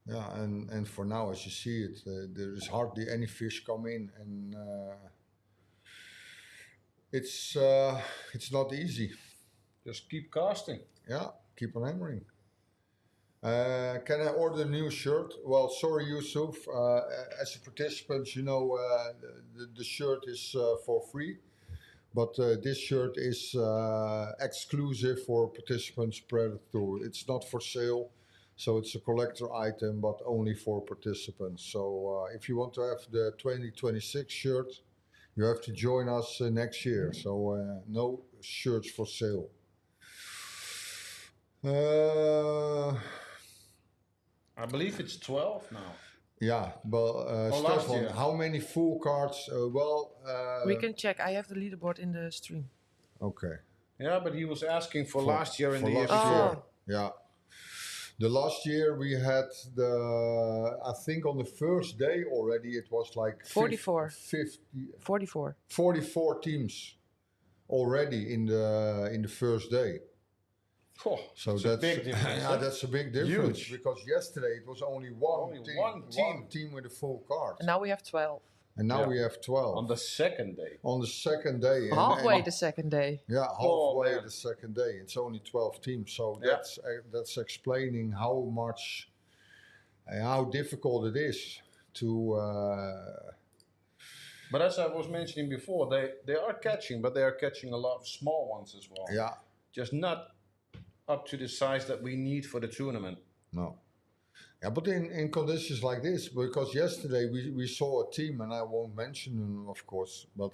Yeah, and for now, as you see it, there is hardly any fish come in, and it's not easy. Just keep casting. Yeah, keep on hammering. Can I order a new shirt? Well, sorry, Yusuf. As a participant, you know, the shirt is for free, but this shirt is exclusive for participants Predatortour. It's not for sale, so it's a collector item, but only for participants. So if you want to have the 2026 shirt, you have to join us next year. So no shirts for sale. I believe it's 12 now. Yeah, well, last Stefan, year. how many full cards? We can check. I have the leaderboard in the stream. Okay. Yeah, but he was asking for last year and for the year last before. year. Yeah. The last year we had I think on the first day already it was like 44. 50, 44. 44 teams already in the first day. Oh, So it's a big difference. Yeah, that's a big difference Huge. because yesterday it was only one team with a full card, And now we have 12. and now Yeah. we have 12 On the second day. on the second day. Halfway the second day. Yeah, halfway man. the second day. It's only 12 teams, so Yeah. that's explaining how much, how difficult it is to. But as I was mentioning before, they are catching, but they are catching a lot of small ones as well. Yeah, Just not up to the size that we need for the tournament. no. Yeah, but in conditions like this, because yesterday we saw a team, and I won't mention them, of course, but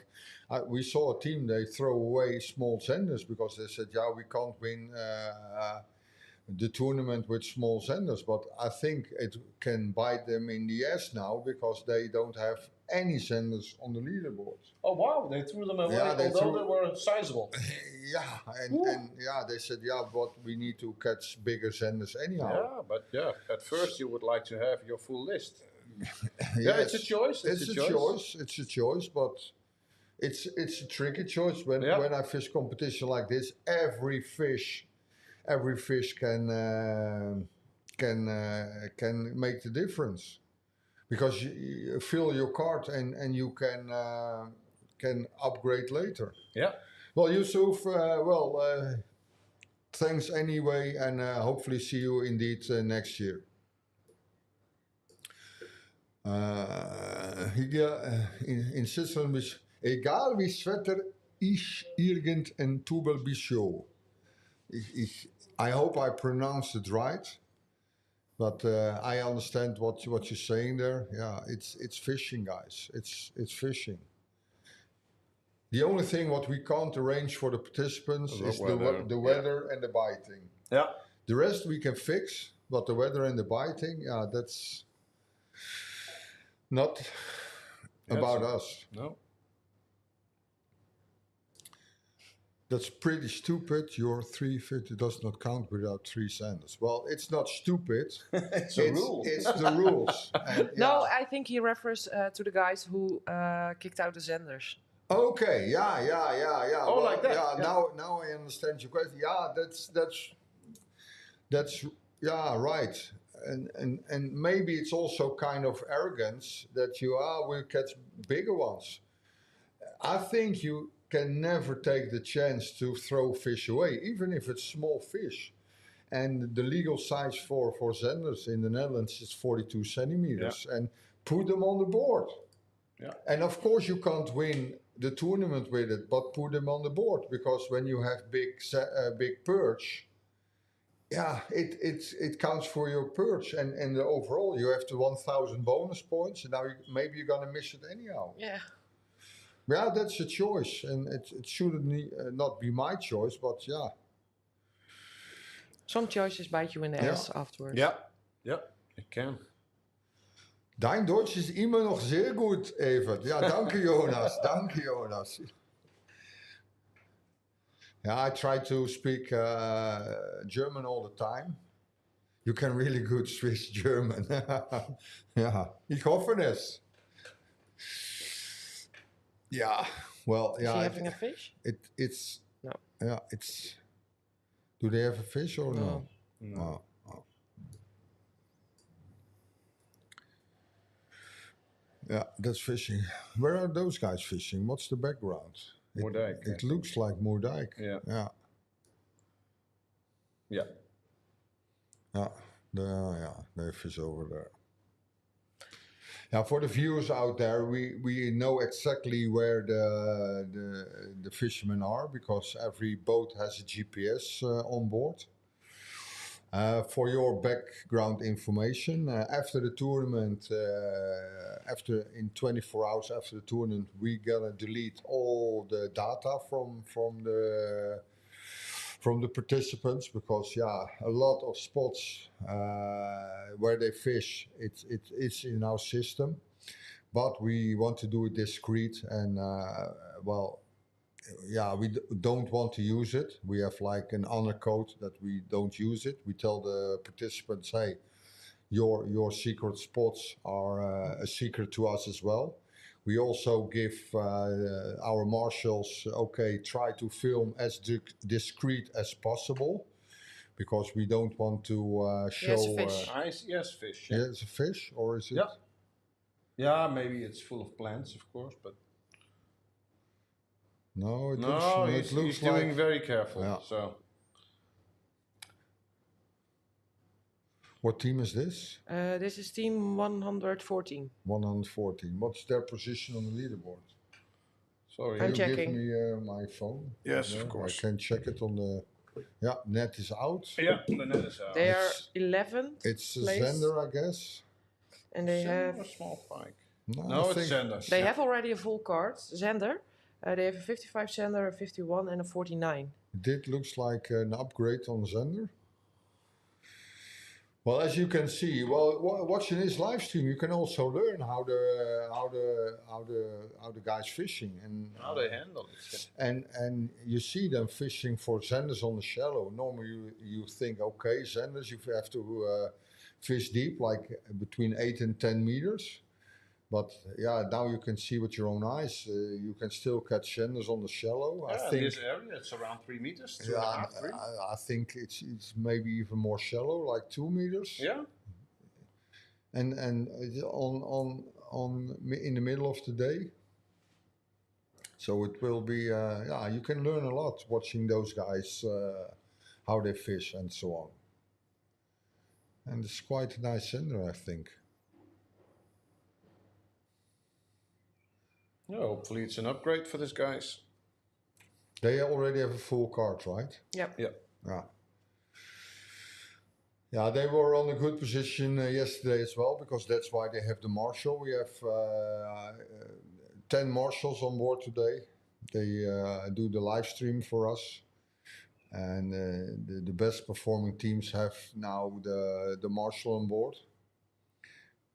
we saw a team, they throw away small senders because they said, yeah, we can't win the tournament with small senders. But I think it can bite them in the ass now because they don't have any senders on the leaderboard. Oh wow, they threw them away, Yeah, they although threw- they were sizable. Yeah, and yeah, they said, yeah, but we need to catch bigger senders anyhow. Yeah, but yeah, at first you would like to have your full list. Yeah, it's a choice. It's a choice. It's a choice, but it's a tricky choice. When Yeah. when I fish competition like this, every fish can make the difference because you fill your cart and you can upgrade later. Yeah. Well, Yusuf, thanks anyway, and hopefully see you indeed next year. Hier in Switzerland is egal wie Wetter ist irgend ein Tubel Bichot. I hope I pronounced it right, but I understand what you're saying there. Yeah, it's fishing, guys. It's fishing. The only thing what we can't arrange for the participants is the weather and the biting. Yeah. The rest we can fix, but the weather and the biting, yeah, that's not about us. No. That's pretty stupid. Your 350 does not count without 3 sanders. Well, it's not stupid. It's a rule. It's the rules. And, No, yeah. I think he refers to the guys who kicked out the Zenders. Okay, yeah. Oh, like that, Yeah, yeah. now I understand your question. Yeah, that's yeah, right. And maybe it's also kind of arrogance that you will catch bigger ones. I think you can never take the chance to throw fish away, even if it's small fish. And the legal size for zenders in the Netherlands is 42 centimeters. And put them on the board. Yeah. And of course you can't win the tournament with it, but put them on the board, because when you have big perch, yeah, it counts for your perch, and the overall you have the 1,000 bonus points, and now maybe you're gonna miss it anyhow. Yeah. Yeah, that's a choice, and it shouldn't not be my choice, but yeah. Some choices bite you in the ass afterwards. Yeah, it can. Dein Deutsch ist immer noch sehr gut, Evert. Ja, danke Jonas, danke Jonas. Yeah, I try to speak German all the time, You can really good Swiss German. Yeah. Ich hoffe es. Yeah. Well, Is yeah. he having a fish? It's No. yeah. It's. Do they have a fish or no? No. Oh. Yeah, that's fishing. Where are those guys fishing? What's the background? Moerdijk, I It looks like Moerdijk. Yeah. Yeah. Yeah. Yeah, they fish over there. Now, for the viewers out there, we know exactly where the fishermen are because every boat has a GPS on board. For your background information, after the tournament, in 24 hours after the tournament, we're gonna delete all the data from the participants because a lot of spots where they fish it's in our system, but we want to do it discreet and we don't want to use it. We have like an honor code that we don't use it. We tell the participants, hey, your secret spots are a secret to us as well. We also give our marshals, try to film as discreet as possible because we don't want to show... Yes, fish. Yes, fish. Yeah, it's a fish or is it... Yeah. Yeah, maybe it's full of plants, of course, but... No, it he's looks doing like... very careful, Yeah. so... What team is this? This is team 114. 114. What's their position on the leaderboard? Sorry. I'm Can you checking. give me my phone? Yes, of I course. can check it on the... Yeah, net is out. Yeah, the net is out. They are 11th It's a place, Zender, I guess. and they Zender have or small pike? No, No, I it's think- Zender. they have already a full card. Zender. They have a 55 Zender, a 51, and a 49. It looks like an upgrade on Zender. Well, as you can see, watching this live stream, you can also learn how the guys fishing and How they handle it. and you see them fishing for Zenders on the shallow. Normally, you think, okay, Zenders, you have to fish deep, like between 8 and 10 meters. But now you can see with your own eyes. You can still catch Zenders on the shallow. Yeah, I in think. this area, it's around 3 meters, 2.5, 3. I think it's maybe even more shallow, like 2 meters. Yeah. And in the middle of the day. So it will be you can learn a lot watching those guys how they fish and so on. And it's quite a nice Zender, I think. Yeah, hopefully it's an upgrade for these guys. They already have a full card, right? Yep. Yeah. Yeah, they were on a good position yesterday as well because that's why they have the marshal. We have 10 marshals on board today. They do the live stream for us. And the best performing teams have now the marshal on board.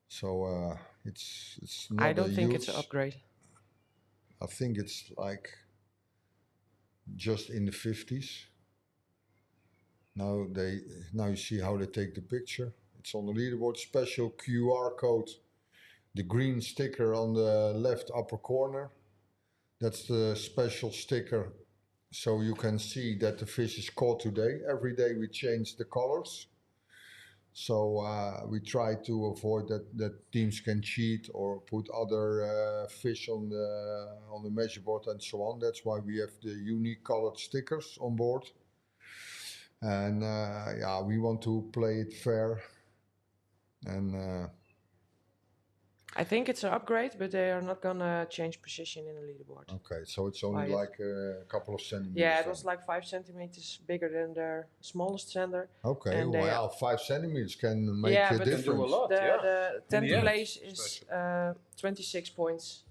So it's not I don't think huge, it's an upgrade. I think it's like just in the 50s. Now you see how they take the picture. It's on the leaderboard, special QR code, the green sticker on the left upper corner. That's the special sticker, so you can see that the fish is caught today. Every day we change the colors. So we try to avoid that teams can cheat or put other fish on the measure board and so on. That's why we have the unique colored stickers on board. And we want to play it fair. And I think it's an upgrade, but they are not gonna change position in the leaderboard. okay, so it's only Quiet. like a couple of centimeters. Yeah, it then. was like 5 centimeters bigger than their smallest Zender. Okay, and they wow, 5 centimeters can make a but difference. do a lot. The In the 10th end, place is 26 points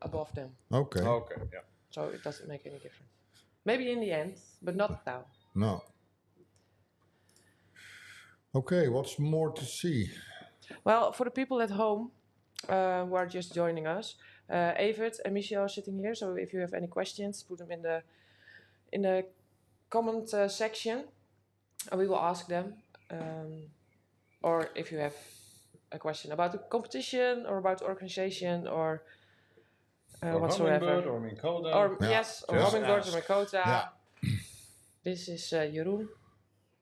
above them, Okay, Okay, yeah. so it doesn't make any difference. Maybe in the end, but not now. no. Okay, what's more to see? Well, for the people at home who are just joining us, Evert and Michel are sitting here. So if you have any questions, put them in the comment section, and we will ask them. or if you have a question about the competition or about the organization or Or whatsoever. Hummingbird or Minn Kota. Or Yeah. yes, or Just Hummingbird ask. or Minn Kota. Yeah. This is Jeroen.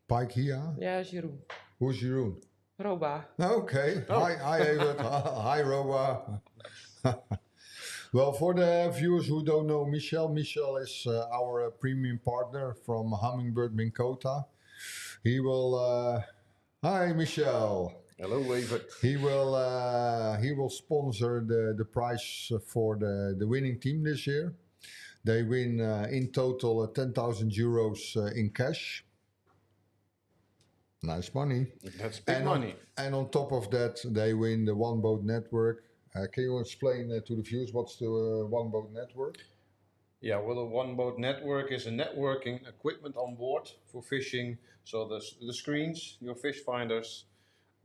Pike here. Yeah, it's Jeroen. Who's Jeroen? Roba. Okay. Hi, Evert. Hi, Roba. Well, for the viewers who don't know Michel is our premium partner from Hummingbird Minn Kota. He will. Hi, Michel. Hello, Evert. He will sponsor the prize for the winning team this year. They win in total 10,000 euros in cash. Nice money. That's big money. And on top of that, they win the One Boat Network. Can you explain to the viewers what's the One Boat Network? Yeah, well, the One Boat Network is a networking equipment on board for fishing. So the screens, your fish finders,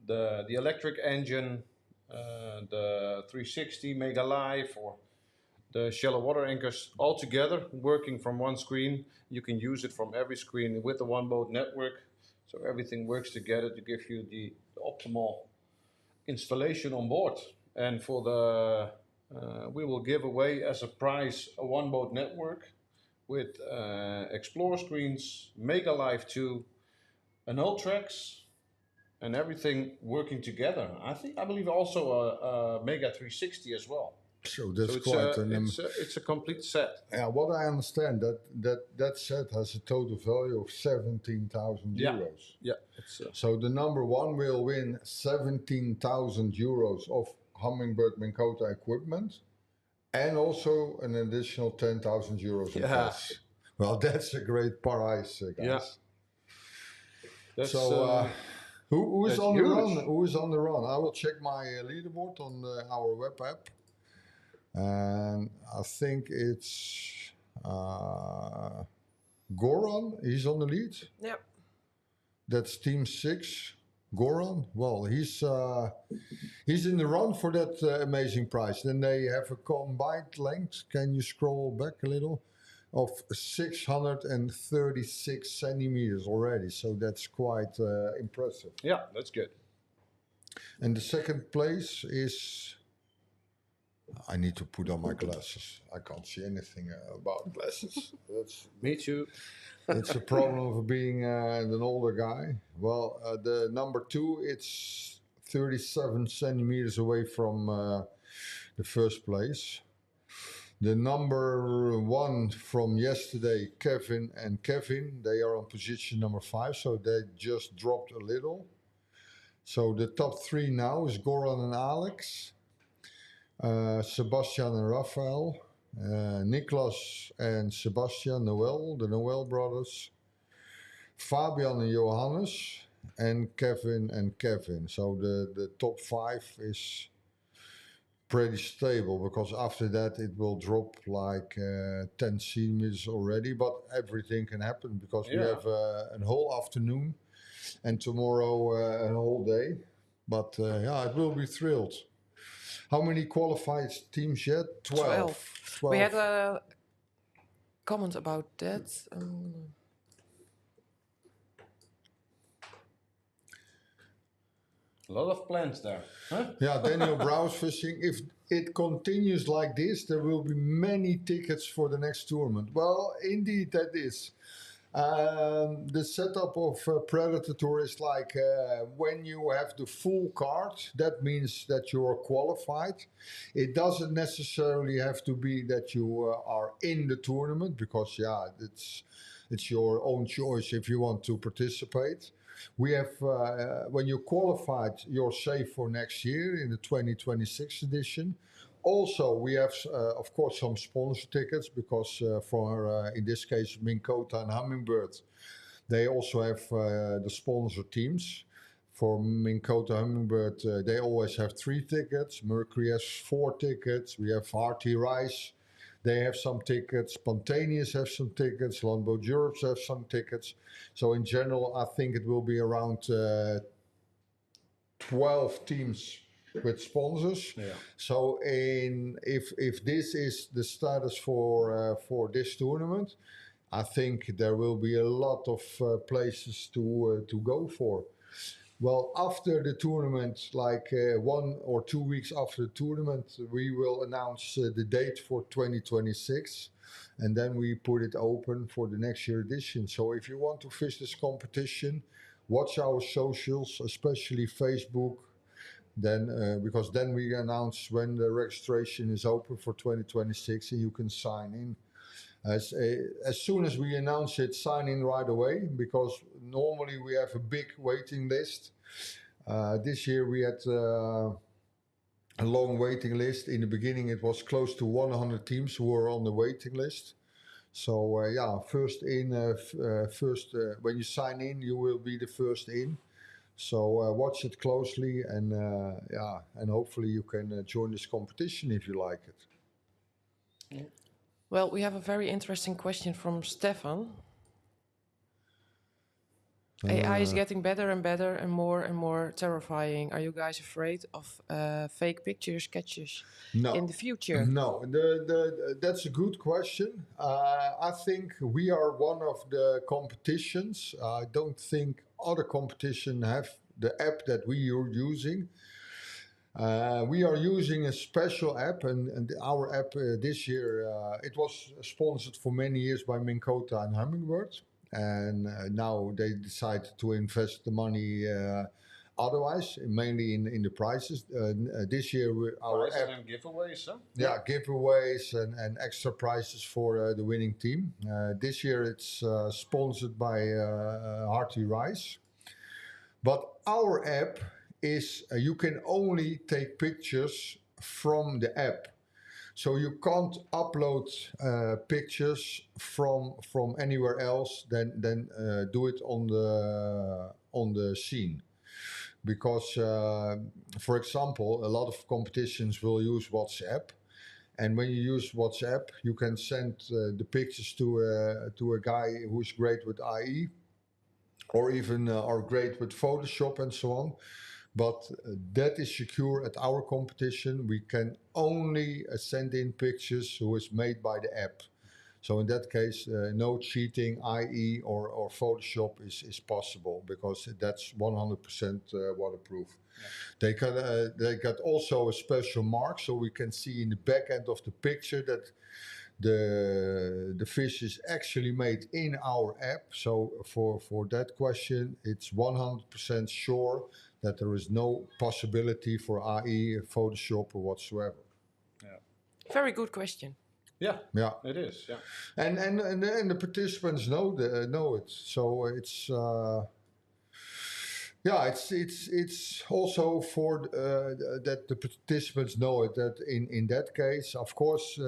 the electric engine, the 360 Mega Live, or the shallow water anchors, all together working from one screen. You can use it from every screen with the One Boat Network. So everything works together to give you the optimal installation on board. And for the we will give away as a prize a One Boat Network with Explore screens, Mega Live 2, an Ultrax, and everything working together. I believe also a Mega 360 as well. So that's So quite it's a complete set. Yeah, what I understand that set has a total value of 17,000 Yeah. euros. Yeah, it's So the number one will win 17,000 euros of Hummingbird Minn Kota equipment, and also an additional 10,000 euros in Yeah. cash. Well, that's a great prize, guys. Yeah. That's, So who is that's on the huge. run? Who is on the run? I will check my leaderboard on our web app, and I think it's Goran. He's on the lead. Yep. That's Team 6. Goran. Well, he's in the run for that amazing prize. Then they have a combined length. Can you scroll back a little? Of 636 centimeters already. So that's quite impressive. Yeah, that's good. And the second place is. I need to put on my glasses. I can't see anything about glasses. Me too. It's a problem of being an older guy. Well, the number 2, it's 37 centimeters away from the first place. The number 1 from yesterday, Kevin, they are on position number 5, so they just dropped a little. So the top 3 now is Goran and Alex, Sebastian and Raphael, Niklas and Sebastian Noel, the Noel brothers, Fabian and Johannes, and Kevin. So the top 5 is pretty stable, because after that it will drop like 10 centimeters already, but everything can happen because we have a whole afternoon and tomorrow a whole day. But yeah, it will be thrilled. How many qualified teams yet? 12. We had a comment about that. A lot of plans there. Huh? Yeah, Daniel Browse Fishing. If it continues like this, there will be many tickets for the next tournament. Well, indeed, that is. The setup of Predatortour is like when you have the full card, that means that you are qualified. It doesn't necessarily have to be that you are in the tournament, because yeah, it's your own choice if you want to participate. We have, when you're qualified, you're safe for next year in the 2026 edition. Also, we have, of course, some sponsor tickets, because for, in this case, Minn Kota and Hummingbird, they also have the sponsor teams. For Minn Kota Hummingbird, they always have 3 tickets. Mercury has 4 tickets. We have RT Rice. They have some tickets. Spontaneous have some tickets. Longboat Europe have some tickets. So in general, I think it will be around 12 teams with sponsors. Yeah. So if this is the status for this tournament, I think there will be a lot of places to go for. Well, after the tournament, like 1 or 2 weeks after the tournament, we will announce the date for 2026, and then we put it open for the next year edition. So if you want to fish this competition, watch our socials, especially Facebook. Then, because then we announce when the registration is open for 2026, and you can sign in. As soon as we announce it, sign in right away, because normally we have a big waiting list. This year we had a long waiting list. In the beginning, it was close to 100 teams who were on the waiting list. So yeah, first in, when you sign in, you will be the first in. So watch it closely, and yeah, and hopefully you can join this competition if you like it. Well, we have a very interesting question from Stefan. AI is getting better and better and more terrifying. Are you guys afraid of fake picture sketches in the future? No, that's a good question. I think we are one of the competitions. I don't think other competitions have the app that we are using. We are using a special app, and our app this year, it was sponsored for many years by Minn Kota and Hummingbird. And now they decided to invest the money otherwise, mainly in the prizes. This year, our Prizes app, and giveaways, huh? yeah, giveaways and extra prizes for the winning team. This year, it's sponsored by Hearty Rice. But our app is you can only take pictures from the app. So you can't upload pictures from anywhere else than do it on the scene, because for example, a lot of competitions will use WhatsApp, and when you use WhatsApp, you can send the pictures to a guy who's great with IE, or even are great with Photoshop and so on. But that is secure at our competition. We can only send in pictures who is made by the app. So in that case, no cheating, IE or Photoshop is possible, because that's 100% waterproof. Yeah. They got also a special mark, so we can see in the back end of the picture that the fish is actually made in our app. So for that question, it's 100% sure that there is no possibility for IE, Photoshop, or whatsoever. Yeah. Very good question. Yeah, Yeah, it is. Yeah. And the participants know it. So it's yeah, it's also for that the participants know it. That in that case, of course,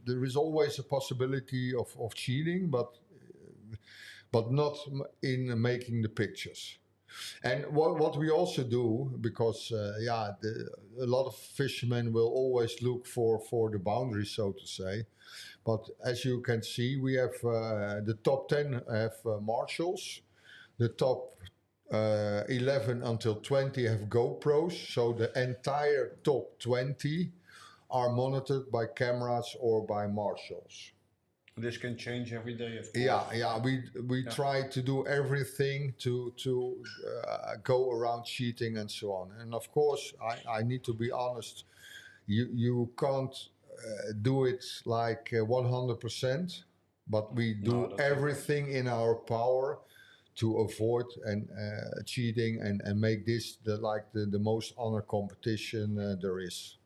there is always a possibility of cheating, but not in making the pictures. And what we also do, because yeah, a lot of fishermen will always look for the boundaries, so to say. But as you can see, we have the top 10 have marshals, the top 11 until 20 have GoPros, so the entire top 20 are monitored by cameras or by marshals. This can change every day, of course. Yeah. We try to do everything to go around cheating and so on. And of course, I need to be honest. You can't do it like 100%, but we do everything in our power to avoid cheating and make this the most honor competition there is.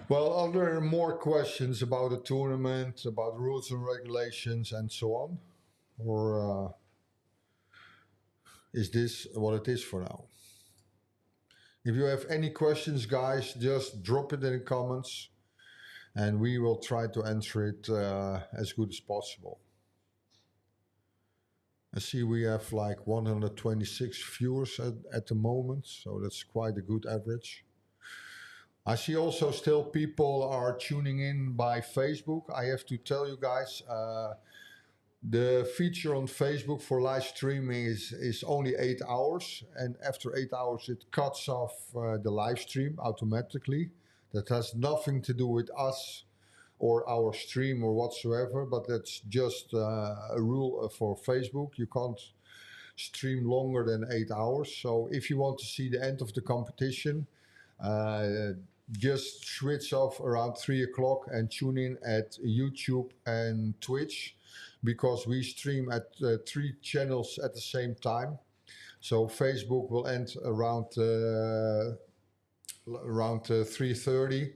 Well, are there more questions about the tournament, about rules and regulations and so on? Or is this what it is for now? If you have any questions, guys, just drop it in the comments, and we will try to answer it as good as possible. I see we have like 126 viewers at the moment, so that's quite a good average. I see also still people are tuning in by Facebook. I have to tell you guys, the feature on Facebook for live streaming is only 8 hours. And after 8 hours, it cuts off the live stream automatically. That has nothing to do with us or our stream or whatsoever, but that's just a rule for Facebook. You can't stream longer than 8 hours. So if you want to see the end of the competition, just switch off around 3 o'clock and tune in at YouTube and Twitch, because we stream at 3 channels at the same time. So Facebook will end around 3:30.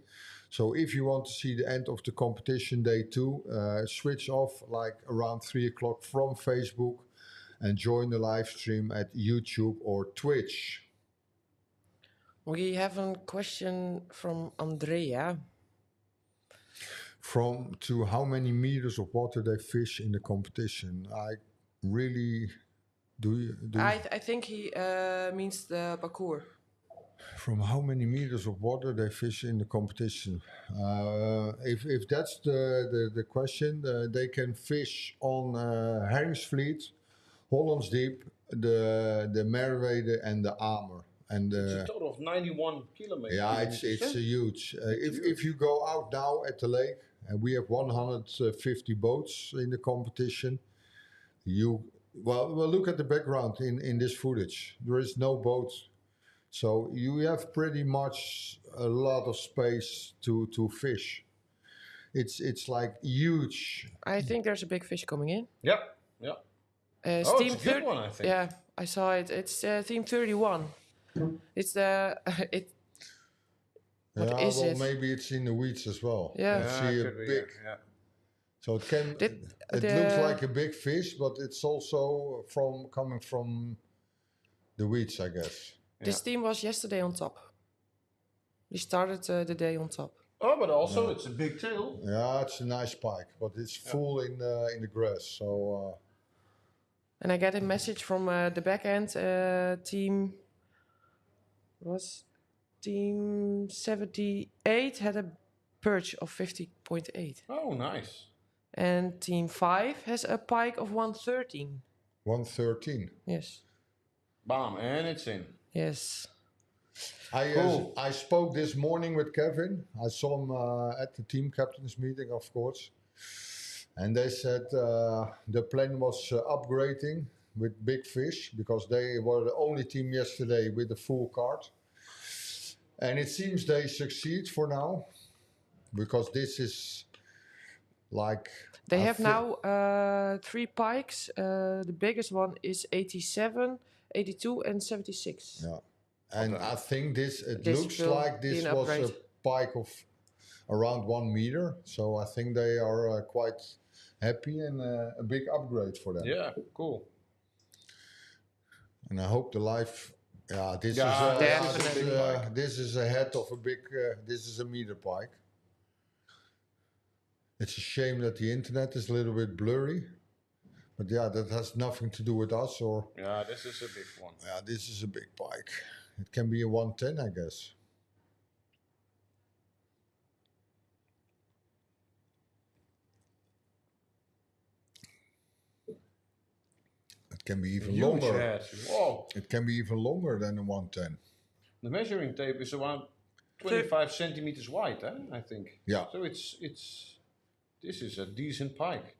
So if you want to see the end of the competition day 2, switch off like around 3 o'clock from Facebook and join the live stream at YouTube or Twitch. We have a question from Andrea. To how many meters of water they fish in the competition? I really I think he means the parcours. From how many meters of water they fish in the competition? If that's the question, they can fish on Heringsvliet, Hollands Diep, the Merwede and the Amer. And It's a total of 91 kilometers. yeah, it's huge. If you go out now at the lake, and we have 150 boats in the competition, well, look at the background in this footage. There is no boat, so you have pretty much a lot of space to fish. It's like huge. I think there's a big fish coming in. Yeah. Oh, Team it's a good one, I think. Yeah, I saw it. It's Team 31. It's the What is well, it? maybe it's in the weeds as well. Yeah. You see a could be, big. yeah. So it can. It looks like a big fish, but it's also coming from the weeds, I guess. This team was yesterday on top. We started the day on top. Oh, but also it's a big tail. Yeah, it's a nice pike, but it's full in the grass. So. And I get a message from the back end team. Was team 78 had a perch of 50.8. Oh, nice. And team 5 has a pike of 113. 113. Yes. Bam, and it's in. Yes. I spoke this morning with Kevin. I saw him at the team captains meeting, of course. And they said the plan was upgrading with big fish, because they were the only team yesterday with a full cart. And it seems they succeed for now, because this is like... They have now 3 pikes. The biggest one is 87, 82 and 76. Yeah. And I think this looks will like this be an was a upgrade. pike of around 1 meter. So I think they are quite happy, and a big upgrade for them. Yeah, cool. And I hope the life... Yeah, this definitely. this is a head of a big... this is a meter pike. It's a shame that the internet is a little bit blurry. But yeah, that has nothing to do with us, or... Yeah, this is a big one. Yeah, this is a big pike. It can be a 110, I guess. It can be even Huge longer. head. Whoa. It can be even longer than a 110. The measuring tape is around 25 centimeters wide, I think. Yeah. So this is a decent pike.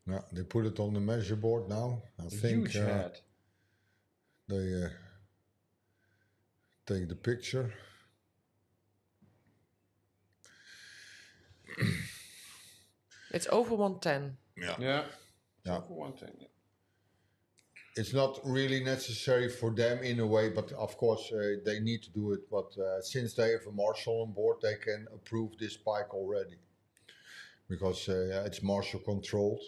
Yeah, they put it on the measure board now. I think Huge head. they take the picture. It's over 110. Yeah. Yeah. For one thing. Yeah. It's not really necessary for them in a way, but of course they need to do it. But since they have a marshal on board, they can approve this pike already, because it's marshal controlled.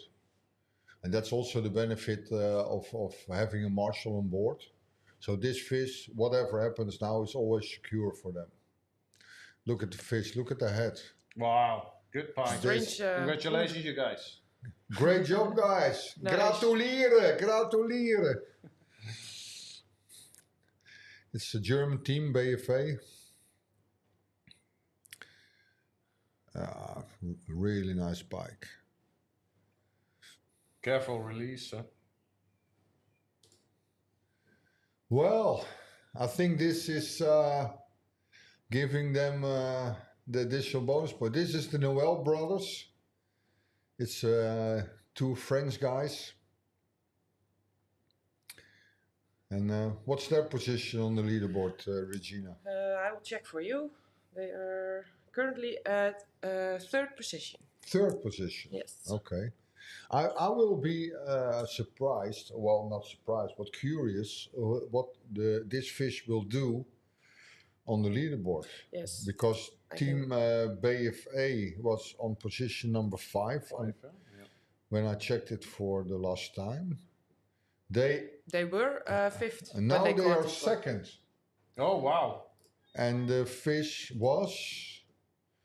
And that's also the benefit of having a marshal on board. So this fish, whatever happens now, is always secure for them. Look at the fish, look at the head. Wow. Good pike. Strange. Congratulations, you guys. Great job, guys. Nice. Gratuleren, gratuleren. It's a German team, BFA. Really nice pike. Careful release. Well, I think this is giving them the additional bonus point. This is the Noel brothers. It's two French guys. And what's their position on the leaderboard, Regina? I will check for you. They are currently at third position. Third position. Yes. Okay. I will be surprised, well, not surprised, but curious what this fish will do on the leaderboard. Yes. Because Team BFA was on position number 5 when I checked it for the last time. They were fifth. And now but they are qualified. second. Oh wow! And the fish was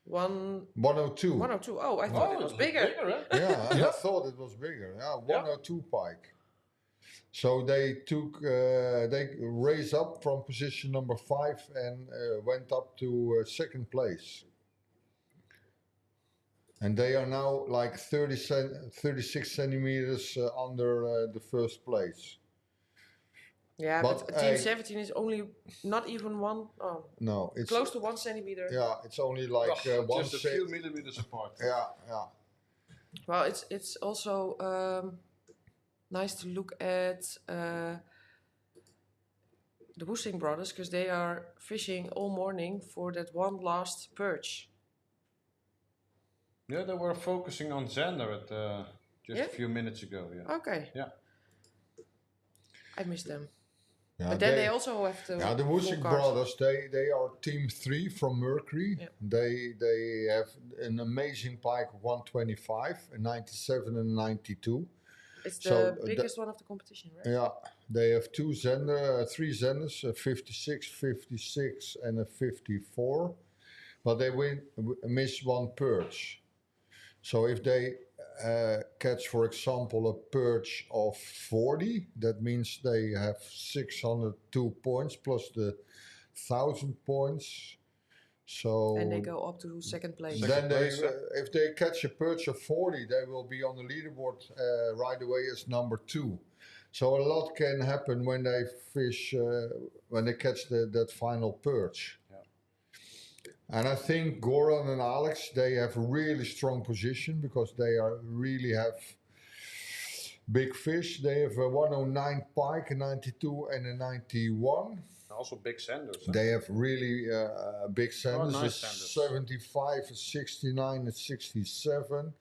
102. 102. Oh, I thought it was bigger. huh? Yeah, I thought it was bigger. Yeah, 102 pike. So they raised up from position number 5 and went up to second place. And they are now like 36 centimeters under the first place. Yeah, But but Team 17 is only not even one. Oh, No, it's close to 1 centimeter. Yeah, it's only like one Just a few millimeters apart. Yeah. Well, it's also nice to look at the Woesting brothers because they are fishing all morning for that one last perch. Yeah, they were focusing on Xander at just Yeah? a few minutes ago. Yeah. Okay. Yeah. I missed them. Yeah, But then they also have to. the Woosing brothers, they are team 3 from Mercury. Yeah. They have an amazing pike of 125, a 97 and 92. It's the so, biggest one of the competition, right? Yeah, they have three Xanders, a 56, 56 and a 54. But they miss one perch. So if they catch, for example, a perch of 40, that means they have 602 points plus the 1,000 points. So And they go up to second place. then if they catch a perch of 40, they will be on the leaderboard right away as number 2. So a lot can happen when they fish, when they catch that final perch. And I think Goran and Alex, they have a really strong position because they really have big fish. They have a 109 pike, a 92 and a 91. Also big Xanders. They have really big sanders, nice a sanders. 75, a 69, a 67.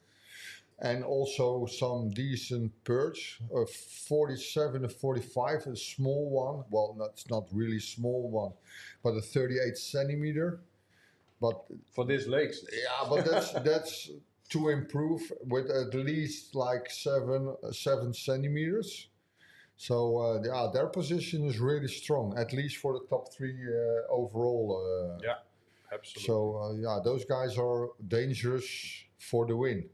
And also some decent perch, a 47, a 45, a small one. Well, that's not really small one, but a 38 centimeter. But For these lakes. yeah, but that's to improve with at least like 7 centimeters. So their position is really strong, at least for the top 3 overall. Yeah, absolutely. So those guys are dangerous for the win.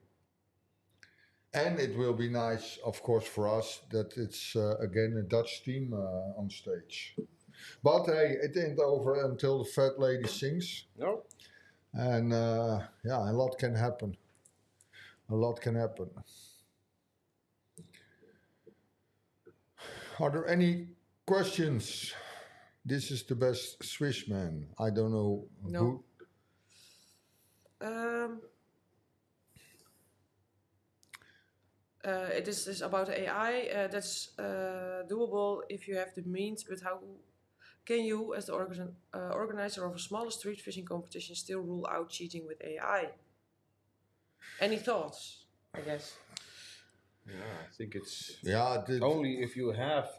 And it will be nice, of course, for us that it's again a Dutch team on stage. But hey, it ain't over until the fat lady sings. No. And a lot can happen. A lot can happen. Are there any questions? This is the best Swiss man. I don't know No. who. It is about AI. That's doable if you have the means, but how can you, as the organizer of a smaller street fishing competition, still rule out cheating with AI? Any thoughts, I guess? Yeah, I think it's Yeah, only if you have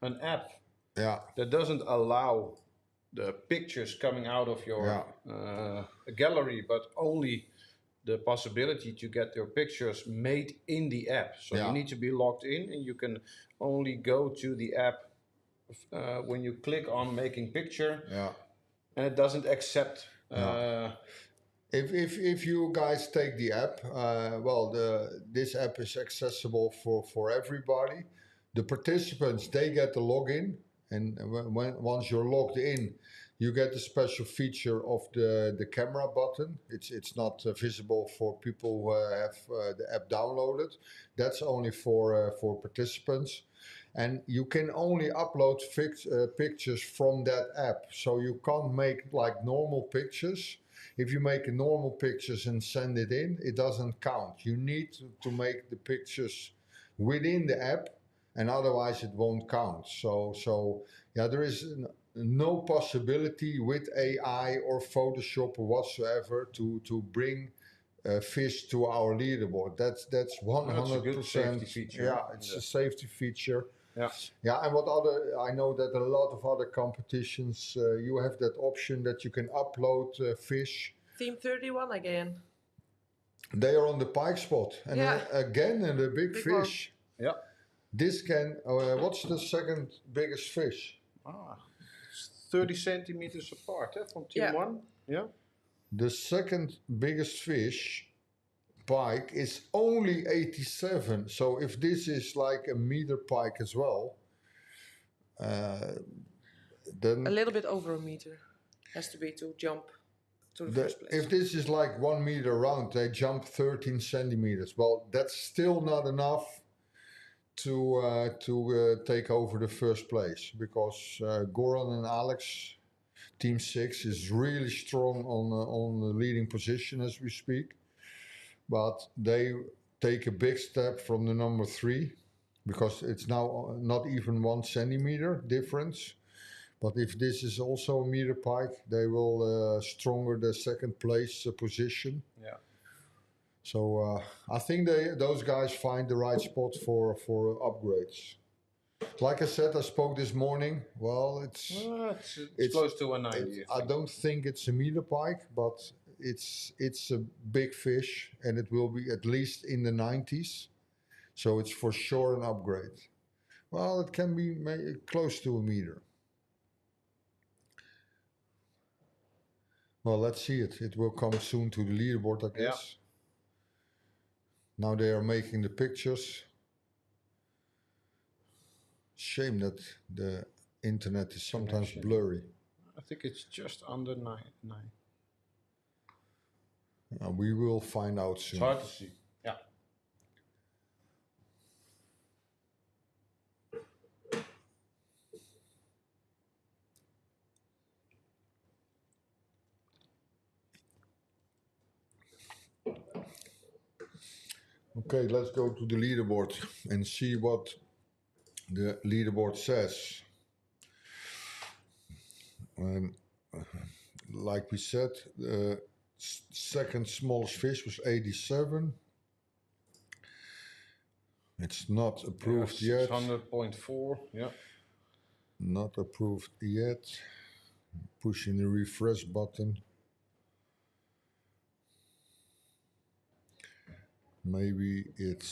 an app yeah, that doesn't allow the pictures coming out of your gallery, but only the possibility to get your pictures made in the app. So Yeah. you need to be logged in, and you can only go to the app when you click on making picture, yeah. and it doesn't accept. If you guys take the app, this app is accessible for everybody. The participants, they get the login, and once you're logged in, you get the special feature of the camera button. It's not visible for people who have the app downloaded. That's only for participants. and you can only upload pictures from that app. So you can't make like normal pictures. If you make normal pictures and send it in, it doesn't count. You need to make the pictures within the app, and otherwise it won't count. So yeah, there is no possibility with AI or Photoshop or whatsoever to bring fish to our leaderboard. That's That's a 100%. good safety feature. Yeah, it's a safety feature. Yeah. Yeah, and what other? I know that a lot of other competitions you have that option that you can upload fish. Team 31 again. They are on the pike spot, and Yeah. again, and the big Big fish. Yeah. This can. What's the second biggest fish? It's 30 centimeters apart from team Yeah. 1. Yeah. The second biggest fish, pike, is only 87. So if this is like a meter pike as well, then A little bit over a meter has to be to jump to the first place. if this is like 1 meter round, they jump 13 centimeters. Well, that's still not enough to take over the first place, because Goran and Alex, Team 6, is really strong on the leading position as we speak. But they take a big step from the number 3, because it's now not even 1 centimeter difference. But if this is also a meter pike, they will stronger the second place position. Yeah. So I think those guys find the right spot for upgrades. Like I said, I spoke this morning. Well, It's close to a 90. I don't think it's a meter pike, but it's a big fish, and it will be at least in the 90s. So it's for sure an upgrade. Well, it can be close to a meter. Well, let's see it. It will come soon to the leaderboard, I guess. Now they are making the pictures. Shame that the internet is sometimes blurry. I think it's just under 9. We will find out soon. It's hard to see. Yeah. Okay, let's go to the leaderboard and see what the leaderboard says. Like we said, the second smallest fish was 87. It's not approved yet. 600.4. Yeah. Not approved yet. Pushing the refresh button. Maybe it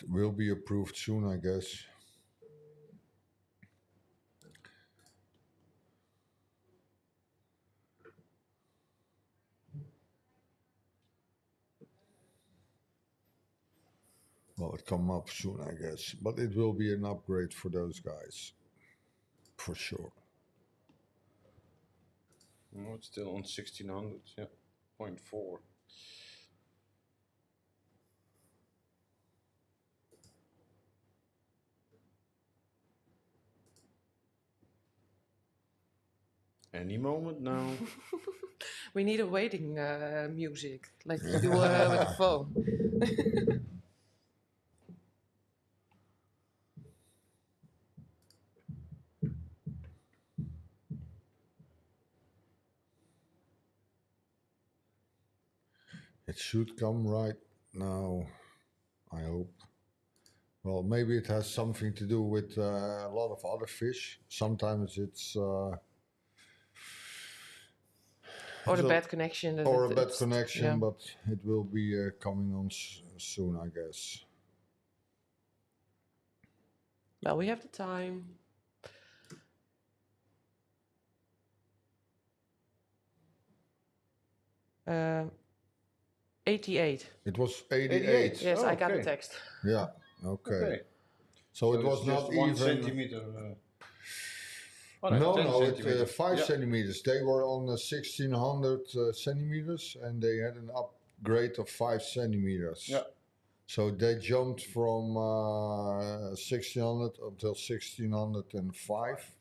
will be approved soon, I guess. Well, it come up soon, I guess, but it will be an upgrade for those guys, for sure. No, it's still on 1600. Yeah. 0.4. Any moment now. We need a waiting music, like you do with the phone. It should come right now, I hope. Well, maybe it has something to do with a lot of other fish. Sometimes it's... Or a bad connection. Or a bad connection, yeah. but it will be coming on soon, I guess. Well, we have the time. Uh, 88. It was 88. 88. Yes, Oh, I got the okay. text. Yeah, okay. Okay. So it it's was just not 1 even... centimeter. No, 10 no, centimeters. 5 Yeah. centimeters. They were on 1600 centimeters, and they had an upgrade of 5 centimeters. Yeah. So they jumped from 1600 until 1605,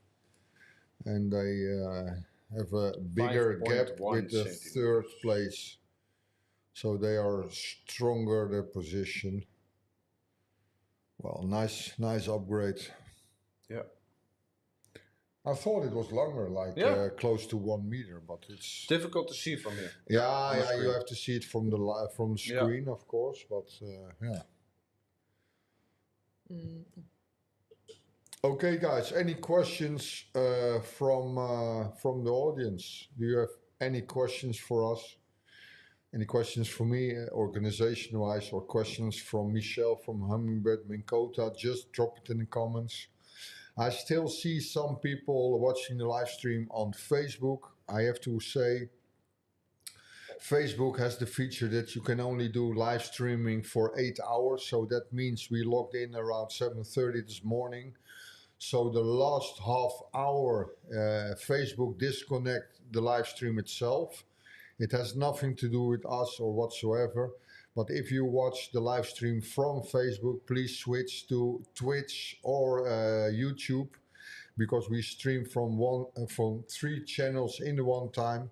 and they have a bigger gap 5.1 with the centimeters. third place. So they are stronger, their position. Well, nice upgrade. Yeah. I thought it was longer, like Yeah. close to 1 meter, but it's Difficult to see from here. yeah, the yeah. You screen. have to see it from the from the Yeah. screen, of course, but yeah. Okay, guys. Any questions from the audience? Do you have any questions for us? Any questions for me, organization-wise, or questions from Michelle from Hummingbird Minkota? Just drop it in the comments. I still see some people watching the live stream on Facebook. I have to say, Facebook has the feature that you can only do live streaming for 8 hours. So that means we logged in around 7:30 this morning. So the last half hour, Facebook disconnect the live stream itself. It has nothing to do with us or whatsoever. But if you watch the live stream from Facebook, please switch to Twitch or YouTube, because we stream from 3 channels in the one time,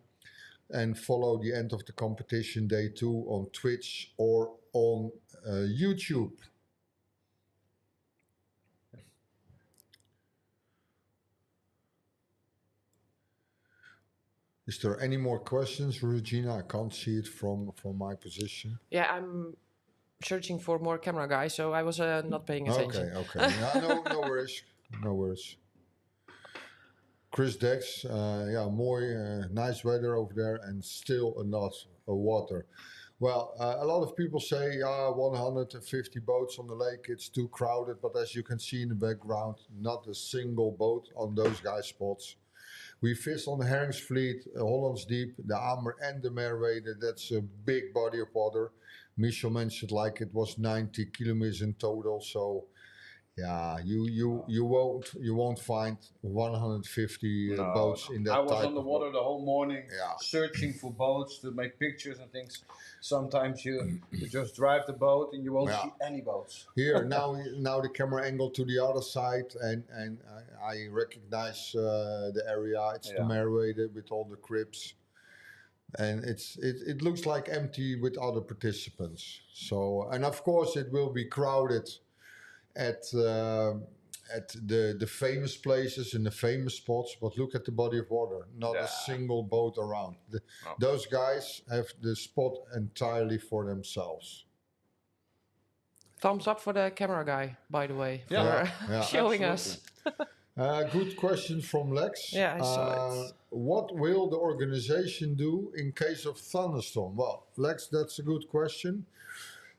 and follow the end of the competition day 2 on Twitch or on YouTube. Is there any more questions, Regina? I can't see it from my position. Yeah, I'm searching for more camera guys, so I was not paying attention. Okay. Yeah, no worries. No worries. Chris Dex, yeah, mooi, nice weather over there and still a lot of water. Well, a lot of people say 150 boats on the lake, it's too crowded, but as you can see in the background, not a single boat on those guys' spots. We fished on the Herringsvliet, Hollands Deep, the Amer and the Merwede. That's a big body of water. Michel mentioned like it was 90 kilometers in total. So yeah, you won't find 150 boats in that I was type on the of water the whole morning, Yeah. searching for boats to make pictures and things. Sometimes you just drive the boat and you won't Yeah. see any boats. Here now the camera angle to the other side, and I recognize the area. It's the Yeah. Merwede with all the cribs, and it looks like empty with other participants. So, and of course it will be crowded at the famous places and the famous spots. But look at the body of water, not a single boat around. Those guys have the spot entirely for themselves. Thumbs up for the camera guy, by the way, for Yeah. showing us. Good question from Lex. Yeah, I saw it. What will the organization do in case of thunderstorm? Well, Lex, that's a good question.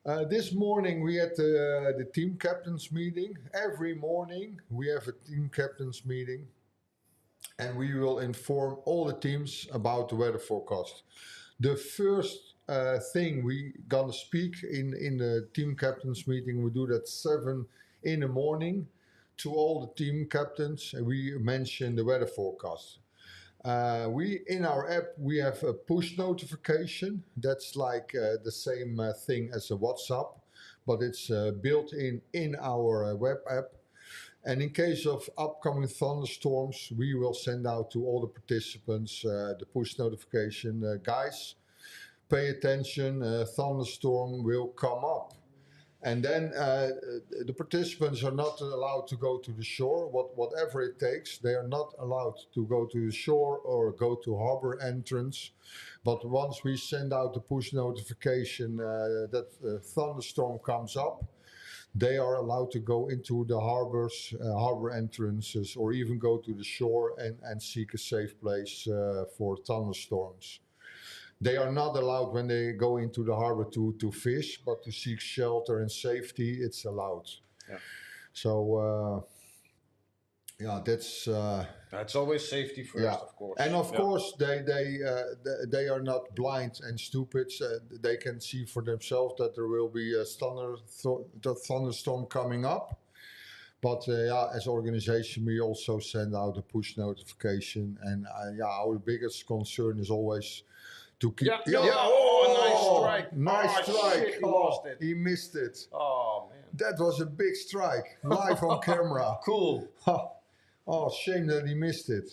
This morning we had the team captains meeting. Every morning we have a team captains meeting, and we will inform all the teams about the weather forecast. The first thing we gonna speak in the team captains meeting, we do that 7 in the morning to all the team captains, and we mention the weather forecast. We in our app we have a push notification. That's like the same thing as a WhatsApp, but it's built in our web app. And in case of upcoming thunderstorms, we will send out to all the participants the push notification. Guys, pay attention, thunderstorm will come up. And then the participants are not allowed to go to the shore, whatever it takes. They are not allowed to go to the shore or go to harbor entrance. But once we send out the push notification that thunderstorm comes up, they are allowed to go into the harbors, harbor entrances, or even go to the shore and seek a safe place for thunderstorms. They are not allowed when they go into the harbor to fish, but to seek shelter and safety, it's allowed. Yeah. So, yeah, That's always safety first, of course. And of course, they are not blind and stupid. They can see for themselves that there will be a thunderstorm coming up. But as organization, we also send out a push notification. And our biggest concern is always to keep. Yeah. Oh, nice strike. Nice Oh, strike. shit, he lost it. He missed it. Oh man. That was a big strike, live on camera. Cool. Oh, shame that he missed it.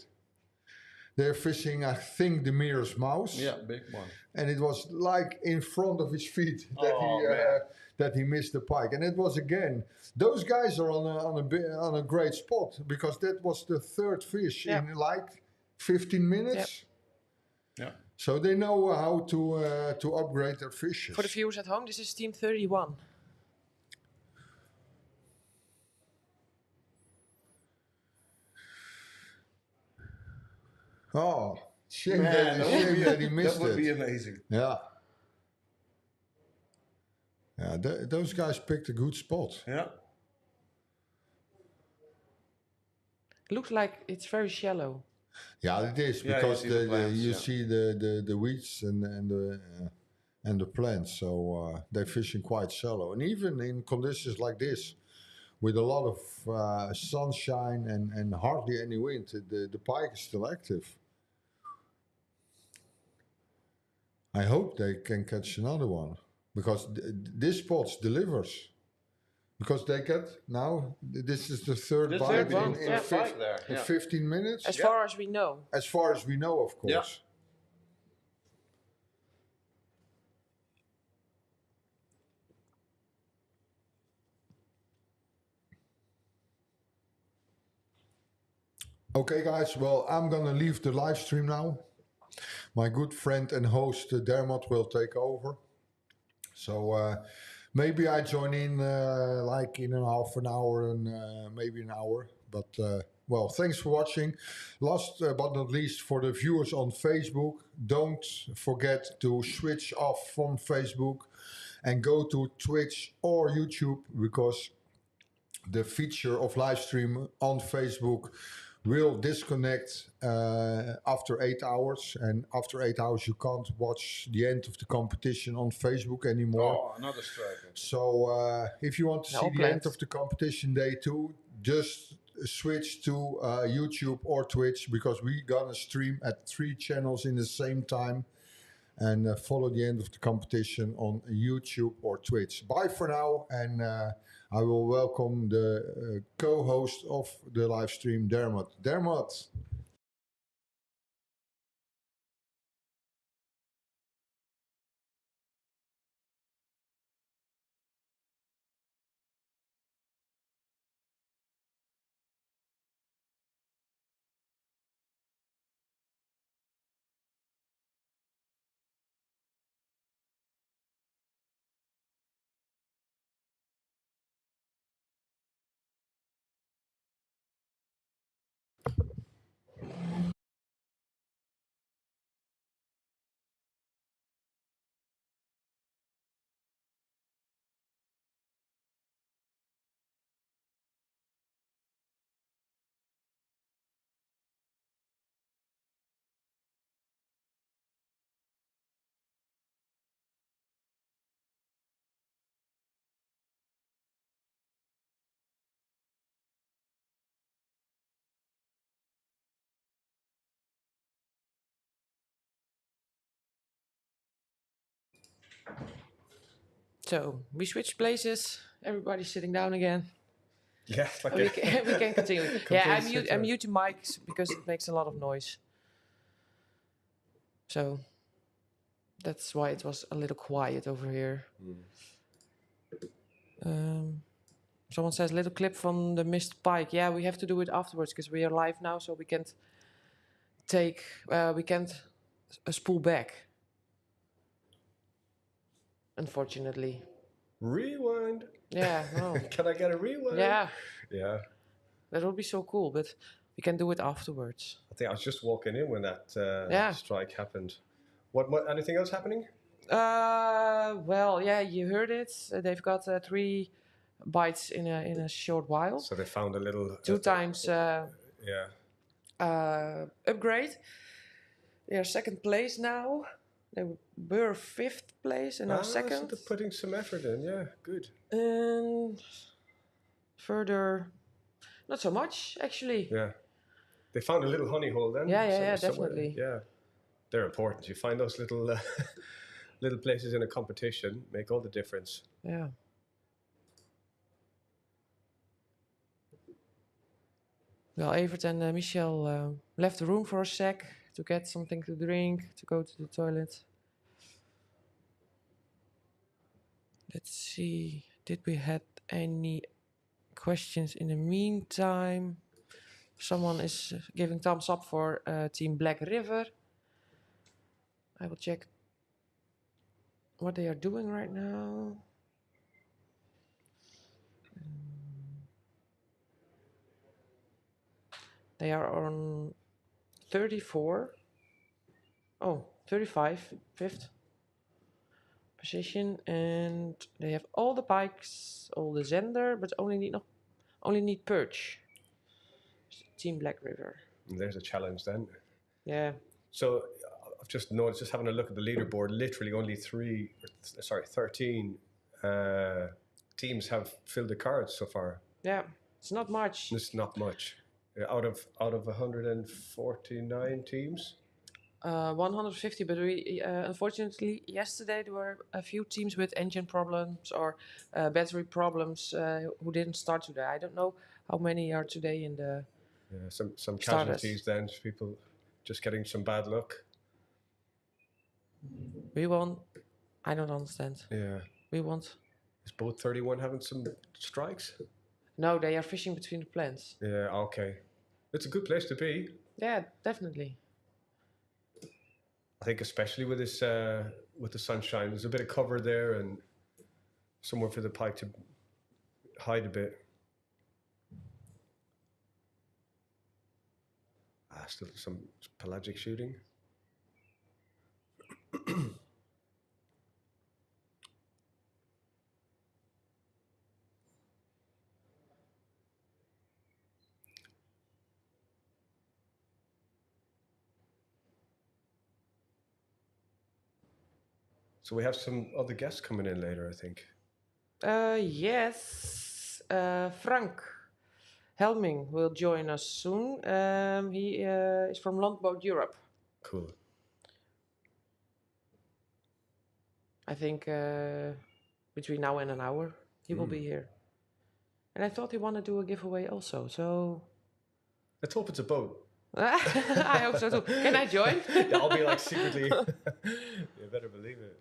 They're fishing, I think, the Mirror's Mouse. Yeah, big one. And it was like in front of his feet that that he missed the pike. And it was again, those guys are on a great spot, because that was the third fish in like 15 minutes. Yeah. So they know how to upgrade their fishes. For the viewers at home, this is team 31. Oh, shame Man, that he missed that would it. be amazing. Yeah. Yeah, those guys picked a good spot. Yeah. Looks like it's very shallow. Yeah, it is, Yeah, because you see the plants, you yeah. see the weeds and the plants. So they're fishing quite shallow, and even in conditions like this, with a lot of sunshine and hardly any wind, the pike is still active. I hope they can catch another one, because this spot delivers. Because they get now, this is the third The bite third one, in, yeah, bite there, in yeah. 15 minutes. As far as we know. As far as we know, of course. Yeah. Okay, guys, well, I'm gonna leave the live stream now. My good friend and host Dermot will take over. So maybe I join in like in half an hour and maybe an hour. But well, thanks for watching. Last but not least, for the viewers on Facebook, don't forget to switch off from Facebook and go to Twitch or YouTube, because the feature of live stream on Facebook will disconnect after 8 hours, and after 8 hours you can't watch the end of the competition on Facebook anymore. Oh, another striker. So if you want to see the end of the competition day 2, just switch to YouTube or Twitch, because we're gonna stream at 3 channels in the same time, and follow the end of the competition on YouTube or Twitch. Bye for now, and I will welcome the co-host of the live stream, Dermot. Dermot. So we switch places. Everybody's sitting down again. Yeah, We can continue. Yeah, I mute the mics because it makes a lot of noise. So that's why it was a little quiet over here. Someone says little clip from the missed pike. Yeah, we have to do it afterwards because we are live now, so we can't spool back. Unfortunately. Rewind. Yeah. No. Can I get a rewind? Yeah. Yeah. That would be so cool, but we can do it afterwards. I think I was just walking in when that strike happened. What? Anything else happening? Well, yeah, you heard it. They've got 3 bites in a short while. So they found a little 2 times. Upgrade. They are 2nd place now. They were 5th place and now 2nd. So they're putting some effort in. Yeah, good. And further, not so much actually. Yeah, they found a little honey hole then. Yeah, somewhere. definitely. Yeah. They're important. You find those little little places in a competition make all the difference. Yeah. Well, Evert and Michel left the room for a sec to get something to drink, to go to the toilet. Let's see, did we had any questions in the meantime? Someone is giving thumbs up for Team Black River. I will check what they are doing right now. They are on 34. Oh, 35, fifth position, and they have all the pikes, all the Zender, but only need Perch. Team Black River. And there's a challenge then. Yeah. So I've just noticed, just having a look at the leaderboard, literally only 13 teams have filled the cards so far. Yeah, it's not much. It's not much. Out of 149 teams. 150, but we unfortunately yesterday there were a few teams with engine problems or battery problems who didn't start today. I don't know how many are today in the. Some casualties then, people just getting some bad luck. We won. I don't understand. Yeah. We want. Is boat 31 having some strikes? No, they are fishing between the plants. Yeah, okay. It's a good place to be. Yeah, definitely. I think especially with this, with the sunshine, there's a bit of cover there and somewhere for the pike to hide a bit. Still some pelagic shooting. So we have some other guests coming in later, I think. Yes. Frank Helming will join us soon. He is from Landboot Europe. Cool. I think between now and an hour he will be here. And I thought he wanted to do a giveaway also, so... Let's hope it's a boat. I hope so too. Can I join? Yeah, I'll be like secretly... You better believe it.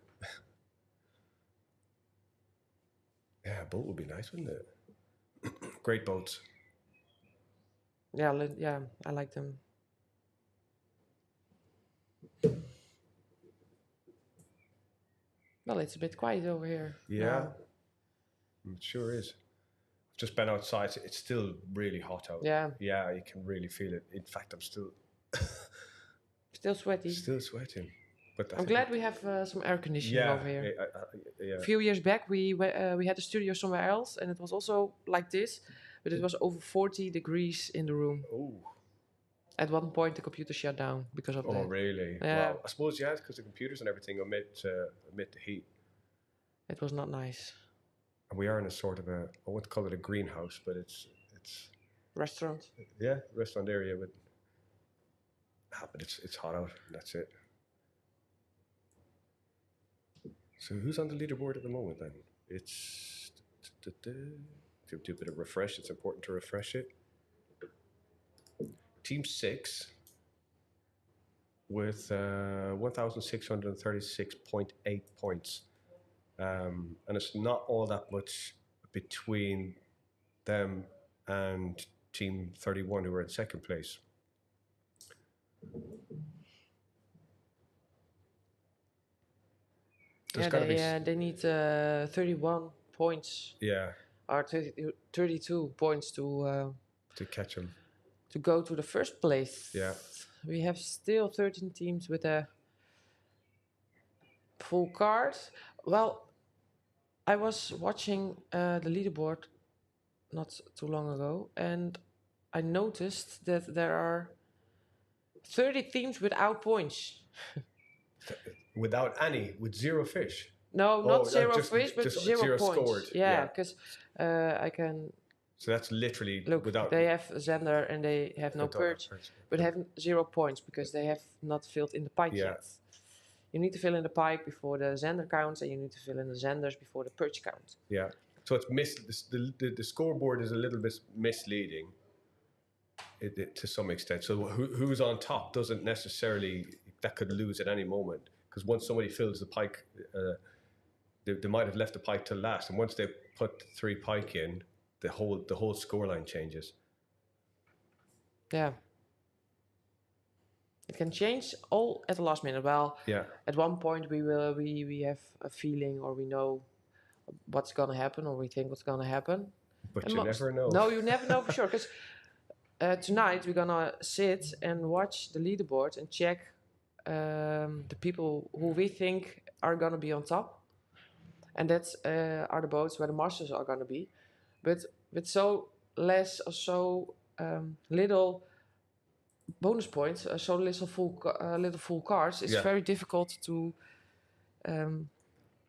Yeah, a boat would be nice, wouldn't it? Great boats. Yeah, yeah, I like them. Well, it's a bit quiet over here. Yeah, it sure is. I've just been outside. It's still really hot out. Yeah. Yeah, you can really feel it. In fact, I'm still... Still sweaty. Still sweating. But I'm glad we have some air conditioning over here. A few years back, we had a studio somewhere else, and it was also like this, but it was over 40 degrees in the room. Oh. At one point, the computer shut down because of that. Oh, really? Yeah. Well, I suppose, yeah, because the computers and everything emit the heat. It was not nice. And we are in a sort of a, I wouldn't call it a greenhouse, but it's Restaurant. Yeah, restaurant area, but it's hot out. That's it. So who's on the leaderboard at the moment then? It's do a bit of refresh. It's important to refresh it. Team 6 with 1,636.8 points. And it's not all that much between them and Team 31 who were in second place. They need 31 points. Yeah. Or 32 points to catch them. To go to the first place. Yeah. We have still 13 teams with a full card. Well, I was watching the leaderboard not too long ago, and I noticed that there are 30 teams without points. Without any, with zero fish? No, not zero just, fish, but just zero points. scored. Yeah, because I can So that's literally Look, without they have a Zender and they have no they don't have perch, perch. but have 0 points because they have not filled in the pike Yeah. yet. You need to fill in the pike before the Zender counts, and you need to fill in the Zenders before the perch count. Yeah. So it's the scoreboard is a little bit misleading to some extent. So who's on top doesn't necessarily, that could lose at any moment, because once somebody fills the pike, they might have left the pike till last, and once they put 3 pike in, the whole scoreline changes. Yeah. It can change all at the last minute. Well, Yeah. at one point we have a feeling, or we know what's gonna happen, or we think what's gonna happen. But And you never know. No, you never know for sure. Because tonight we're gonna sit and watch the leaderboard and check the people who we think are gonna be on top, and that's are the boats where the masters are gonna be. But with so less or so little bonus points, so little full cars, it's Yeah. very difficult to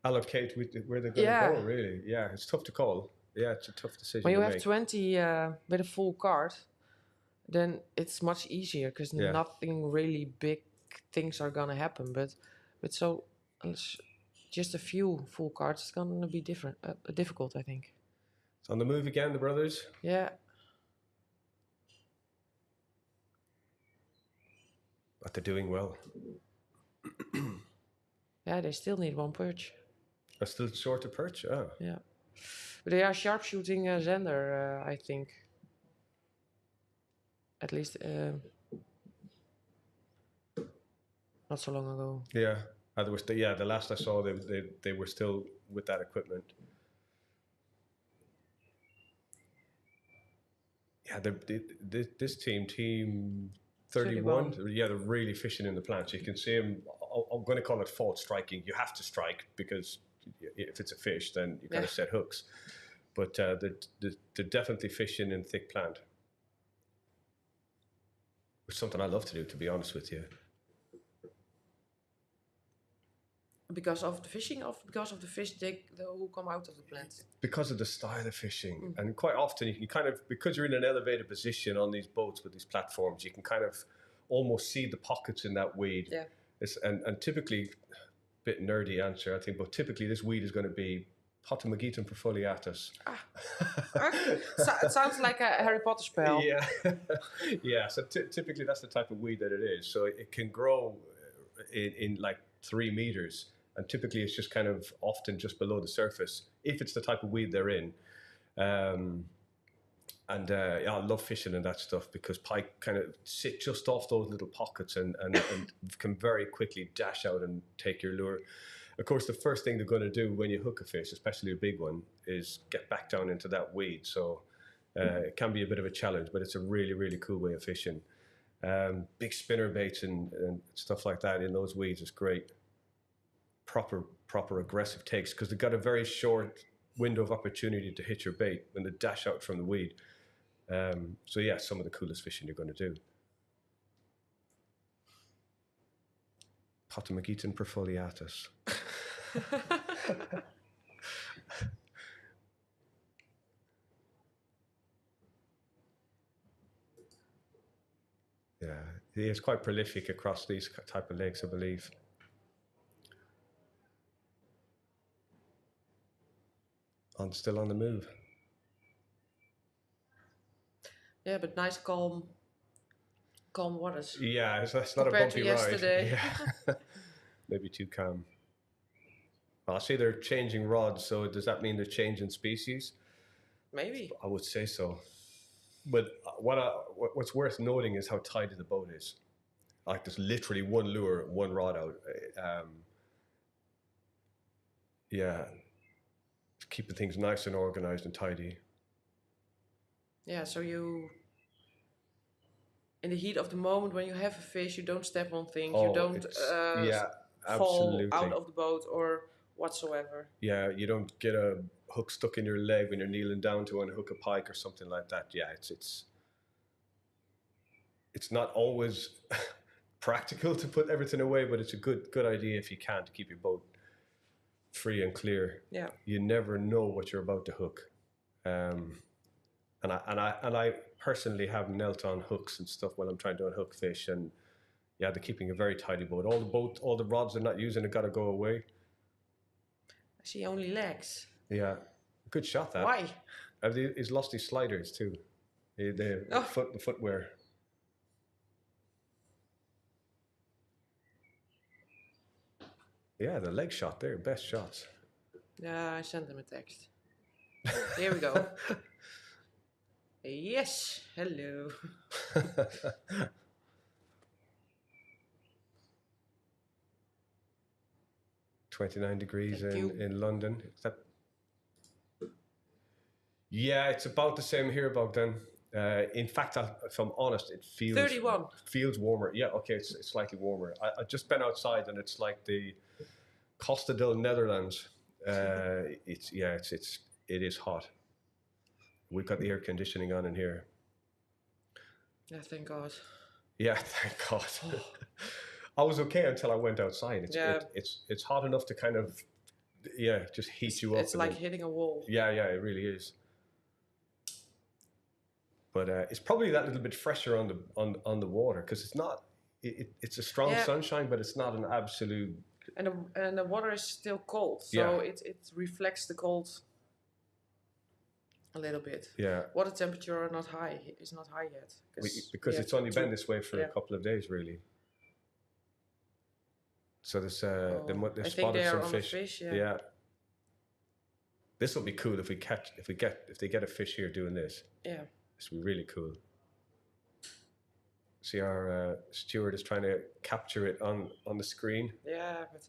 Allocate where they're going to Yeah. go, really. Yeah, it's tough to call. Yeah, it's a tough decision when you to have make. 20 with a full card, then it's much easier because Yeah. nothing really big things are gonna happen. But with so just a few full cards, it's gonna be difficult, I think. It's on the move again, the brothers. Yeah. But they're doing well. Yeah, they still need 1 perch. Are still short of perch? Oh. Yeah. But they are sharpshooting Zender, I think. At least not so long ago. Yeah. There was the last I saw, they were still with that equipment. Yeah, this team 31, yeah, they're really fishing in the plants. You can see them. I'm going to call it fault striking. You have to strike because if it's a fish, then you got to set hooks. But they're definitely fishing in thick plant, which is something I love to do, to be honest with you. Because of the fishing, or because of the fish who come out of the plant? Because of the style of fishing. And quite often you can kind of, because you're in an elevated position on these boats with these platforms, you can kind of almost see the pockets in that weed. Yeah. And typically, a bit nerdy answer, I think, but typically this weed is going to be Potamogeton perfoliatus. It sounds like a Harry Potter spell. Yeah. Yeah, so typically that's the type of weed that it is. So it can grow in like 3 meters. And typically it's just kind of often just below the surface, if it's the type of weed they're in. Yeah, I love fishing in that stuff because pike kind of sit just off those little pockets and can very quickly dash out and take your lure. Of course, the first thing they're going to do when you hook a fish, especially a big one, is get back down into that weed. So it can be a bit of a challenge, but it's a really, really cool way of fishing. Big spinner baits and stuff like that in those weeds is great. Proper aggressive takes, because they've got a very short window of opportunity to hit your bait when they dash out from the weed. So yeah, some of the coolest fishing you're going to do. Potamogeton perfoliatus. Yeah, he is quite prolific across these type of lakes, I believe. Still on the move. Yeah, but nice calm waters. Yeah, that's not a Compared bumpy to yesterday. ride. Yeah. Maybe too calm. Well, I see they're changing rods, so does that mean they're changing species? Maybe. I would say so. But what's worth noting is how tidy the boat is. Like there's literally one lure, one rod out. Yeah, keeping things nice and organized and tidy. Yeah, so you, in the heat of the moment when you have a fish, you don't step on things, you don't fall out of the boat or whatsoever. Yeah, you don't get a hook stuck in your leg when you're kneeling down to unhook a pike or something like that. Yeah, it's not always practical to put everything away, but it's a good idea if you can, to keep your boat free and clear. Yeah. You never know what you're about to hook. And I personally have knelt on hooks and stuff when I'm trying to unhook fish, and yeah, they're keeping a very tidy boat. All the rods they're not using have got to go away. I see only legs. Yeah, good shot that. Why? He's lost his sliders too. The footwear. Yeah, the leg shot there, best shots. Yeah, I sent him a text. Here we go. Yes, hello. 29 degrees Thank you. in London. Is that... Yeah, it's about the same here, Bogdan. In fact, if I'm honest, it feels 31. Feels warmer. Yeah, okay, it's slightly warmer. I just been outside and it's like the Costa del Netherlands. It is hot. We've got the air conditioning on in here. Yeah, thank God. Yeah, thank God. I was okay until I went outside. It's hot enough to kind of just heat you up. It's like hitting a wall. Yeah, it really is. But it's probably that little bit fresher on the water because it's not. It's a strong sunshine, but it's not an absolute. And the water is still cold, so it reflects the cold a little bit. Yeah. Water temperature is not high yet. Because it's only been this way for a couple of days, really. So there's they've spotted some fish. Yeah. This will be cool if they get a fish here doing this. Yeah. This will be really cool. See, our steward is trying to capture it on the screen. Yeah, but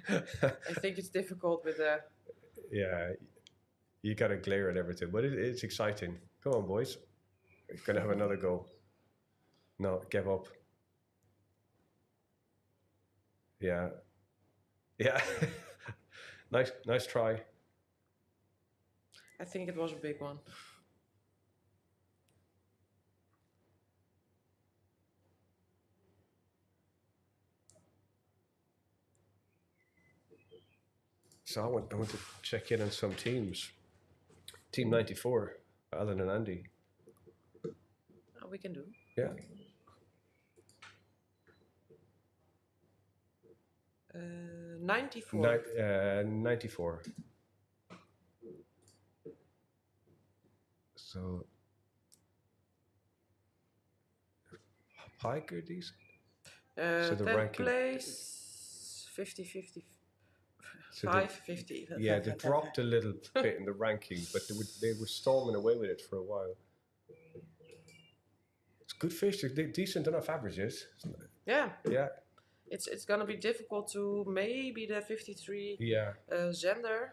I think it's difficult with the. Yeah, you got to glare at everything, but it's exciting. Come on, boys. We're gonna have another go. No, give up. Yeah. Nice try. I think it was a big one. So I want to check in on some teams. Team 94, Alan and Andy. Oh, we can do. Yeah. 94. 94. So Pike are decent. So the 10th ranking place, 50. So 550. Yeah, they dropped a little bit in the ranking, but they were storming away with it for a while. It's good fish. They're decent enough averages. Yeah. Yeah. It's gonna be difficult to maybe the 53 Zender.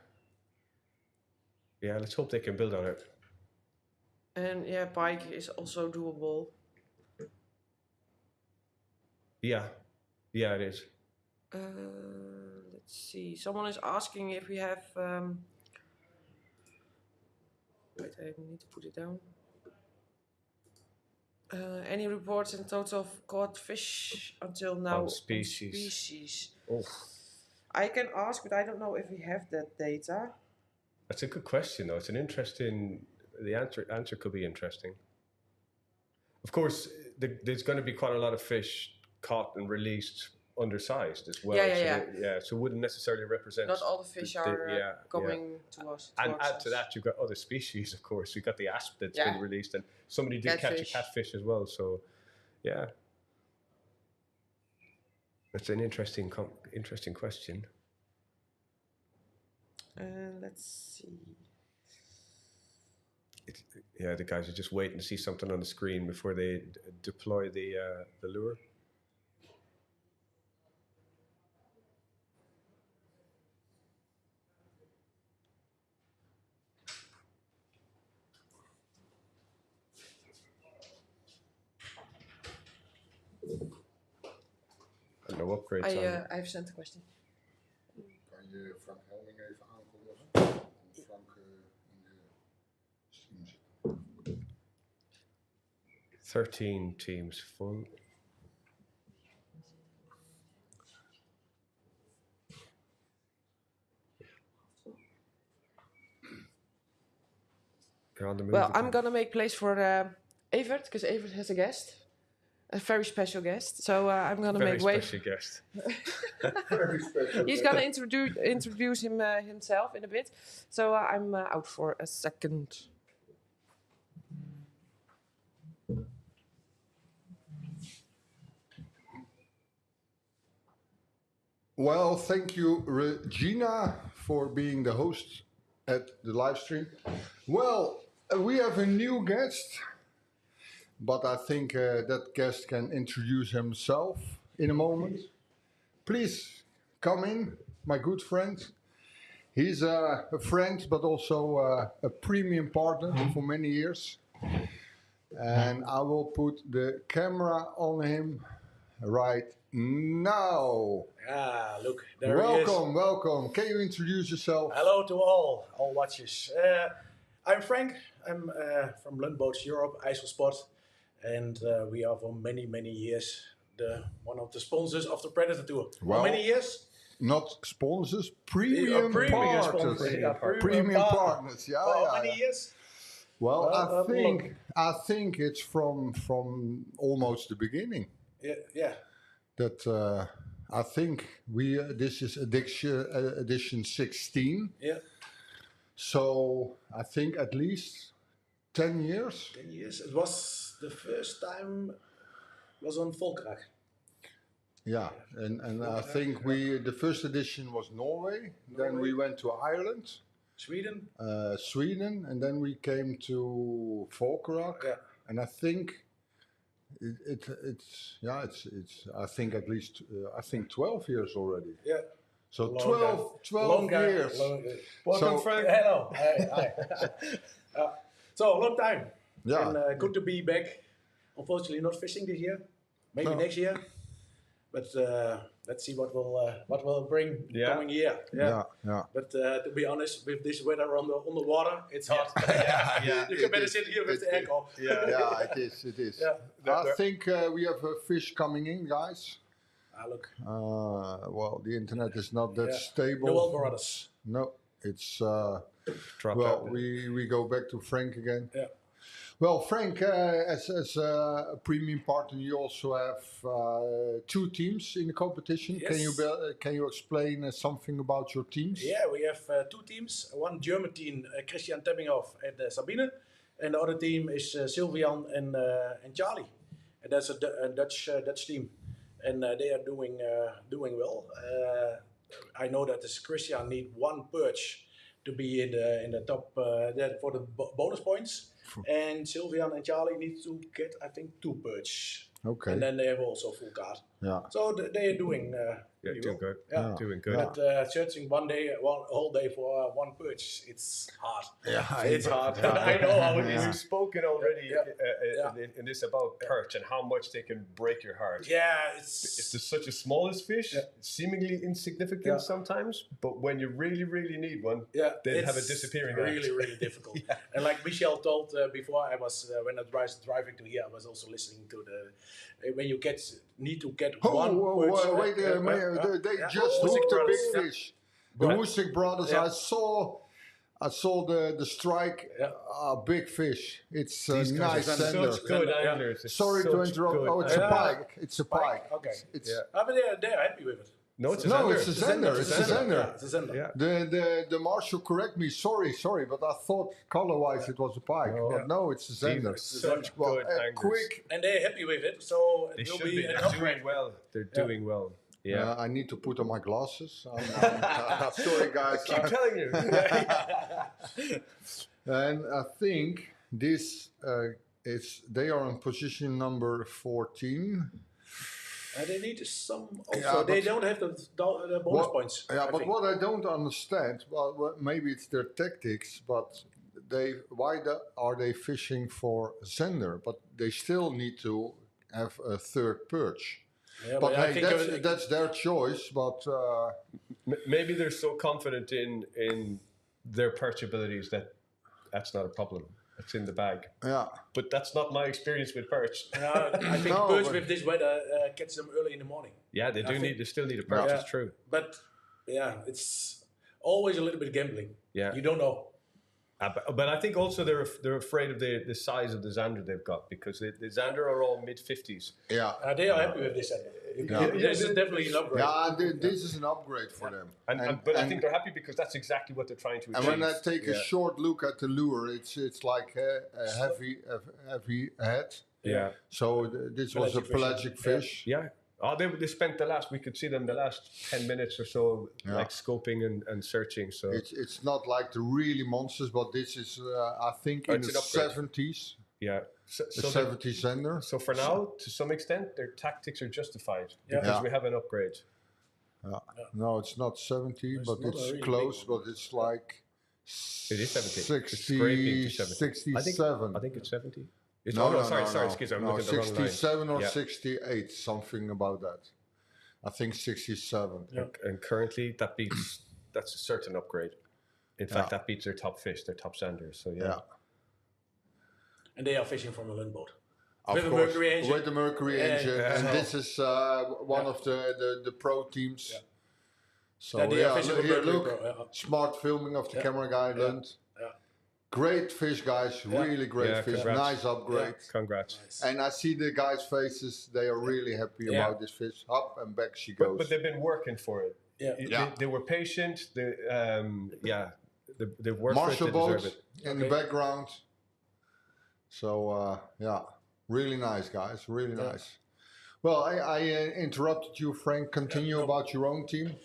Yeah, let's hope they can build on it. And yeah, Pike is also doable. Yeah, it is. Let's see. Someone is asking if we have. Wait, I need to put it down. Any reports in total of caught fish until now? On species. Oh. I can ask, but I don't know if we have that data. That's a good question, though. It's an interesting. The answer could be interesting. Of course, there's going to be quite a lot of fish caught and released undersized as well. So it wouldn't necessarily represent. Not all the fish are coming to us. And add to that, you've got other species, of course. You've got the asp that's been released, and somebody did catch a catfish as well. So, yeah, that's an interesting question. Let's see. The guys are just waiting to see something on the screen before they deploy the lure. No upgrades on. I've sent a question. Kan je Frank Helming even aankondigen? En Frank in de stream zetten. 13 teams full. You're on the move. Well, I'm again. gonna make place for Evert, because Evert has a guest. A very special guest. So I'm gonna Very make way. special guest. Very special. He's gonna introduce himself in a bit. So I'm out for a second. Well, thank you, Regina, for being the host at the live stream. Well, we have a new guest, but I think that guest can introduce himself in a moment. Please come in, my good friend. He's a friend, but also a premium partner for many years. And I will put the camera on him right now. Ah, look, there he is. Welcome, welcome. Can you introduce yourself? Hello to all watchers. I'm Frank. I'm from Lundboats Europe, IJsselsport, and we are for many, many years one of the sponsors of the Predatortour. Well, For many years? Not sponsors, premium partners. sponsors. Yeah, Premium partners. Yeah, For yeah, how many yeah. years? Well, Look. I think it's from almost the beginning. Yeah. That I think this is edition 16. Yeah. So I think at least 10 years. 10 years. It was the first time was on Volkrag. Yeah, and I think the first edition was Norway. Then we went to Ireland, Sweden. Sweden, and then we came to Volkerak. Yeah. And I think it's I think at least 12 years already. Yeah. So Long 12 time. years. Welcome, So- Frank. Hello. Hi. So long time. Yeah. And good to be back. Unfortunately, not fishing this year. Maybe No. next year. But let's see what will bring coming year. Yeah. But to be honest, with this weather on the water, it's hot. Yeah. You can better sit here with the aircon. Yeah, it is. Yeah. I think we have a fish coming in, guys. Look, Well, the internet is not that Yeah. stable. the World Brothers. No, it's Drop well. out. We go back to Frank again. Yeah. Well, Frank, as a premium partner, you also have 2 teams in the competition. Yes. Can you explain something about your teams? Yeah, we have 2 teams. One German team, Christian Tebbinghoff and Sabine. And the other team is Sylvian and Charlie. And that's a Dutch team. And they are doing well. I know that this Christian need 1 perch to be in the top for the bonus points. And Sylvian and Charlie need to get, I think, 2 perch. Okay. And then they have also full card. Yeah. So they are doing Yeah, doing good. Yeah. Doing good. Yeah. But searching one whole day for 1 perch, it's hard. Yeah, It's hard. I know how it is. We've spoken already Yeah. in this about perch and how much they can break your heart. Yeah, It's just such a smallest fish, seemingly insignificant sometimes, but when you really, really need one, they have a it's disappearing really, act. really difficult. And like Michel told before, I was when I was driving to here, I was also listening to the when you need to get one. perch, wait a minute. They just Woosik hooked a brothers. big fish. The Woosik brothers. Yeah. I saw the strike. A big fish. It's a These guys nice are sender. such good Yeah. anglers. They're Sorry to such interrupt. good Oh, it's a anglers. pike. It's a pike. Okay. It's But they're happy with it. No, it's a no, zender. it's a zender. It's a zender. Yeah, it's a zender. Yeah. The marshal correct me. Sorry, but I thought color-wise it was a pike. No. But no, it's a These zender. are such Well, good anglers. quick. And they're happy with it, so They it will should be be. an They're upgrade. doing well. They're doing well. Yeah. I need to put on my glasses. Sorry, guys. Keep telling you. And I think this they are in position number 14. And they need some also. Yeah, they but- don't have the bonus points. Yeah, I but think. what I don't understand, well, maybe it's their tactics, but are they fishing for zender? But they still need to have a 3rd perch. Yeah, But I hey, think that's their choice. But Maybe they're so confident in their perch abilities that that's not a problem. It's in the bag. yeah, But that's not my experience with perch. I think No, birds but- with this weather catch them early in the morning. Yeah, they do I think- they still need a perch. Yeah. It's true. But yeah, it's always a little bit gambling. Yeah. You don't know. But I think also they're afraid of the size of the Xander they've got, because the Xander are all mid-50s. Yeah. They are happy with this Xander. This is definitely an upgrade. Yeah, this is an upgrade for them. But I think they're happy because that's exactly what they're trying to achieve. And when I take a short look at the lure, it's like a heavy head. Yeah. So this was a pelagic fish. Yeah. Oh, they spent we could see them the last 10 minutes or so, like scoping and searching. So it's not like the really monsters, but this is, I think, in the 70s. Yeah. So 70s Xander. So for now, to some extent, their tactics are justified because we have an upgrade. No, it's not 70, but it's really close, but it's like it is 70. 60, it's scraping to 70. 67. I think it's 70. It's, sorry, excuse me, I'm looking at the wrong line. 67 or 68, something about that. I think 67. Yeah. And currently, that's a certain upgrade. In fact, that beats their top fish, their top Xanders. So yeah. And they are fishing from a lundboat. Of with course, a Mercury engine. with the Mercury engine, and this is one of the pro teams. Yeah. So look, smart filming of the camera guy, Lund. Great fish, guys. Really great fish. Congrats. Nice upgrade. Congrats. Nice. And I see the guys' faces. They are really happy about this fish. Up and back she goes. But they've been working for it. They were patient. They worked Marshall for it. They deserve boat in the background. So, really nice, guys. Really nice. Well, I interrupted you, Frank. Continue about your own team.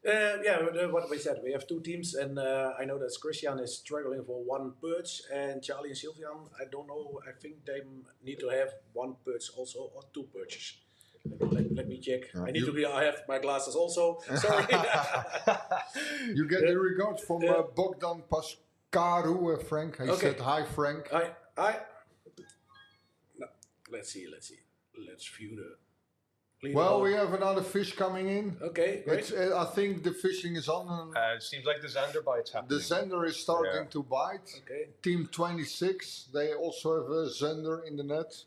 What we said, we have two teams, and I know that Christian is struggling for one perch, and Charlie and Sylvian, I don't know, I think they need to have one perch also, or two perches. Let me check. I have my glasses also. Sorry. You get the regards from Bogdan Pascaru, Frank. He said, hi, Frank. Hi. No, let's see. Let's view the... Well, we have another fish coming in. Okay, great. I think the fishing is on. It seems like the Xander bite's happening. The Xander is starting to bite. Okay. Team 26, they also have a Xander in the net.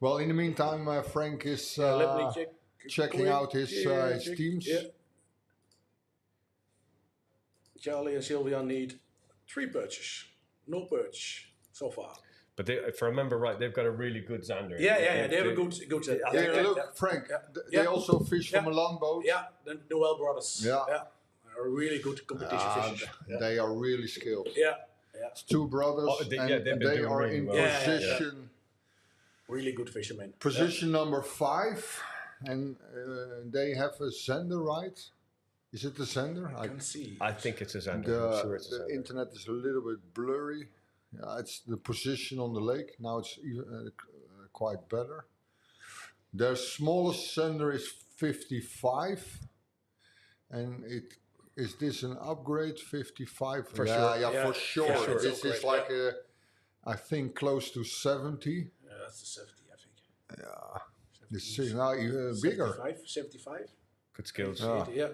Well, in the meantime, Frank is checking out his teams. Yeah. Charlie and Sylvia need 3 perches. No perch so far. But if I remember right, they've got a really good Xander. They have a good Xander. Look, Frank, they also fish from a longboat. Yeah, the Noel brothers. Yeah. Are really good competition fishers. They are really skilled. Yeah. It's 2 brothers, and they are in position. Really good fishermen. Position number 5, and they have a Xander, right? Is it a Xander? I can see. I think it's a Xander. I'm sure it's a Xander. The internet is a little bit blurry. Yeah, it's the position on the lake. Now it's even, quite better. Their smallest Xander is 55. And is this an upgrade? 55? For sure. Yeah, for sure. This is like, I think, close to 70. Yeah, that's the 70, I think. Yeah. This is now even bigger. 75? Good skills. Yeah.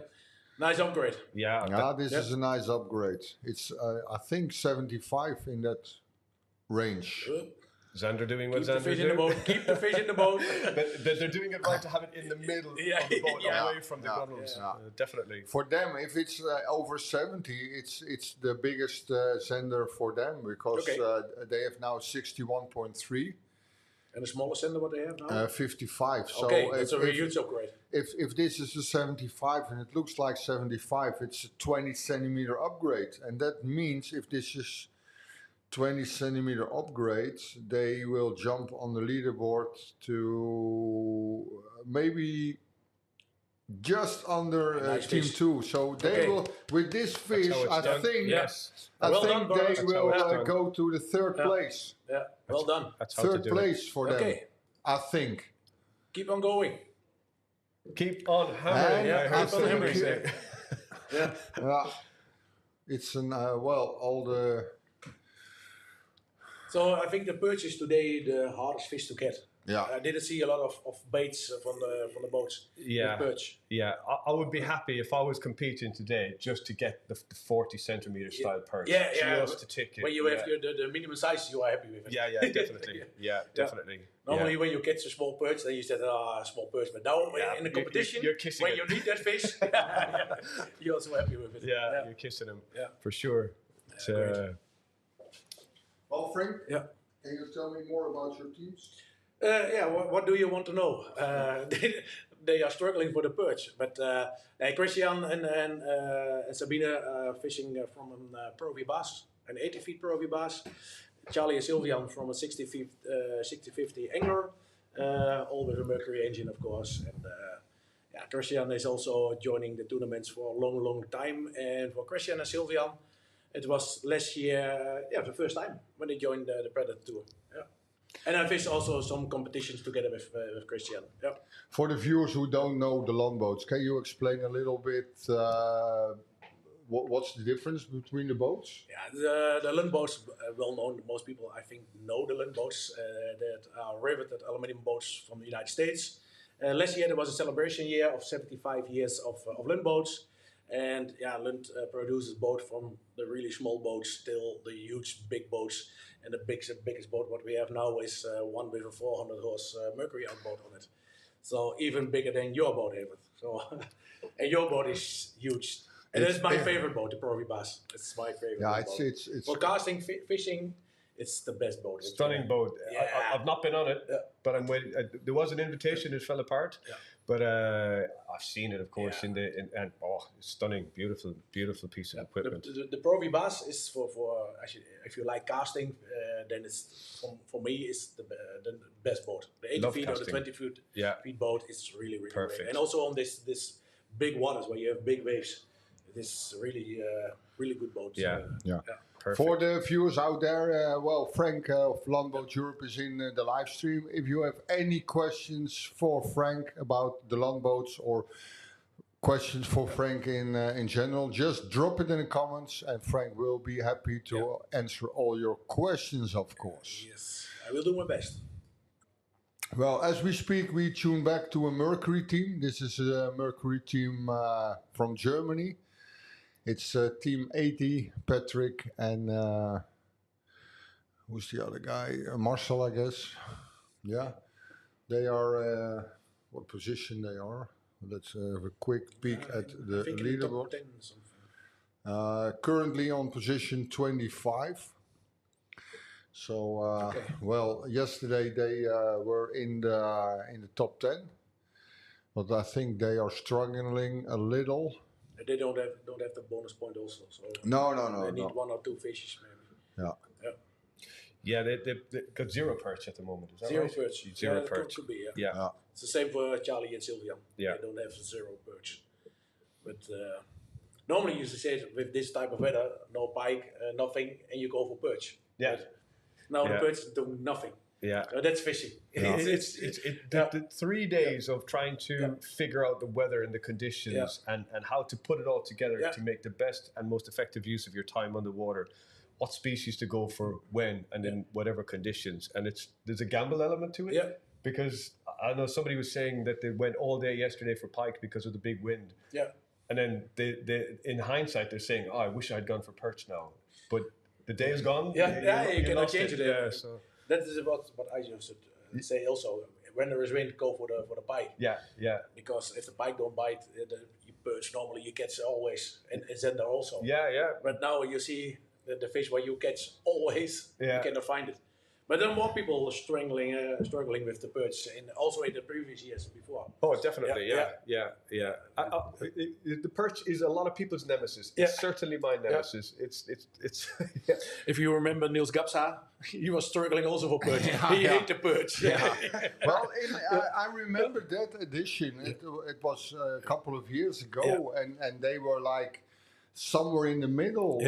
Nice upgrade. Yeah, this is a nice upgrade. It's, I think, 75 in that range. Xander doing what Xander doing. Keep the fish in the boat. But they're doing it right to have it in the middle of the boat, away from the gunnels. Definitely. For them, if it's over 70, it's the biggest Xander for them, because they have now 61.3. And the smallest Xander what they have now? 55. So that's a huge upgrade. If this is a 75 and it looks like 75, it's a 20 centimeter upgrade. And that means if this is 20 centimeter upgrade, they will jump on the leaderboard to maybe just under Team 2. So they will, with this fish, I think they will go to the 3rd place. Yeah, well done. That's how 3rd place for them, I think. Keep on going. Keep on hammering. It's an, all the... So I think the perch is today the hardest fish to get. Yeah. I didn't see a lot of baits from the boats. Yeah. With perch. Yeah. I would be happy if I was competing today just to get the 40 centimeter style perch. Just to tick it. When you have the minimum size, you are happy with it. Yeah, definitely. Definitely. Normally, when you catch a small perch, then you said, small perch. But now, in the competition, you're kissing when it. you need that fish, you're also happy with it. Yeah, you're kissing them. Yeah. For sure. It's, great. Well, Frank, Yeah. can you tell me more about your teams? Yeah, what do you want to know? They are struggling for the perch, but Christian and Sabine fishing from a Pro V bass, an 80 feet Pro V bass. Charlie and Sylvian from a 60 feet 60-50 angler, all with a Mercury engine, of course. And Christian is also joining the tournaments for a long time. And for Christian and Sylvian, it was last year, the first time when they joined the Predatortour. Yeah. And I fished also some competitions together with Christian. Yeah. For the viewers who don't know the longboats, can you explain a little bit what's the difference between the boats? Yeah, the Lund boats, well known. Most people, I think, know the Lund boats that are riveted aluminum boats from the United States. Last year there was a celebration year of 75 years of Lund boats. And Lund produces boats from the really small boats till the huge big boats. And the biggest boat what we have now is one with a 400 horse Mercury outboard on it. So even bigger than your boat, Evert. So, and your boat is huge. And it's my favorite boat, the Pro V Bass. It's my favorite boat. It's for casting, fishing, it's the best boat. Stunning boat. Yeah. I've not been on it, but I'm waiting. There was an invitation, it fell apart. Yeah. But I've seen it, of course, and it's stunning, beautiful piece of equipment. The Pro V Bass is for actually, if you like casting, then it's for me it's the best boat. The 80 feet or the 20 feet boat is really perfect. Great. And also on this big waters where you have big waves, it is really good boat. Yeah. Perfect. For the viewers out there, Frank of Longboat Europe is in the live stream. If you have any questions for Frank about the longboats or questions for Frank in general, just drop it in the comments and Frank will be happy to answer all your questions, of course. Yes, I will do my best. Well, as we speak, we tune back to a Mercury team. This is a Mercury team from Germany. It's Team 80, Patrick, and who's the other guy? Marcel, I guess. Yeah. They are, what position they are? Let's have a quick peek at the leaderboard. Currently on position 25. So, yesterday they were in the top 10. But I think they are struggling a little. They don't have the bonus point also. So No. They need one or two fishes maybe. Yeah, they got zero perch at the moment. Is that Zero right? perch. Zero perch. Could be, Yeah. It's the same for Charlie and Sylvian. Yeah. They don't have zero perch. But normally you say with this type of weather, no pike, nothing, and you go for perch. Yeah. But now the perch is doing nothing. Yeah. That's fishing. The 3 days of trying to figure out the weather and the conditions and how to put it all together to make the best and most effective use of your time on the water. What species to go for when and in whatever conditions. And there's a gamble element to it. Yeah. Because I know somebody was saying that they went all day yesterday for pike because of the big wind. Yeah. And then they in hindsight they're saying, I wish I'd gone for perch now. But the day is gone. You cannot change it. Yeah, so. That is what I used to say also. When there is wind, go for the pike. Yeah. Because if the pike don't bite, you perch normally you catch always, and then there also. Yeah. But now you see the fish where you catch always, you cannot find it. But then more people are struggling with the perch, and also in the previous years before. Oh, definitely, yeah. The perch is a lot of people's nemesis. It's certainly my nemesis. It's If you remember Niels Gapsa, he was struggling also for perch. He ate the perch. Well, I remember that edition. It was a couple of years ago, and they were like somewhere in the middle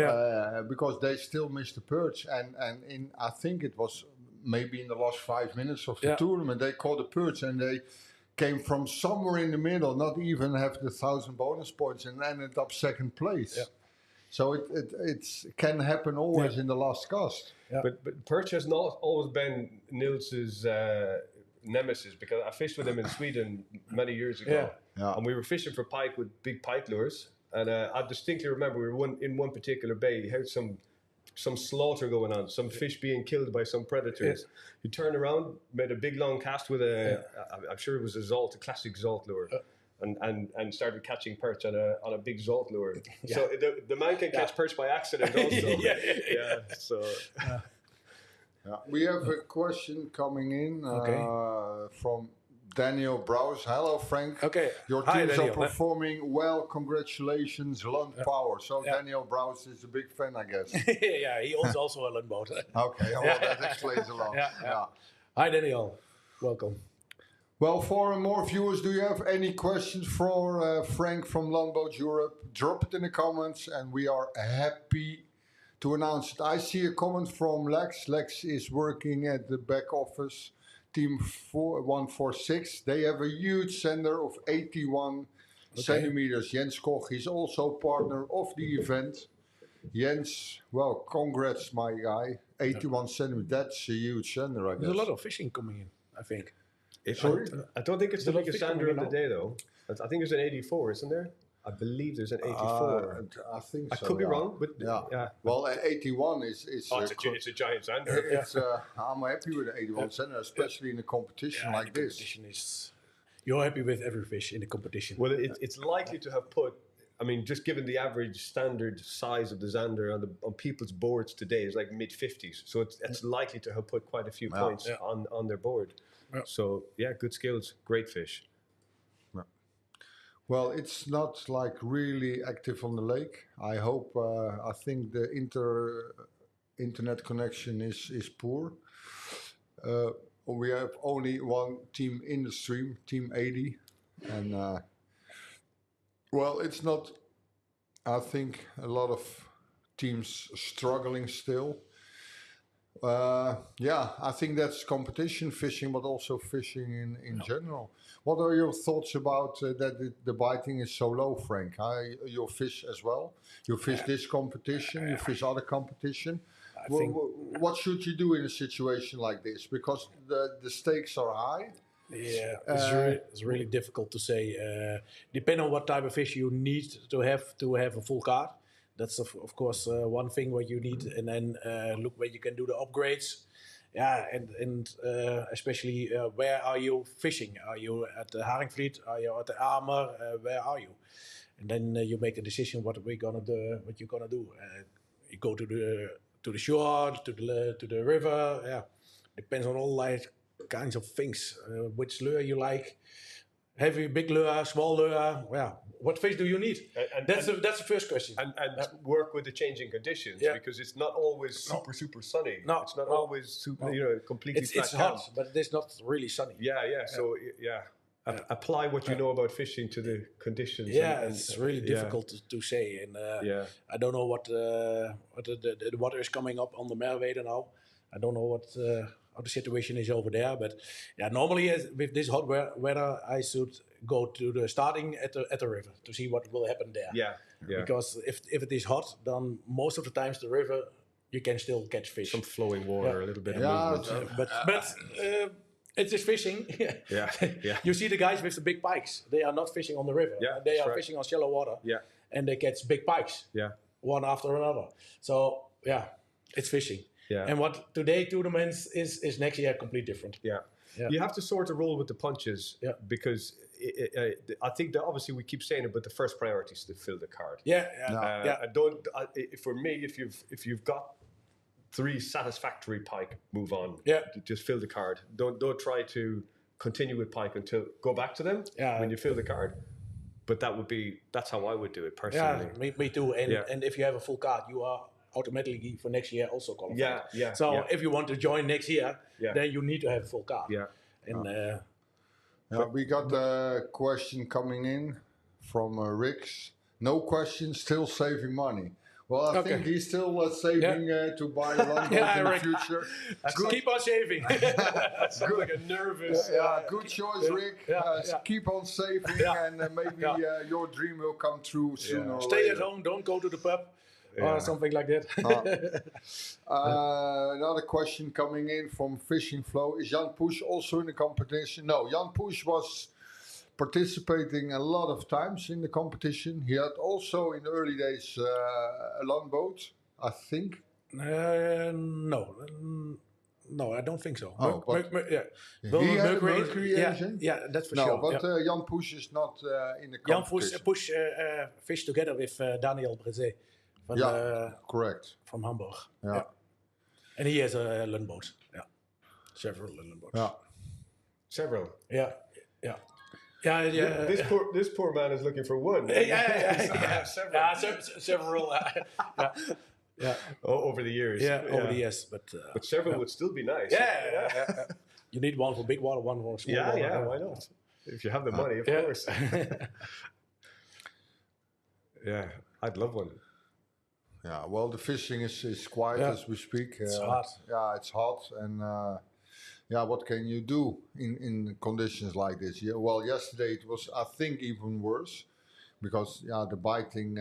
because they still missed the perch, and I think it was maybe in the last 5 minutes of the tournament they caught a perch, and they came from somewhere in the middle, not even have the 1,000 bonus points, and ended up second place. So it can happen always in the last cast. But perch has not always been Nils's nemesis, because I fished with him in Sweden many years ago, and we were fishing for pike with big pike lures. And I distinctly remember we were in one particular bay. You heard some slaughter going on, some fish being killed by some predators. He turned around, made a big long cast with I'm sure it was a classic Zolt lure. and started catching perch on a big Zolt lure. So the man can catch perch by accident also. So We have a question coming in from Daniel Browse. Hello, Frank. Okay. Your Hi, teams Daniel. are performing well. Congratulations, Land Power. So Daniel Browse is a big fan, I guess. Yeah, he owns also a Leaderboard. Okay, well, that explains a lot. Yeah. Hi, Daniel. Welcome. Well, for more viewers, do you have any questions for Frank from Landboat Europe? Drop it in the comments, and we are happy to announce it. I see a comment from Lex. Lex is working at the back office, team 146. They have a huge sender of 81 centimeters. Jens Koch is also partner of the event. Jens, well, congrats, my guy. 81 centimeters, that's a huge sender, I guess. There's a lot of fishing coming in, I think. Sorry? I don't think it's the There's a lot biggest of fish sander of coming the in day, though. I think there's an 84, isn't there? I believe there's an 84. I think so. I could be wrong, but yeah. Well, 81 is it's a giant sander. it's I'm happy with the 81 center, especially in a competition like the this. competition is, you're happy with every fish in the competition. Well, it's likely to have put. I mean, just given the average standard size of the zander on people's boards today is like mid 50s, so it's likely to have put quite a few points on their board. Yeah. So yeah, good skills, great fish. Well, it's not like really active on the lake. I hope. I think the internet connection is poor. We have only one team in the stream, Team 80, and well, it's not. I think a lot of teams struggling still. I think that's competition fishing, but also fishing in general. What are your thoughts about that the biting is so low, Frank? You fish as well. You fish this competition. You fish other competition. What should you do in a situation like this? Because the stakes are high. Yeah, it's really difficult to say. Depending on what type of fish you need to have a full card. That's of course one thing what you need, and then look where you can do the upgrades. Yeah, and especially where are you fishing? Are you at the Haringvliet? Are you at the Amer? Where are you? And then you make a decision what you're gonna do. You go to the shore, to the river. Yeah, depends on all like kinds of things. Which lure you like? Heavy, big lure, small lure. Yeah. What fish do you need? That's the first question. And work with the changing conditions because it's not always super sunny. No, it's not always super, completely flat. It's hot, but it's not really sunny. So apply what you know about fishing to the conditions. Yeah, it's really difficult to say. And I don't know what the water is coming up on the Merwede now. I don't know how the situation is over there, but normally with this hot weather, I should go to the starting at the river to see what will happen there. Yeah. Because if it is hot, then most of the times the river you can still catch fish. Some flowing water, a little bit of movement. But it is fishing. You see the guys with the big pikes. They are not fishing on the river. They are fishing on shallow water. And they catch big pikes. One after another. So it's fishing. And what today tournaments is next year completely different. You have to sort of roll with the punches because I think that obviously we keep saying it, but the first priority is to fill the card. For me, if you've got 3 satisfactory pike, move on. Just fill the card. Don't try to continue with pike until go back to them when you fill the card. But that's how I would do it personally. Yeah, me too. And if you have a full card, you are automatically for next year also qualified. So if you want to join next year, then you need to have a full card. We got a question coming in from Rix. No question, still saving money. Well, I think he's still saving to buy a Landboat in the future. Keep on saving. That's like a nervous. Good choice, Rick. Keep on saving, and maybe your dream will come true sooner. Stay at home. Don't go to the pub. Or something like that. Another question coming in from Fishing Flow. Is Jan Push also in the competition? No, Jan Push was participating a lot of times in the competition. He had also in the early days a Landboat, I think. No, No, I don't think so. Oh, but yeah. he had a Mercury yeah, engine? yeah, that's for No, sure. but yeah. Jan Poes is not in the Jan competition. Push fish together with Daniel Brezé Correct. from Hamburg. Yeah. And he has a Lund boat. Yeah, several Lund boats. Yeah. Several. Yeah, yeah. Yeah. This poor man is looking for one. Yeah. Several. Several. Yeah. Over the years. Over the years, but several would still be nice. Yeah. You need one for big water, one for small water. Yeah, why not? If you have the money, of course. Yeah, I'd love one. Yeah, well, the fishing is quiet as we speak. It's hot. Yeah, it's hot, and what can you do in conditions like this? Yeah, well, yesterday it was, I think, even worse, because the biting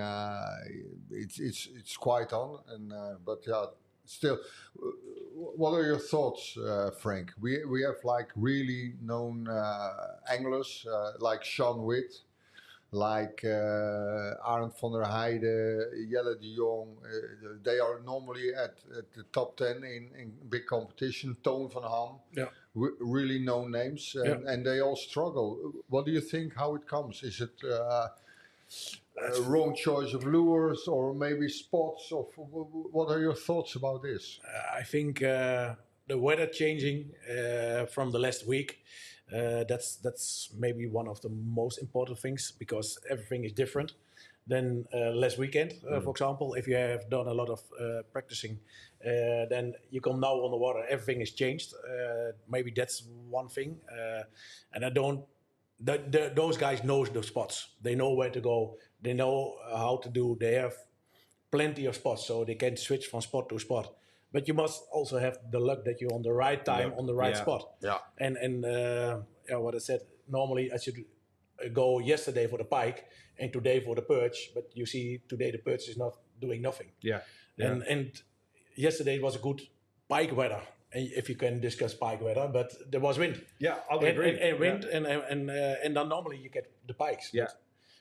it's quite on, and but still. What are your thoughts, Frank? We have like really known anglers like Sean Witt, like Arend van der Heijden, Jelle de Jong. They are normally at the top 10 in big competition. Toon van Ham, really known names, and they all struggle. What do you think? How it comes? Is it wrong choice of lures, or maybe spots? Or what are your thoughts about this? I think the weather changing from the last week. That's maybe one of the most important things, because everything is different than last weekend. For example, if you have done a lot of practicing, then you come now on the water, everything is changed. Maybe that's one thing. And I don't. Those guys know the spots. They know where to go. They know how to do. They have plenty of spots, so they can switch from spot to spot. But you must also have the luck that you're on the right time, on the right spot. Yeah. And what I said, normally I should go yesterday for the pike and today for the perch, but you see today the perch is not doing nothing. Yeah. And yesterday was a good pike weather, if you can discuss pike weather, but there was wind. Yeah, I would agree. And wind, and then normally you get the pikes. Yeah.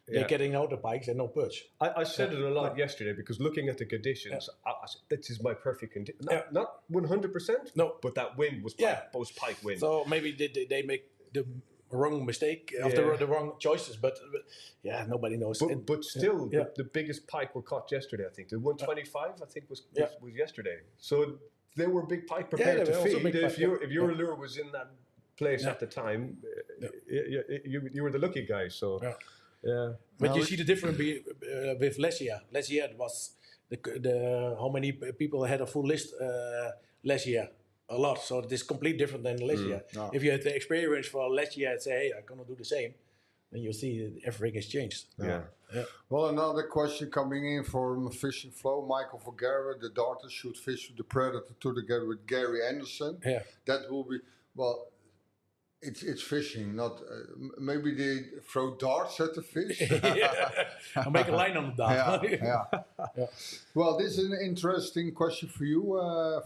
They're getting out the pikes and no perch. I said it a lot yesterday, because looking at the conditions, I said, this is my perfect condition. Not 100%, no, but that wind was pike wind. So maybe they make the wrong mistake after the wrong choices, but nobody knows. But still, the biggest pike were caught yesterday, I think. The 125, I think, was yesterday. So they were big pike prepared to feed. If your lure was in that place at the time, you were the lucky guy. So. Yeah, but you see the difference with last year. Last year it was the how many people had a full list last year? A lot. So it is completely different than last year. No. If you had the experience for last year and say, hey, I'm gonna do the same, then you see everything has changed. Yeah. Well, another question coming in from Fishing Flow. Michael Vergara, the Darters should fish with the Predator together with Gary Anderson. Yeah. That will be It's fishing, not maybe they throw darts at the fish. I'll make a line on the dart. Yeah. Well, this is an interesting question for you,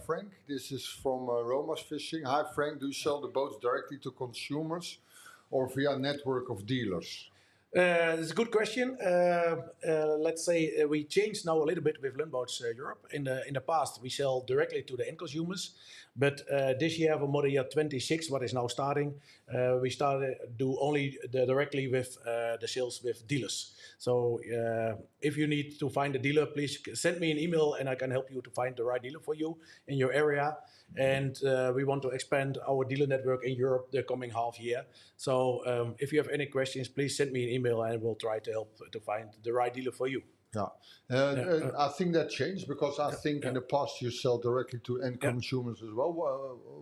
Frank. This is from Roma's Fishing. Hi, Frank. Do you sell the boats directly to consumers or via network of dealers? It's a good question. Let's say we changed now a little bit with Lundboats Europe. In the past, we sell directly to the end consumers, but this year for model year 26, what is now starting, we started do only directly with the sales with dealers. So if you need to find a dealer, please send me an email and I can help you to find the right dealer for you in your area. And we want to expand our dealer network in Europe the coming half year. So if you have any questions, please send me an email and we'll try to help to find the right dealer for you. I think that changed, because I think in the past you sell directly to end consumers as well.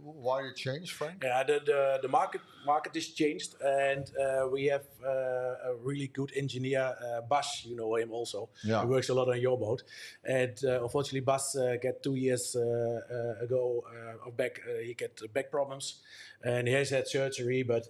Why it changed, Frank? Yeah, the market is changed, and we have a really good engineer, Bas. You know him also. Yeah. He works a lot on your boat, and unfortunately, Bas got 2 years ago back. He got back problems, and he has had surgery, but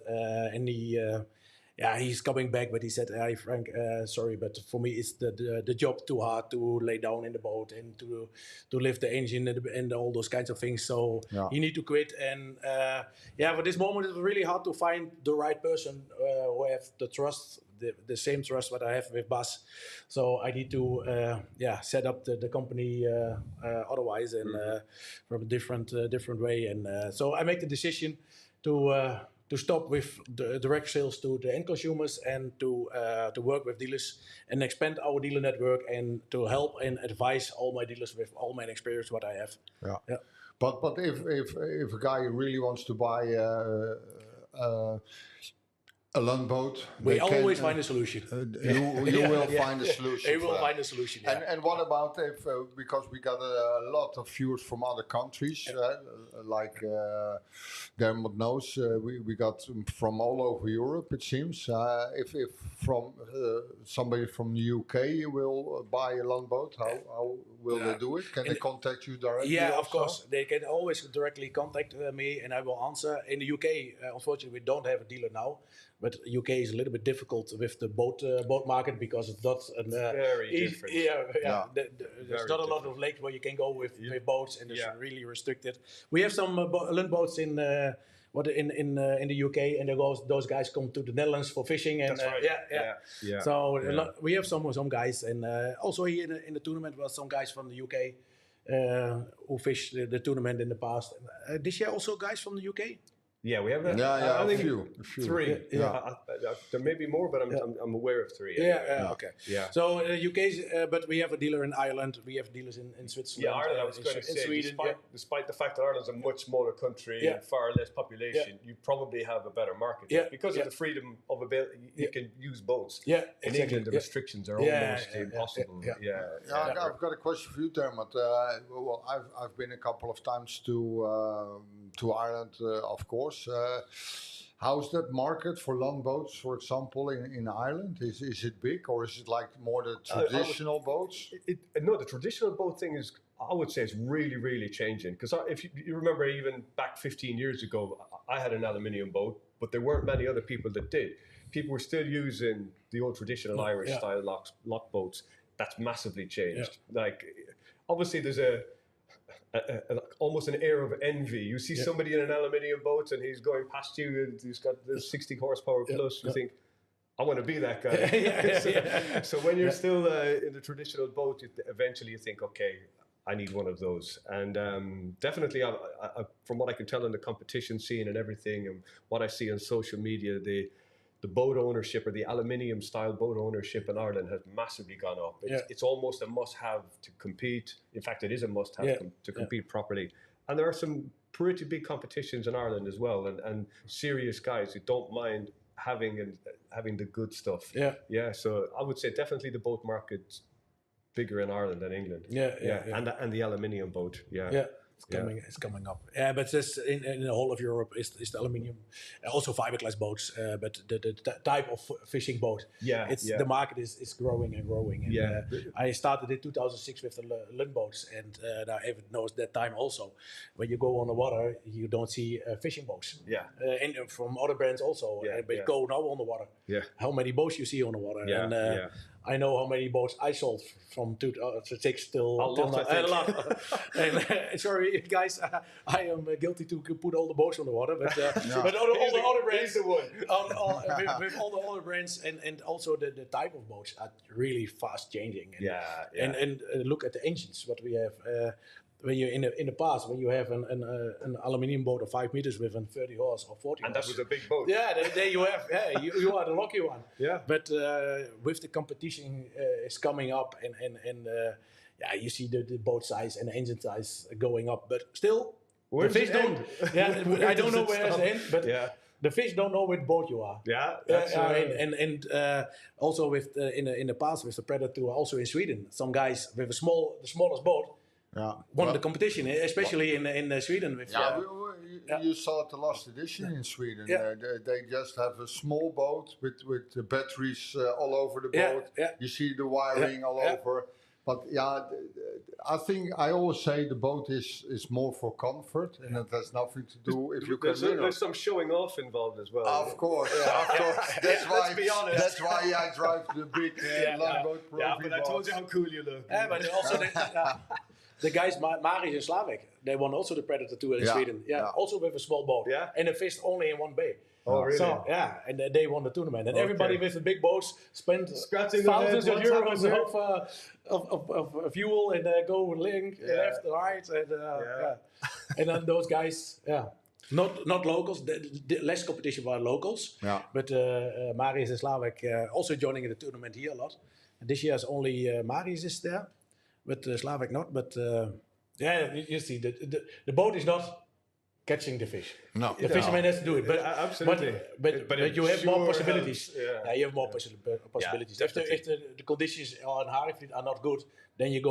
he's coming back, but he said, "Hey Frank, sorry, but for me it's the job too hard to lay down in the boat and to lift the engine and all those kinds of things. So you need to quit." And for this moment it's really hard to find the right person who have the trust, the same trust what I have with Bas. So I need to set up the company otherwise and from a different way. And so I make the decision to stop with the direct sales to the end consumers and to work with dealers and expand our dealer network and to help and advise all my dealers with all my experience what I have. Yeah. But if a guy really wants to buy a land boat, we always find a solution. You will find a solution. He will find a solution. Yeah. And what about if because we got a lot of viewers from other countries, like Dermot knows, we got from all over Europe. It seems if from somebody from the UK will buy a land boat, how will they do it? Can they contact you directly? Yeah, also? of course. They can always directly contact me, and I will answer. In the UK, unfortunately, we don't have a dealer now. But UK is a little bit difficult with the boat market because it's not very different. There's not a lot of lakes where you can go with boats, and it's really restricted. We have some land boats in the UK, and those guys come to the Netherlands for fishing. And that's right. So we have some guys, and also here in the tournament was some guys from the UK who fished the tournament in the past. This year also guys from the UK. Yeah, we have that. I think a few. 3. There may be more, but I'm aware of 3. Okay. Yeah. So UK, but we have a dealer in Ireland. We have dealers in Switzerland. Yeah, Ireland. I was going to say, Sweden, despite the fact that Ireland's a much smaller country and far less population, you probably have a better market because of the freedom of ability. You can use boats. Yeah, in England, the restrictions are almost impossible. I've got a question for you, Dermot. Well, I've been a couple of times to Ireland, of course. How's that market for land boats, for example, in Ireland? Is it big, or is it like more the traditional boats? No, the traditional boat thing is, I would say, is really, really changing. Because if you remember, even back 15 years ago, I had an aluminium boat, but there weren't many other people that did. People were still using the old traditional Irish style lock boats. That's massively changed. Like, obviously, there's almost an air of envy. You see somebody in an aluminium boat and he's going past you and he's got the 60 horsepower plus. You think, I want to be that guy. So when you're still in the traditional boat, eventually you think, okay, I need one of those. And definitely, I, from what I can tell in the competition scene and everything, and what I see on social media, the boat ownership, or the aluminium style boat ownership in Ireland, has massively gone up. It's almost a must-have to compete. In fact, it is a must-have to compete properly. And there are some pretty big competitions in Ireland as well, and serious guys who don't mind having the good stuff. So I would say definitely the boat market's bigger in Ireland than England. And the aluminium boat. It's coming up. Yeah, but just in the whole of Europe is the aluminium, also fiberglass boats. But the type of fishing boat, the market is growing and growing. And, I started in 2006 with the Lund boats, and now Evan knows that time also. When you go on the water, you don't see fishing boats. And from other brands also. But you go now on the water. How many boats you see on the water? And I know how many boats I sold from 2006 till now. A lot. And sorry, guys, I am guilty to put all the boats on the water, but all the other brands, with all the other brands, and also the type of boats are really fast changing. And look at the engines. What we have. When you in the past, when you have an aluminium boat of 5 meters with a 30 horse or 40 and horse. that was a big boat. There you have. You are the lucky one. But with the competition is coming up, and you see the boat size and the engine size going up. But still, the fish don't. I don't know where's the end, but the fish don't know which boat you are. And also with in the past with the Predatortour, also in Sweden, some guys with the smallest boat. Won the competition, especially in Sweden. With, you saw it the last edition in Sweden. They just have a small boat with the batteries all over the boat. You see the wiring all over. But yeah, I think I always say the boat is more for comfort, and it has nothing to do if you can win. There's some showing off involved as well. Of course, of course. That's why. Let's be honest. That's why I drive the big longboat. Yeah, but I told you how cool you look. Yeah, but also the guys, Marius and Slavik, they won also the Predatortour in Sweden. Yeah, also with a small boat. Yeah. And they fished only in one bay. Oh, really? So, yeah, and they won the tournament. And everybody with the big boats spent Scratching thousands their of heads, euros of fuel and go link left, right. And, and then those guys, not locals, the less competition by locals. Yeah. But Marius and Slavik also joining in the tournament here a lot. And this year is only Marius is there, but Slavik not. But you see, the boat is not catching the fish. No. The fisherman has to do it, but absolutely. But you have more possibilities. You have more possibilities. If the conditions on Haringvliet are not good, then you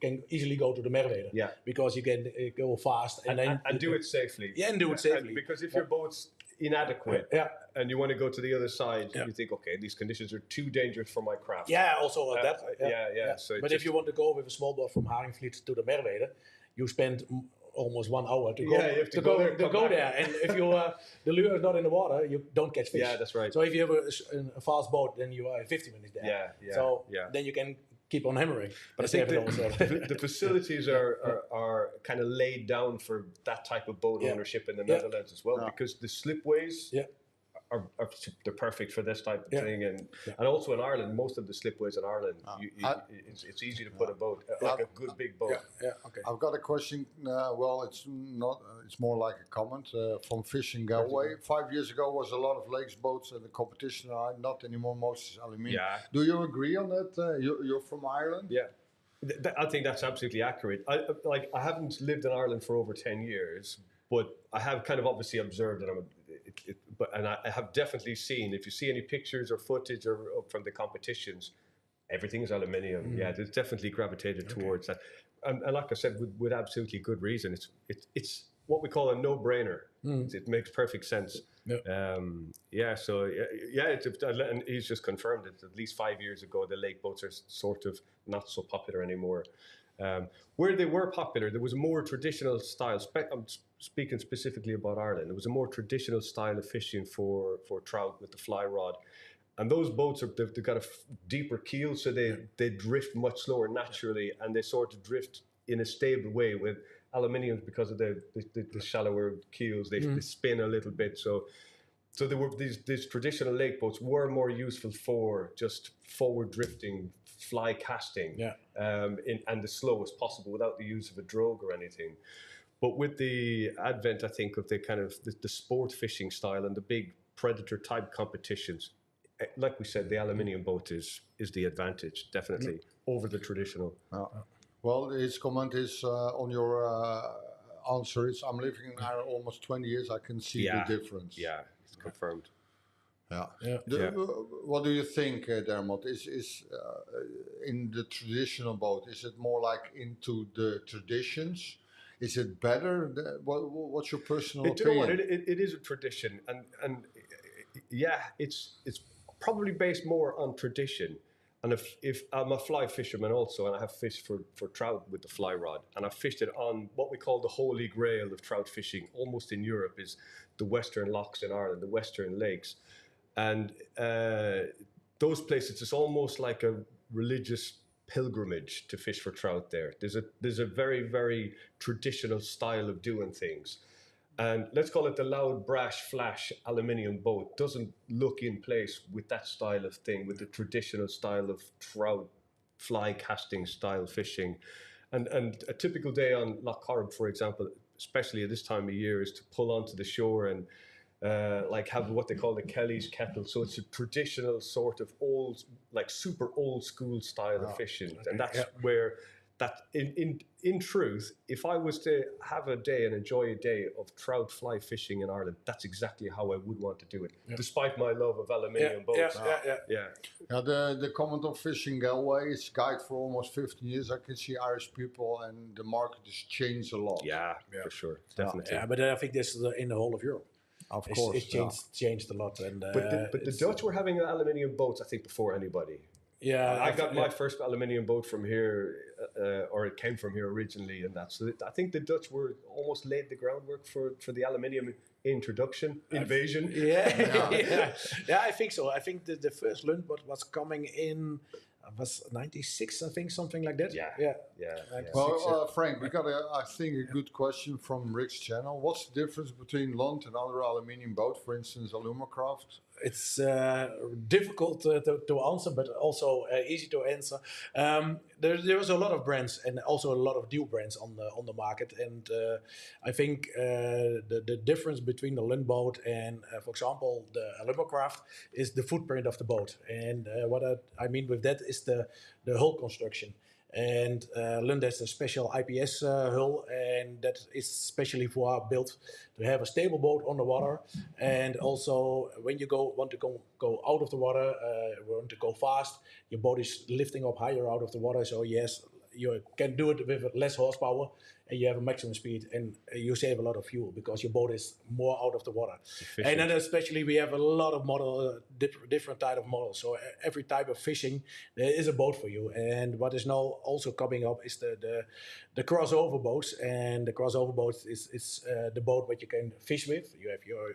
can easily go to the Merwede. Yeah. Because you can go fast and do it safely. Yeah, and do it safely. And because if your boat's inadequate and you want to go to the other side, you think, okay, these conditions are too dangerous for my craft. Yeah, also that. So but if you want to go with a small boat from Haringvliet to the Merwede, you spend almost 1 hour to go there. And if the lure is not in the water, you don't catch fish. Yeah, that's right. So if you have a fast boat, then you are in 50 minutes there. Then you can keep on hammering. But I think the facilities are kind of laid down for that type of boat ownership in the Netherlands as well, because the slipways are they're perfect for this type of thing, and also in Ireland, most of the slipways in Ireland, it's easy to put a boat, like a good big boat. Okay. I've got a question. Well, it's not. It's more like a comment from Fishing Galway. 5 years ago was a lot of lakes boats and the competition are not anymore. Most is aluminium. Yeah. Do you agree on that? You're from Ireland. Yeah. I think that's absolutely accurate. I haven't lived in Ireland for over 10 years, but I have kind of obviously observed that I have definitely seen, if you see any pictures or footage from the competitions, everything is aluminium. Yeah, there's definitely gravitated towards that. And like I said, with absolutely good reason. It's what we call a no-brainer. It makes perfect sense. And he's just confirmed it. At least 5 years ago, the lake boats are sort of not so popular anymore. Where they were popular, there was a more traditional style. I'm speaking specifically about Ireland. There was a more traditional style of fishing for trout with the fly rod. And those boats, they've got a deeper keel, so they drift much slower naturally, and they sort of drift in a stable way. With aluminiums, because of the shallower keels, they spin a little bit. So there were these traditional lake boats were more useful for just forward drifting, fly casting, and the slowest possible without the use of a drogue or anything. But with the advent, I think, of the kind of the sport fishing style and the big predator type competitions, like we said, the aluminium boat is the advantage, definitely, over the traditional. Well, his comment is on your answer is, I'm living in Ireland almost 20 years. I can see the difference. Yeah, it's confirmed. What do you think, Dermot? Is in the traditional boat, is it more like into the traditions? Is it better? What's your personal opinion? It is a tradition, and it's probably based more on tradition. And if I'm a fly fisherman also, and I have fished for trout with the fly rod, and I've fished it on what we call the holy grail of trout fishing, almost in Europe, is the western lochs in Ireland, the western lakes. And those places, it's almost like a religious pilgrimage to fish for trout there. There's a very, very traditional style of doing things. And let's call it the loud, brash, flash aluminium boat doesn't look in place with that style of thing, with the traditional style of trout fly casting style fishing. And a typical day on Loch Corrib, for example, especially at this time of year, is to pull onto the shore and have what they call the Kelly's kettle. So it's a traditional sort of super old school style of fishing. And that's where that in truth, if I was to have a day and enjoy a day of trout fly fishing in Ireland, that's exactly how I would want to do it, despite my love of aluminium boats. The comment of Fishing Galway is guide for almost 15 years. I can see Irish people, and the market has changed a lot. Yeah, for sure, definitely. But I think this is in the whole of Europe. Of course, it's changed a lot. And but the Dutch were having aluminium boats, I think, before anybody. Yeah, I got my first aluminium boat from here, or it came from here originally, and that's. I think the Dutch were almost laid the groundwork for the aluminium invasion. Yeah, I think so. I think the first Lundboat was coming in was 96, I think, something like that. Yeah. 96, Well, Frank, we got, I think, a good question from Rick's channel. What's the difference between Lund and other aluminium boats, for instance, Alumacraft? It's difficult to answer, but also easy to answer. There was a lot of brands and also a lot of new brands on the market, and I think the difference between the Lundboat and, for example, the Alumacraft is the footprint of the boat, and what I mean with that is the hull construction. And Lund has a special IPS hull, and that is specially built to have a stable boat on the water. And also, when you want to go out of the water, want to go fast, your boat is lifting up higher out of the water. So yes, you can do it with less horsepower, and you have a maximum speed, and you save a lot of fuel because your boat is more out of the water. Efficient. And then especially we have a lot of different type of models. So every type of fishing, there is a boat for you. And what is now also coming up is the crossover boats. And the crossover boats is the boat that you can fish with. You have your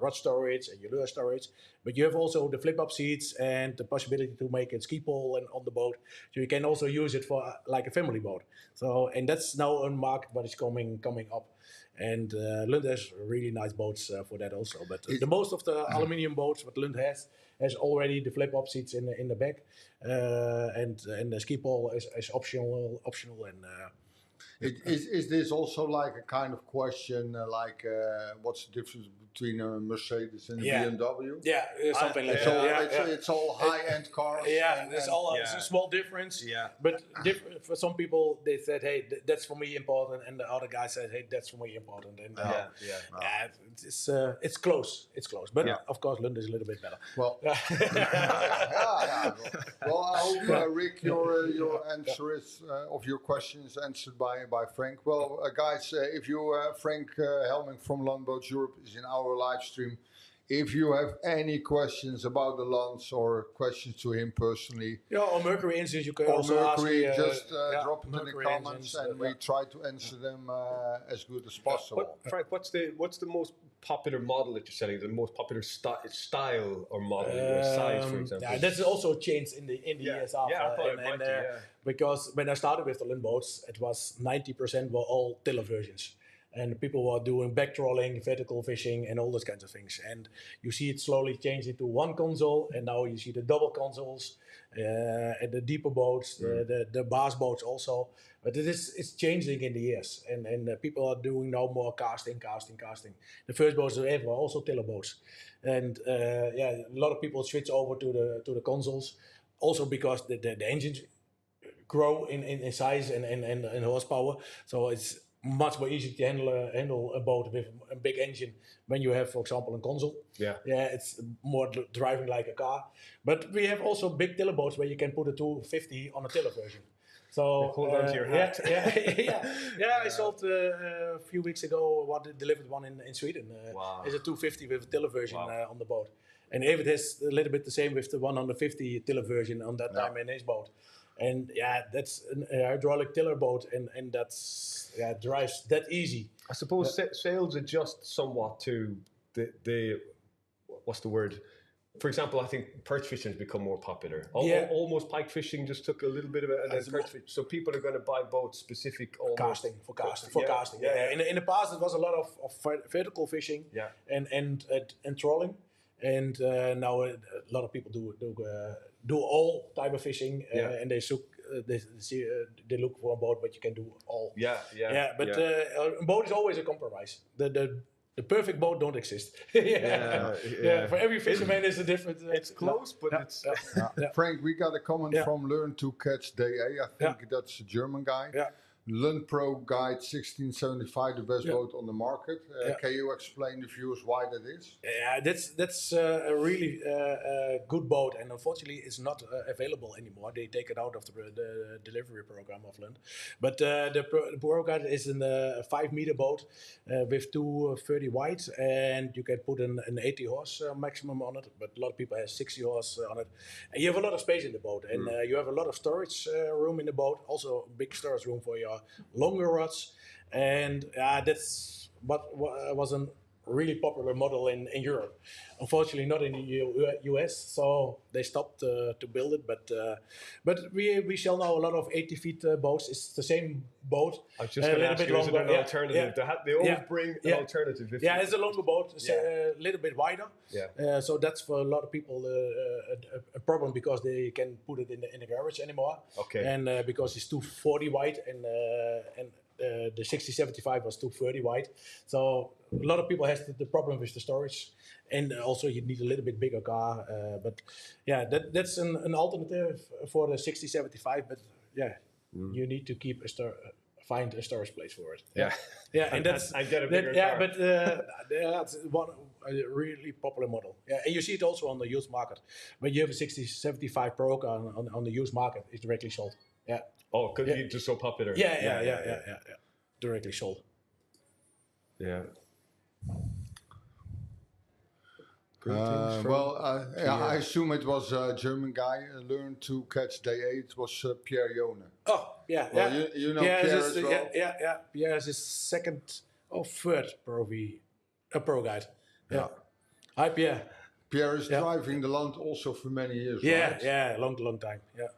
rod storage and your lure storage, but you have also the flip-up seats and the possibility to make a ski pole and on the boat. So you can also use it for like a family boat. So, and that's now a market what is coming up. And Lund has really nice boats for that also. But the most of the aluminium boats what Lund has already the flip-up seats in the back, and the ski pole is optional. And Is this also like a kind of question, what's the difference between a Mercedes and a BMW? Yeah, something like So that. it's all high-end cars. Yeah, it's a small difference. Yeah. But for some people, they said, "Hey, that's for me important," and the other guy said, "Hey, that's for me important." And it's close. It's close. But of course, Lund is a little bit better. Well, Well, I hope Rick, your answer is of your question is answered by Frank. Well, guys, if you Frank Helming from Landboats Europe is in our live stream. If you have any questions about the Lands or questions to him personally, or Mercury engines, you can or also Mercury, ask just drop them in the Mercury comments, engines, and we try to answer them as good as possible. Frank, what's the most popular model that you're selling? The most popular style or model or size, for example? Yeah, that's also changed in the years after. Yeah, I thought it might be, because when I started with the Lund boats, it was 90% were all tiller versions. And people were doing back trolling, vertical fishing, and all those kinds of things. And you see it slowly change into one console, and now you see the double consoles, and the deeper boats, the bass boats also. But it's changing in the years, and people are doing now more casting. The first boats ever were also tiller boats, and a lot of people switch over to the consoles, also because the engines grow in size and horsepower, so it's much more easy to handle a boat with a big engine when you have, for example, a console. Yeah, it's more driving like a car. But we have also big tiller boats where you can put a 250 on a tiller version. So hold on to your hat. I sold a few weeks ago delivered one in Sweden. Wow. It's a 250 with a tiller version on the boat. And David has a little bit the same with the 150 tiller version on that time in his boat. And that's a hydraulic tiller boat, and that's drives that easy. I suppose sales adjust somewhat to the what's the word? For example, I think perch fishing has become more popular. Almost pike fishing just took a little bit of it, and then perch fishing. So people are going to buy boats specific casting. Yeah. In the past, it was a lot of vertical fishing and trolling. And now a lot of people do all type of fishing, and they look for a boat, but you can do all. But a boat is always a compromise. The perfect boat don't exist. For every fisherman, there's a different. It's close, but it's. Frank, we got a comment from Learn to Catch DA. I think that's a German guy. Lund Pro Guide 1675, the best boat on the market. Yeah. Can you explain the viewers why that is? Yeah, that's a really good boat, and unfortunately, it's not available anymore. They take it out of the delivery program of Lund. But the Pro Guide is a 5-meter boat with 230 wide, and you can put an 80 horse maximum on it. But a lot of people have 60 horse on it, and you have a lot of space in the boat, and you have a lot of storage room in the boat. Also, big storage room for your longer rods, and that's what was a really popular model in Europe. Unfortunately, not in the US, so they stopped to build it. But we sell now a lot of 80 feet boats. It's the same boat. I was just going to ask you, is it an alternative? They always bring an alternative. Yeah, it's a longer boat. It's a little bit wider. Yeah. So that's for a lot of people a problem because they can put it in the garage anymore. Okay. And because it's 240 wide and the 6075 was 230 wide. So a lot of people has the problem with the storage. And also you need a little bit bigger car. But yeah, that's an alternative for the 6075. But yeah, you need to keep find a storage place for it. Yeah. Yeah, and that's I get a bigger car. Yeah, but that's one a really popular model. Yeah, and you see it also on the used market. When you have a 6075 Pro car on the used market, it's directly sold. Yeah. Oh, because it's just so popular. Yeah. Directly sold. Yeah. I assume it was a German guy learned to catch day 8. It was Pierre Jone. Oh, yeah. Well, you know Pierre as well? Yeah. Pierre is his second or third pro guide. Yeah. Hi, Pierre. Pierre is driving the land also for many years, right? Yeah, long time. Yeah.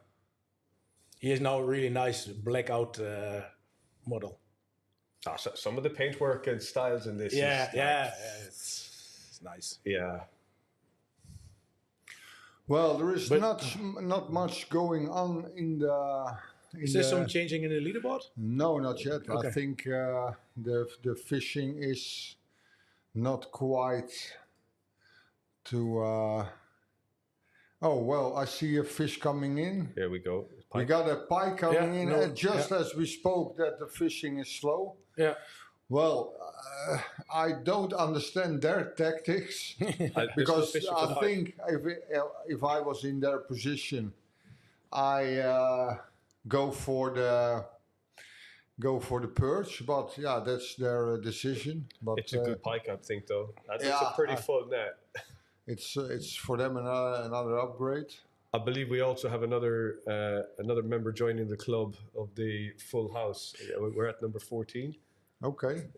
He is now a really nice blackout model. So some of the paintwork and styles in this. It's nice. Yeah. Well, there is not much going on in the. Is there some changing in the leaderboard? No, not yet. Okay. I think the fishing is not quite to. Oh well, I see a fish coming in. Here we go. We got a pike coming in, and just as we spoke, that the fishing is slow. Yeah. Well, I don't understand their tactics because I think if I was in their position, I go for the perch. But yeah, that's their decision. But it's a good pike, I think, though. It's a pretty full net. It's for them another upgrade. I believe we also have another member joining the club of the full house. We're at number 14. Okay.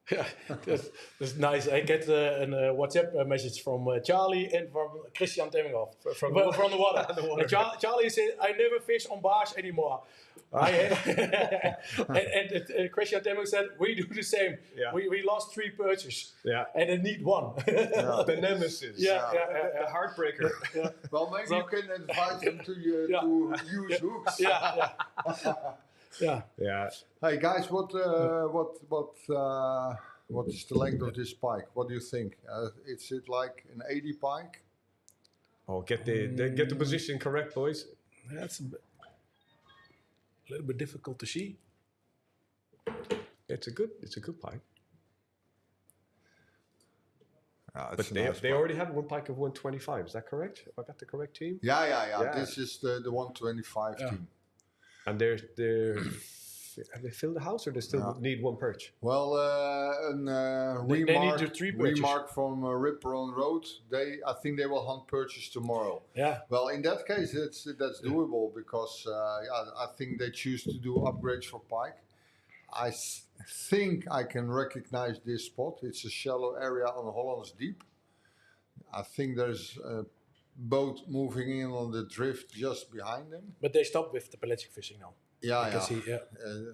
Yeah, that's nice. I get a WhatsApp message from Charlie and from Christian Temminghoff from the water. And Charlie said, "I never fish on bars anymore." and Christian Temminghoff said, "We do the same. Yeah. We lost 3 perches. Yeah. And I need 1. The nemesis. The heartbreaker. Yeah. Well, maybe you can advise them to use hooks. Yeah. Hey guys, what is the length of this pike? What do you think? Is it like an 80 pike? Oh, get the position correct, boys. That's a little bit difficult to see. It's a good pike. But nice they already have one pike of 125. Is that correct? Have I got the correct team? Yeah. This is the 125 team. And have they filled the house, or they still need 1 perch? Well, they need 3 perches. Remark from Ripper on Road. I think they will hunt perches tomorrow. Yeah. Well, in that case, that's doable because I think they choose to do upgrades for pike. I think I can recognize this spot. It's a shallow area on Hollands Deep. I think there's a boat moving in on the drift just behind them. But they stopped with the pelagic fishing now. I can see,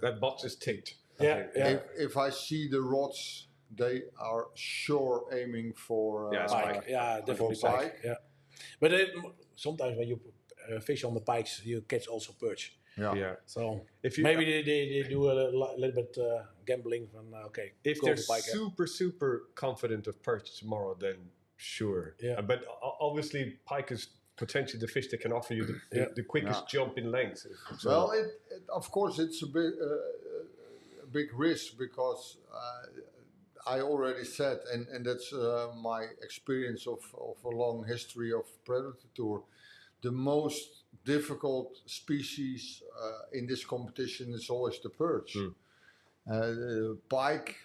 that box is ticked. If I see the rods, they are sure aiming for pike. Yeah, definitely pike. Yeah. But sometimes when you fish on the pikes, you catch also perch. Yeah. So maybe they do a little bit gambling. If they're super confident of perch tomorrow, then sure. Yeah. But obviously pike is potentially the fish that can offer you the quickest jump in length. So, Well, of course, it's a big risk because I already said, and that's my experience of a long history of Predatortour. The most difficult species in this competition is always the perch. Pike,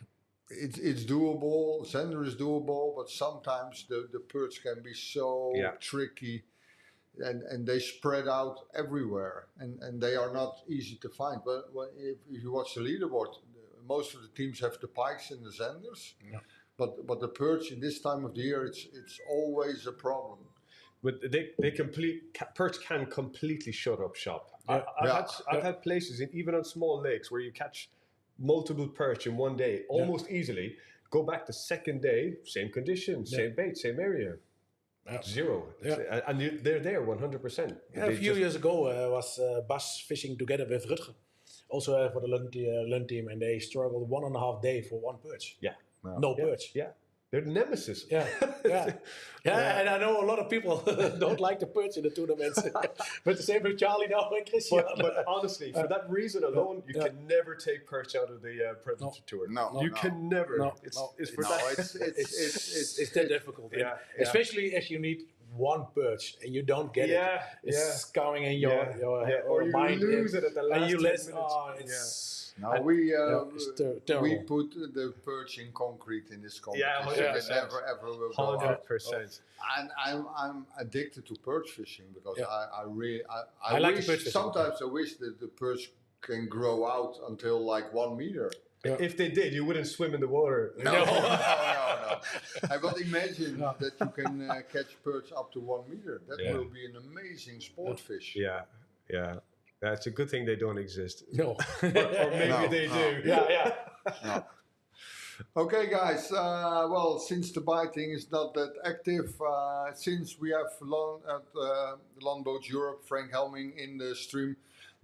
it's doable. Zander is doable, but sometimes the perch can be so tricky. And they spread out everywhere, and they are not easy to find. But if you watch the leaderboard, most of the teams have the pikes and the zanders, but the perch in this time of the year, it's always a problem. But perch can completely shut up shop. I've had places, even on small lakes, where you catch multiple perch in one day almost easily. Go back the second day, same conditions, same bait, same area. Zero. And they're there 100%. A few years ago, was Bas fishing together with Rutger, also for the Lund team, and they struggled 1.5 days for one perch. No perch. They're the nemesis. And I know a lot of people don't like the perch in the tournaments. But the same with Charlie now and Christian. But honestly, for that reason alone, you can never take perch out of the Predatortour. No, can never. It's that difficult. Especially if you need one perch and you don't get it. It's coming in your mind. Or you lose it at the last 10 minutes. Now we put the perch in concrete in this competition. It never ever will go out. 100%. And I'm addicted to perch fishing because I like wish, perch fishing. Sometimes I wish that the perch can grow out until like 1 meter. If they did, you wouldn't swim in the water. No. But imagine that you can catch perch up to 1 meter. That will be an amazing sport fish. Yeah. It's a good thing they don't exist. No. or maybe they do. No. Okay, guys. Well, since the biting is not that active, since we have Longboat Europe, Frank Helming in the stream,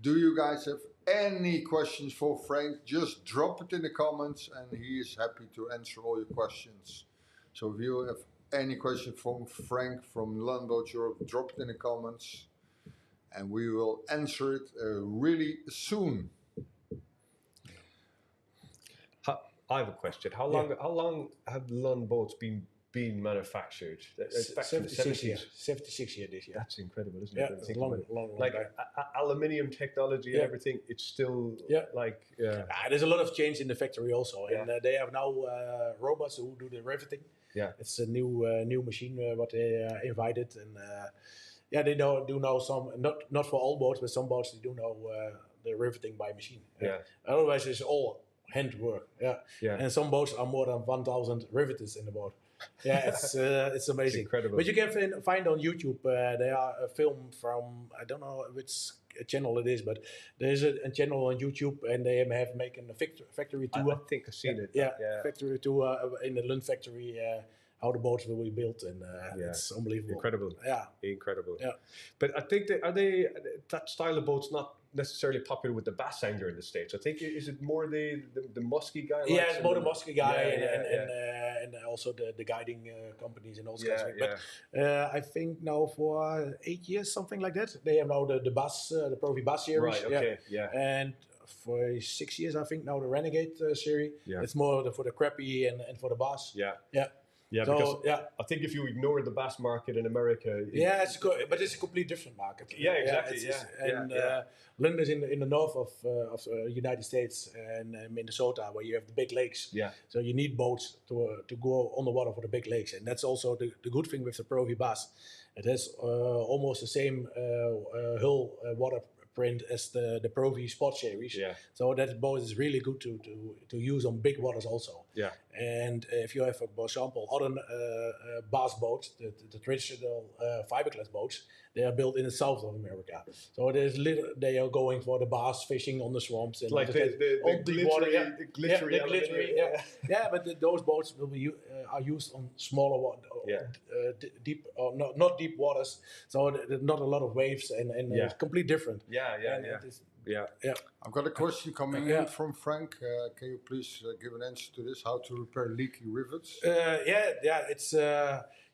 do you guys have any questions for Frank? Just drop it in the comments, and he is happy to answer all your questions. So if you have any question from Frank from Longboat Europe, drop it in the comments, and we will answer it really soon. I have a question. How long have Lund boats been manufactured? 76 years. 76 years this year. That's incredible, isn't it? It's long. Like aluminium technology and everything. It's still there's a lot of change in the factory also, and they have now robots who do the riveting. It's a new machine what they invited, and they do know some, not for all boats, but some boats they do know the riveting by machine. Otherwise, it's all handwork. And some boats are more than 1,000 riveters in the boat. It's amazing. It's incredible. But you can find on YouTube. They are a film from, I don't know which channel it is, but there is a channel on YouTube, and they have making a factory tour. I think I've seen it. Factory tour in the Lund factory. How the boats will be built, and it's unbelievable. Incredible. Incredible. Yeah. But I think that style of boat's not necessarily popular with the bass angler in the States. I think, is it more the musky guy? It's more the musky guy, and also the guiding companies and all kinds of things. But I think now for 8 years, something like that, they have now the bass, the Profi Bass series. Right, okay, And for 6 years, I think now the Renegade series. It's more for the crappie and for the bass. Because I think if you ignore the bass market in America... it's good, but it's a completely different market. Exactly. Lund is in the north of the United States and Minnesota, where you have the big lakes. So you need boats to go on the water for the big lakes. And that's also the good thing with the Profi Bass. It has almost the same hull water print as the Profi Sport series. So that boat is really good to use on big waters also. And if you have, for example, other bass boats, the traditional fiberglass boats, they are built in the south of America. So they are going for the bass fishing on the swamps and like the glittery. But those boats will be are used on smaller water, deep or not deep waters. So not a lot of waves and it's completely different. I've got a question coming in from Frank. Can you please give an answer to this? How to repair leaky rivets? It's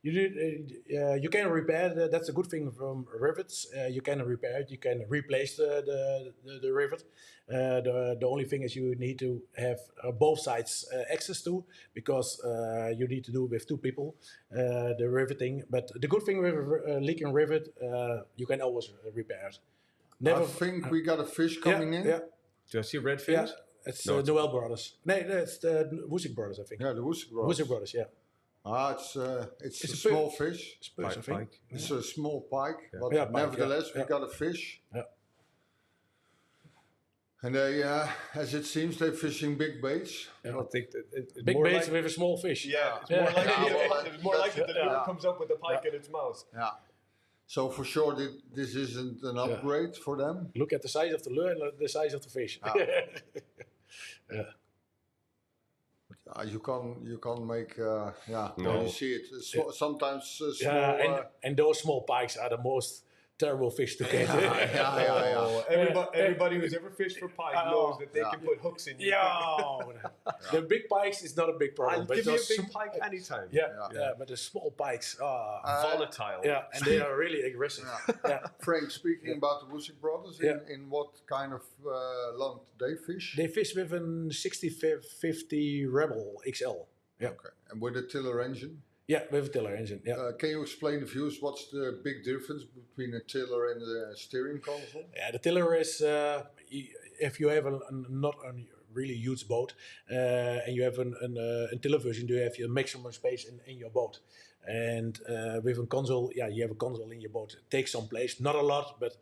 You can repair. That's a good thing from rivets. You can repair it. You can replace the rivet. The only thing is you need to have both sides access to, because you need to do with two people the riveting. But the good thing with a leaking rivet, you can always repair it. I think we got a fish coming in. Yeah, Do I see red yeah. fins? It's No, it's- Noel Brothers. No, it's the Woosik Brothers, I think. Yeah, the Woosik Brothers. Woosik Brothers, yeah. It's a a small fish. Spurs, I think. Pike. It's a small pike, but Yeah, pike, nevertheless, yeah. we got a fish. Yeah. And they, as it seems, they're fishing big baits. I think that it's Big more baits like- with a small fish. Yeah, it's Yeah. more likely, Yeah, well, it's more likely that yeah. it comes up with the pike in its mouth. Yeah. So for sure, this isn't an upgrade for them. Look at the size of the lure and the size of the fish. You can't make. No. You see it. Sometimes small. And those small pikes are the most terrible fish to catch. Oh, everybody who's ever fished for pike knows that they can put hooks in you. The big pikes is not a big problem. I'll give you a those big pike anytime. but the small pikes are Volatile. and they are really aggressive. Frank, speaking about the Woosik Brothers, in what kind of land they fish? They fish with a 60-50 Rebel XL. Yeah, Okay, and with a tiller engine. yeah, with a tiller engine. Yeah. Can you explain the views? What's the big difference between a tiller and the steering console? Yeah, the tiller is if you have not a really huge boat and you have a tiller version, you have your maximum space in your boat. And with a console, you have a console in your boat. It takes some place, not a lot, but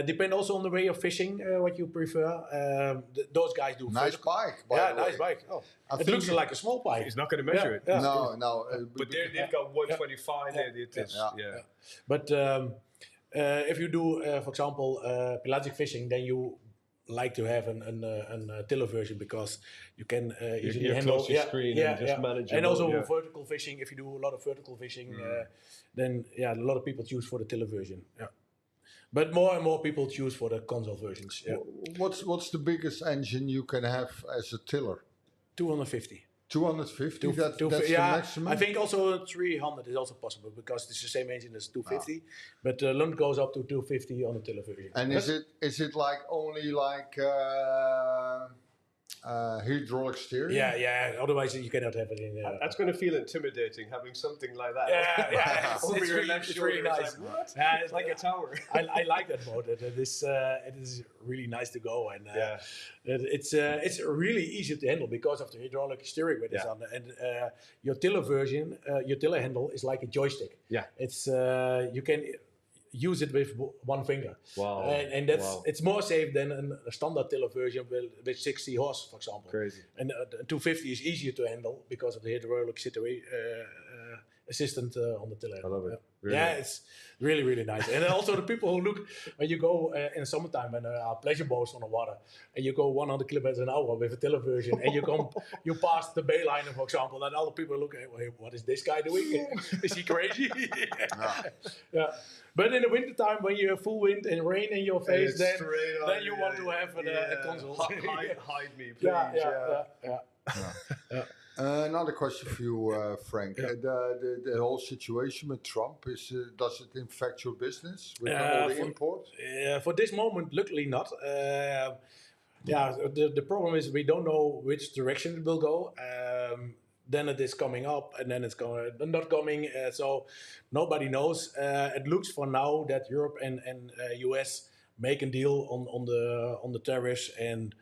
depend also on the way of fishing, what you prefer. Those guys do. Nice bike, by the way. nice bike. Oh, I it think looks like a small bike. He's not going to measure it. Yeah. No. But they've got 125. Yeah. But if you do, for example, pelagic fishing, then you like to have a tiller version, because you can easily you're handle close to screen and just manage your And also boat, vertical fishing. If you do a lot of vertical fishing, then a lot of people choose for the tiller version. Yeah, but more and more people choose for the console versions. Yeah, What's the biggest engine you can have as a tiller? 250. 250. That's the maximum. I think also 300 is also possible, because it's the same engine as 250, but Lund goes up to 250 on the tiller version. And is it like only like hydraulic steering? Yeah. Otherwise, you cannot have it in. That's going to feel intimidating, having something like that. Yeah. Over It's your really, left it's shoulder. really nice. It's like, what? Yeah, It's like a tower. I like that boat. It is really nice to go, and it's really easy to handle because of the hydraulic steering with this on. And your tiller version, your tiller handle is like a joystick. Yeah. It's you can use it with one finger. Wow. And it's more safe than a standard tiller version with 60 horse, for example. Crazy. And 250 is easier to handle because of the hydraulic assistant on the tiller. I love it. Yeah. Really Yeah, nice. it's really, really nice. And then also the people who look, when you go in the summertime when there are pleasure boats on the water, and you go 100 kilometers an hour with a tiller version, and you pass the bay liner, for example, and all the people look at, hey, what is this guy doing? Is he crazy? Yeah. But in the wintertime, when you have full wind and rain in your face, it's then straight on, you want to have a console. Hide me, please. Yeah. Another question for you, Frank. The whole situation with Trump, does it infect your business with all the import? For this moment, luckily not. The problem is we don't know which direction it will go. Then it is coming up, and then it's not coming. So nobody knows. It looks for now that Europe and US make a deal on the tariffs, and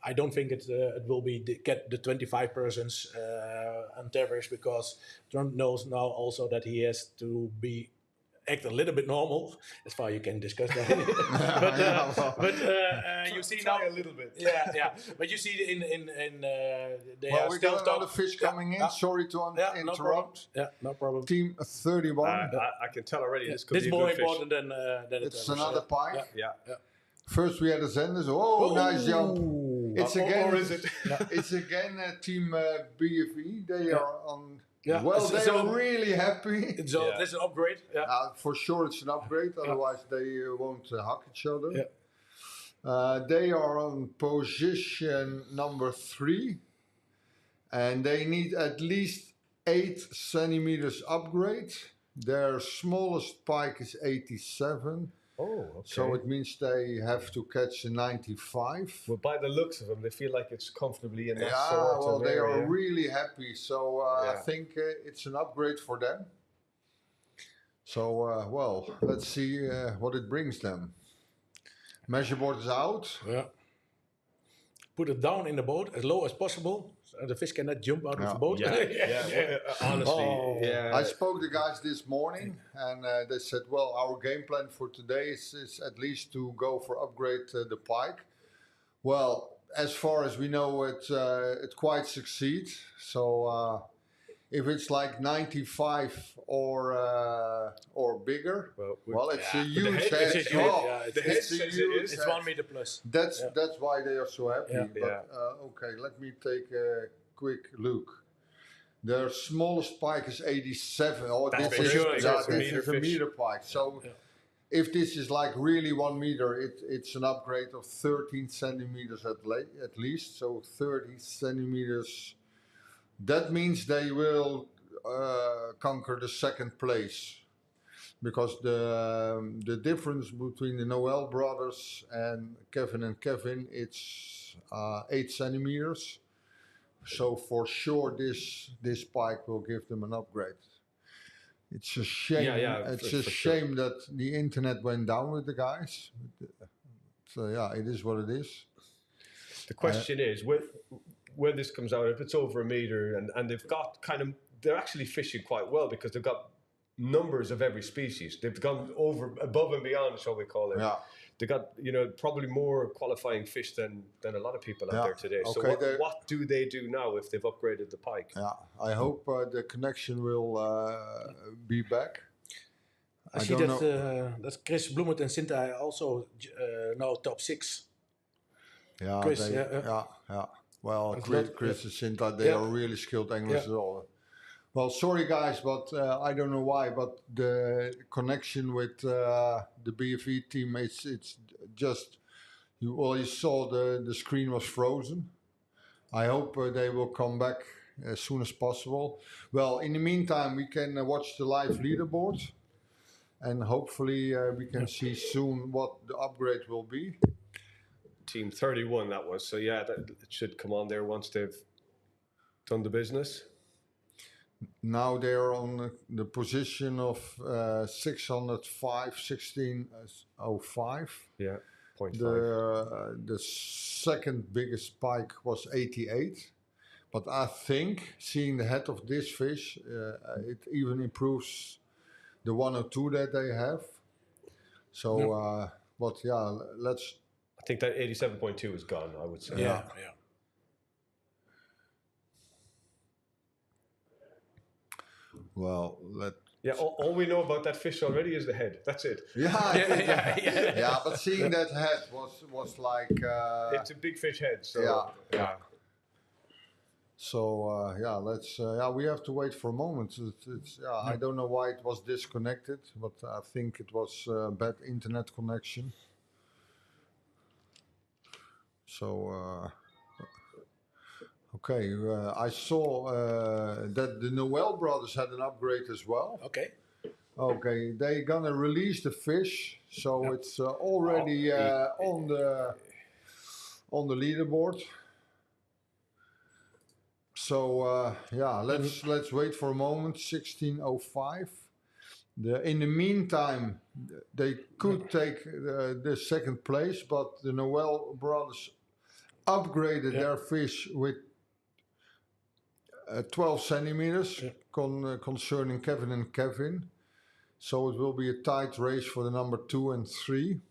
I don't think it will be get the 25% on tariffs, because Trump knows now also that he has to act a little bit normal, as far you can discuss that. but you see now a little bit. Yeah. But you see they Well, are we still got another fish coming in. Sorry to interrupt. No problem. Team 31. I can tell already this could This be is a more good fish. important than It's another pike. Yeah. First we had a Zenders. Oh, nice jump. It's again. Or is it? It's again team BFE. They are on. Yeah. Well, they So- are really happy. So this is an upgrade. Yeah. For sure, it's an upgrade. Otherwise, they won't hug each other. They are on position number 3, and they need at least 8 centimeters upgrade. Their smallest pike is 87. Oh, okay. So it means they have to catch a 95. Well, by the looks of them, they feel like it's comfortably in that Yeah, sort well, of they area. are really happy. So I Yeah. think it's an upgrade for them. So, well, let's see what it brings them. Measure board is out. Yeah. Put it down in the boat as low as possible. So the fish cannot jump out of the boat. Honestly, Oh. yeah. I spoke to the guys this morning, and they said, well, our game plan for today is at least to go for upgrade the pike. Well, as far as we know, it quite succeeds. So if it's like 95 or bigger, well, it's a huge head. It's a huge- Oh, yeah, the head it's a says it huge is. It's head. 1 meter plus. That's why they are so happy. Yeah. But okay, let me take a quick look. Their smallest pike is 87. Oh, That's this for is, sure. yeah, That's a this meter is a fish. meter pike. So if this is like really 1 meter, it's an upgrade of 13 centimeters at least. So 30 centimeters. That means they will conquer the second place. Because the difference between the Noel brothers and Kevin, it's 8 centimeters. So for sure, this pike will give them an upgrade. It's a shame. It's a shame that the internet went down with the guys. So yeah, it is what it is. The question is, when this comes out, if it's over a meter, and they've got they're actually fishing quite well because they've got numbers of every species. They've gone above and beyond, shall we call it? Yeah. They got probably more qualifying fish than a lot of people out there today. So Okay, what do they do now if they've upgraded the pike? Yeah, I hope the connection will be back. I see that Chris Bloemet and Sinta also now top 6. Yeah, Chris, yeah. Well, It's Chris and Sinta, they Yeah. are really skilled anglers Yeah. as well. Well, sorry guys, but I don't know why, but the connection with the BFE team, it's just, you saw the screen was frozen. I hope they will come back as soon as possible. Well, in the meantime, we can watch the live leaderboard, and hopefully we can see soon what the upgrade will be. Team 31 that was. So yeah, it should come on there once they've done the business. Now they are on the position of 605, 1605. Yeah, 0.5. The second biggest pike was 88. But I think, seeing the head of this fish, it even improves the 102 that they have. So, but yeah, let's... I think that 87.2 is gone, I would say. Yeah. Well, all we know about that fish already is the head. That's it. Yeah, but seeing that head was like... It's a big fish head. So yeah. So let's. We have to wait for a moment. I don't know why it was disconnected, but I think it was bad internet connection. So okay, I saw that the Noel brothers had an upgrade as well. Okay. Okay, they're gonna release the fish, so it's already on the leaderboard. So let's wait for a moment. 1605. In the meantime, they could take the second place, but the Noel brothers upgraded their fish with 12 centimeters concerning Kevin and Kevin. So it will be a tight race for the number 2 and 3.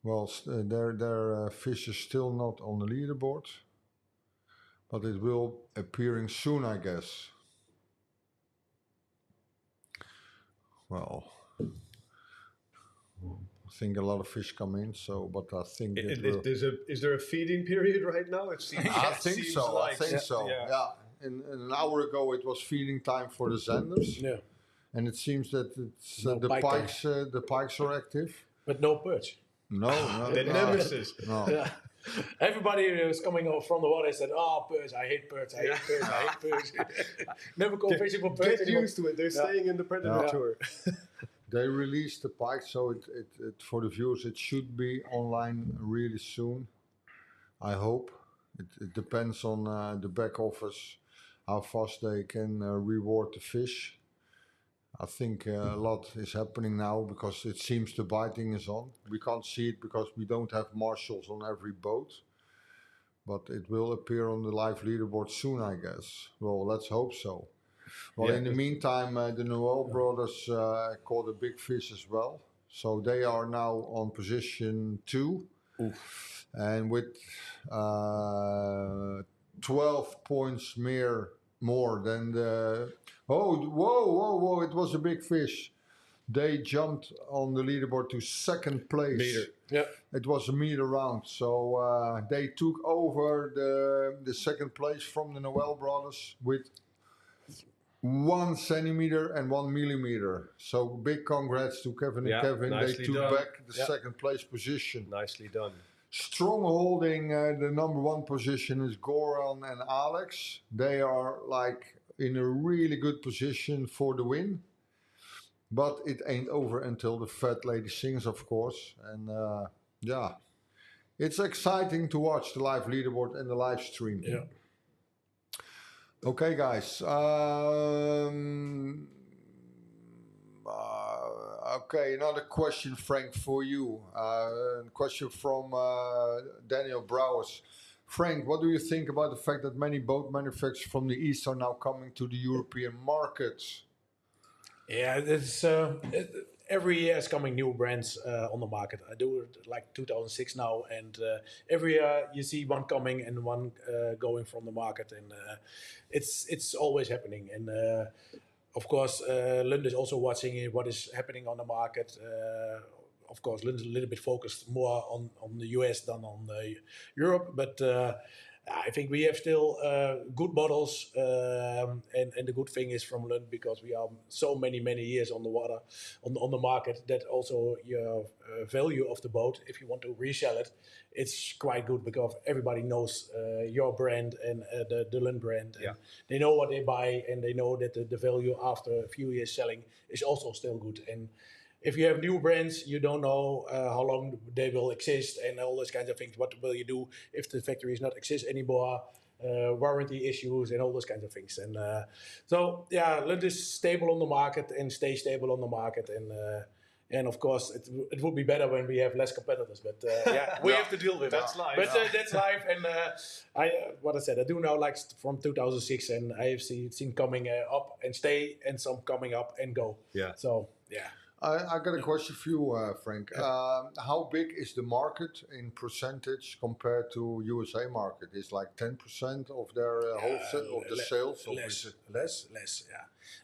Well, their fish is still not on the leaderboard, but it will appearing soon, I guess. Well, I think a lot of fish come in, but I think is there a feeding period right now? It seems. I think so. Yeah. And an hour ago it was feeding time for the Zanders. Yeah. And it seems that it's No pike the pikes are active. But no perch. No. The nemesis. No. Yeah. Everybody who was coming over from the water said, "Oh, birds! I hate birds! I hate birds! I hate birds!" Never go fishing for birds Get anymore. used to it. They're staying in the Predator Tour. They released the pike, so it for the viewers it should be online really soon. I hope. It depends on the back office how fast they can reward the fish. I think a lot is happening now because it seems the biting is on. We can't see it because we don't have marshals on every boat, but it will appear on the live leaderboard soon, I guess. Well, let's hope so. Well, Yeah, in the meantime, the Noel brothers caught a big fish as well. So they are now on position 2. And with 12 points more than the... Oh, whoa, it was a big fish. They jumped on the leaderboard to second place. Meter. Yeah. It was a meter round. So they took over the second place from the Noel brothers with 1 centimeter and 1 millimeter. So big congrats to Kevin and Kevin. They nicely took done. back the second place position. Nicely done. Strong holding the number 1 position is Goran and Alex. They are like in a really good position for the win. But it ain't over until the fat lady sings, of course. And yeah, it's exciting to watch the live leaderboard and the live stream. Yeah. Okay, guys. Okay, another question, Frank, for you. A question from Daniel Brouwers. Frank, what do you think about the fact that many boat manufacturers from the East are now coming to the European markets? Yeah, it's every year is coming new brands on the market. I do it like 2006 now, and every year you see one coming and one going from the market, and it's always happening. And of course, Lund is also watching what is happening on the market. Of course, Lund is a little bit focused more on the US than on Europe, but I think we have still good models, and the good thing is from Lund, because we are so many years on the water, on the market, that also your value of the boat, if you want to resell it, it's quite good because everybody knows your brand and the Lund brand. And they know what they buy, and they know that the value after a few years selling is also still good. And if you have new brands, you don't know how long they will exist and all those kinds of things. What will you do if the factory is not exist anymore? Warranty issues and all those kinds of things. And so, yeah, Lund is stable on the market and stay stable on the market. And of course, it would be better when we have less competitors. But yeah, we have to deal with That's it. life. But that's life. And I do now like from 2006, and I have seen coming up and stay, and some coming up and go. Yeah. So yeah. I got a question for you, Frank. How big is the market in percentage compared to USA market? Is like 10% of their wholesale of the sales? Or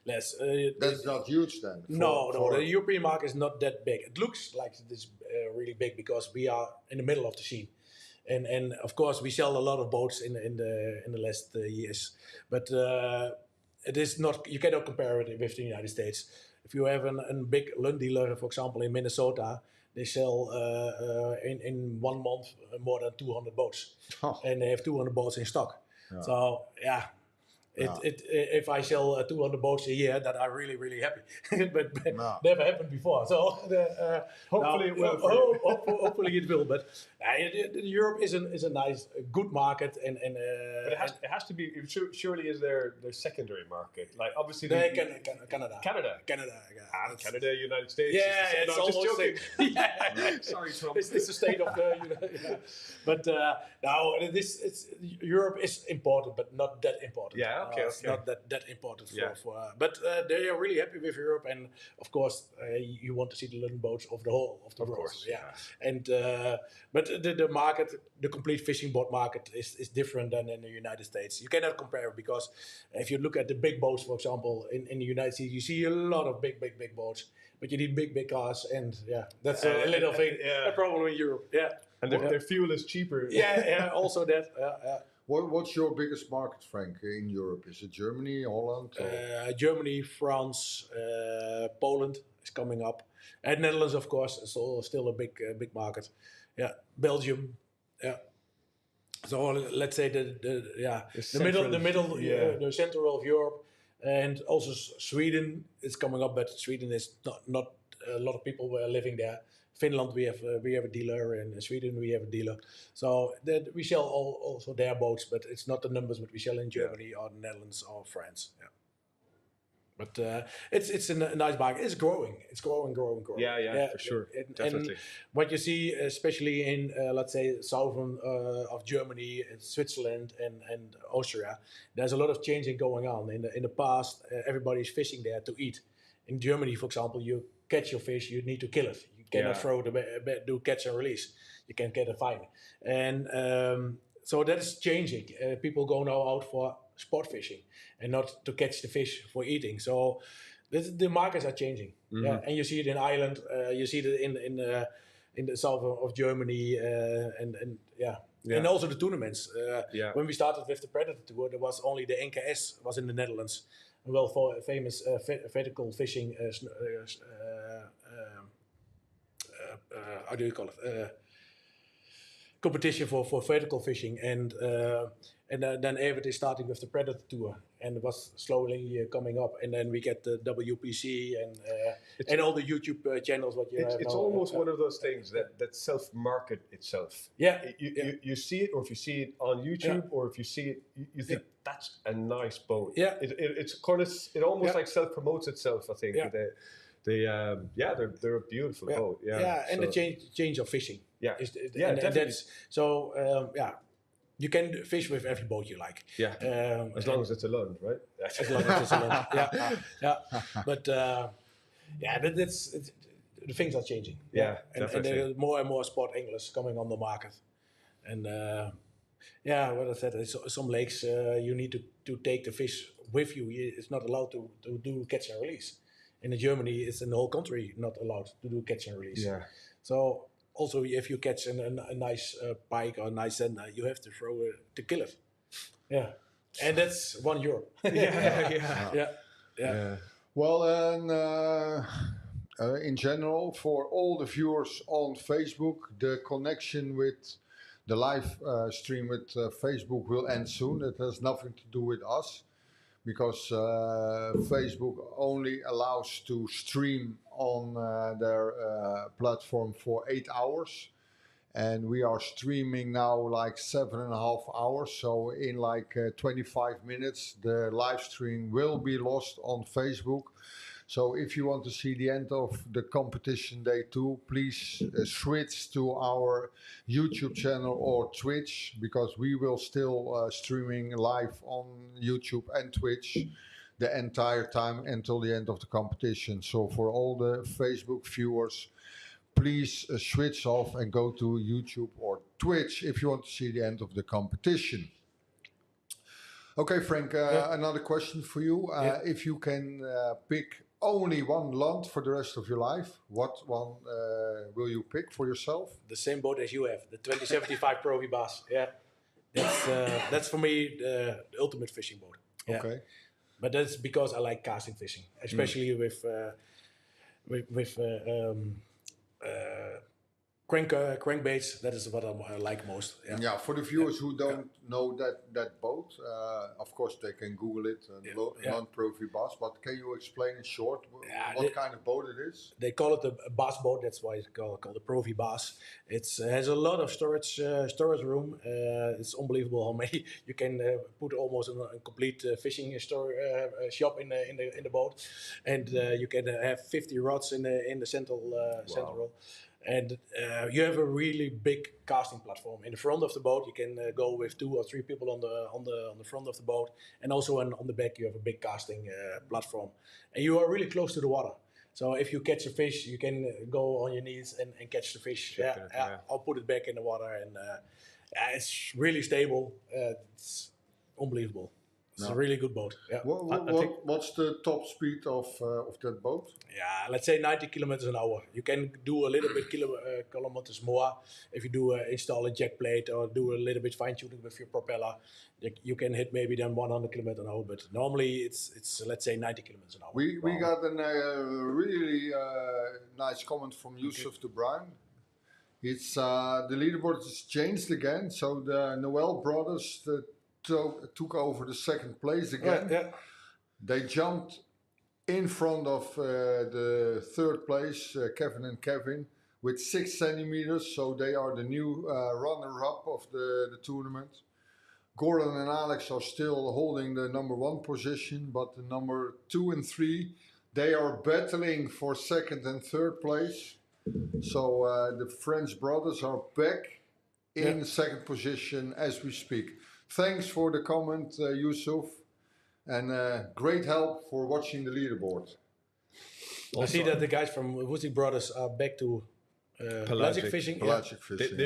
Less. That's not huge then. No, the European market is not that big. It looks like it is really big because we are in the middle of the scene, and of course we sell a lot of boats in the last years, but it is not. You cannot compare it with the United States. If you have a big Lund dealer, for example, in Minnesota, they sell in 1 month more than 200 boats, and they have 200 boats in stock. Yeah. So yeah. If I sell 200 boats a year, that I'm really happy. but never happened before. So hopefully it will. Hopefully it will. But Europe is a nice, good market, and but it has to be. Surely is their secondary market? Like obviously Canada. Canada, United States. Yeah, it's almost joking. Sorry, Trump. It's the state of the. But now Europe is important, but not that important. Yeah. Okay. It's not that important for but they are really happy with Europe, and of course you want to see the Lund boats of the whole of the world. Course, and but the market, the complete fishing boat market is different than in the United States. You cannot compare, because if you look at the big boats, for example, in the United States, you see a lot of big boats, but you need big cars, and that's a little thing. A problem in Europe. And their fuel is cheaper. Also that. What's your biggest market, Frank, in Europe? Is it Germany, Holland? Germany, France, Poland is coming up, and Netherlands, of course, is still a big market. Yeah, Belgium. Yeah. So let's say the central of Europe, and also Sweden is coming up, but Sweden is not a lot of people were living there. Finland we have a dealer, and in Sweden we have a dealer. So that we sell also their boats, but it's not the numbers that we sell in Germany or the Netherlands or France. Yeah. But it's a nice market. It's growing. It's growing. Yeah, for sure. Definitely. And what you see, especially in let's say southern of Germany, and Switzerland, and Austria, there's a lot of changing going on. In the past, everybody's fishing there to eat. In Germany, for example, you catch your fish, you need to kill it. You cannot throw it, do catch and release. You can get a fine. And so that is changing. People go now out for sport fishing and not to catch the fish for eating. So the markets are changing. Mm-hmm. Yeah, and you see it in Ireland. You see it in the south of Germany, and also the tournaments. When we started with the Predatortour, there was only the NKS was in the Netherlands. Well, for famous vertical fishing. How do you call it? Competition for vertical fishing, and then Evert is starting with the Predatortour, and it was slowly coming up, and then we get the WPC and all the YouTube channels. What you have it's now, almost one of those things that self-market itself. Yeah, you see it, or if you see it on YouTube, or if you see it, you think that's a nice boat. Yeah, it's kind of almost like self-promotes itself. I think. Yeah. They're a beautiful boat. Yeah, and the change of fishing. Yeah, and that's so. You can fish with every boat you like. Yeah, as long as it's a Lund, right? As long as it's a Lund. Yeah. But that's the things are changing. Yeah, and there are more and more sport anglers coming on the market, and what I said, some lakes you need to take the fish with you. It's not allowed to do catch and release. In Germany, it's in the whole country not allowed to do catch and release. Yeah. So also, if you catch a nice pike or a nice sender, you have to throw it to kill it. Yeah, and that's €1. Yeah. Well, and in general, for all the viewers on Facebook, the connection with the live stream with Facebook will end soon. It has nothing to do with us, because Facebook only allows to stream on their platform for 8 hours, and we are streaming now like 7.5 hours. So in like 25 minutes, the live stream will be lost on Facebook. So if you want to see the end of the competition day 2, please switch to our YouTube channel or Twitch, because we will still streaming live on YouTube and Twitch the entire time until the end of the competition. So for all the Facebook viewers, please switch off and go to YouTube or Twitch if you want to see the end of the competition. Okay, Frank, another question for you. If you can pick only one land for the rest of your life, what one will you pick for yourself? The same boat as you have, the 2075 Pro V Bass. Yeah, that's for me the ultimate fishing boat. Yeah. Okay, but that's because I like casting fishing, especially with crankbaits. That is what I like most. Yeah, for the viewers who don't know that boat, of course they can Google it, Land Pro V Bass, but can you explain in short what kind of boat it is? They call it a bass boat, that's why it's called the Pro V Bass. It has a lot of storage room. It's unbelievable how many you can put almost a complete fishing shop in the boat, and you can have 50 rods in the central. And you have a really big casting platform in the front of the boat. You can go with 2 or 3 people on the front of the boat, and also on the back you have a big casting platform, and you are really close to the water. So if you catch a fish, you can go on your knees and catch the fish. I'll put it back in the water, and it's really stable. It's unbelievable. It's a really good boat. Yeah. What's the top speed of that boat? Yeah, let's say 90 kilometers an hour. You can do a little bit kilometers more if you install a jack plate or do a little bit fine tuning with your propeller. You can hit maybe then 100 kilometers an hour, but normally it's let's say 90 kilometers an hour. We got a really nice comment from Yusuf de Bruin. It's the leaderboard has changed again. So the Noel brothers took over the second place again. Yeah. They jumped in front of the third place, Kevin and Kevin, with 6 centimeters. So they are the new runner-up of the tournament. Gordon and Alex are still holding the number 1 position, but the number 2 and 3, they are battling for second and third place. So the French brothers are back in second position as we speak. Thanks for the comment, Yusuf, and great help for watching the leaderboard. I see that the guys from Woody Brothers are back to pelagic fishing. Pelagic fishing.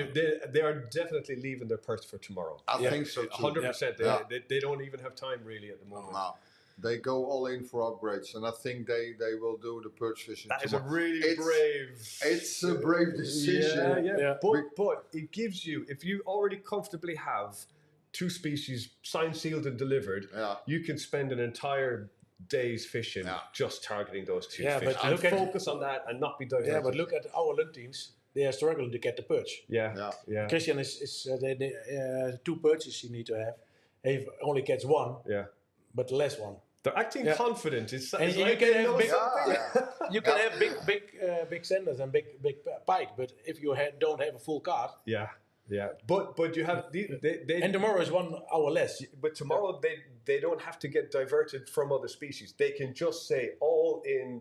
They are definitely leaving their perch for tomorrow. I think so too. 100%. They don't even have time really at the moment. No. They go all in for upgrades, and I think they will do the perch fishing. That is tomorrow. a really brave. It's a brave decision. Yeah. But it gives you, if you already comfortably have 2 species signed, sealed, and delivered, you can spend an entire day's fishing just targeting those 2 fish. But and focus on that and not be diverted. Yeah, but look at our Lund teams. They are struggling to get the perch. Yeah. Christian is 2 perches you need to have. He only gets 1. Yeah. But less one. They're acting confident. It's and like you can have big, you can have big senders and big pike, but if you don't have a full card, But you have they and tomorrow is 1 hour less. But tomorrow they don't have to get diverted from other species. They can just say all in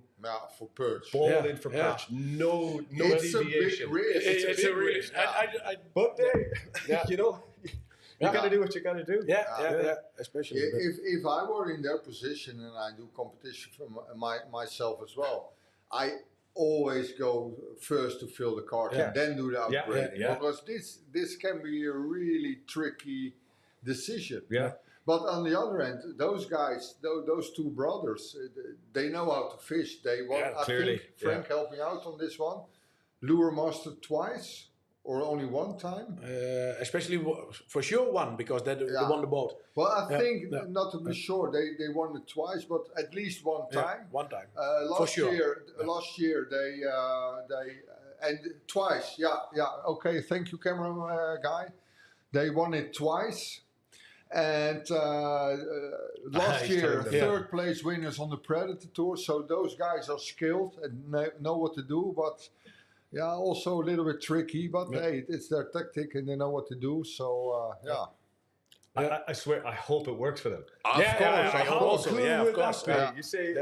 for perch. Ball in for perch. No it's deviation. A big risk. It's a big risk. But you know. You gotta do what you gotta do. Yeah. Especially if I were in their position and I do competition for myself as well, I always go first to fill the card and then do the upgrading because this can be a really tricky decision. Yeah. But on the other end, those guys, those 2 brothers, they know how to fish. They want. I think Frank helped me out on this one. Lure master twice. Or only 1 time? Especially for sure 1 because they won the boat. Well, I think not to be sure they won it twice, but at least 1 time. 1 time. Last year they and twice. Okay, thank you, camera guy. They won it twice, and last year 3rd place winners on the Predatortour. So those guys are skilled and know what to do, but. Yeah, also a little bit tricky, but hey, it's their tactic and they know what to do. So, I swear, I hope it works for them. Of course. Of course. You say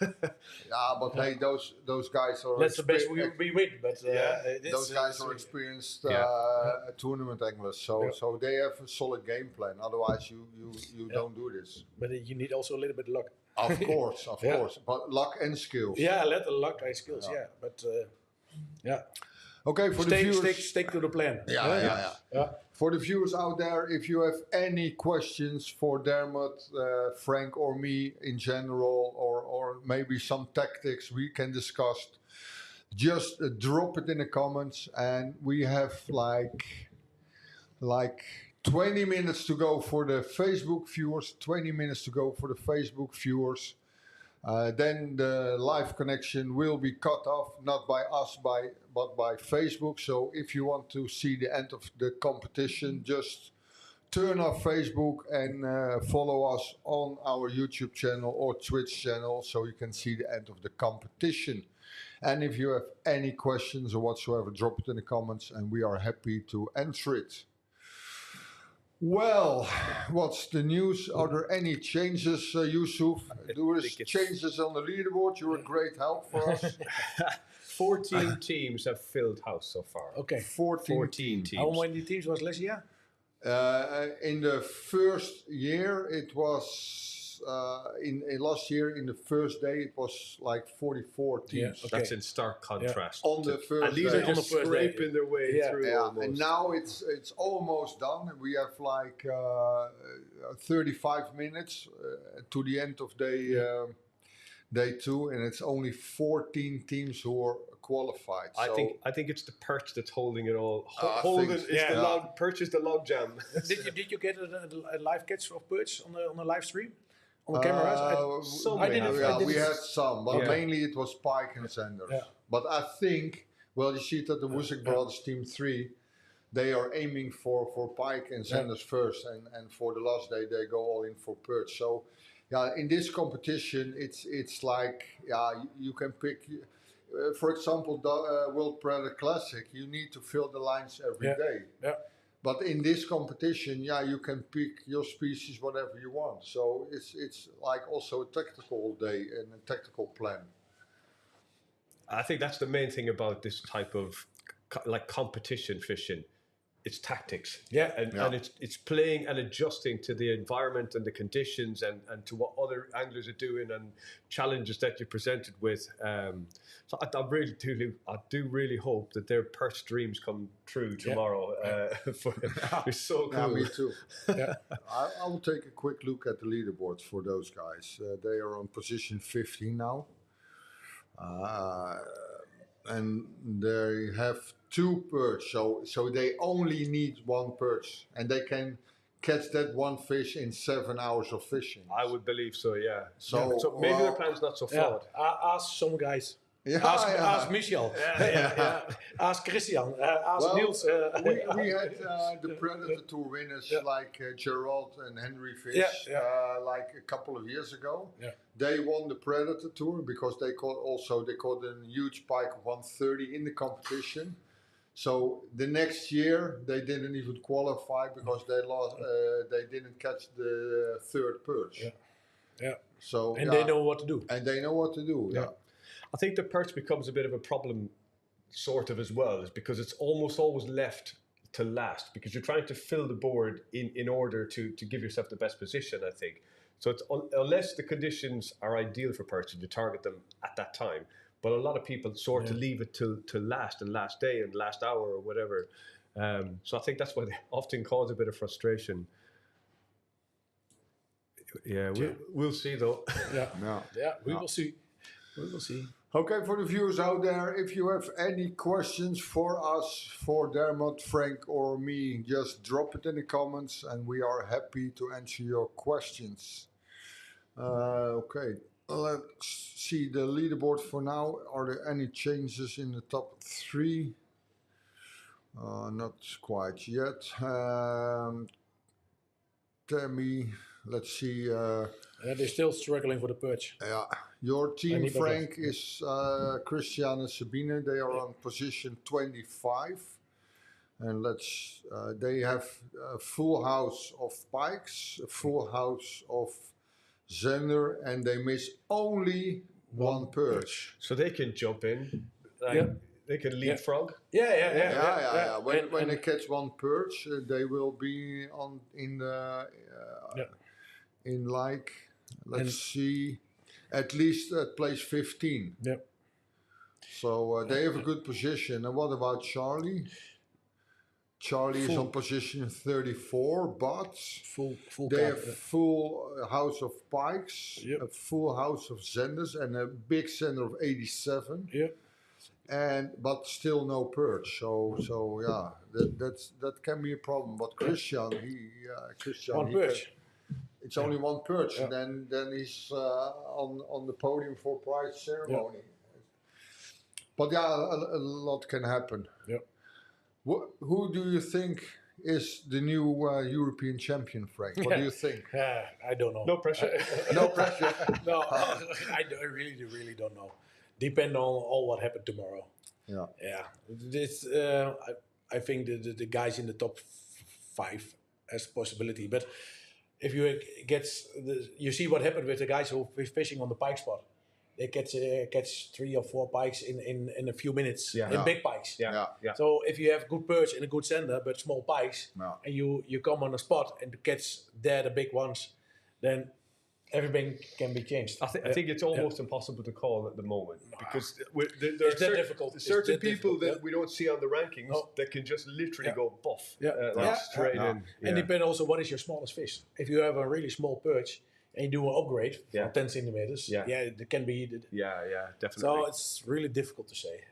but hey, those guys are. That's the best we win. But those guys are experienced tournament anglers, so they have a solid game plan. Otherwise, you don't do this. But you need also a little bit of luck. Of course, but luck and skills. Yeah, luck and skills. But. Okay, for the viewers, stick to the plan. For the viewers out there, if you have any questions for Dermot, Frank, or me in general, or maybe some tactics we can discuss, just drop it in the comments. And we have like 20 minutes to go for the Facebook viewers. 20 minutes to go for the Facebook viewers. Then the live connection will be cut off, not by us, but by Facebook. So if you want to see the end of the competition, just turn off Facebook and follow us on our YouTube channel or Twitch channel so you can see the end of the competition. And if you have any questions or whatsoever, drop it in the comments and we are happy to answer it. Well, what's the news? Are there any changes, Yusuf? There is changes on the leaderboard. You're a great help for us. 14 teams have filled house so far. Okay. 14 teams. How many teams was last year? In the first year, it was... in last year, in the first day, it was like 44 teams. Yeah, okay. That's in stark contrast. On the first and these day. are just scraping their way through. Almost. And now it's almost done. We have like 35 minutes to the end of day 2, and it's only 14 teams who are qualified. I think it's the perch that's holding it all. Perch is the log jam. Did you get a live catch of perch on the live stream? On the cameras? I didn't. We had some, but mainly it was pike and sanders. Yeah. But I think Well, you see that the Woosik brothers, team 3, they are aiming for pike and sanders first, and for the last day they go all in for perch. So, yeah, in this competition, it's like you can pick. For example, the World Predator Classic, you need to fill the lines every day. Yeah. But in this competition, you can pick your species whatever you want. So it's like also a tactical day and a tactical plan. I think that's the main thing about this type of like competition fishing. It's tactics, and it's playing and adjusting to the environment and the conditions and to what other anglers are doing and challenges that you're presented with. So I do really hope that their perch dreams come true tomorrow. It's so cool. Yeah, me too. I will take a quick look at the leaderboard for those guys. They are on position 15 now. And they have 2 perch, so they only need 1 perch, and they can catch that 1 fish in 7 hours of fishing. I would believe so, yeah. So maybe their plan's not so flawed. Ask some guys. Yeah, Ask Michel. Ask Christian. Ask Niels. We had the Predatortour winners like Gerald and Henry Fish like a couple of years ago. Yeah. They won the Predatortour because they caught a huge pike of 130 in the competition. So the next year they didn't even qualify because they lost. They didn't catch the 3rd perch. Yeah. So they know what to do. And they know what to do. Yeah. I think the perch becomes a bit of a problem, sort of, as well, is because it's almost always left to last because you're trying to fill the board in order to give yourself the best position, I think. So it's unless the conditions are ideal for perch, you target them at that time. But a lot of people sort of leave it to last day and last hour or whatever. So I think that's why they often cause a bit of frustration. Yeah, we'll see though. We will see. We will see. Okay, for the viewers out there, if you have any questions for us, for Dermot, Frank, or me, just drop it in the comments and we are happy to answer your questions. Okay, let's see the leaderboard for now. Are there any changes in the top 3? Not quite yet. Tammy, let's see. They're still struggling for the perch. Yeah, your team, Frank, is Christian and Sabine. They are on position 25. And they have a full house of pikes, a full house of Zender, and they miss only 1 perch. So they can jump in. They can leapfrog. Yeah. When they catch 1 perch, they will be in like, let's see, at least at place 15. Yep. So they have a good position. And what about Charlie? Charlie is on position 34, but they have full house of pikes, a full house of Zenders, and a big Zender of 87. But still no perch. So that can be a problem. But Christian, one perch. It's only 1 perch, and then he's on the podium for prize ceremony. But a lot can happen. Who do you think is the new European champion, Frank? What do you think? I don't know. No pressure. No pressure. No, I really don't know. Depend on what happened tomorrow. This I think the guys in the top 5 has possibility, but if you see what happened with the guys who were fishing on the pike spot, they catch 3 or 4 pikes in a few minutes in big pikes. So if you have good perch and a good sender but small pikes, and you come on a spot and catch the big ones, then everything can be changed. I think it's almost impossible to call at the moment because difficult. Certain people that we don't see on the rankings that can just literally go buff, straight in. And depend also what is your smallest fish. If you have a really small perch and you do an upgrade for 10 centimeters, it can be. Definitely. So it's really difficult to say.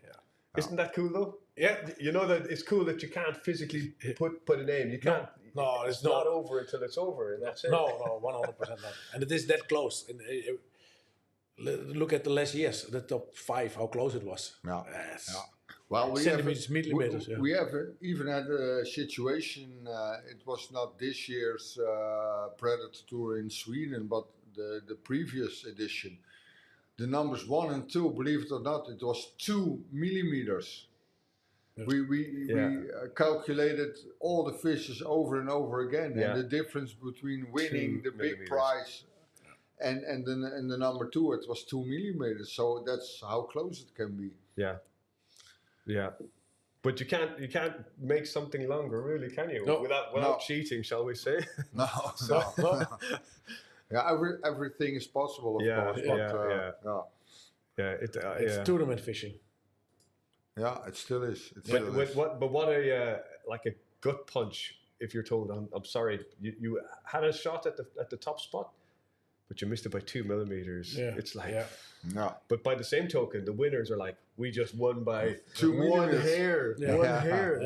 Isn't that cool though? Yeah, you know that it's cool that you can't physically put a name. You can't. No, it's not over until it's over, and that's it. No, 100% not. And it is that close. And look at the last years, the top 5, how close it was. Well, centimeters, millimeters. we have even had a situation. It was not this year's Predatortour in Sweden, but the previous edition. The numbers 1 and 2, believe it or not, it was 2 millimeters. We calculated all the fishes over and over again, and the difference between winning the big prize and the number 2, it was 2 millimeters. So that's how close it can be. Yeah. But you can't make something longer, really, can you? No. Without cheating, shall we say? No. Yeah, everything is possible, of course. But, It's tournament fishing. Yeah, it still is. But what a gut punch if you're told I'm sorry, you had a shot at the top spot, but you missed it by 2 millimeters. Yeah. It's like no. But by the same token, the winners are like, we just won by 2 one millimeters. hair. Yeah. One Yeah. hair.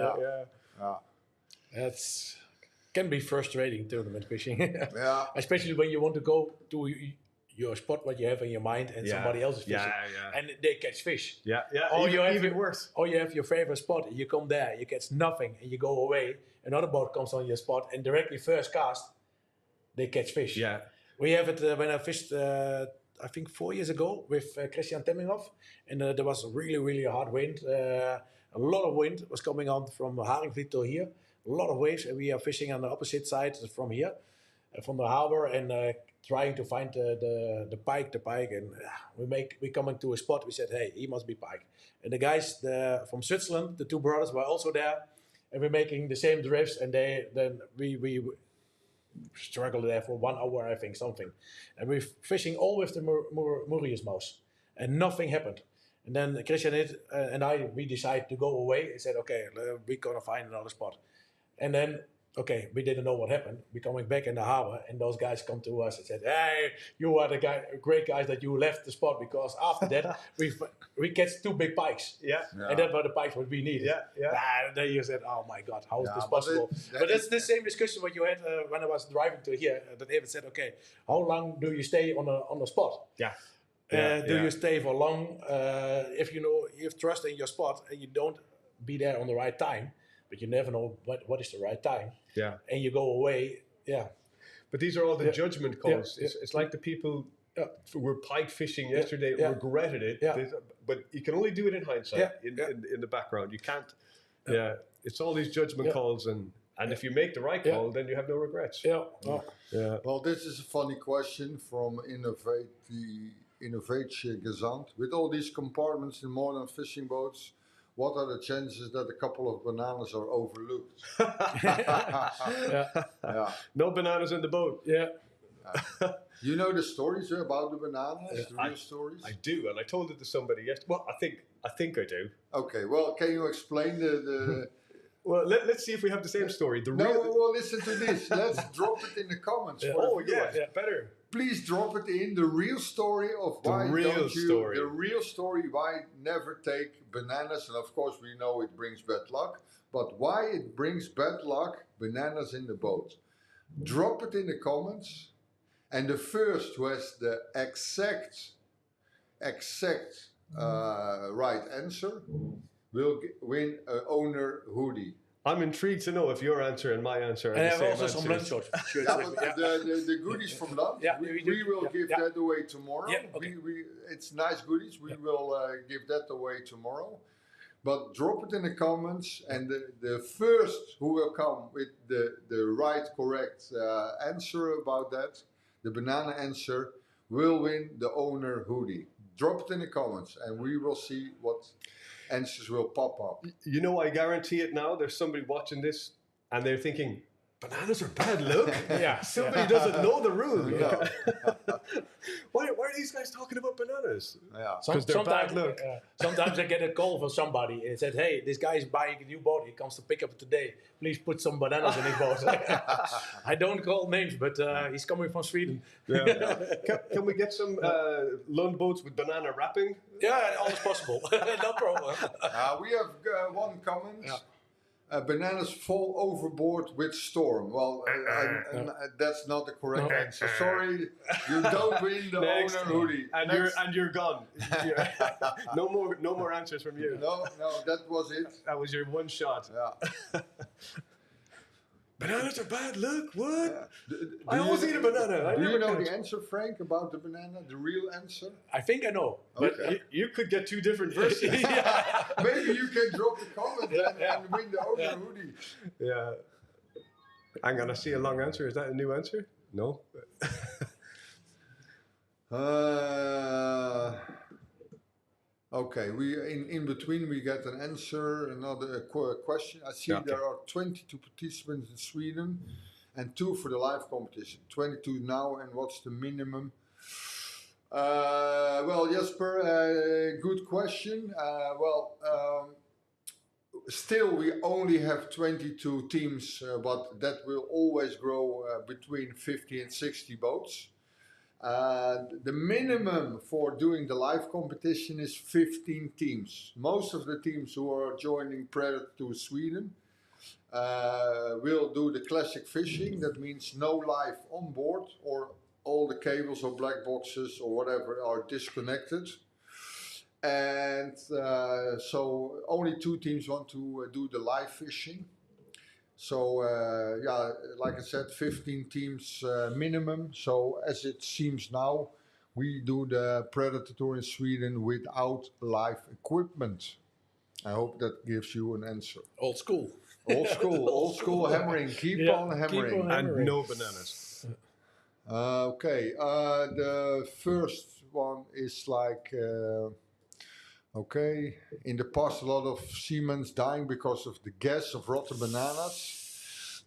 Yeah. That's can be frustrating tournament fishing. Yeah. Especially when you want to go to your spot, what you have in your mind, and somebody else is fishing, and they catch fish. Yeah. Or you have even worse. Or you have your favorite spot, and you come there, you catch nothing, and you go away. Another boat comes on your spot, and directly first cast, they catch fish. Yeah. We have it when I fished, I think 4 years ago with Christian Temminghoff, and there was a really, really hard wind. A lot of wind was coming on from Haringvliet to here. A lot of waves, and we are fishing on the opposite side from here, from the harbor, and trying to find the pike, and we coming to a spot. We said, hey, he must be pike. And the guys from Switzerland, the 2 brothers, were also there, and we're making the same drifts, and then we struggled there for 1 hour, I think, something. And we're fishing all with the Mauritius mouse, and nothing happened. And then Christian and we decided to go away and said, okay, we're gonna find another spot. And then, okay, we didn't know what happened. We're coming back in the harbor, and those guys come to us and said, hey, you are the great guys that you left the spot, because after that, we catch 2 big pikes. Yeah. And that were the pikes what we needed. Yeah. And then you said, oh my God, how is this possible? But that's the same discussion what you had when I was driving to here, that David said, okay, how long do you stay on the spot? Yeah. Do you stay for long? If you have trust in your spot, and you don't be there on the right time, but you never know what is the right time. Yeah. And you go away. Yeah. But these are all the judgment calls. Yeah. It's like the people who were pike fishing yesterday regretted it. Yeah. But you can only do it in hindsight, in the background. You can't. Yeah. It's all these judgment calls, and if you make the right call, then you have no regrets. Yeah. Well, this is a funny question from Innovate Gezant. With all these compartments in modern fishing boats, what are the chances that a couple of bananas are overlooked? No bananas in the boat. Yeah. You know the stories about the bananas, the real stories? I do, and I told it to somebody yesterday. Well, I think I do. Okay, well, can you explain the Well, let's see if we have the same story. well, listen to this. Let's drop it in the comments. For the viewers. Better. Please drop it in, the real story of why the real story why never take bananas, and of course we know it brings bad luck, but why it brings bad luck, bananas in the boat. Drop it in the comments, and the first who has the exact right answer will win an owner hoodie. I'm intrigued to know if your answer and my answer are the same also some lunch shorts. The goodies from lunch, we will give that away tomorrow. Yeah, okay. It's nice goodies. We will give that away tomorrow. But drop it in the comments, and the first who will come with the right, correct answer about that, the banana answer, will win the owner hoodie. Drop it in the comments, and we will see what answers will pop up. You know, I guarantee it now. There's somebody watching this, and they're thinking, bananas are bad luck. Somebody doesn't know the rule. No. Why are these guys talking about bananas? Yeah. Because they're bad luck. Sometimes I get a call from somebody and said, hey, this guy is buying a new boat. He comes to pick up today. Please put some bananas in his boat. I don't call names, but he's coming from Sweden. Can we get some loan boats with banana wrapping? Yeah, always possible. No problem. We have one comment. Bananas fall overboard with storm. Well, that's not the correct answer. Sorry, you don't win the Next. owner hoodie. And you're gone. No more answers from you. No, that was it. That was your one shot. Yeah. Bananas are bad luck. What? Do I always eat a banana. Do you know the answer, Frank, about the banana? The real answer? I think I know. Okay. You could get two different versions. Maybe you can drop the comment and win the owner hoodie. Yeah. I'm gonna see a long answer. Is that a new answer? No. Okay, we in between we get an answer, another question. I see there are 22 participants in Sweden and 2 for the live competition. 22 now, and what's the minimum? Well, Jesper, good question. Still we only have 22 teams, but that will always grow between 50 and 60 boats. The minimum for doing the live competition is 15 teams. Most of the teams who are joining Predatortour Sweden will do the classic fishing. That means no live on board, or all the cables or black boxes or whatever are disconnected. And so only 2 teams want to do the live fishing. So yeah, like I said, 15 teams minimum. So as it seems now, we do the Predatortour in Sweden without live equipment. I hope that gives you an answer. Old school. Old school hammering. Keep on hammering. And no bananas. Okay, the first one is like, okay, in the past a lot of seamen dying because of the gas of rotten bananas.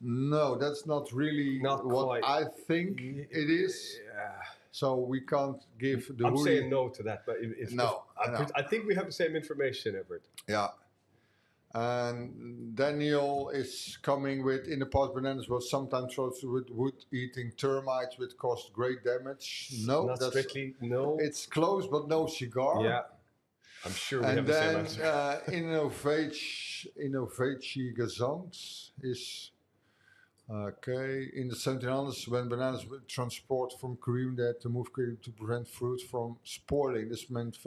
No, that's not really Not what quite. I think it is. Yeah. So we can't give the I'm hoodie. saying no to that, but I think we have the same information, Edward. Yeah. And Daniel is coming with, in the past bananas were sometimes also with wood-eating termites which caused great damage. No, Not strictly, no. It's close, but no cigar. Yeah, I'm sure we have the same answer. Innovatie Gezant is, okay, in the 1700s when bananas were transported from Korea, they had to move quickly to prevent fruit from spoiling. This meant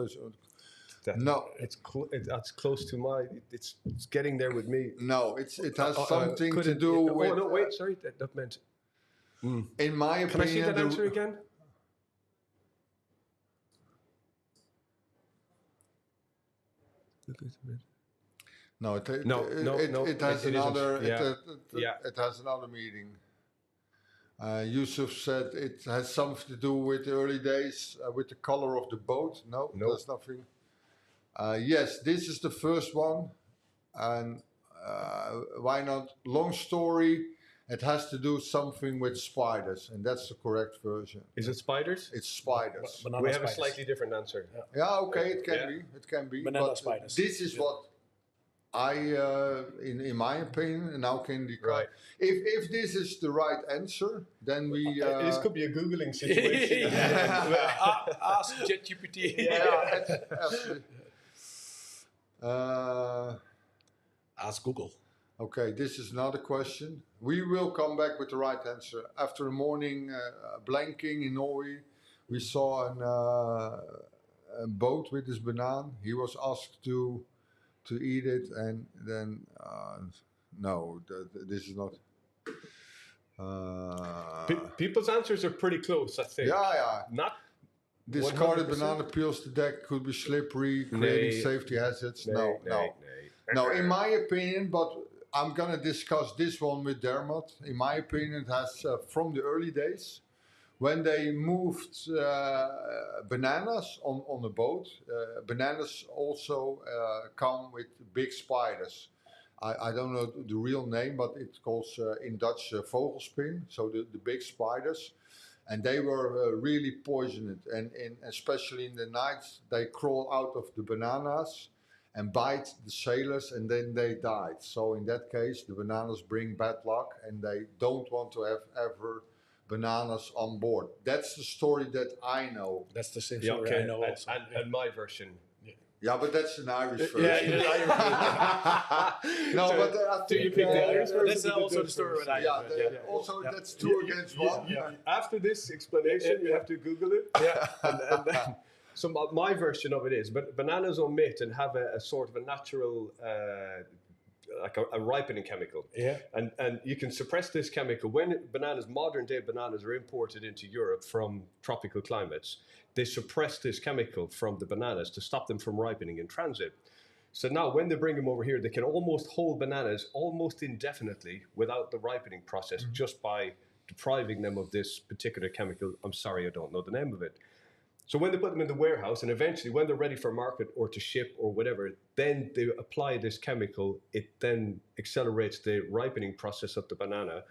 no, that's close to my. It's getting there with me. no, it has something to do with. Oh no, wait, sorry, that meant. In my opinion, Can I see that answer again? No, it has it another. isn't. It has another meaning. Yusuf said it has something to do with the early days, with the color of the boat. No, there's nothing. Yes, this is the first one, and why not? Long story. It has to do something with spiders, and that's the correct version. Is it spiders? It's spiders. Banana We have spiders. a slightly different answer. Yeah, okay, it can be. It can be. Banana but spiders. This is what I, in my opinion, and now can the Right. If this is the right answer, then we. This could be a googling situation. Ask ChatGPT. Yeah, absolutely. Ask Google. Okay, this is another question. We will come back with the right answer. After a morning blanking in Norway, we saw a boat with this banana. He was asked to eat it, and then no, this is not. People's answers are pretty close, I think. Yeah. Not Discarded 100%? banana peels to deck could be slippery, creating safety hazards. No. No, in my opinion, but I'm gonna discuss this one with Dermot. In my opinion, it has from the early days when they moved bananas on the boat. Bananas also come with big spiders. I don't know the real name, but it's called in Dutch vogelspin. So the big spiders, and they were really poisoned. And especially in the nights, they crawl out of the bananas and bite the sailors, and then they died. So in that case, the bananas bring bad luck, and they don't want to have ever bananas on board. That's the story that I know. That's the same Yeah, story okay. I know also. And my version Yeah, but that's an Irish version. No, So, but I do you think pick the Irish version? That's also the story with also that's 2 against 1. After this explanation, you have to Google it. Yeah. And then, so my version of it is, but bananas omit and have a sort of a natural, like a ripening chemical. Yeah. And you can suppress this chemical when modern day bananas are imported into Europe from tropical climates. They suppress this chemical from the bananas to stop them from ripening in transit. So now when they bring them over here, they can almost hold bananas almost indefinitely without the ripening process, just by depriving them of this particular chemical. I'm sorry, I don't know the name of it. So when they put them in the warehouse, and eventually when they're ready for market or to ship or whatever, then they apply this chemical. It then accelerates the ripening process of the banana,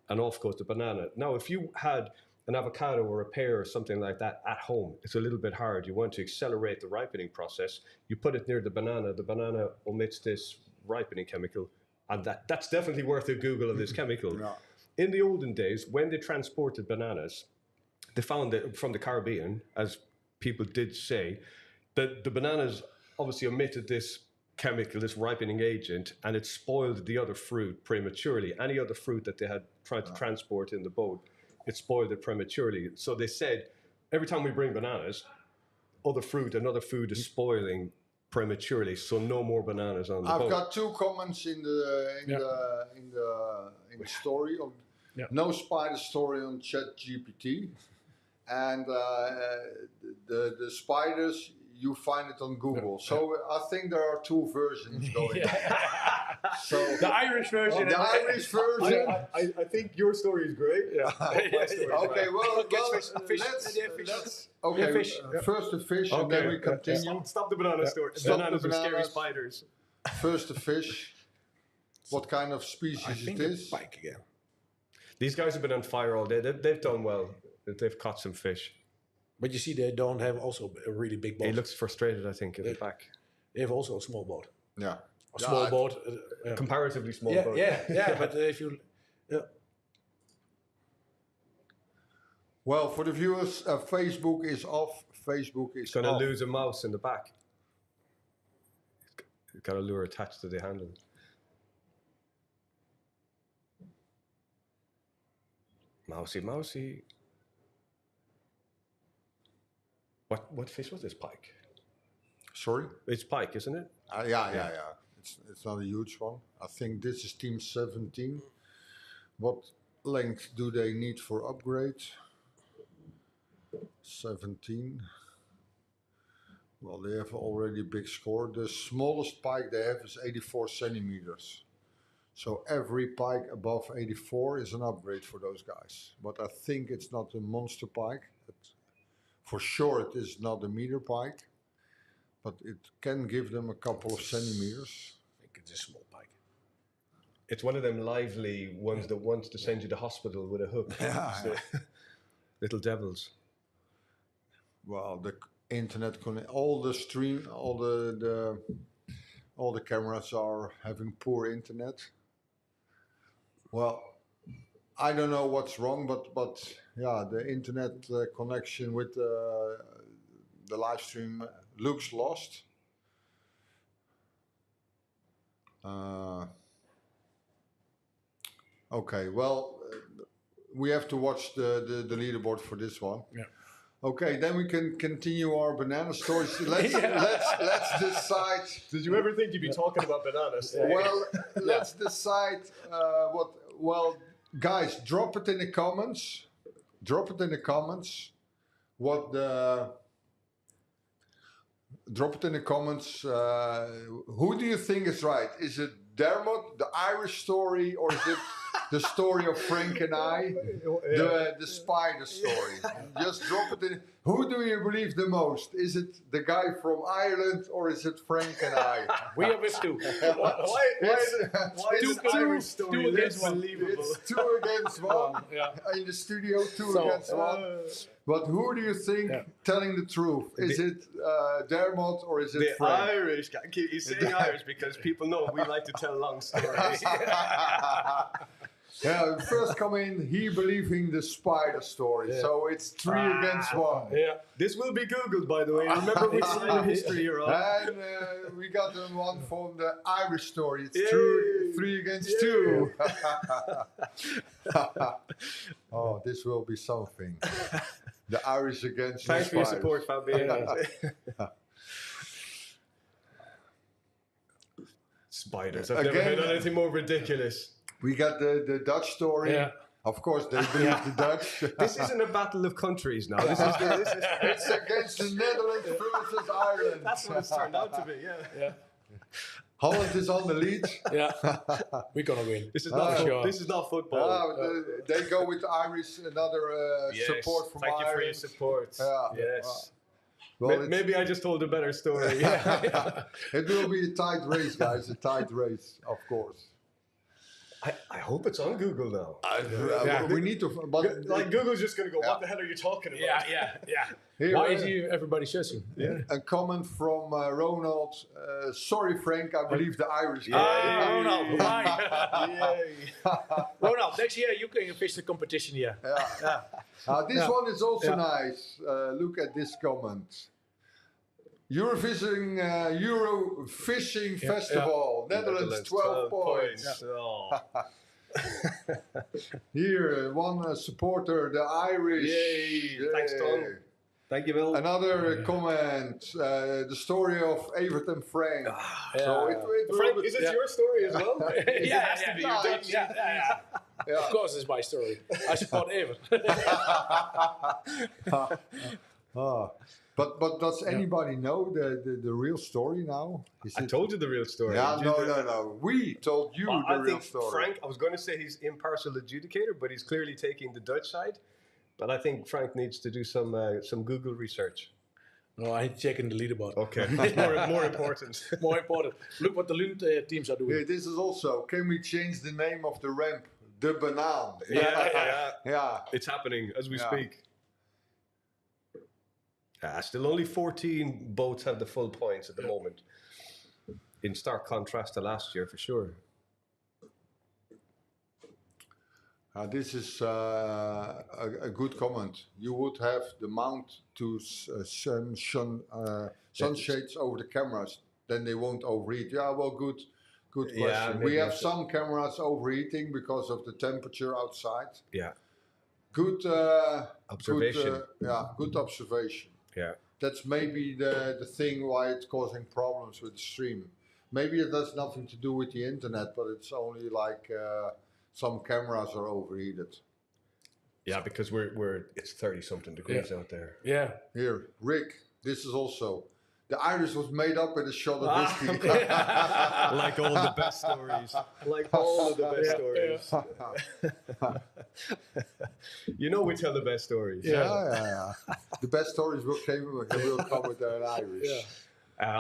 and off goes the banana. Now, if you had an avocado or a pear or something like that at home, it's a little bit hard. You want to accelerate the ripening process. You put it near the banana omits this ripening chemical, and that's definitely worth a Google of this chemical. Yeah. In the olden days, when they transported bananas, they found that from the Caribbean, as people did say, that the bananas obviously emitted this chemical, this ripening agent, and it spoiled the other fruit prematurely. Any other fruit that they had tried to transport in the boat, it spoiled it prematurely. So they said, every time we bring bananas, another food is spoiling prematurely, so no more bananas on the boat. I've got 2 comments in the story. No spider story on ChatGPT, and the spiders, you find it on Google. So I think there are 2 versions going. So The Irish version. the Irish version. I think your story is great. Yeah. Okay, well, Fish. let's okay. First the fish, and then we continue. Stop the banana story. Stop Bananas the are scary bananas. spiders. First the fish. What kind of species it is? Pike again. These guys have been on fire all day. They've done well. They've caught some fish. But you see, they don't have also a really big boat. He looks frustrated, I think, in the back. They have also a small boat. Yeah. A small boat. Comparatively small boat. Yeah. But if you, Well, for the viewers, Facebook is off. Facebook is He's going to off. lose a mouse in the back. He's got a lure attached to the handle. Mousy. What fish was this? Pike? Sorry? It's pike, isn't it? Yeah. It's not a huge one. I think this is team 17. What length do they need for upgrade? 17. Well, they have already a big score. The smallest pike they have is 84 centimeters. So every pike above 84 is an upgrade for those guys. But I think it's not a monster pike. For sure it is not a meter pike. But it can give them a couple of centimeters. I think it's a small pike. It's one of them lively ones that wants to send you to hospital with a hook. Little devils. Well, the internet all the stream, all the cameras are having poor internet. Well, I don't know what's wrong, but yeah, the internet connection with the live stream looks lost. Okay, well, we have to watch the leaderboard for this one. Yeah. Okay, then we can continue our banana stories. Let's decide. Did you ever think you'd be talking about bananas? Well, let's decide what. Well, guys, drop it in the comments. Drop it in the comments. What the. Drop it in the comments. Who do you think is right? Is it Dermot, the Irish story, or is it the story of Frank and I, the spider story? Just drop it in. Who do you believe the most? Is it the guy from Ireland, or is it Frank and I? We are with 2. Why is the Irish story 2 against 1. unbelievable? It's 2 against 1 in the studio. 2 against 1. But who do you think telling the truth? Is it Dermot or is it The Frank? Irish guy. He's saying Irish because people know we like to tell long stories. Yeah, first come in, he believing the spider story. So it's 3 against 1. Yeah. This will be Googled, by the way. Remember which side of history you're on. And we got the one from the Irish story. It's Yay. 3 against 2. Oh, this will be something. The Irish against Thanks the for your spiders. support, Fabian. Spiders. I've never Again, heard anything more ridiculous. We got the Dutch story. Yeah. Of course, they believe the Dutch. This isn't a battle of countries now. This is It's against the Netherlands versus Ireland. that's what it's turned out to be. Yeah. Holland is on the lead. Yeah. We're gonna win. This is not sure. this is not football. They go with the Irish. Another Yes, support from thank Ireland. you for your support. Yeah. Yes. Well, Maybe I just told a better story. it will be a tight race, guys. A tight race, of course. I hope it's on Google now. We need to. But Like Google's just going to go, what the hell are you talking about? Yeah. here, Why is everybody searching? Yeah. a comment from Ronald. Sorry, Frank. I believe the Irish. Ronald, why? Yay. Ronald, next year you can fish the competition here. This one is also nice. Look at this comment. Euro Fishing Festival, Netherlands, 12 points. Oh. Here, one supporter, the Irish. Yay. Thanks, Tom. Thank you, Will. Another comment, the story of Evert and Frank. So it Frank, is this your story as well? It has to be. Yeah, You're Dutch. yeah. Of course, it's my story. I support Evert. But does anybody know the real story now? I told you the real story. Yeah, no. We told you the I real think story. Frank, I was going to say he's impartial adjudicator, but he's clearly taking the Dutch side. But I think Frank needs to do some Google research. No, I'm checking the leaderboard. Okay, more important. More important. Look what the Lund teams are doing. Yeah, this is also, can we change the name of the ramp? The Banaan. Yeah. It's happening as we speak. Still only 14 boats have the full points at the moment. In stark contrast to last year, for sure. This is a good comment. You would have the mount to sunshades over the cameras, then they won't overheat. Yeah, well, good question. Yeah, we have some cameras overheating because of the temperature outside. Yeah. Good observation. Good observation. Yeah. That's maybe the thing why it's causing problems with the stream. Maybe it has nothing to do with the internet, but it's only like some cameras are overheated. Yeah, because it's 30-something degrees out there. Yeah. Here, Rick, this is also, the Irish was made up with a shot of whiskey. Like all the best stories. Like all of the best stories. You know we tell the best stories. Yeah. The best stories will come with an Irish. Yeah.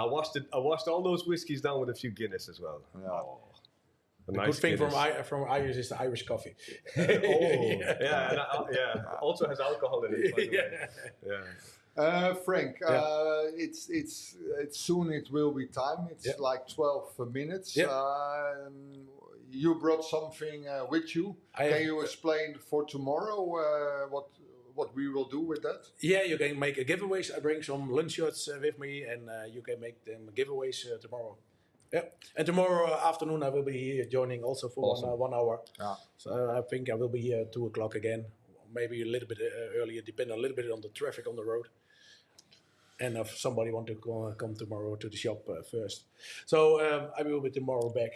I washed all those whiskies down with a few Guinness as well. Yeah. The good thing from Irish is the Irish coffee. Also has alcohol in it. By the way. Yeah. Frank, it's soon it will be time. It's like 12 minutes. You brought something with you. Can you explain for tomorrow what we will do with that? Yeah, you can make a giveaways. I bring some lunch shirts with me, and you can make them giveaways tomorrow. Yeah, and tomorrow afternoon I will be here joining also for 1 hour. Yeah. So I think I will be here at 2 o'clock again, maybe a little bit earlier, depending a little bit on the traffic on the road. And if somebody want to come tomorrow to the shop first, so I will be tomorrow back.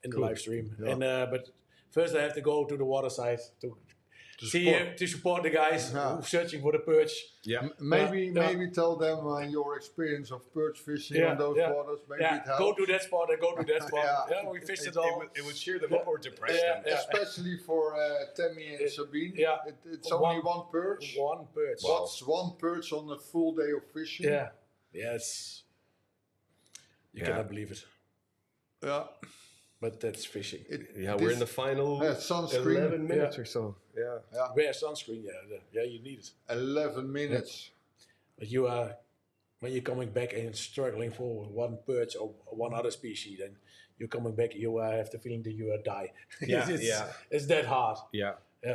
In the live stream. Yeah. And but first I have to go to the water side to support the guys who searching for the perch. Yeah. Maybe tell them your experience of perch fishing on those waters. Maybe it helps. Go to that spot and go to that spot. We fished it all. It would cheer them up or depress them. Especially for Tammy and Sabine. It's only one perch. One perch. Wow. What's one perch on a full day of fishing? Yeah. Yes. You cannot believe it. Yeah. But that's fishing. We're in the final 11 minutes or so. Yeah. Wear sunscreen, you need it. 11 minutes. But you are when you're coming back and struggling for one perch or one other species, then you're coming back, you have the feeling that you die. Yeah, it's that hard. Yeah. Yeah,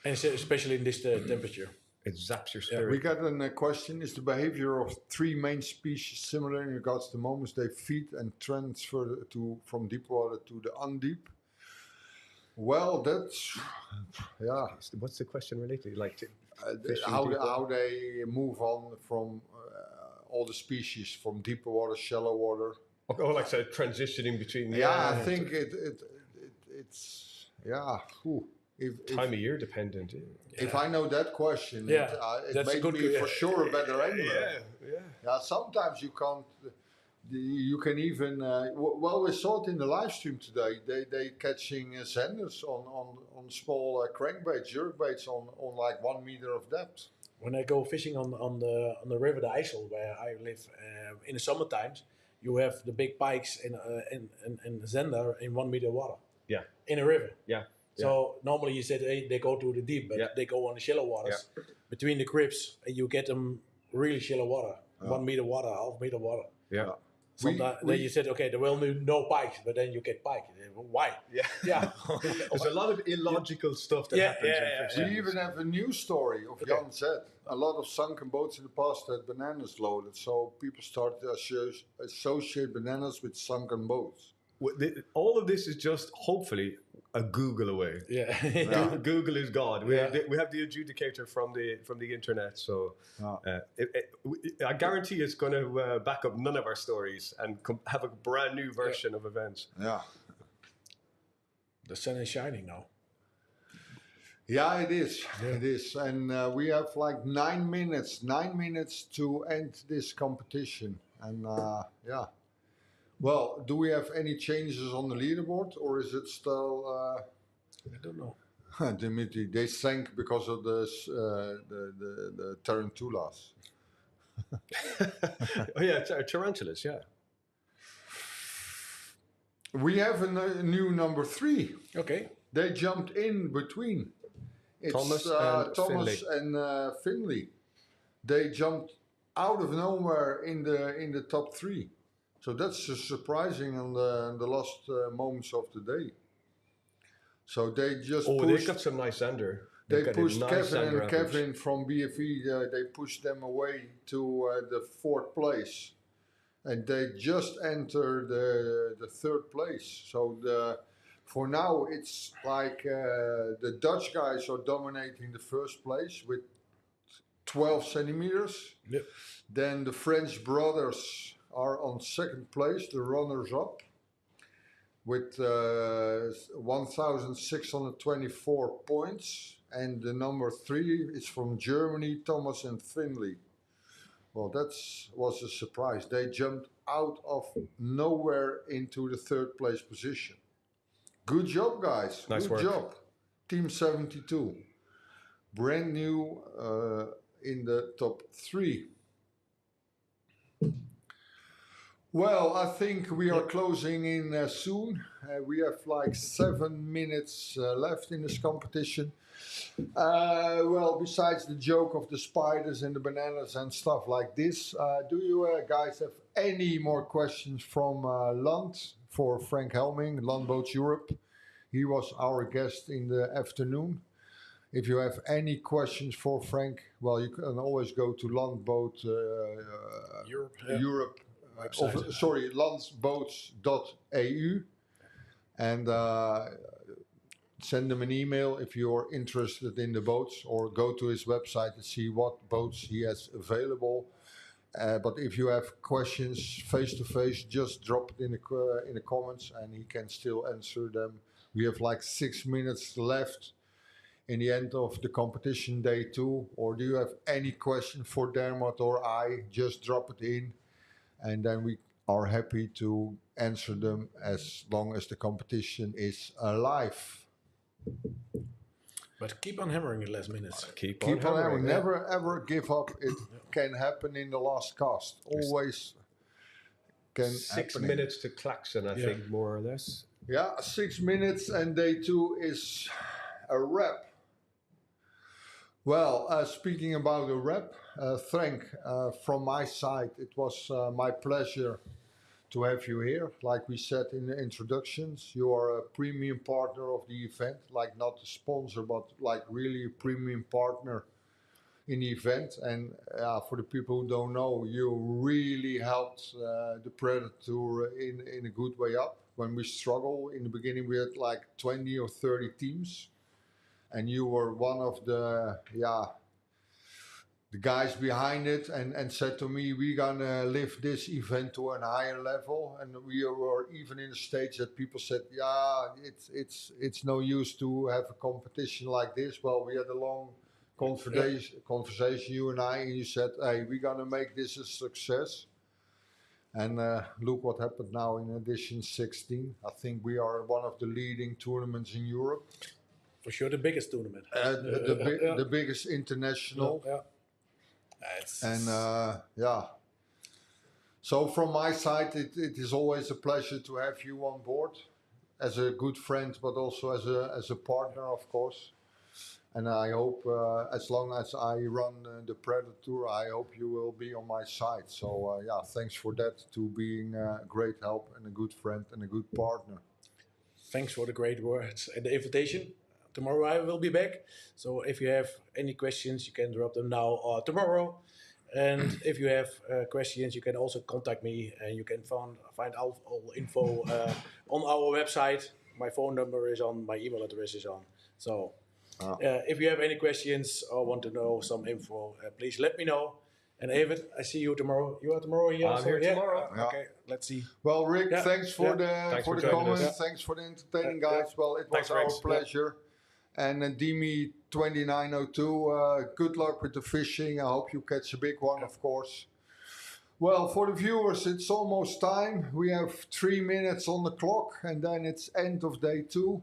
and especially in this temperature. It zaps your spirit. We got a question: is the behavior of three main species similar in regards to the moments they feed and transfer from deep water to the undeep? Well, that's What's the question related? Like how they move on from all the species from deeper water, shallow water. Oh, like so transitioning between. I think it's time of year dependent. If I know that question, it that's may a good be for sure a better angle. Yeah. Sometimes you can't. You can even we saw it in the live stream today. They catching zenders on small crankbaits, jerkbaits on like 1 meter of depth. When I go fishing on the river the IJssel, where I live, in the summer times, you have the big pikes and zender in 1 meter water. Yeah. In a river. Yeah. So normally you said they go to the deep, but they go on the shallow waters between the grips, and you get them really shallow water, 1 meter water, half meter water. Yeah. Then you said, okay, there will be no pikes, but then you get pike. Why? Yeah. There's a lot of illogical stuff that happens in fishing. We even have a news story of Jan said. A lot of sunken boats in the past had bananas loaded, so people started to associate bananas with sunken boats. All of this is just hopefully a Google away. Yeah. Google is God. We have the adjudicator from the internet, so I guarantee it's going to back up none of our stories and have a brand new version of events. Yeah. The sun is shining now. Yeah, it is. It is, and we have like 9 minutes. 9 minutes to end this competition, and Well, do we have any changes on the leaderboard, or is it still? I don't know. Dimitri, they sank because of the tarantulas. Tarantulas, yeah. We have a new number 3. Okay. They jumped in between. It's Thomas and Finley. They jumped out of nowhere in the top 3. So that's surprising on the last moments of the day. So they just pushed. They got some nice zender. They pushed Kevin from BFE. They pushed them away to the 4th place, and they just entered the 3rd place. So for now it's like the Dutch guys are dominating the 1st place with 12 centimeters. Yep. Then the French brothers are on 2nd place, the runners-up, with 1,624 points. And the number 3 is from Germany, Thomas and Finley. Well, that was a surprise. They jumped out of nowhere into the 3rd place position. Good job, guys. Nice Good work. job. Team 72. Brand new in the top 3. Well, I think we are closing in soon. We have like 7 minutes left in this competition. Well, besides the joke of the spiders and the bananas and stuff like this, do you guys have any more questions from Land for Frank Helming, Landboats Europe? He was our guest in the afternoon. If you have any questions for Frank, well, you can always go to Landboat Europe. Landsboats.eu and send him an email if you're interested in the boats, or go to his website to see what boats he has available. But if you have questions face to face, just drop it in the comments and he can still answer them. We have like 6 minutes left in the end of the competition, day 2. Or do you have any question for Dermot or I? Just drop it in, and then we are happy to answer them as long as the competition is alive. But keep on hammering in last minutes. Keep on hammering. hammering. Never ever give up. It can happen in the last cast. Always can 6 happen. minutes to Klaxon, I think, more or less. Yeah, 6 minutes, and day 2 is a wrap. Well, speaking about the rep, Frank, from my side, it was my pleasure to have you here. Like we said in the introductions, you are a premium partner of the event, like not a sponsor, but like really a premium partner in the event. And for the people who don't know, you really helped the Predatortour in a good way up. When we struggled in the beginning, we had like 20 or 30 teams, and you were one of the guys behind it, and said to me, we're gonna lift this event to a higher level. And we were even in a stage that people said, it's no use to have a competition like this. Well, we had a long conversation, you and I, and you said, hey, we're gonna make this a success. And look what happened now in edition 16. I think we are one of the leading tournaments in Europe. For sure, the biggest tournament. The biggest international. Yeah. So from my side, it is always a pleasure to have you on board as a good friend, but also as a partner, of course. And I hope, as long as I run the Predatortour, I hope you will be on my side. So thanks for that, to being a great help and a good friend and a good partner. Thanks for the great words and the invitation. Tomorrow I will be back. So if you have any questions, you can drop them now or tomorrow. And if you have questions, you can also contact me, and you can find all info on our website. My phone number is on, my email address is on. So if you have any questions or want to know some info, please let me know. And Evert, I see you tomorrow. You are tomorrow here? I'm here tomorrow. Okay, let's see. Well, Rick, thanks for the comments. Us. Thanks for the entertaining, guys. Well, it was our pleasure. And Dimi 2902, good luck with the fishing. I hope you catch a big one, of course. Well, for the viewers, it's almost time. We have 3 minutes on the clock, and then it's end of day 2.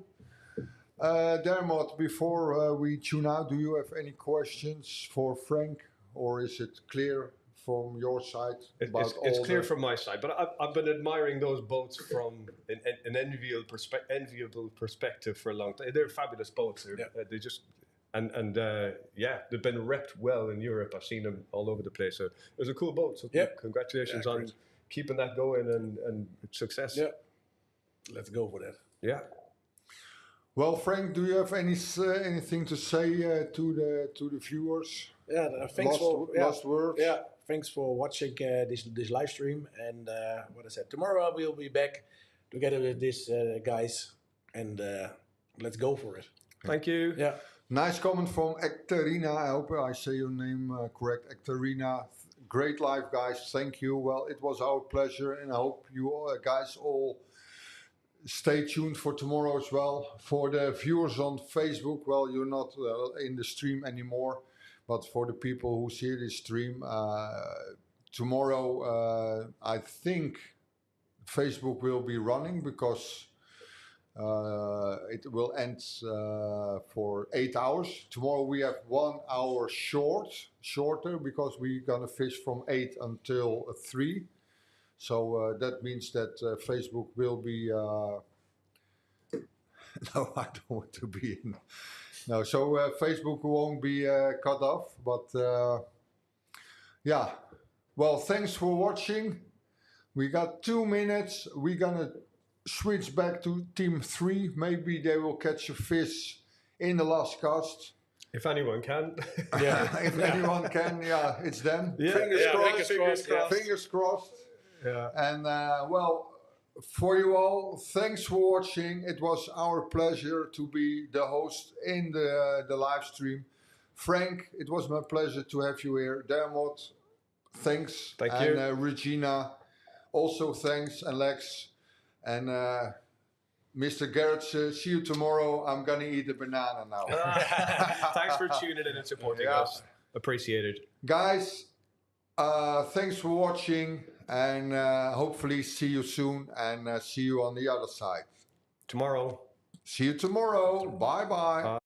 Dermot, before we tune out, do you have any questions for Frank, or is it clear from your side? It's clear from my side, but I've been admiring those boats from an enviable perspective for a long time. They're fabulous boats. They just they've been repped well in Europe. I've seen them all over the place. So it was a cool boat. So congratulations on keeping that going and success. Yeah, let's go for that. Yeah. Well, Frank, do you have anything to say to the viewers? Yeah, thanks last words. Yeah, thanks for watching this live stream. And what I said, tomorrow we'll be back together with these guys, and let's go for it. Thank you. Yeah. Nice comment from Ekterina. I hope I say your name correct. Ekterina, great live, guys. Thank you. Well, it was our pleasure, and I hope you guys all stay tuned for tomorrow as well. For the viewers on Facebook, well, you're not in the stream anymore, but for the people who see this stream, tomorrow I think Facebook will be running, because it will end for 8 hours. Tomorrow we have 1 hour shorter, because we're gonna fish from 8 until 3. So that means that Facebook will be... no, I don't want to be in. No, so Facebook won't be cut off. But well, thanks for watching. We got 2 minutes. We're gonna switch back to team 3. Maybe they will catch a fish in the last cast. If anyone can. If anyone can, it's them. Fingers crossed. Yeah. And well, for you all, thanks for watching. It was our pleasure to be the host in the live stream. Frank, it was my pleasure to have you here. Dermot, thanks. Thank you. And Regina, also thanks. And Lex. And Mr. Gerrits, see you tomorrow. I'm going to eat a banana now. Thanks for tuning in and supporting us. Appreciated. Guys, thanks for watching. And hopefully see you soon, and see you on the other side. Tomorrow. See you tomorrow. Bye-bye.